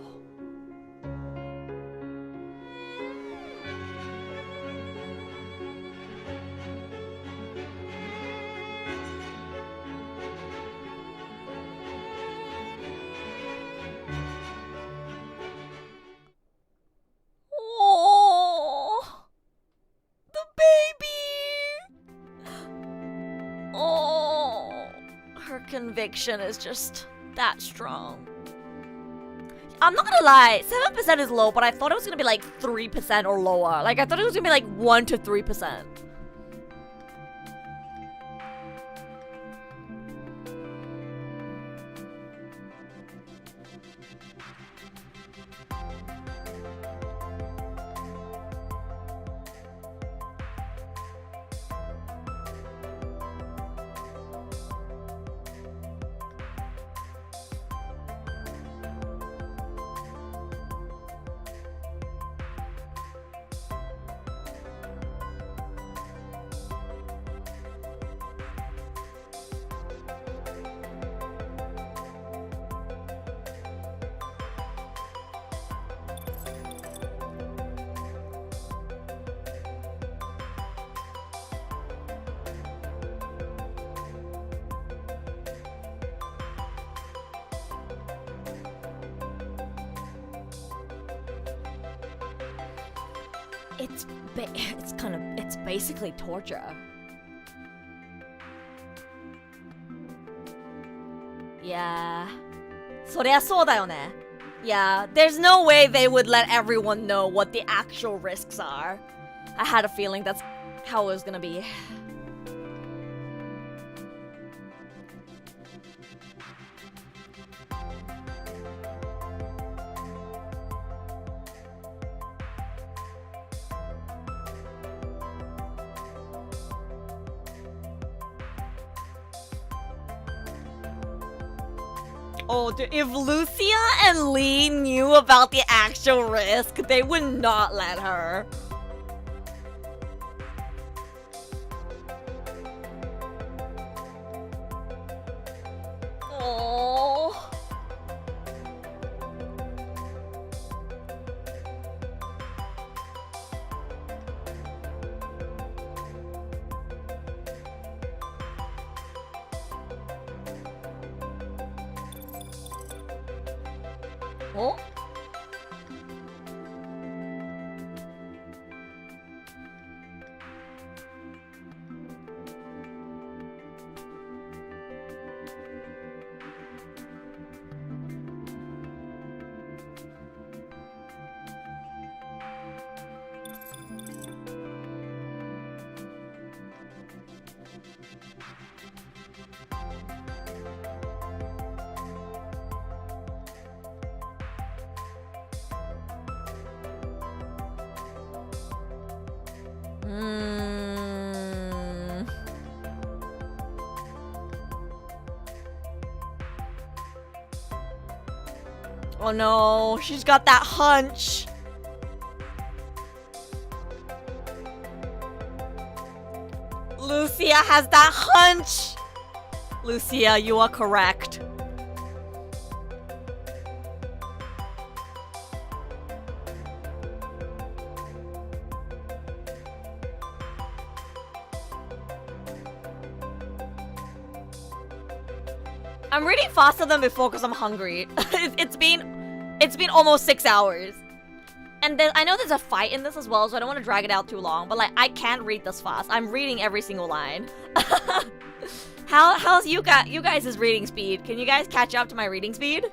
Conviction is just that strong. I'm not gonna lie, 7% is low, but I thought it was gonna be like 3% or lower. Like, I thought it was gonna be like 1 to 3%. It's basically torture. Yeah. そりゃそうだよね. Yeah, there's no way they would let everyone know what the actual risks are. I had a feeling that's how it was gonna be. Oh, dude, if Lucia and Lee knew about the actual risk, they would not let her. Oh. Oh? Oh no, she's got that hunch. Lucia has that hunch. Lucia, you are correct. I'm reading faster than before because I'm hungry. It's been almost 6 hours. And then I know there's a fight in this as well, so I don't want to drag it out too long, but like I can't read this fast. I'm reading every single line. How's you guys' reading speed? Can you guys catch up to my reading speed?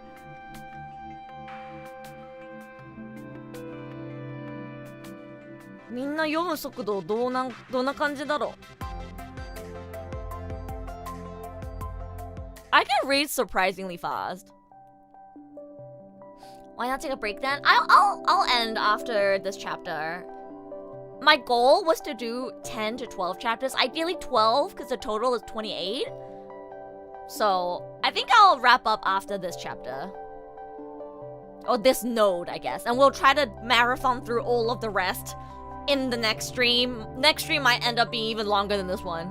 Minna yomu sokudo donna kanji daro? I can read surprisingly fast. Why not take a break then? I'll end after this chapter. My goal was to do 10 to 12 chapters. Ideally 12, because the total is 28. So, I think I'll wrap up after this chapter. Or this node, I guess. And we'll try to marathon through all of the rest in the next stream. Next stream might end up being even longer than this one.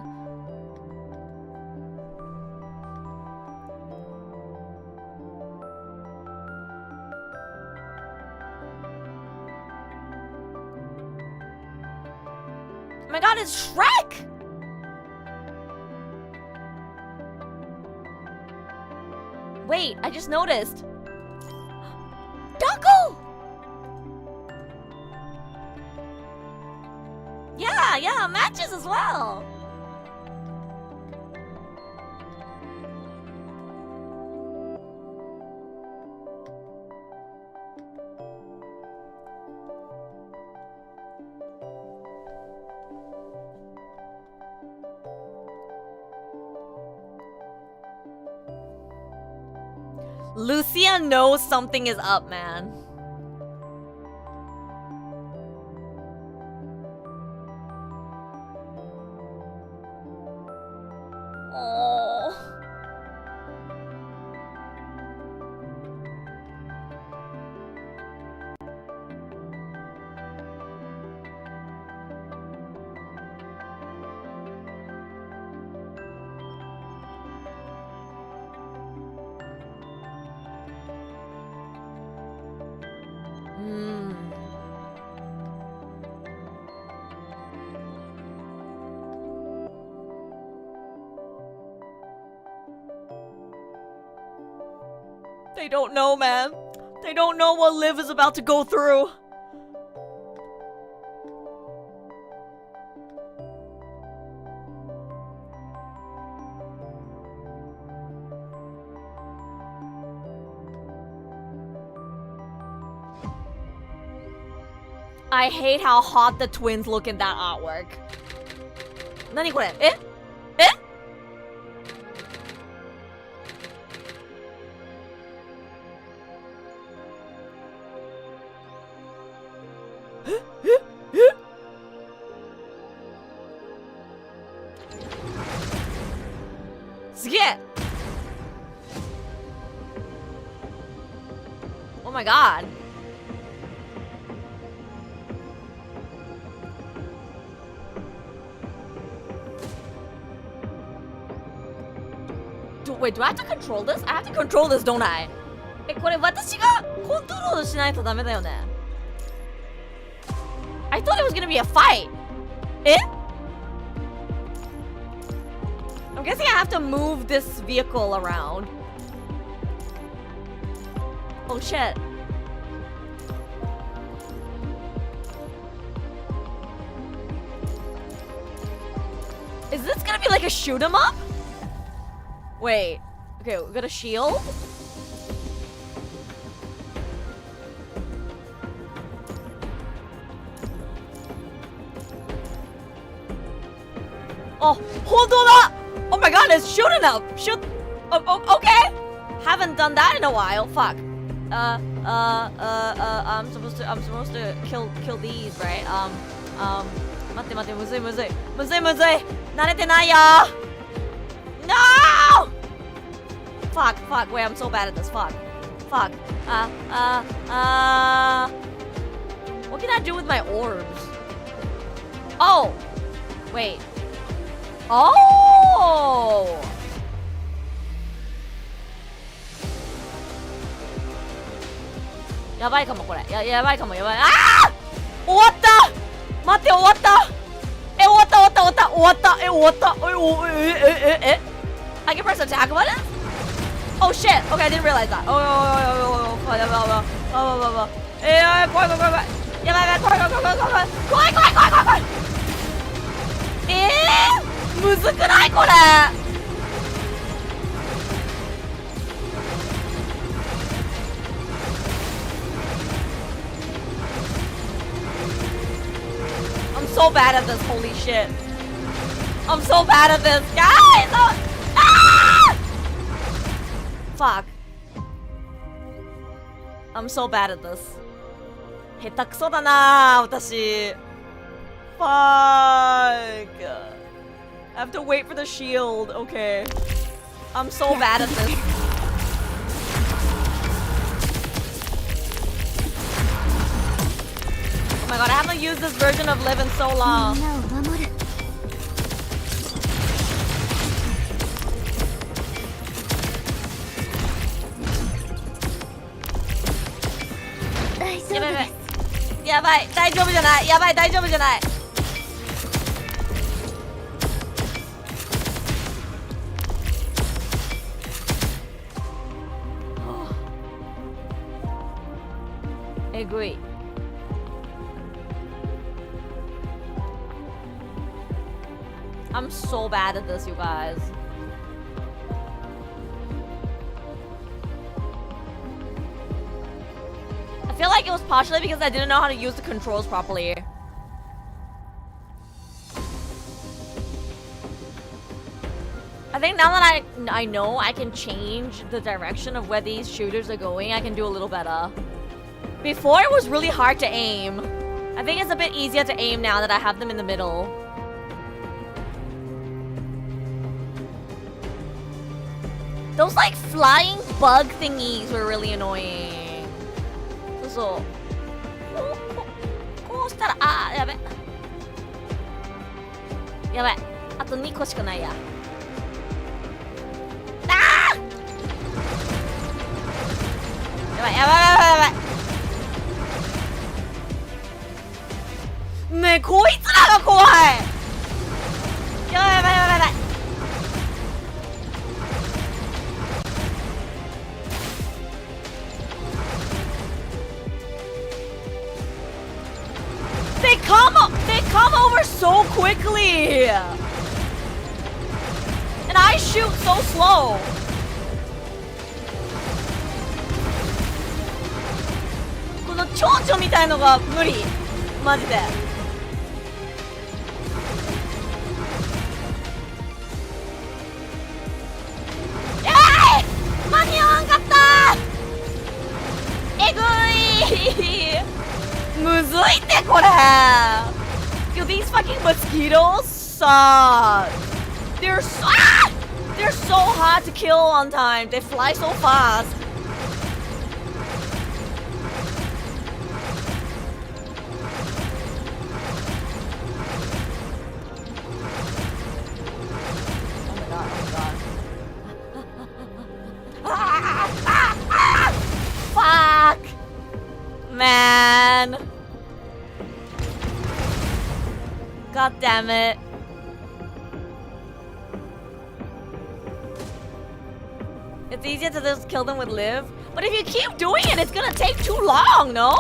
Oh my god, it's Shrek! Wait, I just noticed. Duckle! Yeah, matches as well. Lucia knows something is up, man. Oh. They don't know, man. They don't know what Liv is about to go through. I hate how hot the twins look in that artwork. 何これ? Eh? Oh my god. Wait, do I have to control this? I have to control this, don't I? これ私がコントロールしないとダメだよね。I thought it was gonna be a fight. I'm guessing I have to move this vehicle around. Oh shit. Is this gonna be like a shoot 'em up? Wait. Okay, we got a shield? Oh, hold on! Oh my god, it's shooting up! Shoot! Okay! Haven't done that in a while. Fuck. I'm supposed to kill these, right? 待って待って、むずいむずいむずいむずい、慣れてないよ。 No! Fuck, fuck, wait, I'm so bad at this. Fuck, fuck. What can I do with my orbs? Oh, wait. Oh! Yabai kamo, kore. Yabai kamo, yabai. Ah! 終わった! 待って、終わった! 終わった、終わった、終わった、終わった、終わった、I can press attack button? Oh shit! Okay, I didn't realize that. Oh,怖い怖い怖い怖い。やばいやばい、怖い怖い怖い怖い怖い怖い怖い怖い怖い怖い。むずくないこれ。I'm so bad at this, holy shit. I'm so bad at this, guys! Ah! Fuck. I'm so bad at this. 下手くそだな私。Fuck. I have to wait for the shield. Okay. I'm so bad at this. Oh my god, I haven't used this version of Live in so long. Yeah, やばい、大丈夫じゃない。やばい、大丈夫じゃない。えぐい。I'm so bad at this, you guys. I feel like it was partially because I didn't know how to use the controls properly. I think now that I know I can change the direction of where these shooters are going, I can do a little better. Before it was really hard to aim. I think it's a bit easier to aim now that I have them in the middle. Those like flying bug thingies were really annoying. そうこうしたらやべやばい、あと2個しかないや。やばいやばいやばいやばい。ねえ、こいつらが怖い。やばいやばいやばいやばい。They come over so quickly, and I shoot so slow. This蝶々みたいのが無理、マジで。間に合わんかった。えぐい。むずいってこれ。Yo, these fucking mosquitoes suck. They're so hard to kill on time. They fly so fast. Oh my god. Fuck. Man. God damn it. It's easier to just kill them with live. But if you keep doing it, it's gonna take too long, no?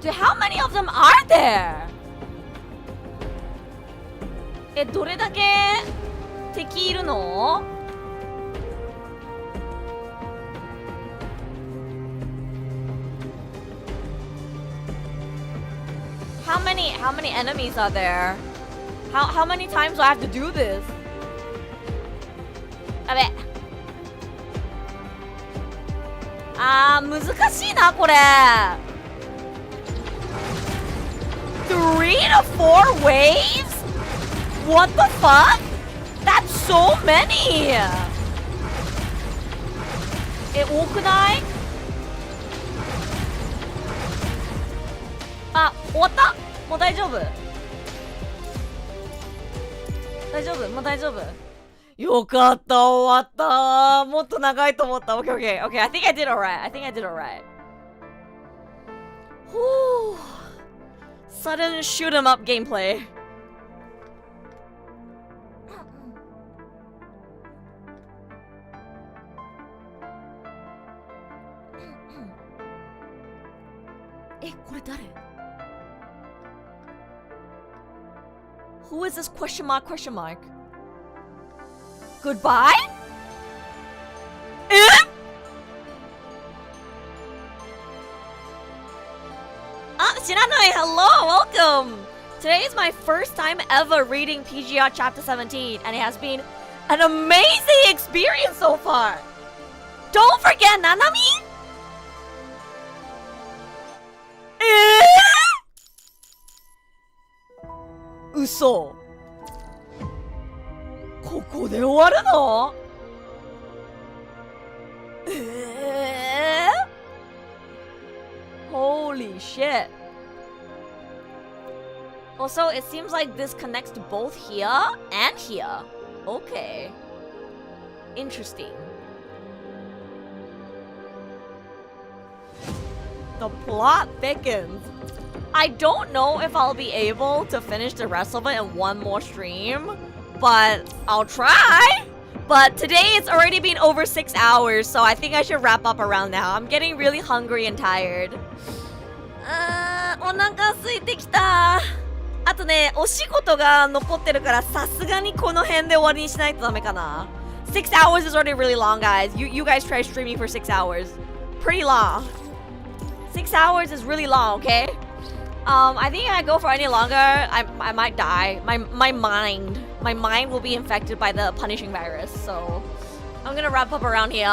Dude, how many of them are there? どれだけ敵いるの？How many enemies are there? How many times do I have to do this? やべ。難しいなこれ。3 to 4 waves? What the fuck? That's so many! 多くない？終わった？もう大丈夫？大丈夫？もう大丈夫？よかった、終わった。もっと長いと思った。Okay, okay, okay. I think I did alright. I think I did alright. Whew. Sudden shoot 'em up gameplay.これ誰？Who is this question mark? Goodbye? Shiranui, hello, welcome! Today is my first time ever reading PGR Chapter 17, and it has been an amazing experience so far! Don't forget Nanami! 嘘。ここで終わるの？Holy shit. Also, it seems like this connects to both here and here. Okay. Interesting. The plot thickens. I don't know if I'll be able to finish the rest of it in one more stream, but I'll try. But today it's already been over 6 hours, so I think I should wrap up around now. I'm getting really hungry and tired. お腹空いてきた。あとね、お仕事が残ってるからさすがにこの辺で終わりにしないとダメかな。6 hours is already really long, guys. You guys try streaming for 6 hours. Pretty long. 6 hours is really long, okay? I think if I go for any longer, I might die. My mind will be infected by the punishing virus. So I'm gonna wrap up around here.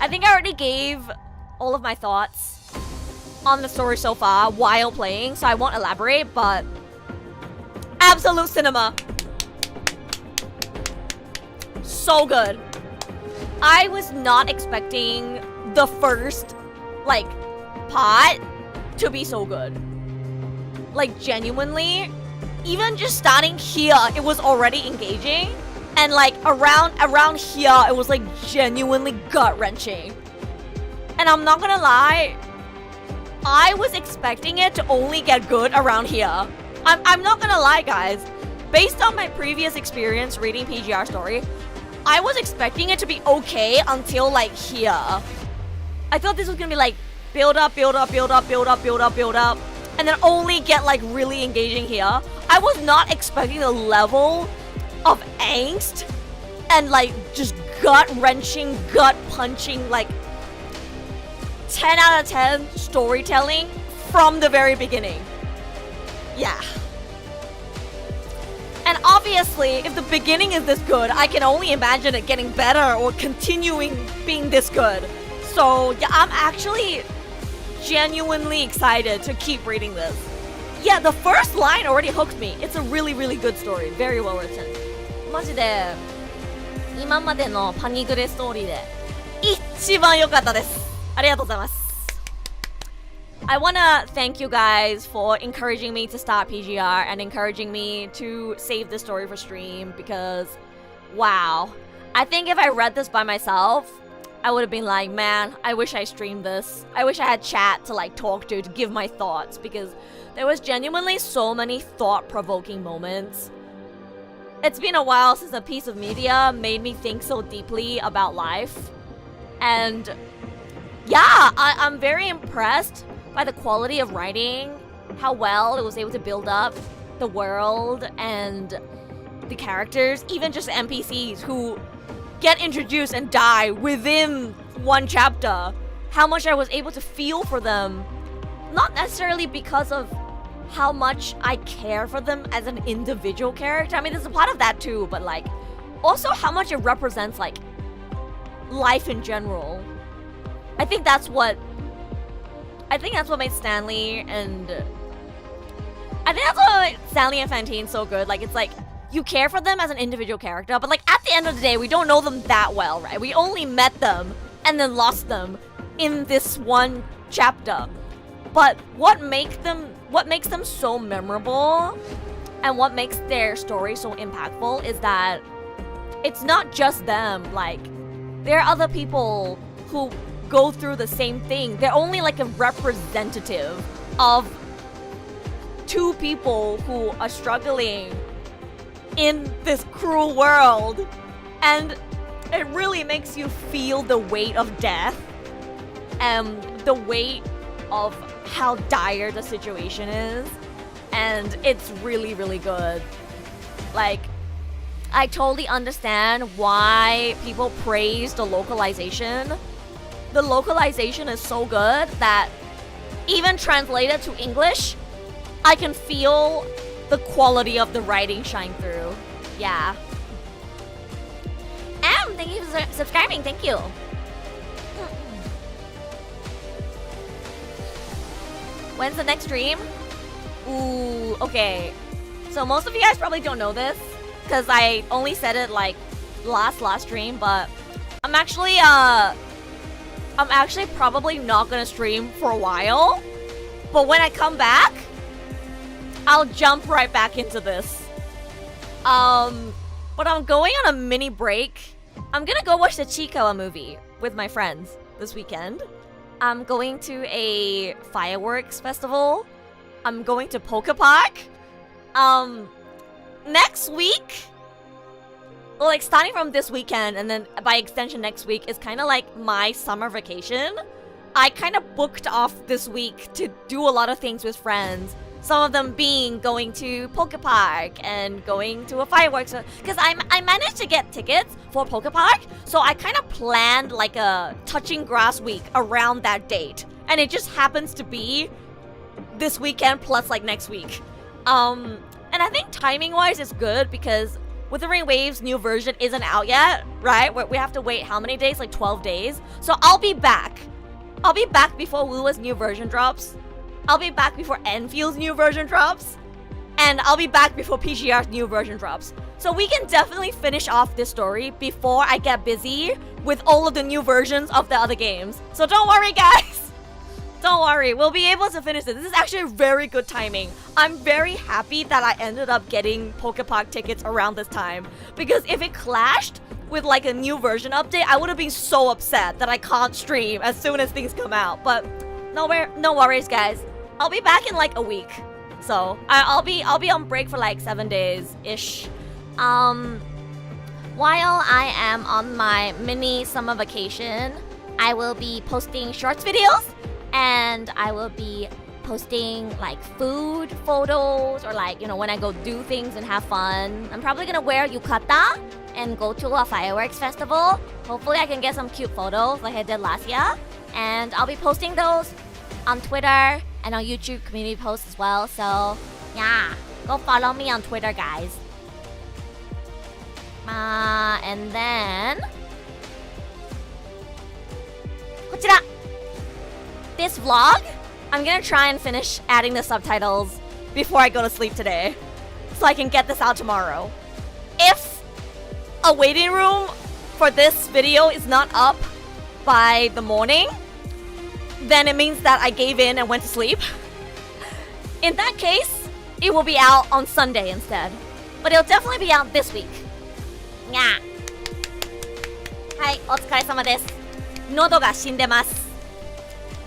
I think I already gave all of my thoughts on the story so far while playing, so I won't elaborate, but absolute cinema. So good. I was not expecting the first, part to be so good. Genuinely, even just starting here, it was already engaging. And around here, it was genuinely gut-wrenching. And I'm not gonna lie, I was expecting it to only get good around here. I'm not gonna lie, guys. Based on my previous experience reading PGR story, I was expecting it to be okay until here. I thought this was gonna be build up, and then only get really engaging here. I was not expecting the level of angst and just gut-wrenching, gut-punching 10 out of 10 storytelling from the very beginning. Yeah. And obviously, if the beginning is this good, I can only imagine it getting better or continuing being this good. So yeah, I'm actually genuinely excited to keep reading this. Yeah, the first line already hooked me. It's a really, really good story. Very well written. マジで今までのパニグレストーリーで一番良かったです。ありがとうございます。I wanna thank you guys for encouraging me to start PGR and encouraging me to save the story for stream because, wow. I think if I read this by myself, I would have been like, man, I wish I streamed this. I wish I had chat to talk to give my thoughts because there was genuinely so many thought-provoking moments. It's been a while since a piece of media made me think so deeply about life. And yeah, I'm very impressed by the quality of writing, how well it was able to build up the world and the characters, even just NPCs who get introduced and die within one chapter. How much I was able to feel for them, not necessarily because of how much I care for them as an individual character. I mean, there's a part of that too, but like also how much it represents like life in general. I think that's what made Stanley and Fantine so good. Like, it's like you care for them as an individual character, but like at the end of the day, we don't know them that well, right? We only met them and then lost them in this one chapter. But what makes them so memorable and what makes their story so impactful is that it's not just them. Like, there are other people who go through the same thing. They're only like a representative of two people who are struggling in this cruel world. And it really makes you feel the weight of death and the weight of how dire the situation is. And it's really, really good. Like, I totally understand why people praise the localization. The localization is so good that even translated to English, I can feel the quality of the writing shine through. Yeah. Thank you for subscribing. Thank you. When's the next stream? Ooh, okay. So most of you guys probably don't know this because I only said it like last stream, but I'm actually probably not gonna stream for a while. But when I come back, I'll jump right back into this. But I'm going on a mini break. I'm gonna go watch the Chikawa movie with my friends this weekend. I'm going to a fireworks festival. I'm going to Poke Park. Next week, well, like starting from this weekend and then by extension next week is kind of like my summer vacation. I kind of booked off this week to do a lot of things with friends. Some of them being going to Poke Park and going to a fireworks. Because I managed to get tickets for Poke Park. So I kind of planned like a touching grass week around that date. And it just happens to be this weekend plus like next week. And I think timing wise is good because Wuthering Waves new version isn't out yet, right? We have to wait how many days? Like 12 days. So I'll be back. I'll be back before Wuwa's new version drops. I'll be back before Enfield's new version drops. And I'll be back before PGR's new version drops. So we can definitely finish off this story before I get busy with all of the new versions of the other games. So don't worry, guys. Don't worry. We'll be able to finish this. This is actually very good timing. I'm very happy that I ended up getting Poke Park tickets around this time. Because if it clashed with like a new version update, I would have been so upset that I can't stream as soon as things come out. But no worries, guys. I'll be back in like a week. So I'll be on break for like 7 days-ish. While I am on my mini summer vacation, I will be posting shorts videos and I will be posting like food photos or like, you know, when I go do things and have fun. I'm probably gonna wear yukata and go to a fireworks festival. Hopefully I can get some cute photos like I did last year. And I'll be posting those on Twitter and on YouTube community posts as well. So yeah, go follow me on Twitter, guys. And then this vlog, I'm gonna try and finish adding the subtitles before I go to sleep today so I can get this out tomorrow. If a waiting room for this video is not up by the morning, then it means that I gave in and went to sleep. In that case, it will be out on Sunday instead. But it'll definitely be out this week. Yeah. Hi, お疲れ様です。喉が死んでます。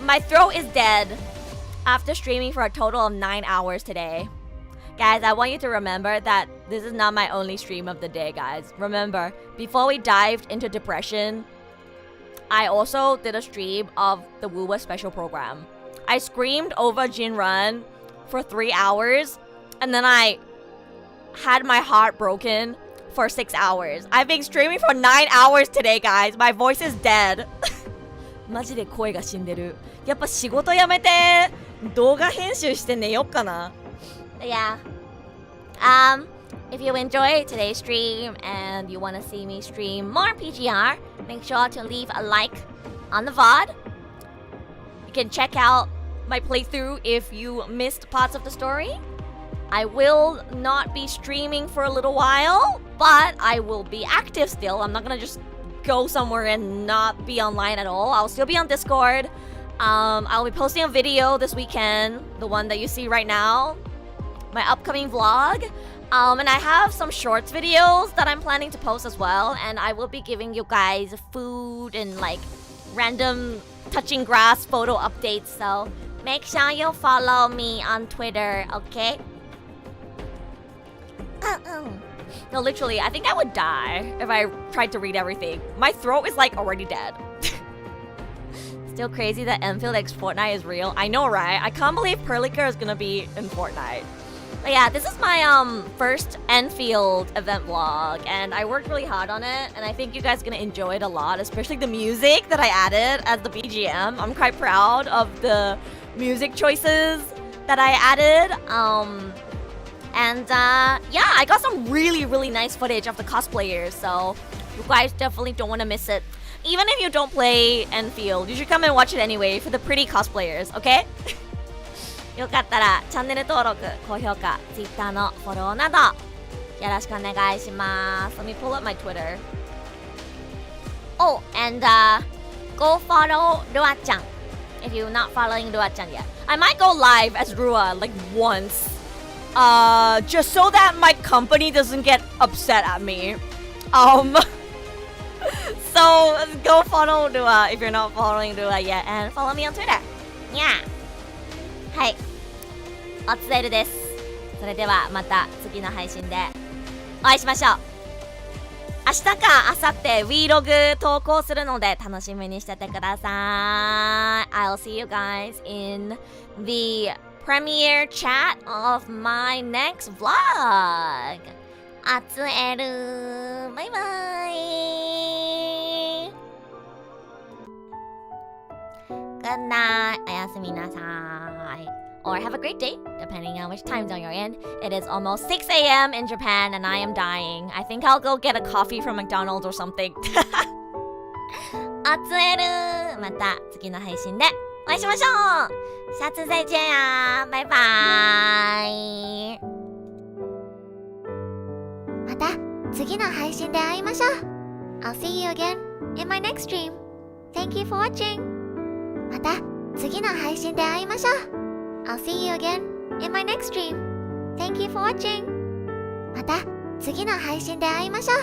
My throat is dead after streaming for a total of 9 hours today. Guys, I want you to remember that this is not my only stream of the day, guys. Remember, before we dived into depression, I also did a stream of the Wuwa special program. I screamed over Jinran for 3 hours, and then I had my heart broken for 6 hours. I've been streaming for 9 hours today, guys. My voice is dead. マジで声が死んでる。やっぱ仕事辞めて動画編集して寝よっかな。Yeah. If you enjoyed today's stream and you want to see me stream more PGR, make sure to leave a like on the VOD. You can check out my playthrough if you missed parts of the story. I will not be streaming for a little while, but I will be active still. I'm not gonna just go somewhere and not be online at all. I'll still be on Discord. I'll be posting a video this weekend, the one that you see right now, my upcoming vlog. And I have some shorts videos that I'm planning to post as well, and I will be giving you guys food and like random touching grass photo updates, so make sure you follow me on Twitter, okay? No, literally, I think I would die if I tried to read everything. My throat is like already dead. Still crazy that Enfield X Fortnite is real. I know, right? I can't believe Perliker is gonna be in Fortnite. But yeah, this is my first Enfield event vlog, and I worked really hard on it, and I think you guys are gonna enjoy it a lot, especially the music that I added as the BGM. I'm quite proud of the music choices that I added. Yeah, I got some really nice footage of the cosplayers, so you guys definitely don't want to miss it. Even if you don't play Enfield, you should come and watch it anyway for the pretty cosplayers, okay? よかったらチャンネル登録、高評価、Twitter のフォローなどよろしくお願いします。 Let me pull up my Twitter. Oh, and go follow Rua-chan if you're not following Rua-chan yet. I might go live as Rua like once. Just so that my company doesn't get upset at me. So go follow Rua if you're not following Rua yet, and follow me on Twitter. Yeah. はい、おつえるです。それではまた次の配信でお会いしましょう。明日か明後日 Vlog 投稿するので楽しみにしててください。I'll see you guys in the premiere chat of my next vlog. おつえる、バイバイ。Good night. おやすみなさい。Or have a great day, depending on which time zone you're in. It is almost 6 a.m. in Japan, and I am dying. I think I'll go get a coffee from McDonald's or something. おつえる、また次の配信でお会いしましょう。下次再见呀，バイバイ。また次の配信で会いましょう。I'll see you again in my next stream. Thank you for watching. また次の配信で会いましょう。I'll see you again in my next stream. Thank you for watching. また次の配信で会いましょう。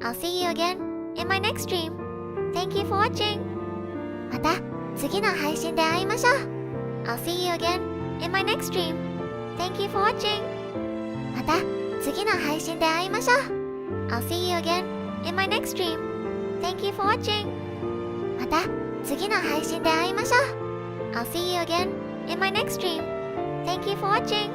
I'll see you again in my next stream. Thank you for watching. また次の配信で会いましょう。I'll see you again in my next stream. Thank you for watching. また次の配信で会いましょう。I'll see you again in my next stream. Thank you for watching. また次の配信で会いましょう。I'll see you again in my next stream. Thank you for watching.